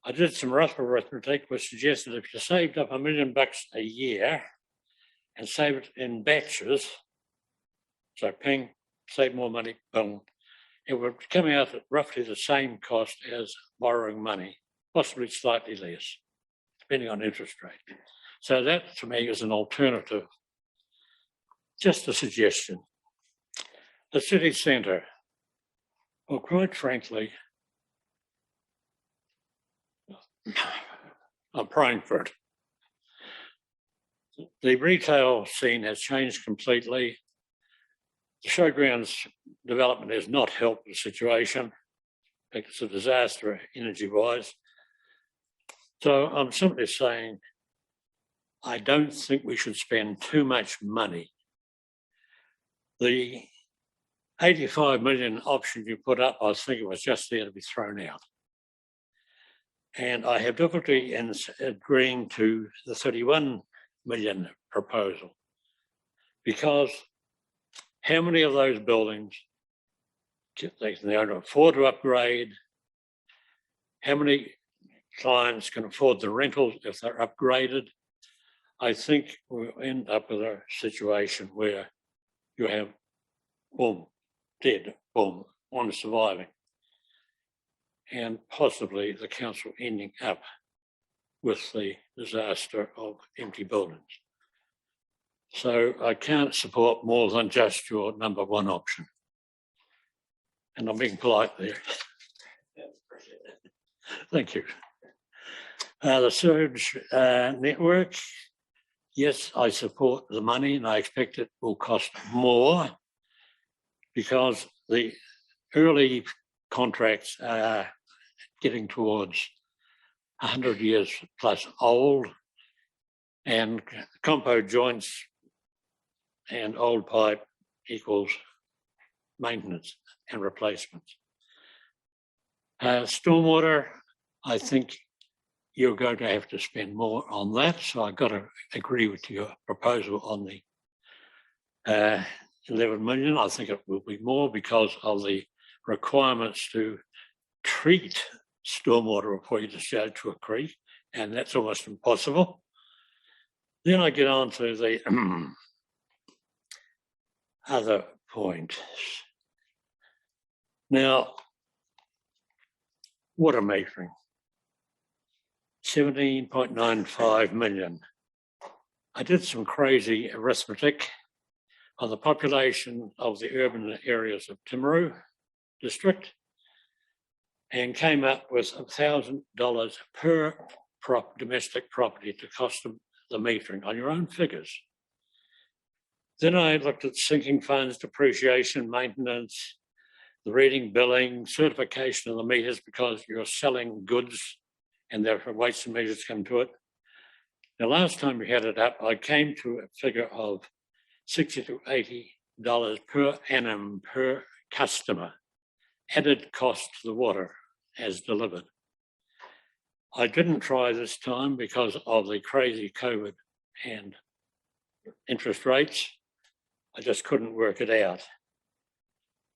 I did some rough arithmetic which suggested if you saved up $1 million a year and save it in batches, so ping, save more money, boom, it would come out at roughly the same cost as borrowing money, possibly slightly less, depending on interest rate. So that to me is an alternative, just a suggestion. The city centre, well, quite frankly, I'm praying for it. The retail scene has changed completely. The showgrounds development has not helped the situation. I think it's a disaster energy-wise. So I'm simply saying, I don't think we should spend too much money. The 85 million option you put up, I think it was just there to be thrown out. And I have difficulty in agreeing to the 31 million proposal, because how many of those buildings they can afford to upgrade? How many clients can afford the rentals if they're upgraded? I think we'll end up with a situation where you have boom, dead, boom, one surviving, and possibly the council ending up with the disaster of empty buildings. So I can't support more than just your number one option. And I'm being polite there. Thank you. The sewage network, yes, I support the money and I expect it will cost more because the early contracts are getting towards 100 years plus old, and compo joints and old pipe equals maintenance and replacements. Stormwater, I think you're going to have to spend more on that, so I've got to agree with your proposal on the 11 million. I think it will be more because of the requirements to treat stormwater before you discharge to a creek, and that's almost impossible. Then I get on to the other point. Now, water metering, 17.95 million. I did some crazy arithmetic on the population of the urban areas of Timaru district and came up with $1,000 per domestic property to cost them the metering on your own figures. Then I looked at sinking funds, depreciation, maintenance, the reading, billing, certification of the meters because you're selling goods and therefore weights and measures come to it. The last time we had it up, I came to a figure of $60 to $80 per annum per customer, added cost to the water as delivered. I didn't try this time because of the crazy COVID and interest rates. I just couldn't work it out.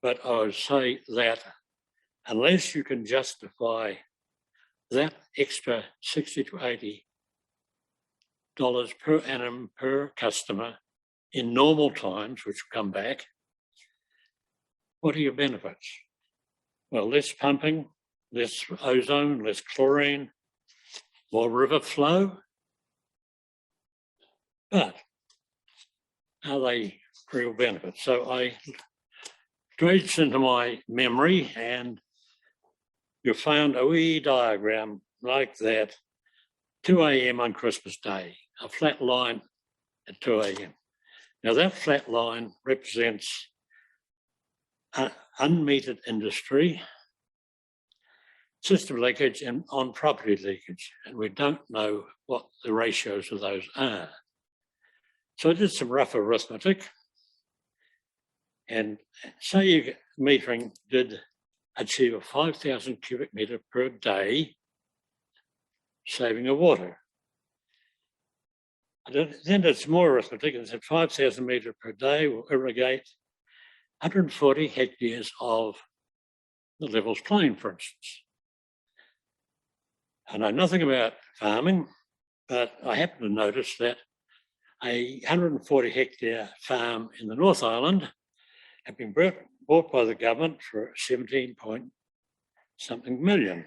But I would say that unless you can justify that extra $60 to $80 per annum per customer in normal times, which will come back, what are your benefits? Well, less pumping, less ozone, less chlorine, more river flow. But are they real benefits? So I dredged into my memory and you found a wee diagram like that, 2 a.m. on Christmas Day, a flat line at 2 a.m. Now that flat line represents unmetered industry, system leakage and on-property leakage, and we don't know what the ratios of those are. So I did some rough arithmetic, and say your metering did achieve a 5,000 cubic metre per day saving of water. Then it's more arithmetic, and said 5,000 metre per day will irrigate 140 hectares of the Levels Plain, for instance. I know nothing about farming, but I happen to notice that a 140 hectare farm in the North Island had been bought by the government for 17-point-something million.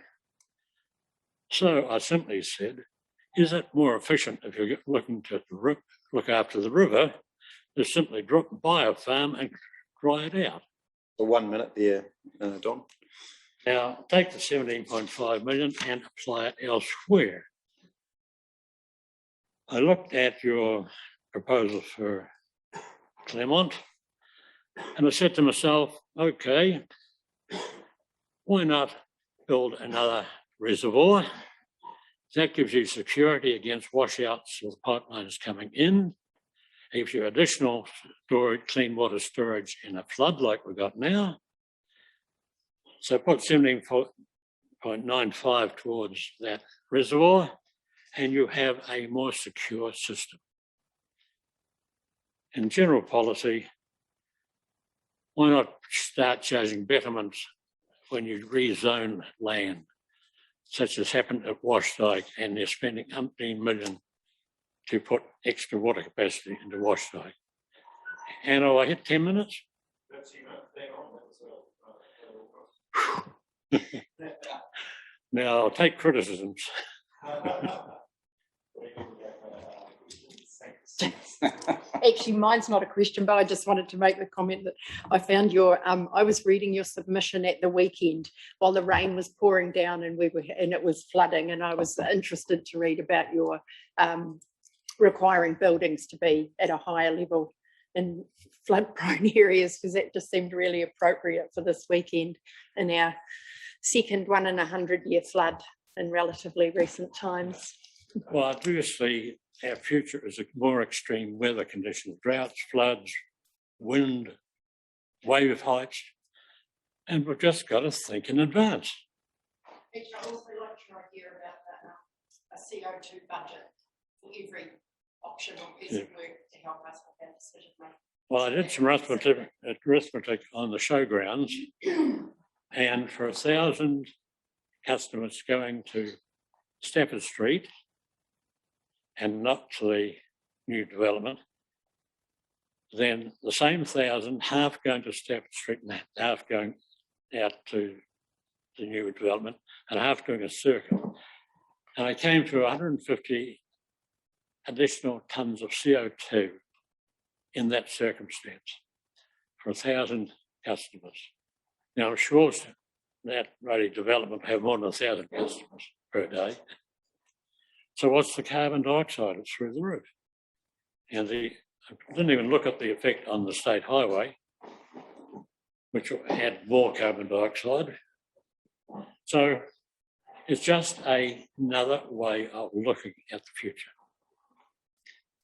So I simply said, is it more efficient if you're looking to look after the river to simply buy a farm and dry it out? For 1 minute there, Don. Now, take the 17.5 million and apply it elsewhere. I looked at your proposal for Claremont and I said to myself, okay, why not build another reservoir? That gives you security against washouts of pipelines coming in. It gives you additional storage, clean water storage in a flood like we've got now. So put 17.95 towards that reservoir and you have a more secure system. In general policy, why not start charging betterments when you rezone land, such as happened at Washdyke, and they're spending umpteen million to put extra water capacity into Washdyke. And I hit 10 minutes? Now, I'll take criticisms. Actually, mine's not a question, but I just wanted to make the comment that I found your, I was reading your submission at the weekend while the rain was pouring down and it was flooding, and I was interested to read about your requiring buildings to be at a higher level in flood-prone areas, because that just seemed really appropriate for this weekend in our second 1 in 100-year flood in relatively recent times. Well, obviously, our future is more extreme weather conditions, droughts, floods, wind, wave heights, and we've just got to think in advance. I also like your idea about a CO2 budget for every option or piece of work to help us with that decision making. Well, I did some arithmetic on the showgrounds, and for 1,000 customers going to Stafford Street and not to the new development, then the same 1,000, half going to Stafford Street and half going out to the new development and half doing a circle. And I came to 150 additional tonnes of CO2 in that circumstance for 1,000 customers. Now, I'm sure that really development have more than 1,000 customers per day. So what's the carbon dioxide? It's through the roof. And I didn't even look at the effect on the state highway, which will add more carbon dioxide. So it's just another way of looking at the future.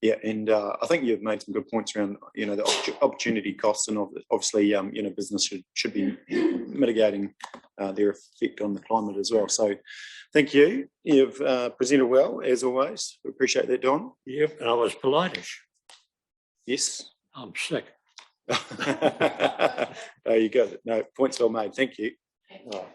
Yeah, and I think you've made some good points around, the opportunity costs, and obviously, business should be mitigating their effect on the climate as well. So, thank you. You've presented well as always. We appreciate that, Don. Yep, and I was politish. Yes. I'm sick. There you go. No, points well made. Thank you. Oh.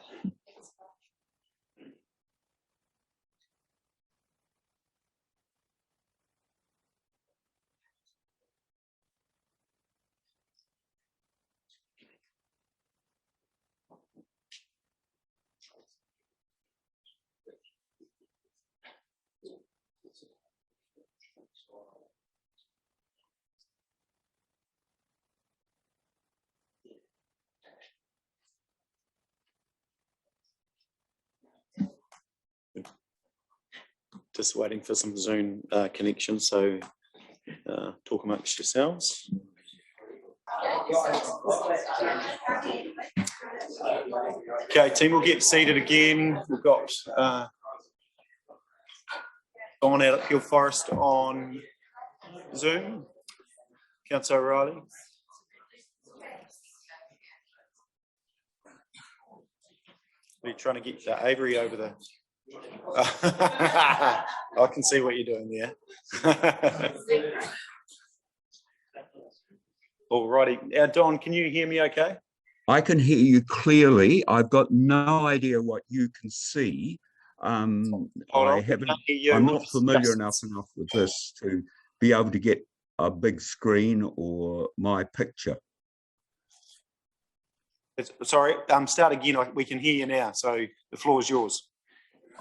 Just waiting for some Zoom connection, so talk amongst yourselves. Okay, team, we'll get seated again. We've got Dawn out at Peel Forest on Zoom. Councillor O'Reilly. Are you trying to get Avery over there? I can see what you're doing there. Alrighty, Don, can you hear me okay? I can hear you clearly. I've got no idea what you can see. I'm not familiar enough with this to be able to get a big screen or my picture. Sorry, start again. We can hear you now, so the floor is yours.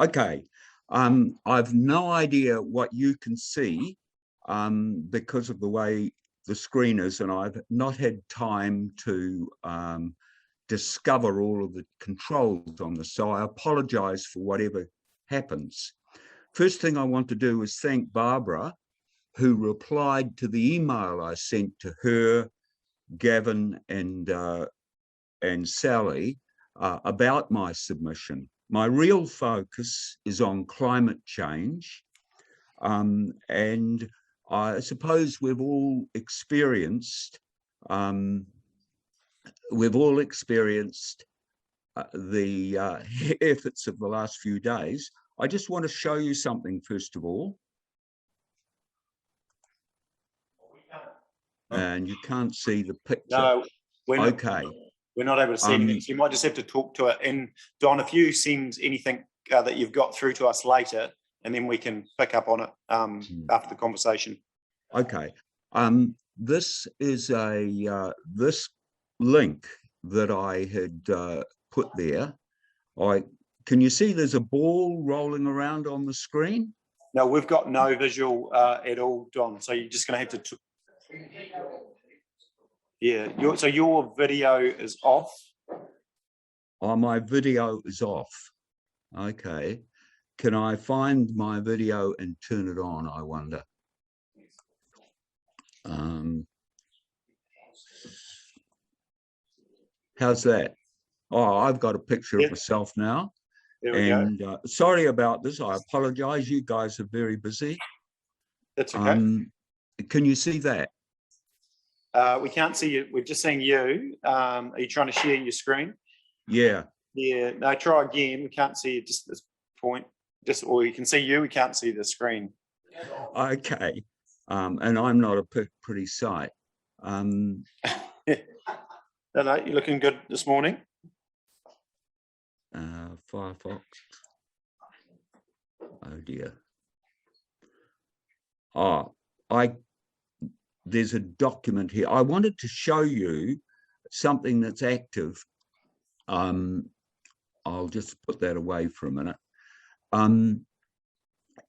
Okay, I've no idea what you can see because of the way the screen is, and I've not had time to discover all of the controls on this, so I apologise for whatever happens. First thing I want to do is thank Barbara, who replied to the email I sent to her, Gavin, and Sally about my submission. My real focus is on climate change, and I suppose we've all experienced the efforts of the last few days. I just want to show you something first of all. And you can't see the picture. No, we're not, okay. We're not able to see anything. So you might just have to talk to it. And Don, if you send anything that you've got through to us later, and then we can pick up on it after the conversation. Okay. This is this link that I had put there. Can you see there's a ball rolling around on the screen? No, we've got no visual at all, Don. So you're just going to have to. Yeah. So your video is off. Oh, my video is off. Okay. Can I find my video and turn it on, I wonder? How's that? Oh, I've got a picture of myself now. There we go. Sorry about this. I apologize. You guys are very busy. That's okay. Can you see that? We can't see you. We're just seeing you. Are you trying to share your screen? Yeah. Yeah. No, try again. We can't see it just at this point. Or you can see you. We can't see the screen. Okay. And I'm not a pretty sight. No, you're looking good this morning. Firefox. Oh dear. There's a document here. I wanted to show you something that's active. I'll just put that away for a minute.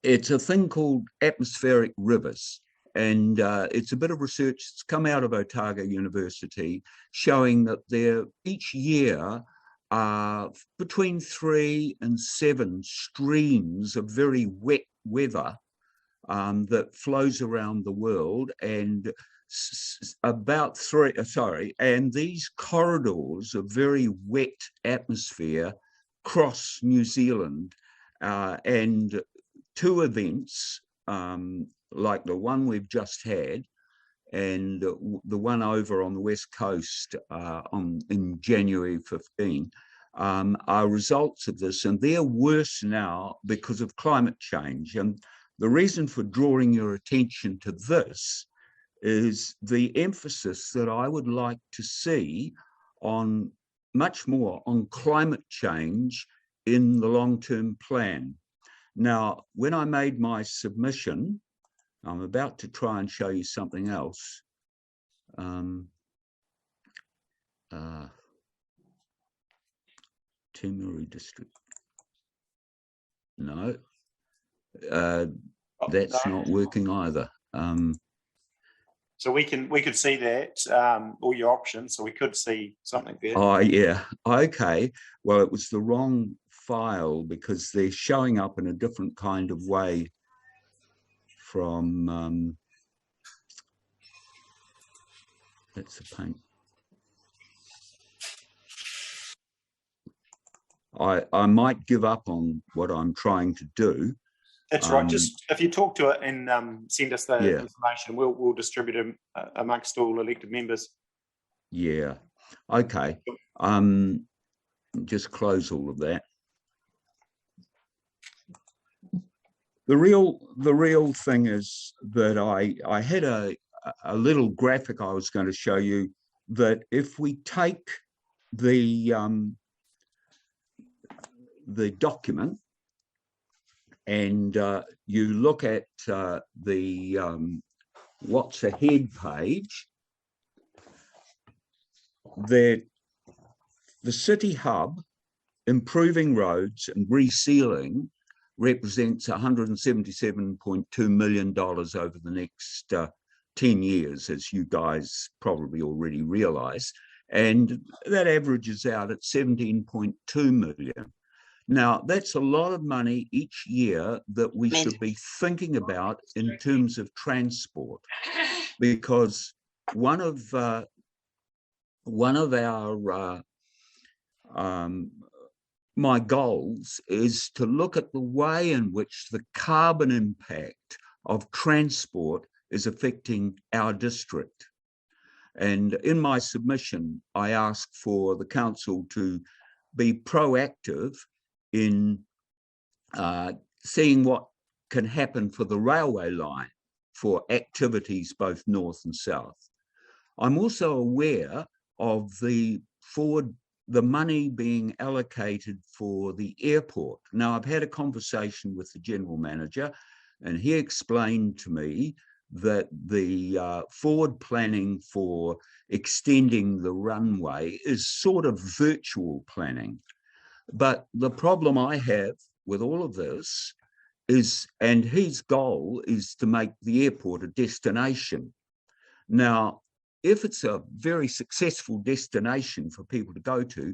It's a thing called atmospheric rivers. And it's a bit of research that's come out of Otago University showing that there each year are between 3 and 7 streams of very wet weather that flows around the world, and and these corridors of very wet atmosphere cross New Zealand, and 2 events like the one we've just had and the one over on the West Coast in January 15 are results of this, and they're worse now because of climate change. And the reason for drawing your attention to this is the emphasis that I would like to see on much more on climate change in the long-term plan. Now, when I made my submission, I'm about to try and show you something else. Timaru district. No, that's not working either. So we could see that, all your options, so we could see something there. Oh, yeah. Okay. Well, it was the wrong file because they're showing up in a different kind of way from, that's a paint. I might give up on what I'm trying to do. That's right. Just if you talk to it and send us the information, we'll distribute them amongst all elected members. Yeah. Okay. Just close all of that. The real thing is that I had a little graphic I was going to show you, that if we take the document and you look at the what's ahead page, that the city hub improving roads and resealing represents $177.2 million over the next 10 years, as you guys probably already realise, and that averages out at 17.2 million. Now, that's a lot of money each year that we should be thinking about in terms of transport, because one of our my goals is to look at the way in which the carbon impact of transport is affecting our district. And in my submission, I asked for the council to be proactive in seeing what can happen for the railway line for activities both north and south. I'm also aware of the money being allocated for the airport. Now, I've had a conversation with the general manager, and he explained to me that the forward planning for extending the runway is sort of virtual planning. But the problem I have with all of this is, and his goal is to make the airport a destination. Now, if it's a very successful destination for people to go to,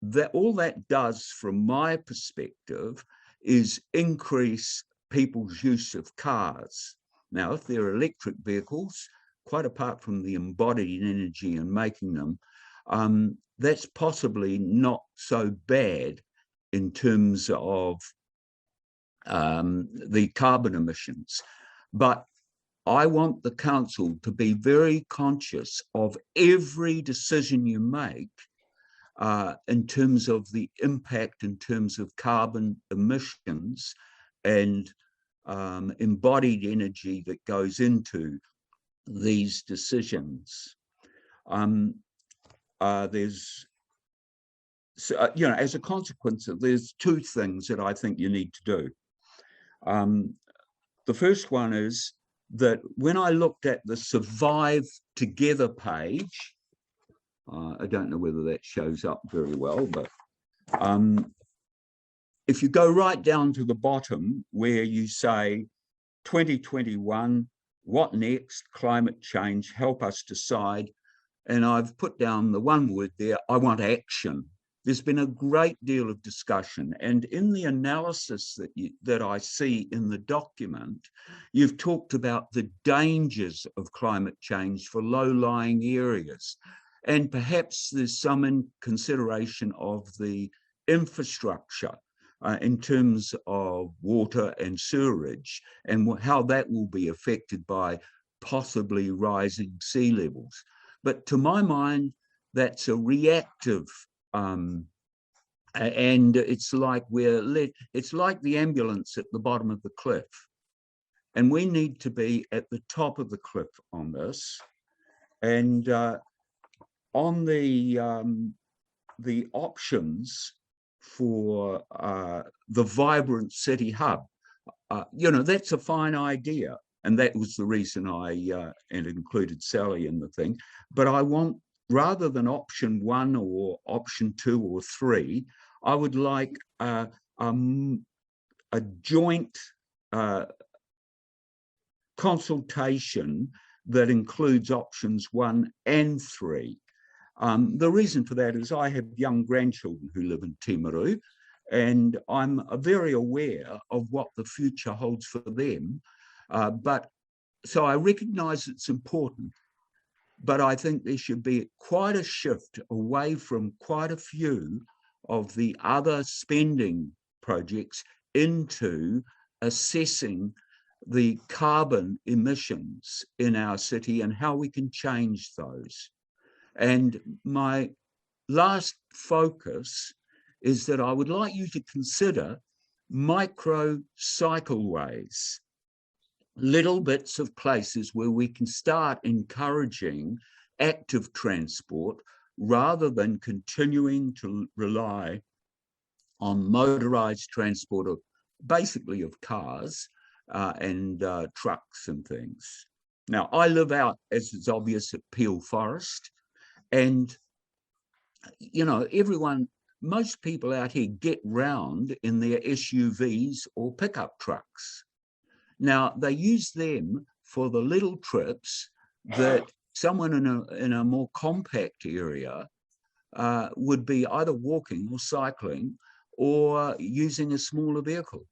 that all that does, from my perspective, is increase people's use of cars. Now, if they're electric vehicles, quite apart from the embodied energy in making them, that's possibly not so bad in terms of the carbon emissions. But I want the council to be very conscious of every decision you make in terms of the impact in terms of carbon emissions and embodied energy that goes into these decisions. There's, as a consequence of, there's two things that I think you need to do. The first one is that when I looked at the Survive Together page, I don't know whether that shows up very well, but if you go right down to the bottom where you say 2021, what next? Climate change, help us decide. And I've put down the one word there, I want action. There's been a great deal of discussion, and in the analysis that I see in the document, you've talked about the dangers of climate change for low-lying areas, and perhaps there's some consideration of the infrastructure. in terms of water and sewerage and how that will be affected by possibly rising sea levels. But to my mind, that's a reactive, and it's like it's like the ambulance at the bottom of the cliff. And we need to be at the top of the cliff on this. And on the options for the vibrant city hub, that's a fine idea. And that was the reason I included Sally in the thing. But I want, rather than option 1 or option 2 or 3, I would like a joint consultation that includes options 1 and 3. The reason for that is I have young grandchildren who live in Timaru, and I'm very aware of what the future holds for them. So I recognise it's important, but I think there should be quite a shift away from quite a few of the other spending projects into assessing the carbon emissions in our city and how we can change those. And my last focus is that I would like you to consider micro cycleways, little bits of places where we can start encouraging active transport rather than continuing to rely on motorized transport of basically of cars and trucks and things. Now, I live out, as is obvious, at Peel Forest, and most people out here get round in their SUVs or pickup trucks. Now, they use them for the little trips that someone in a more compact area would be either walking or cycling or using a smaller vehicle.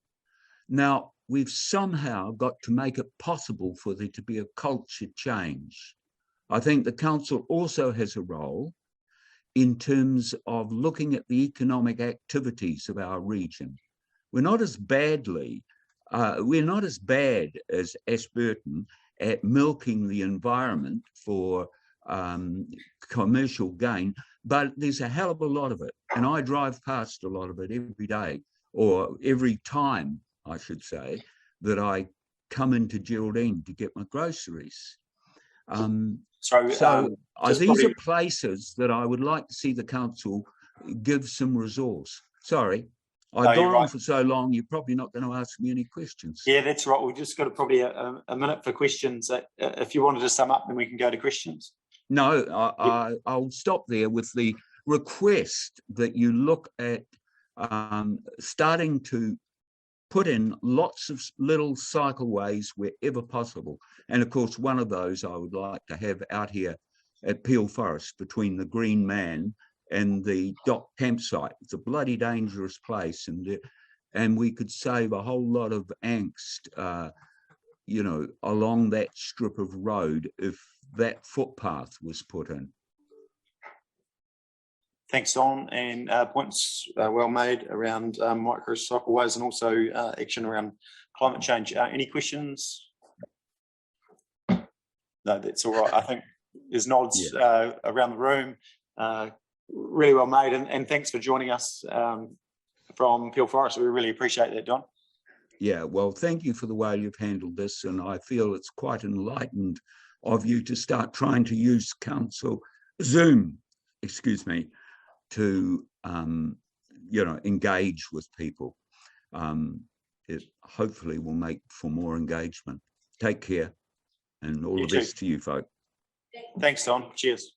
Now, we've somehow got to make it possible for there to be a culture change. I think the council also has a role in terms of looking at the economic activities of our region. We're not as bad as Ashburton at milking the environment for commercial gain, but there's a hell of a lot of it. And I drive past a lot of it every day, or every time, I should say, that I come into Geraldine to get my groceries. These are places that I would like to see the council give some resource. Sorry, I've gone on for so long, you're probably not going to ask me any questions. Yeah, that's right. We've just got probably a minute for questions. If you wanted to sum up, then we can go to questions. No, I'll stop there with the request that you look at starting to put in lots of little cycleways wherever possible. And of course, one of those I would like to have out here at Peel Forest between the Green Man and the dock campsite. It's a bloody dangerous place, and we could save a whole lot of angst, along that strip of road if that footpath was put in. Thanks, Don, and points well made around microcycleways and also action around climate change. Any questions? No, that's all right. I think there's nods around the room. Really well made, and thanks for joining us from Peel Forest. We really appreciate that, Don. Yeah, well, thank you for the way you've handled this, and I feel it's quite enlightened of you to start trying to use Zoom, to engage with people. It hopefully will make for more engagement. Take care, and all the best to you, folk. Thanks, Don. Cheers.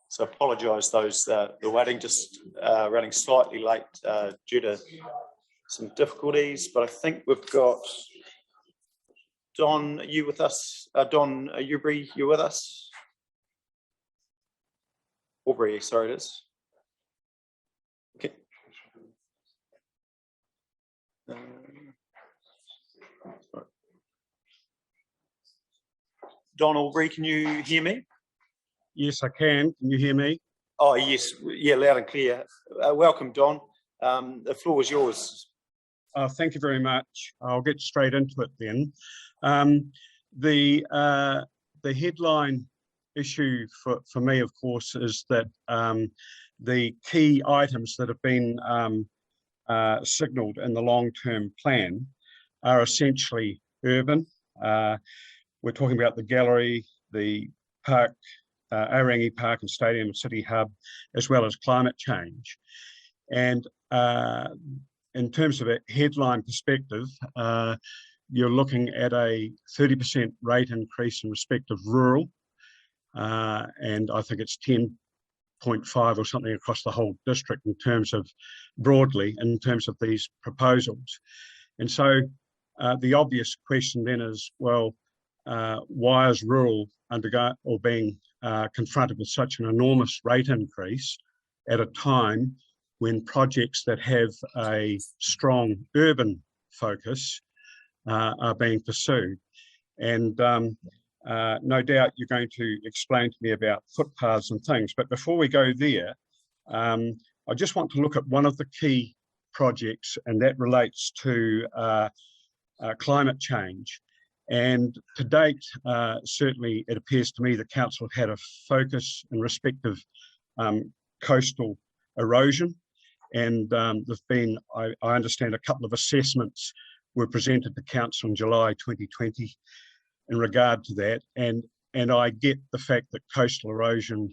So apologise those the waiting, just running slightly late due to some difficulties, but I think we've got Don. Are you with us? Don Ubry, you with us? Aubrey, sorry, it is. Okay. Don Albury, can you hear me? Yes, I can. Can you hear me? Oh, yes. Yeah, loud and clear. Welcome, Don. The floor is yours. Thank you very much. I'll get straight into it then. The headline issue for me, of course, is that the key items that have been signalled in the long-term plan are essentially urban. We're talking about the gallery, the park, Aorangi Park and Stadium and City Hub, as well as climate change. And in terms of a headline perspective, you're looking at a 30% rate increase in respect of rural, and I think it's 10.5 or something across the whole district in terms of broadly, in terms of these proposals. And so the obvious question then is, well, why is rural being confronted with such an enormous rate increase at a time when projects that have a strong urban focus are being pursued? And no doubt you're going to explain to me about footpaths and things, but before we go there, I just want to look at one of the key projects, and that relates to climate change. And to date, certainly it appears to me the council had a focus in respect of coastal erosion. And there've been, I understand, a couple of assessments were presented to council in July 2020 in regard to that. And I get the fact that coastal erosion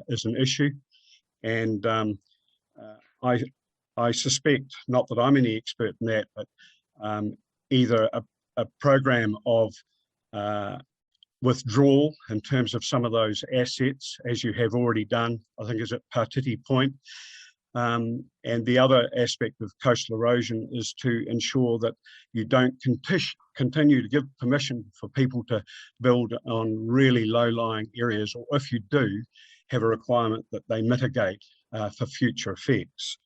is an issue. And I suspect, not that I'm any expert in that, but either a program of withdrawal in terms of some of those assets, as you have already done, I think is at Partiti Point. And the other aspect of coastal erosion is to ensure that you don't continue to give permission for people to build on really low-lying areas, or if you do, have a requirement that they mitigate for future effects.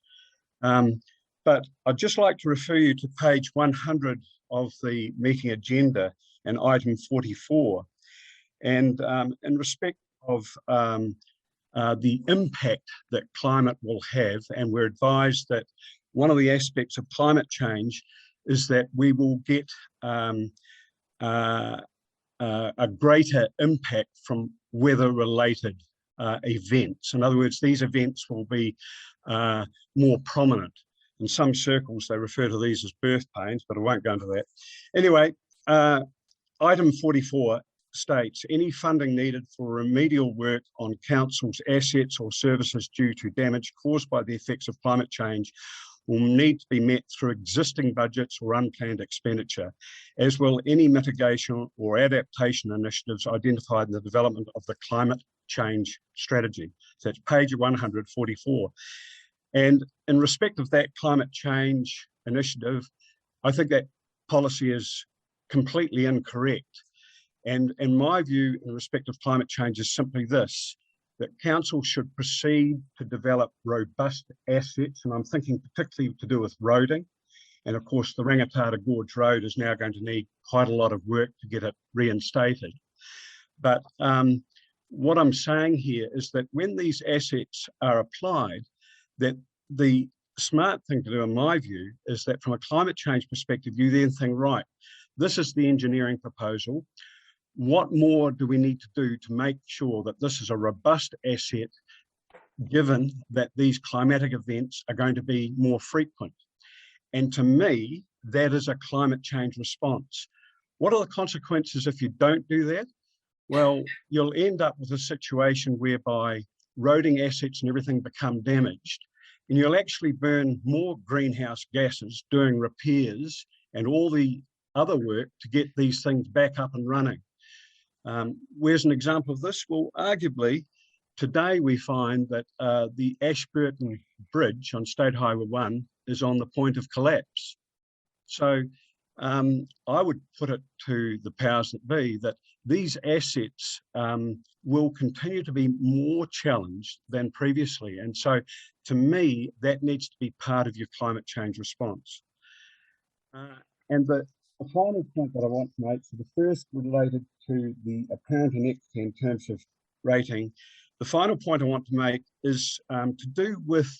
But I'd just like to refer you to page 100 of the meeting agenda and item 44. And in respect of the impact that climate will have, and we're advised that one of the aspects of climate change is that we will get a greater impact from weather-related events. In other words, these events will be more prominent. In some circles, they refer to these as birth pains, but I won't go into that. Anyway, item 44 states, any funding needed for remedial work on council's assets or services due to damage caused by the effects of climate change will need to be met through existing budgets or unplanned expenditure, as will any mitigation or adaptation initiatives identified in the development of the climate change strategy. So that's page 144. And in respect of that climate change initiative, I think that policy is completely incorrect. And in my view, in respect of climate change, is simply this, that council should proceed to develop robust assets, and I'm thinking particularly to do with roading. And of course, the Rangitata Gorge Road is now going to need quite a lot of work to get it reinstated. But what I'm saying here is that when these assets are applied, that the smart thing to do, in my view, is that from a climate change perspective, you then think, right, this is the engineering proposal. What more do we need to do to make sure that this is a robust asset, given that these climatic events are going to be more frequent? And to me, that is a climate change response. What are the consequences if you don't do that? Well, you'll end up with a situation whereby roading assets and everything become damaged, and you'll actually burn more greenhouse gases doing repairs and all the other work to get these things back up and running. Where's an example of this? Well, arguably, today we find that the Ashburton Bridge on State Highway 1 is on the point of collapse. So I would put it to the powers that be that these assets will continue to be more challenged than previously. And so to me, that needs to be part of your climate change response. And the final point that I want to make, so the first related to the apparent inequity in terms of rating. The final point I want to make is to do with,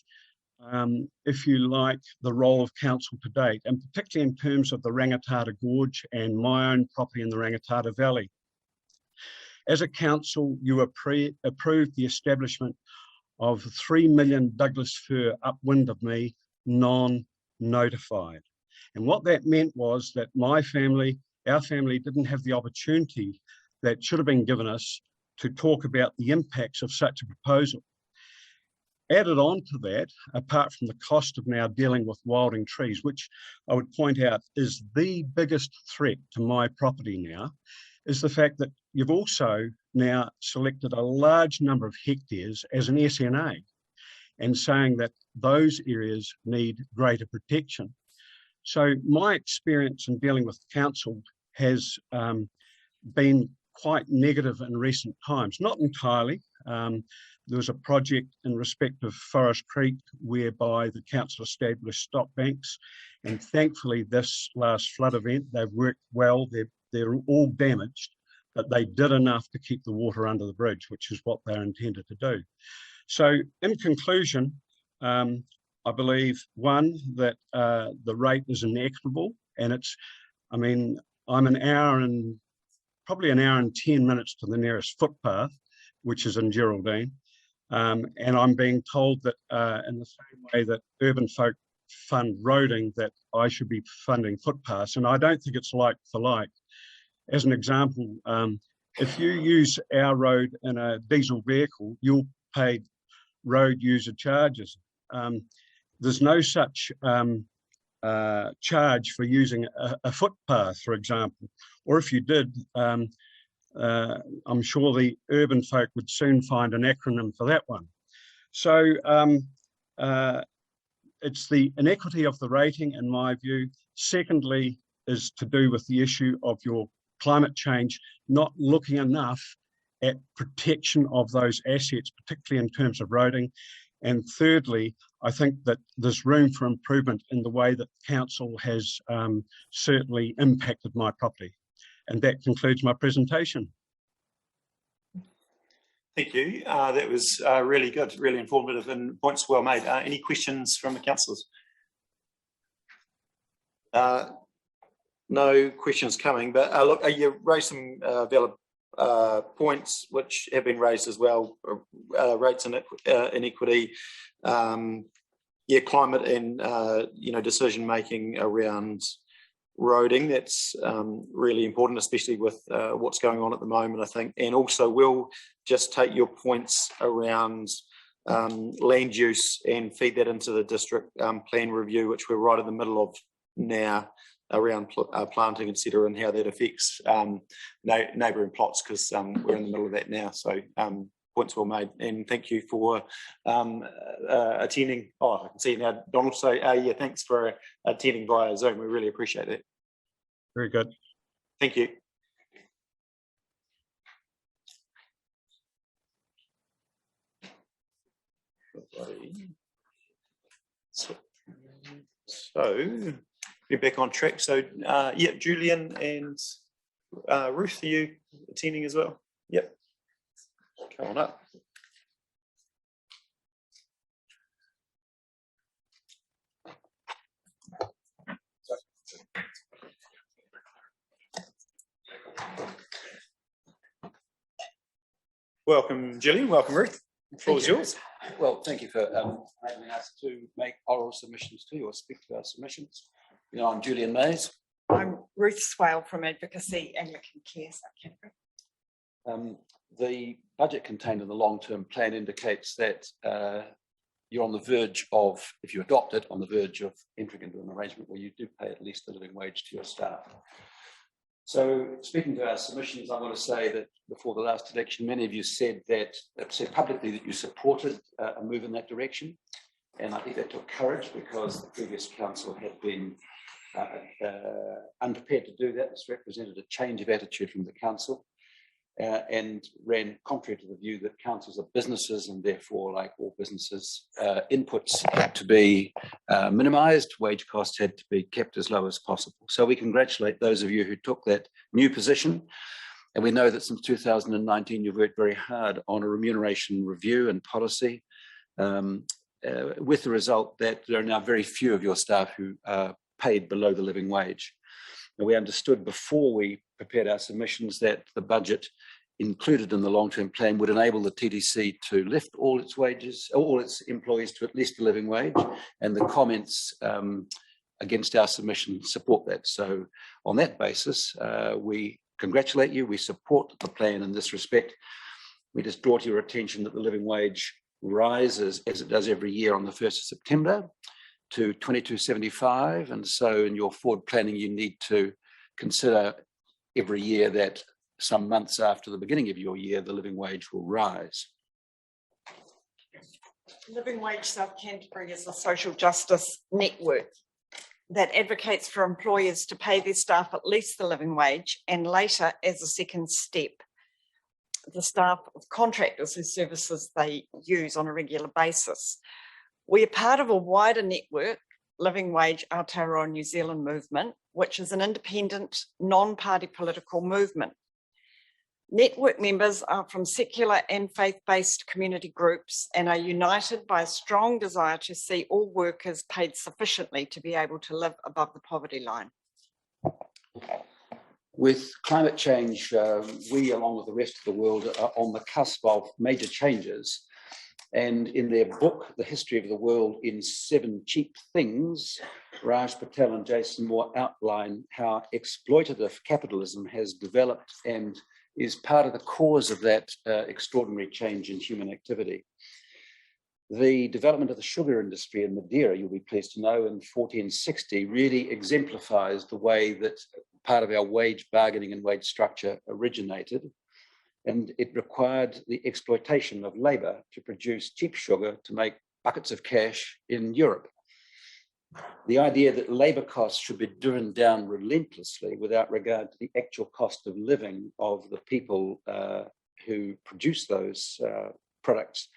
if you like, the role of council to date, and particularly in terms of the Rangitata Gorge and my own property in the Rangitata Valley. As a council, you approved the establishment of 3 million Douglas fir upwind of me, non-notified. And what that meant was that my family, our family, didn't have the opportunity that should have been given us to talk about the impacts of such a proposal. Added on to that, apart from the cost of now dealing with wilding trees, which I would point out is the biggest threat to my property now, is the fact that you've also now selected a large number of hectares as an SNA and saying that those areas need greater protection. So my experience in dealing with the council has been quite negative in recent times, not entirely. There was a project in respect of Forest Creek whereby the council established stock banks, and thankfully this last flood event, they've worked well. They're all damaged, but they did enough to keep the water under the bridge, which is what they're intended to do. So in conclusion, I believe, one, that the rate is inequitable, and it's, I mean, I'm probably an hour and 10 minutes to the nearest footpath, which is in Geraldine. And I'm being told that in the same way that urban folk fund roading, that I should be funding footpaths. And I don't think it's like for like. As an example, if you use our road in a diesel vehicle, you'll pay road user charges. There's no such charge for using a footpath, for example. Or if you did, I'm sure the urban folk would soon find an acronym for that one. So it's the inequity of the rating, in my view. Secondly, is to do with the issue of your climate change, not looking enough at protection of those assets, particularly in terms of roading. And thirdly, I think that there's room for improvement in the way that the council has certainly impacted my property. And that concludes my presentation. Thank you. That was really good, really informative, and points well made. Any questions from the councillors? No questions coming, but look, you raised some valid points which have been raised as well. Rates inequity, climate, and decision making around roading. That's really important, especially with what's going on at the moment, I think. And also, we'll just take your points around land use and feed that into the district plan review, which we're right in the middle of now, around planting, etc., and how that affects neighbouring plots, because we're in the middle of that now. So points well made, and thank you for attending. Oh, I can see now Donald say, yeah, thanks for attending via Zoom. We really appreciate it. Very good. Thank you. So we're back on track. So yeah, Julian and Ruth, are you attending as well? Yep. Come on up. Welcome, Julian. Welcome, Ruth. The floor is yours. Well, thank you for allowing us to make oral submissions to you, or speak to our submissions. You know, I'm Julian Mays. I'm Ruth Swale from Advocacy Anglican Care Canterbury. The budget contained in the long-term plan indicates that you're on the verge of, if you adopt it, on the verge of entering into an arrangement where you do pay at least a living wage to your staff. So, speaking to our submissions, I want to say that before the last election, many of you said publicly that you supported a move in that direction. And I think that took courage, because the previous council had been unprepared to do that. This represented a change of attitude from the council. and ran contrary to the view that councils are businesses and therefore, like all businesses, inputs had to be minimised, wage costs had to be kept as low as possible. So we congratulate those of you who took that new position. And we know that since 2019, you've worked very hard on a remuneration review and policy, with the result that there are now very few of your staff who are paid below the living wage. And we understood before we prepared our submissions that the budget included in the long-term plan would enable the TDC to lift all its wages, all its employees to at least the living wage, and the comments against our submission support that. So on that basis, we congratulate you, we support the plan in this respect. We just draw to your attention that the living wage rises, as it does every year, on the 1st of September to $22.75, and so in your forward planning you need to consider every year that some months after the beginning of your year the living wage will rise. Living Wage South Canterbury is a social justice network that advocates for employers to pay their staff at least the living wage, and later, as a second step, the staff of contractors whose services they use on a regular basis. We are part of a wider network, Living Wage Aotearoa New Zealand movement, which is an independent, non-party political movement. Network members are from secular and faith-based community groups and are united by a strong desire to see all workers paid sufficiently to be able to live above the poverty line. With climate change, we, along with the rest of the world, are on the cusp of major changes. And in their book, The History of the World in 7 Cheap Things, Raj Patel and Jason Moore outline how exploitative capitalism has developed and is part of the cause of that extraordinary change in human activity. The development of the sugar industry in Madeira, you'll be pleased to know, in 1460 really exemplifies the way that part of our wage bargaining and wage structure originated. And it required the exploitation of labour to produce cheap sugar to make buckets of cash in Europe. The idea that labour costs should be driven down relentlessly without regard to the actual cost of living of the people who produce those products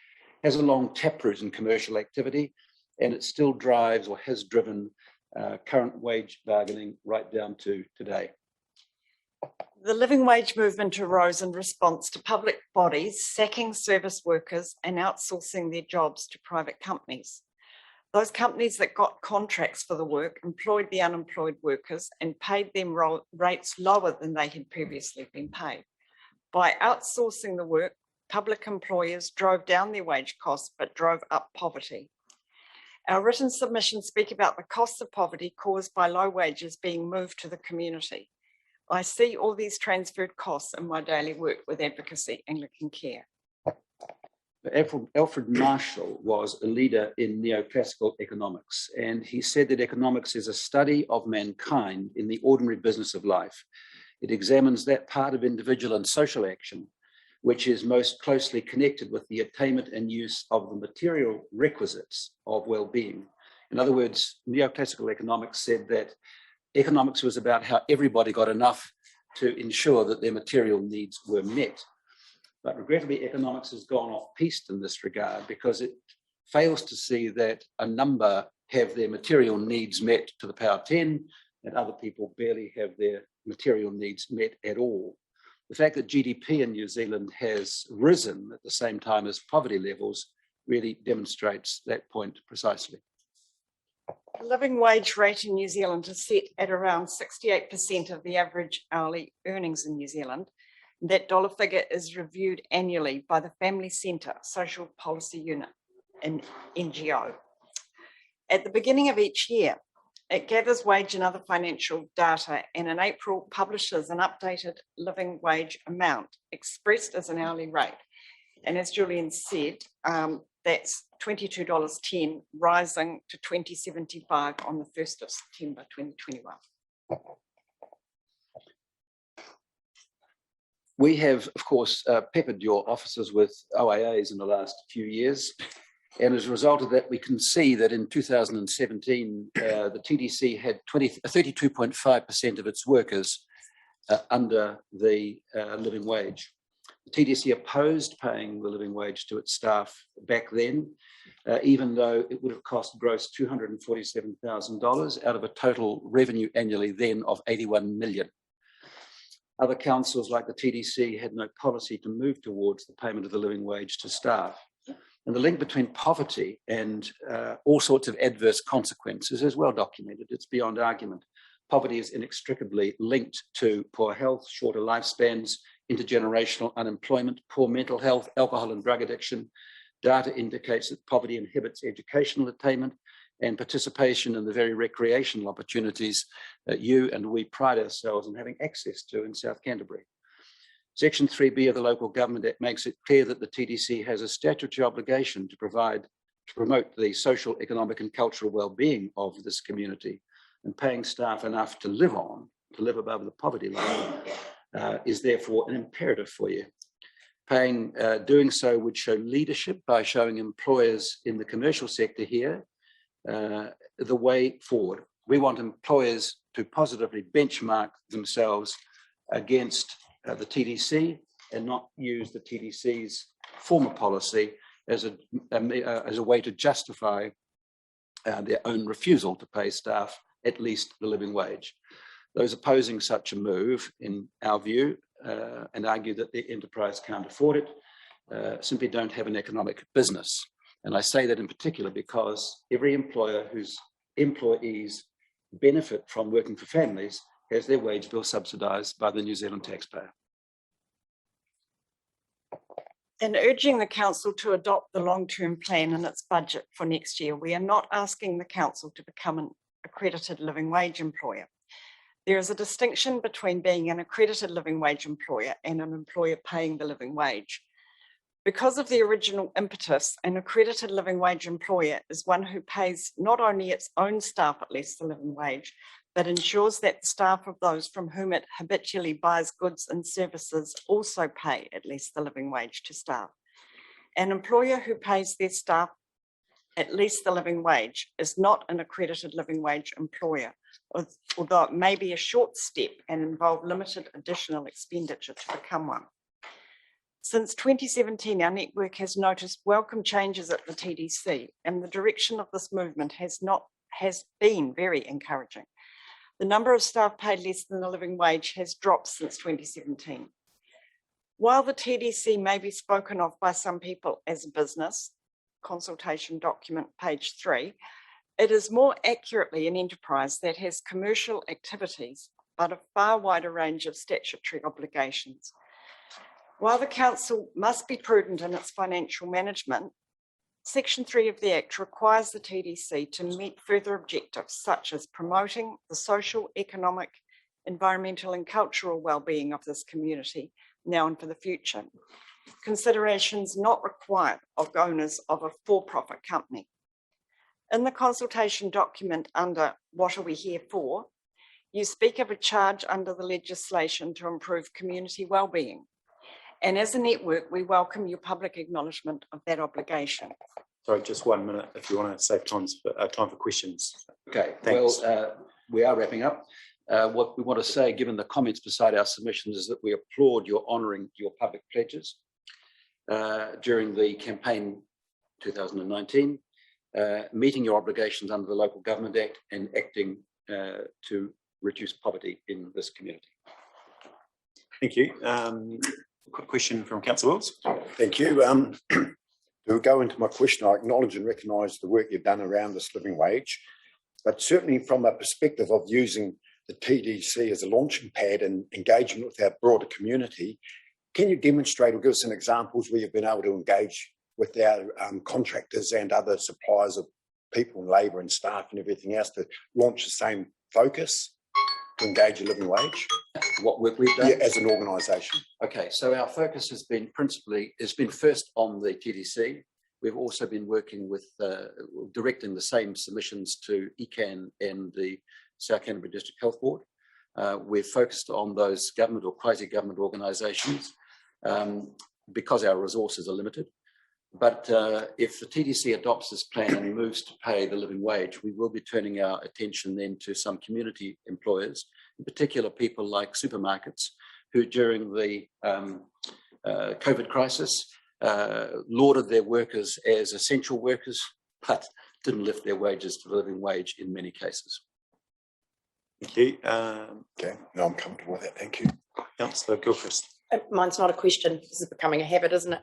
has a long taproot in commercial activity, and it still drives or has driven current wage bargaining right down to today. The living wage movement arose in response to public bodies sacking service workers and outsourcing their jobs to private companies. Those companies that got contracts for the work employed the unemployed workers and paid them rates lower than they had previously been paid. By outsourcing the work, public employers drove down their wage costs but drove up poverty. Our written submissions speak about the costs of poverty caused by low wages being moved to the community. I see all these transferred costs in my daily work with Advocacy Anglican Care. Alfred Marshall was a leader in neoclassical economics, and he said that economics is a study of mankind in the ordinary business of life. It examines that part of individual and social action which is most closely connected with the attainment and use of the material requisites of well-being. In other words, neoclassical economics said that economics was about how everybody got enough to ensure that their material needs were met. But regrettably, economics has gone off-piste in this regard because it fails to see that a number have their material needs met to the power 10 and other people barely have their material needs met at all. The fact that GDP in New Zealand has risen at the same time as poverty levels really demonstrates that point precisely. The living wage rate in New Zealand is set at around 68% of the average hourly earnings in New Zealand. That dollar figure is reviewed annually by the Family Centre Social Policy Unit, an NGO. At the beginning of each year, it gathers wage and other financial data and in April publishes an updated living wage amount expressed as an hourly rate. And as Julian said, that's $22.10 rising to $20.75 on the 1st of September 2021. We have, of course, peppered your offices with OAAs in the last few years. And as a result of that, we can see that in 2017, the TDC had 32.5% of its workers under the living wage. The TDC opposed paying the living wage to its staff back then, even though it would have cost gross $247,000 out of a total revenue annually then of $81 million. Other councils like the TDC had no policy to move towards the payment of the living wage to staff. And the link between poverty and all sorts of adverse consequences is well documented. It's beyond argument. Poverty is inextricably linked to poor health, shorter lifespans, intergenerational unemployment, poor mental health, alcohol and drug addiction. Data indicates that poverty inhibits educational attainment and participation in the very recreational opportunities that you and we pride ourselves in having access to in South Canterbury. Section 3B of the Local Government Act makes it clear that the TDC has a statutory obligation to promote the social, economic and cultural well-being of this community, and paying staff enough to live above the poverty line is therefore an imperative for you. Doing so would show leadership by showing employers in the commercial sector here the way forward. We want employers to positively benchmark themselves against the TDC and not use the TDC's former policy as a way to justify their own refusal to pay staff at least the living wage. Those opposing such a move, in our view, and argue that the enterprise can't afford it, simply don't have an economic business. And I say that in particular because every employer whose employees benefit from working for families has their wage bill subsidised by the New Zealand taxpayer. In urging the council to adopt the long-term plan in its budget for next year, we are not asking the council to become an accredited living wage employer. There is a distinction between being an accredited living wage employer and an employer paying the living wage. Because of the original impetus, an accredited living wage employer is one who pays not only its own staff at least the living wage, but ensures that the staff of those from whom it habitually buys goods and services also pay at least the living wage to staff. An employer who pays their staff at least the living wage is not an accredited living wage employer, although it may be a short step and involve limited additional expenditure to become one. Since 2017, our network has noticed welcome changes at the TDC, and the direction of this movement has been very encouraging. The number of staff paid less than the living wage has dropped since 2017. While the TDC may be spoken of by some people as a business, consultation document, page 3, it is more accurately an enterprise that has commercial activities, but a far wider range of statutory obligations. While the council must be prudent in its financial management, Section 3 of the Act requires the TDC to meet further objectives such as promoting the social, economic, environmental and cultural well-being of this community now and for the future. Considerations not required of owners of a for-profit company. In the consultation document under What Are We Here For?, you speak of a charge under the legislation to improve community well-being. And as a network, we welcome your public acknowledgement of that obligation. Sorry, just 1 minute if you want to save time for questions. Okay, thanks. Well, we are wrapping up. What we want to say, given the comments beside our submissions, is that we applaud your honouring your public pledges during the campaign 2019, meeting your obligations under the Local Government Act and acting to reduce poverty in this community. Thank you. Quick question from Councillor Wills. Thank you. To go into my question, I acknowledge and recognise the work you've done around this living wage, but certainly from a perspective of using the TDC as a launching pad and engagement with our broader community, can you demonstrate or give us some examples where you've been able to engage with our contractors and other suppliers of people and labour and staff and everything else to launch the same focus to engage a living wage? What work we've done? Yeah, as an organisation. Okay, so our focus has been first on the TDC. We've also been working with, directing the same submissions to ECAN and the South Canterbury District Health Board. We're focused on those government or quasi-government organisations because our resources are limited. But if the TDC adopts this plan and moves to pay the living wage, we will be turning our attention then to some community employers, in particular people like supermarkets, who during the COVID crisis, lauded their workers as essential workers, but didn't lift their wages to the living wage in many cases. Thank you. Okay, no, I'm comfortable with that. Thank you. Councillor Gilchrist. Mine's not a question. This is becoming a habit, isn't it?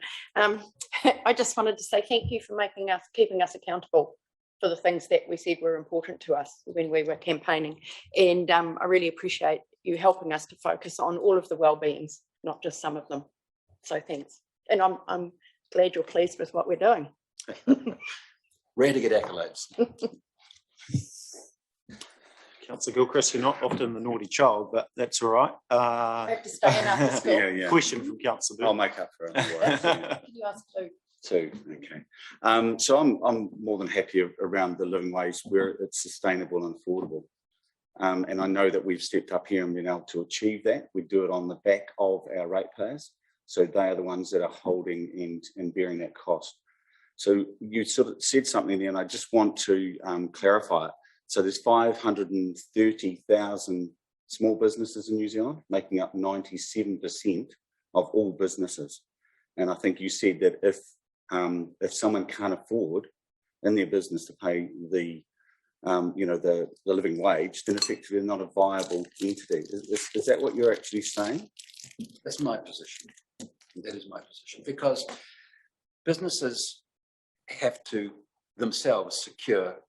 I just wanted to say thank you for keeping us accountable for the things that we said were important to us when we were campaigning. And I really appreciate you helping us to focus on all of the well-beings, not just some of them. So thanks. And I'm glad you're pleased with what we're doing. Rare to get accolades. Councillor Gilchrist, you're not often the naughty child, but that's all right. I have to stay in after school. Yeah. Question from Councillor Bill. I'll make up for it. No worries. Can you ask two? Two, okay. So I'm more than happy around the living wage where it's sustainable and affordable. And I know that we've stepped up here and been able to achieve that. We do it on the back of our ratepayers. So they are the ones that are holding and bearing that cost. So you sort of said something there, and I just want to clarify it. So there's 530,000 small businesses in New Zealand, making up 97% of all businesses. And I think you said that if someone can't afford in their business to pay the living wage, then effectively they're not a viable entity. Is that what you're actually saying? That's my position. That is my position, because businesses have to themselves secure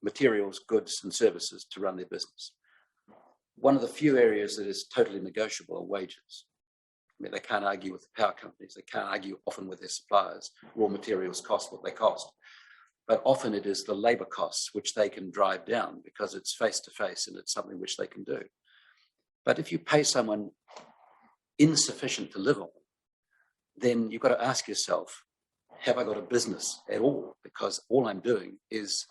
materials, goods and services to run their business. One of the few areas that is totally negotiable are wages. I mean, they can't argue with the power companies. They can't argue often with their suppliers. Raw materials cost what they cost. But often it is the labour costs which they can drive down because it's face-to-face and it's something which they can do. But if you pay someone insufficient to live on, then you've got to ask yourself, have I got a business at all? Because all I'm doing is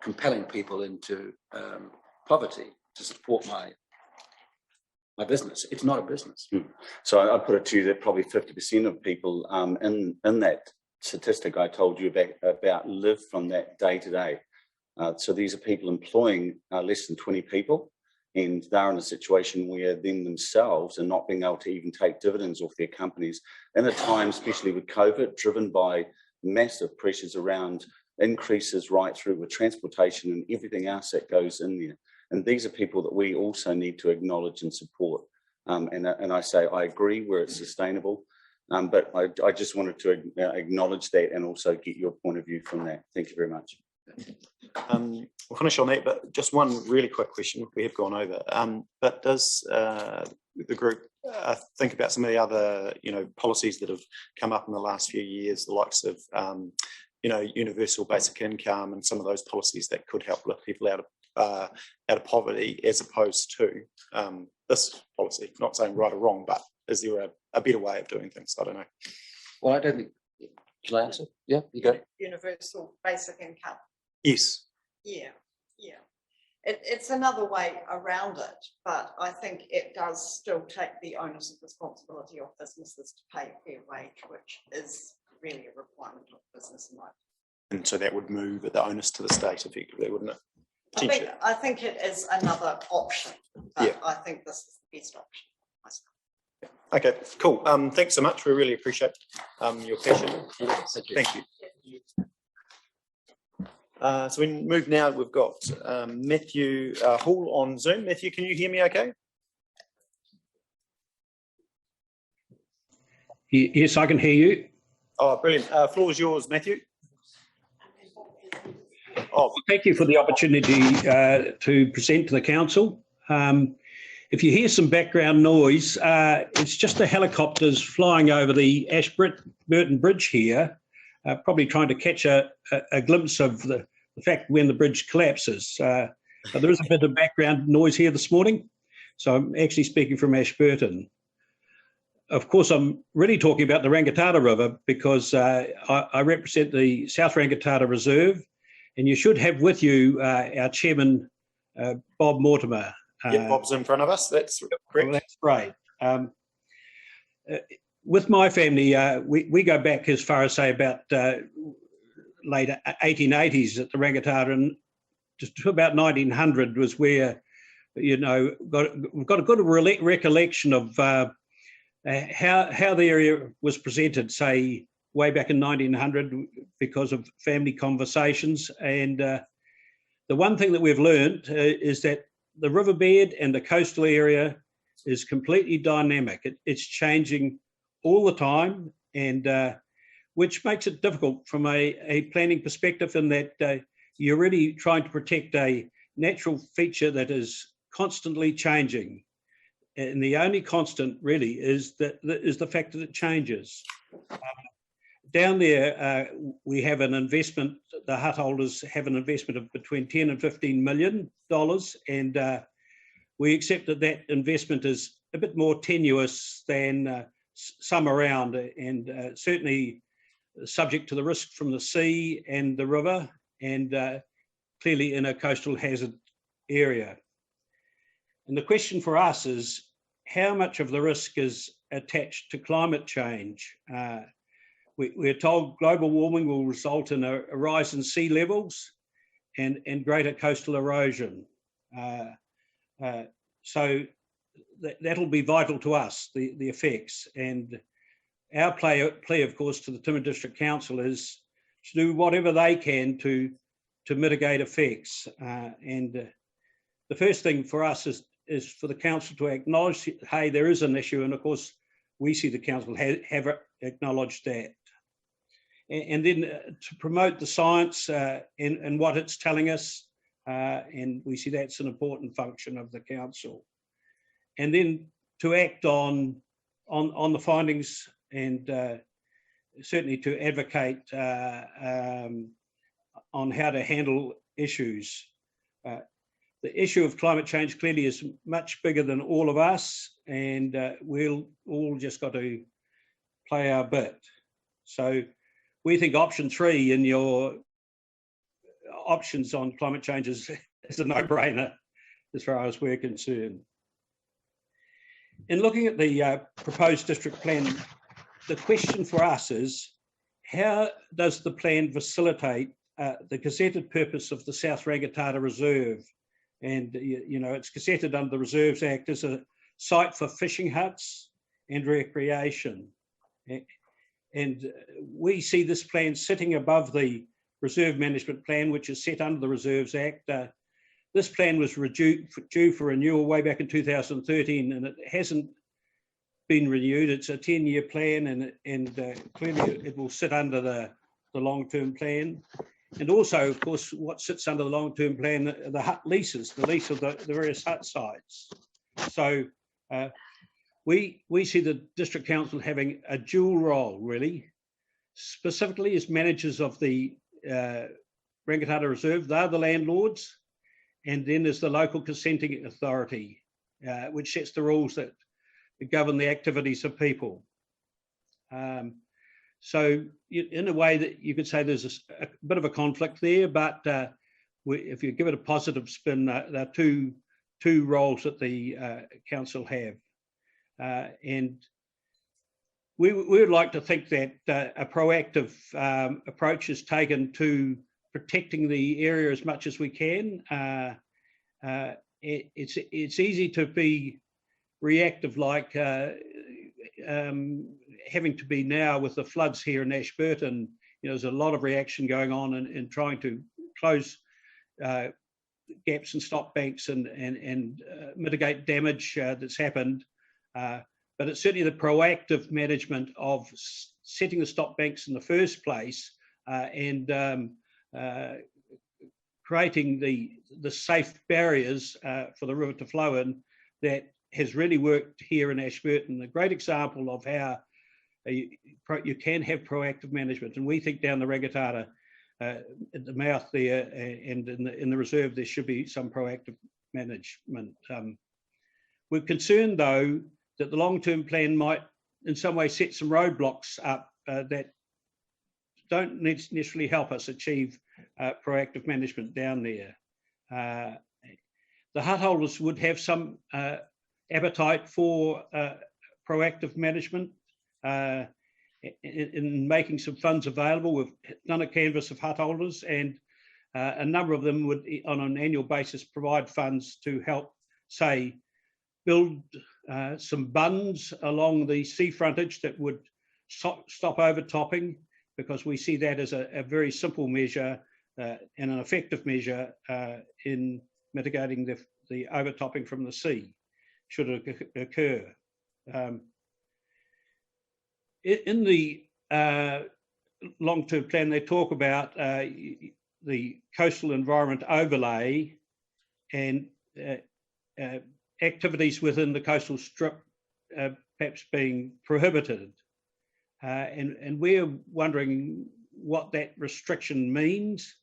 compelling people into poverty to support my business. It's not a business. So I put it to you that probably 50% of people in that statistic I told you about live from that day to day. So these are people employing less than 20 people, and they're in a situation where them themselves are not being able to even take dividends off their companies in a time, especially with COVID, driven by massive pressures around increases right through with transportation and everything else that goes in there. And these are people that we also need to acknowledge and support. And I say I agree where it's sustainable, but I just wanted to acknowledge that and also get your point of view from that. Thank you very much. We'll finish on that, but just one really quick question. We have gone over, but does the group think about some of the other, policies that have come up in the last few years, the likes of, universal basic income and some of those policies that could help lift people out of poverty, as opposed to this policy? Not saying right or wrong, but is there a better way of doing things? I don't know. Well, I don't think. Shall I answer? Yeah, you go. Universal basic income. Yes. Yeah. It's another way around it, but I think it does still take the onus of responsibility of businesses to pay a fair wage, which is really a requirement of business in life. And so that would move the onus to the state effectively, wouldn't it? I think it is another option, but I think this is the best option myself. Okay, cool. Thanks so much. We really appreciate your passion. Thank you. So we move now. We've got Matthew Hall on Zoom. Matthew, can you hear me okay? Yes, I can hear you. Oh, brilliant. Floor is yours, Matthew. Oh, thank you for the opportunity to present to the council. If you hear some background noise, it's just the helicopters flying over the Ashburton Bridge here, probably trying to catch a glimpse of the fact when the bridge collapses. But there is a bit of background noise here this morning, so I'm actually speaking from Ashburton. Of course, I'm really talking about the Rangitata River because I represent the South Rangitata Reserve, and you should have with you our chairman, Bob Mortimer. Yeah, Bob's in front of us. That's correct. Well, that's great. With my family, we go back as far as, say, about late 1880s at the Rangitata, and just to about 1900 was where, we've got a good recollection of how the area was presented, say, way back in 1900 because of family conversations. And the one thing that we've learned is that the riverbed and the coastal area is completely dynamic. It's changing all the time, and which makes it difficult from a planning perspective, in that you're really trying to protect a natural feature that is constantly changing. And the only constant really is the fact that it changes. Down there, we have an investment, the hut holders have an investment of between 10 and $15 million, and we accept that that investment is a bit more tenuous than some around, and certainly subject to the risk from the sea and the river, and clearly in a coastal hazard area. And the question for us is, how much of the risk is attached to climate change? We're told global warming will result in a rise in sea levels and greater coastal erosion. So that'll be vital to us, the effects. And our plea, of course, to the Timaru District Council is to do whatever they can to mitigate effects. And the first thing for us is for the council to acknowledge, hey, there is an issue, and of course we see the council have acknowledged that. And then to promote the science and what it's telling us, and we see that's an important function of the council. And then to act on the findings, and certainly to advocate on how to handle issues. The issue of climate change clearly is much bigger than all of us, and we'll all just got to play our bit. So we think option 3 in your options on climate change is a no-brainer as far as we're concerned. In looking at the proposed district plan, the question for us is, how does the plan facilitate the gazetted purpose of the South Rangitata Reserve? And, you know, it's gazetted under the Reserves Act as a site for fishing huts and recreation. And we see this plan sitting above the Reserve Management Plan, which is set under the Reserves Act. This plan was due for renewal way back in 2013, and it hasn't been renewed. It's a 10-year plan, and clearly it will sit under the long-term plan. And also, of course, what sits under the long-term plan, the hut leases, the lease of the various hut sites. So we see the District Council having a dual role, really, specifically as managers of the Rangitata Reserve. They're the landlords, and then there's the local consenting authority, which sets the rules that govern the activities of people. So in a way that you could say there's a bit of a conflict there, but if you give it a positive spin, there are two roles that the council have. And we would like to think that a proactive approach is taken to protecting the area as much as we can. It's easy to be reactive, like having to be now with the floods here in Ashburton. You know, there's a lot of reaction going on in trying to close gaps and stop banks and mitigate damage that's happened. But it's certainly the proactive management of setting the stop banks in the first place and creating the safe barriers for the river to flow in that has really worked here in Ashburton. A great example of how you can have proactive management. And we think down the Rangitata, at the mouth there and in the reserve, there should be some proactive management. We're concerned, though, that the long-term plan might in some way set some roadblocks up that don't necessarily help us achieve proactive management down there. The hut holders would have some appetite for proactive management in making some funds available. We've done a canvass of hut holders, and a number of them would on an annual basis provide funds to help, say, build some bunds along the sea frontage that would stop overtopping, because we see that as a very simple measure and an effective measure in mitigating the overtopping from the sea, should it occur. In the long-term plan, they talk about the coastal environment overlay and activities within the coastal strip perhaps being prohibited. And we're wondering what that restriction means.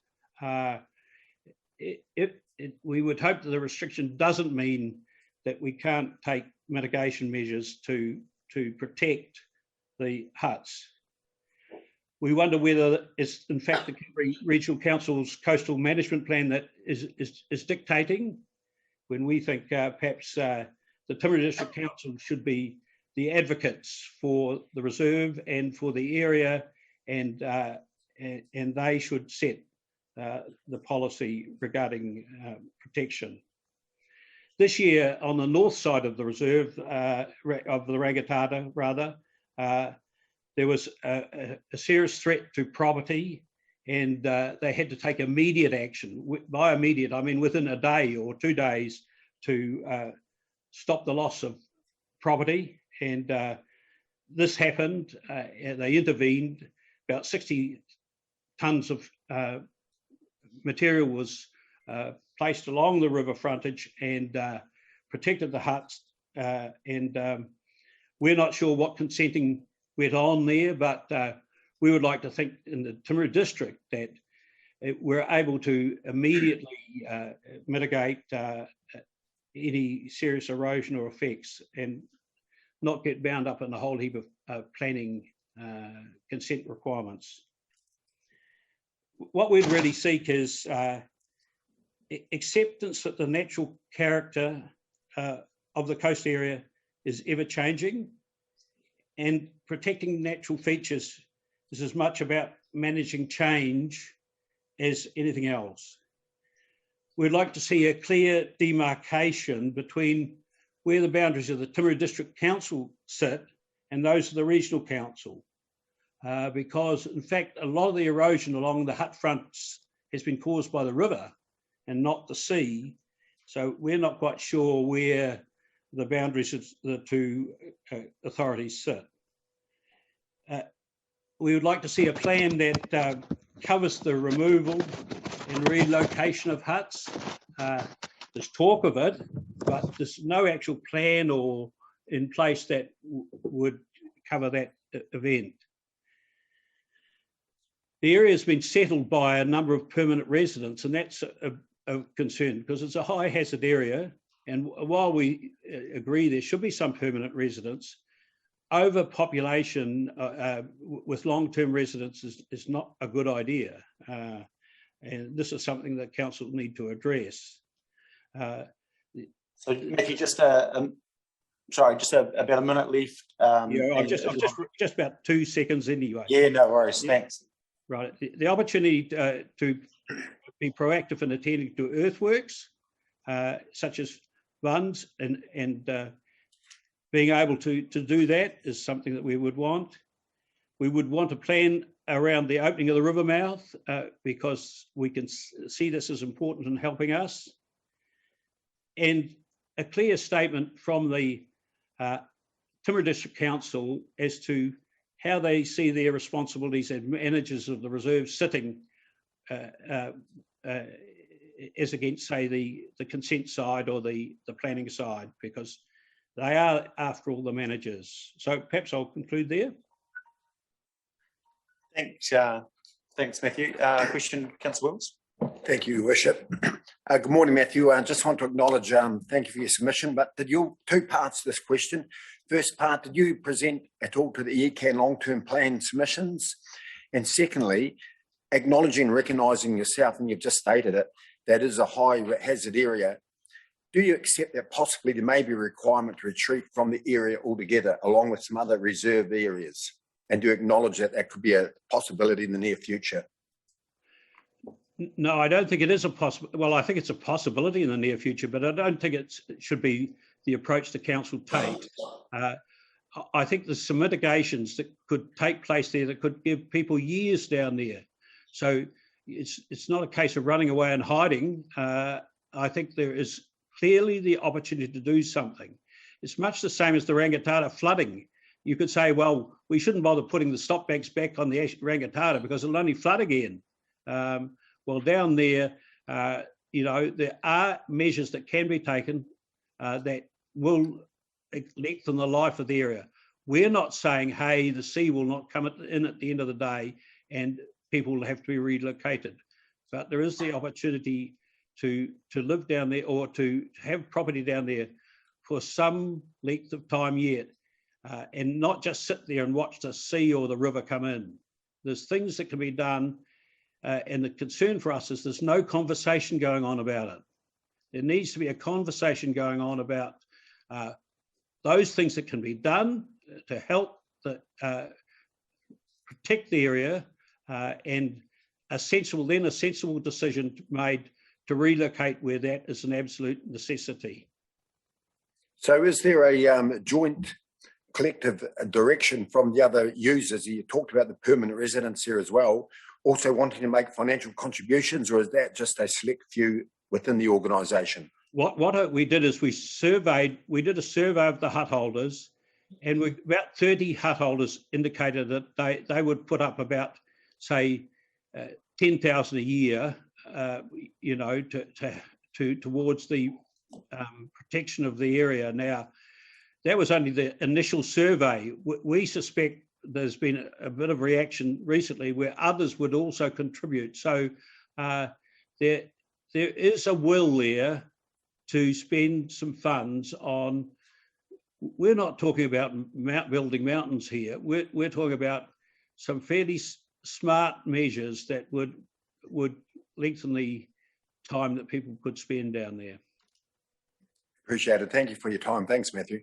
We would hope that the restriction doesn't mean that we can't take mitigation measures to protect the huts. We wonder whether it's in fact the Canterbury Regional Council's coastal management plan that is dictating, when we think perhaps the Timaru District Council should be the advocates for the reserve and for the area, and they should set the policy regarding protection. This year, on the north side of the reserve, of the Rangitata rather, there was a serious threat to property, and they had to take immediate action. By immediate, I mean within a day or 2 days, to stop the loss of property. And this happened, they intervened. About 60 tonnes of material was placed along the river frontage and protected the huts. We're not sure what consenting went on there, but we would like to think in the Timaru district that we're able to immediately mitigate any serious erosion or effects, and not get bound up in a whole heap of planning consent requirements. What we'd really seek is acceptance that the natural character of the coast area is ever changing, and protecting natural features is as much about managing change as anything else. We'd like to see a clear demarcation between where the boundaries of the Timaru District Council sit and those of the Regional Council, because in fact a lot of the erosion along the hut fronts has been caused by the river and not the sea, so we're not quite sure where the boundaries of the two authorities sit. We would like to see a plan that covers the removal and relocation of huts. There's talk of it, but there's no actual plan or in place that would cover that event. The area has been settled by a number of permanent residents, and that's a concern because it's a high hazard area. And while we agree there should be some permanent residents, overpopulation with long-term residents is not a good idea. And this is something that council need to address. So Matthew, sorry, just about a minute left. Yeah, I'm just about 2 seconds anyway. Yeah, no worries, thanks. Right, the opportunity to be proactive in attending to earthworks, such as funds, and being able to do that is something that we would want. We would want a plan around the opening of the river mouth because we can see this as important in helping us. And a clear statement from the Timaru District Council as to how they see their responsibilities as managers of the reserve sitting as against, say, the consent side or the planning side, because they are, after all, the managers. So perhaps I'll conclude there. Thanks, Matthew. Question, Councillor Wills. Thank you, Worship. Good morning, Matthew. I just want to acknowledge, thank you for your submission, but did you, 2 parts to this question. First part, did you present at all to the ECAN long-term plan submissions? And secondly, acknowledging and recognising yourself, and you've just stated it, that is a high hazard area. Do you accept that possibly there may be a requirement to retreat from the area altogether, along with some other reserve areas? And do you acknowledge that that could be a possibility in the near future? No, I don't think it is a possible. Well, I think it's a possibility in the near future, but I don't think it should be the approach the council takes. I think there's some mitigations that could take place there that could give people years down there. So it's not a case of running away and hiding. I think there is clearly the opportunity to do something. It's much the same as the Rangitata flooding. You could say, well, we shouldn't bother putting the stop banks back on the Rangitata because it'll only flood again. Well, down there, you know, there are measures that can be taken that will lengthen the life of the area. We're not saying, hey, the sea will not come in at the end of the day and people will have to be relocated. But there is the opportunity to live down there or to have property down there for some length of time yet, and not just sit there and watch the sea or the river come in. There's things that can be done, and the concern for us is there's no conversation going on about it. There needs to be a conversation going on about those things that can be done to help protect the area, and a sensible decision made to relocate where that is an absolute necessity. So is there a joint collective direction from the other users? You talked about the permanent residents here as well, also wanting to make financial contributions, or is that just a select few within the organisation? What we did is we did a survey of the hut holders, and about 30 hut holders indicated that they would put up about, say, 10,000 a year, you know, towards the protection of the area. Now, that was only the initial survey. We suspect there's been a bit of reaction recently where others would also contribute. So there is a will there to spend some funds on. We're not talking about building mountains here. We're talking about some fairly smart measures that would lengthen the time that people could spend down there. Appreciate it. Thank you for your time. Thanks, Matthew.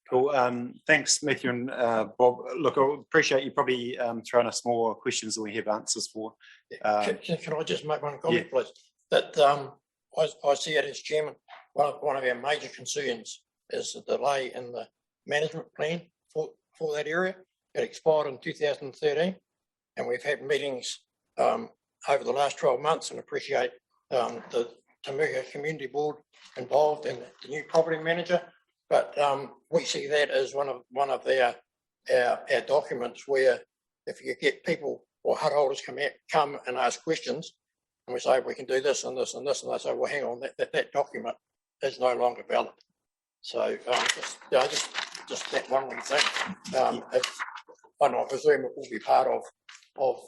Cool. Thanks, Matthew and Bob. Look, I appreciate you probably throwing us more questions than we have answers for. Can I just make one comment, please? That I see it as chairman. One of our major concerns is the delay in the management plan for that area. It expired in 2013, and we've had meetings over the last 12 months, and appreciate the Timaru Community Board involved and the new property manager. But we see that as one of our documents where if you get people or hut holders come and ask questions, and we say we can do this and this and this, and they say, well, hang on, that document is no longer valid. So just that one thing. I presume it will be part of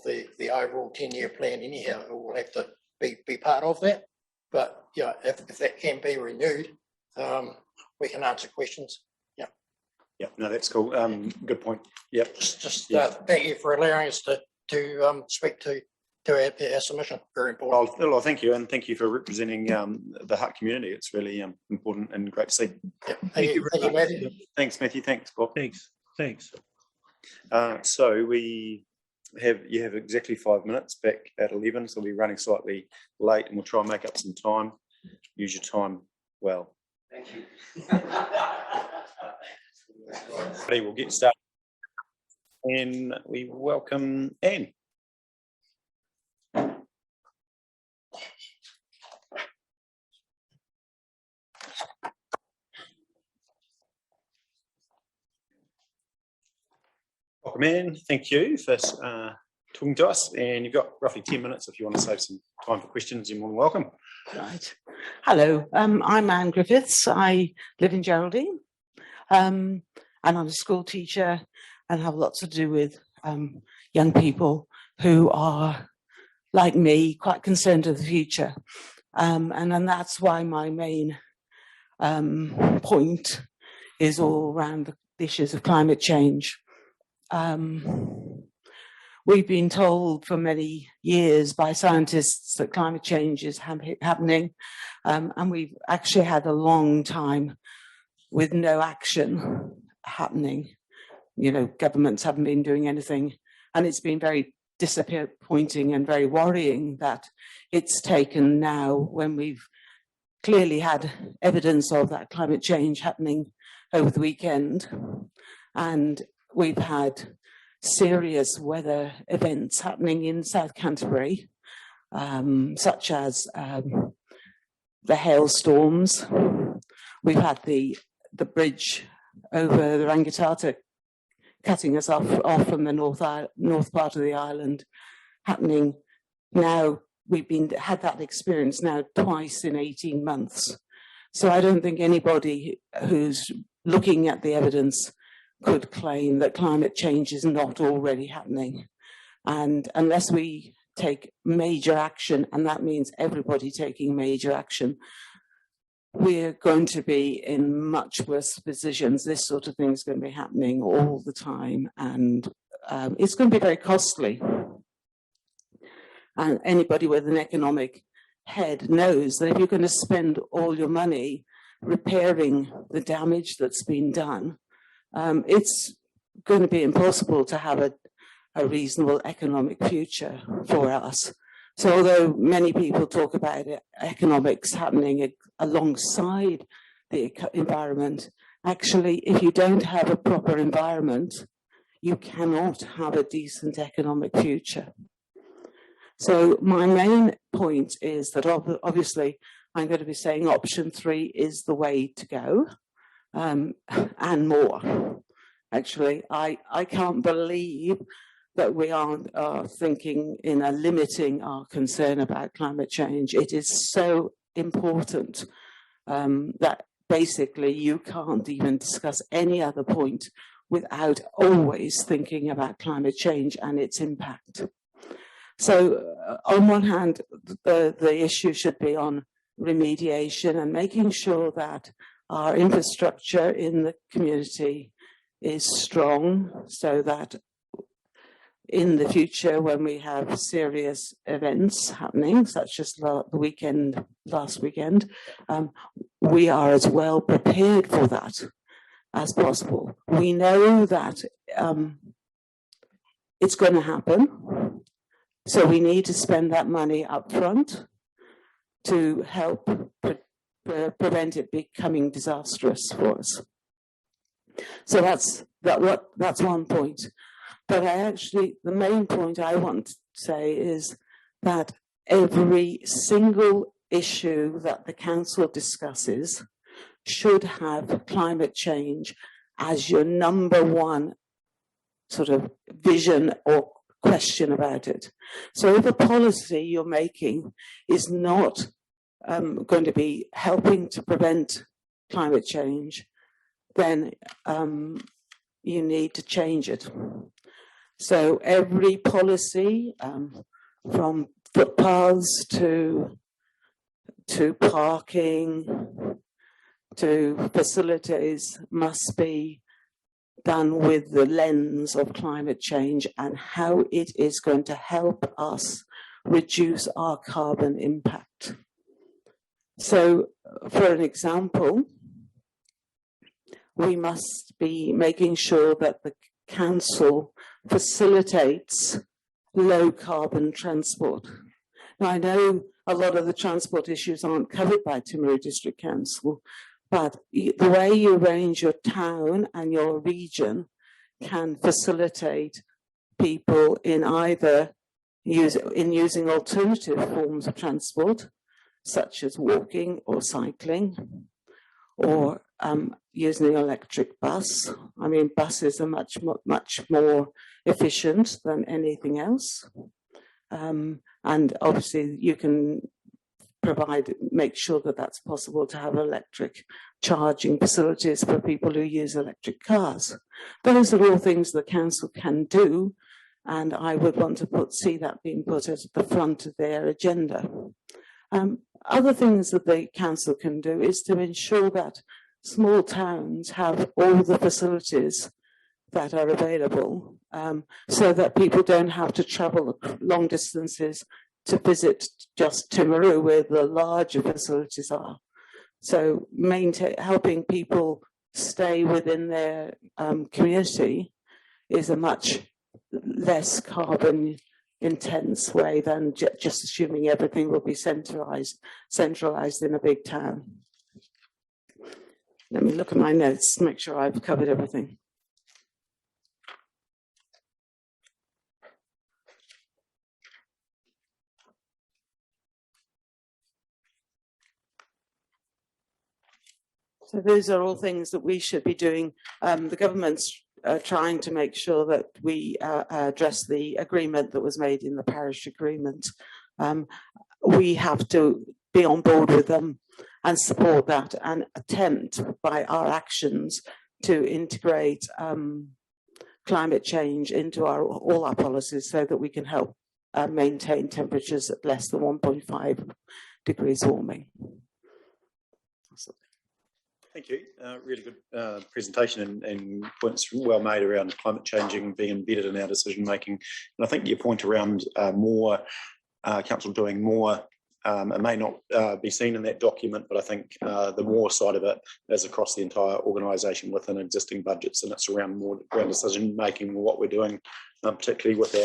the overall 10-year plan anyhow. It will have to be part of that. But yeah, if that can be renewed, we can answer questions. Yeah. Yeah. No, that's cool. Good point. Yep. Thank you for allowing us to speak to our submission. Very important. Well, thank you, and thank you for representing the hut community. It's really important and great to see. Yeah. Thank you, Matthew. Thanks, Matthew. Thanks, Bob. Thanks. So you have exactly 5 minutes back at 11, so we'll be running slightly late, and we'll try and make up some time. Use your time well. Thank you. We'll get started, and we welcome Anne. Welcome in. Thank you for talking to us, and you've got roughly 10 minutes if you want to save some time for questions. You're more than welcome. Right. Hello, I'm Anne Griffiths. I live in Geraldine, and I'm a school teacher and have lots to do with young people who are, like me, quite concerned of the future. And that's why my main point is all around the issues of climate change. We've been told for many years by scientists that climate change is happening, and we've actually had a long time with no action happening. You know, governments haven't been doing anything, and it's been very disappointing and very worrying that it's taken now when we've clearly had evidence of that climate change happening over the weekend. And we've had serious weather events happening in South Canterbury, such as the hailstorms. We've had the bridge over the Rangitata cutting us off from the north part of the island happening now. We've had that experience now twice in 18 months. So I don't think anybody who's looking at the evidence could claim that climate change is not already happening. And unless we take major action, and that means everybody taking major action, we're going to be in much worse positions. This sort of thing is going to be happening all the time, and it's going to be very costly. And anybody with an economic head knows that if you're going to spend all your money repairing the damage that's been done, it's going to be impossible to have a reasonable economic future for us. So although many people talk about economics happening alongside the environment, actually, if you don't have a proper environment, you cannot have a decent economic future. So my main point is that obviously I'm going to be saying option 3 is the way to go, and more. Actually, I can't believe that we aren't thinking in limiting our concern about climate change. It is so important that basically you can't even discuss any other point without always thinking about climate change and its impact. So on one hand, the issue should be on remediation and making sure that our infrastructure in the community is strong, so that in the future, when we have serious events happening, such as last weekend, we are as well prepared for that as possible. We know that it's going to happen, so we need to spend that money up front to help prevent it becoming disastrous for us. So that's one point. But the main point I want to say is that every single issue that the council discusses should have climate change as your number one sort of vision or question about it. So if a policy you're making is not going to be helping to prevent climate change, then you need to change it. So every policy, from footpaths to parking to facilities, must be done with the lens of climate change and how it is going to help us reduce our carbon impact. So, for an example, we must be making sure that the council facilitates low carbon transport. Now, I know a lot of the transport issues aren't covered by Timaru District Council, but the way you arrange your town and your region can facilitate people in either using alternative forms of transport, such as walking or cycling, or using an electric bus. I mean, buses are much more efficient than anything else. And obviously you can make sure that that's possible to have electric charging facilities for people who use electric cars. Those are all things the council can do, and I would want to see that being put at the front of their agenda. Other things that the council can do is to ensure that small towns have all the facilities that are available, so that people don't have to travel long distances to visit just Timaru, where the larger facilities are. So helping people stay within their community is a much less carbon intense way than just assuming everything will be centralized in a big town. Let me look at my notes to make sure I've covered everything. So those are all things that we should be doing. The government's trying to make sure that we address the agreement that was made in the parish agreement. We have to be on board with them and support that and attempt by our actions to integrate climate change into all our policies so that we can help maintain temperatures at less than 1.5 degrees warming. Thank you. Really good presentation and points well made around climate changing being embedded in our decision making. And I think your point around more council doing more, it may not be seen in that document, but I think the more side of it is across the entire organisation within existing budgets, and it's around more around decision making, what we're doing, particularly with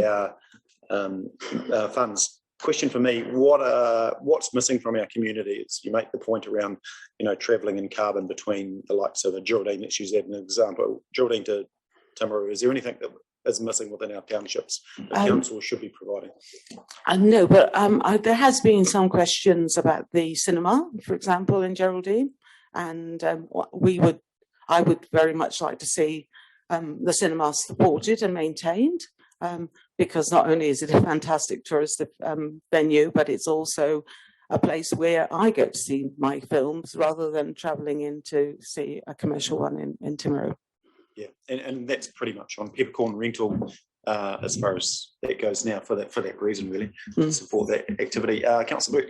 our funds. Question for me: what's missing from our community? Is you make the point around travelling in carbon between the likes of a Geraldine. Let's use that as an example. Geraldine to Timaru. Is there anything that is missing within our townships the council should be providing? No, but there has been some questions about the cinema, for example, in Geraldine, and I would very much like to see the cinema supported and maintained, because not only is it a fantastic tourist venue, but it's also a place where I go to see my films rather than travelling in to see a commercial one in Timaru. Yeah, and that's pretty much on peppercorn rental as far as that goes now for that reason, really, to support that activity. Councillor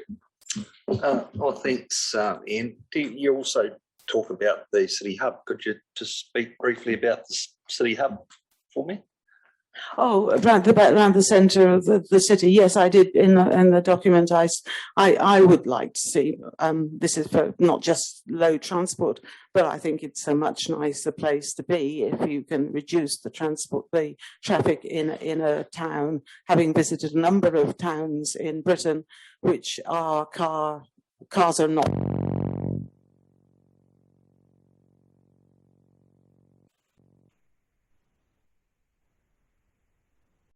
Burke. Well, thanks, Ian. Do you also talk about the City Hub? Could you just speak briefly about the City Hub for me? Oh, around the centre of the city. Yes, I did in the document. I would like to see. This is for not just low transport, but I think it's a much nicer place to be if you can reduce the traffic in a town. Having visited a number of towns in Britain, which are cars are not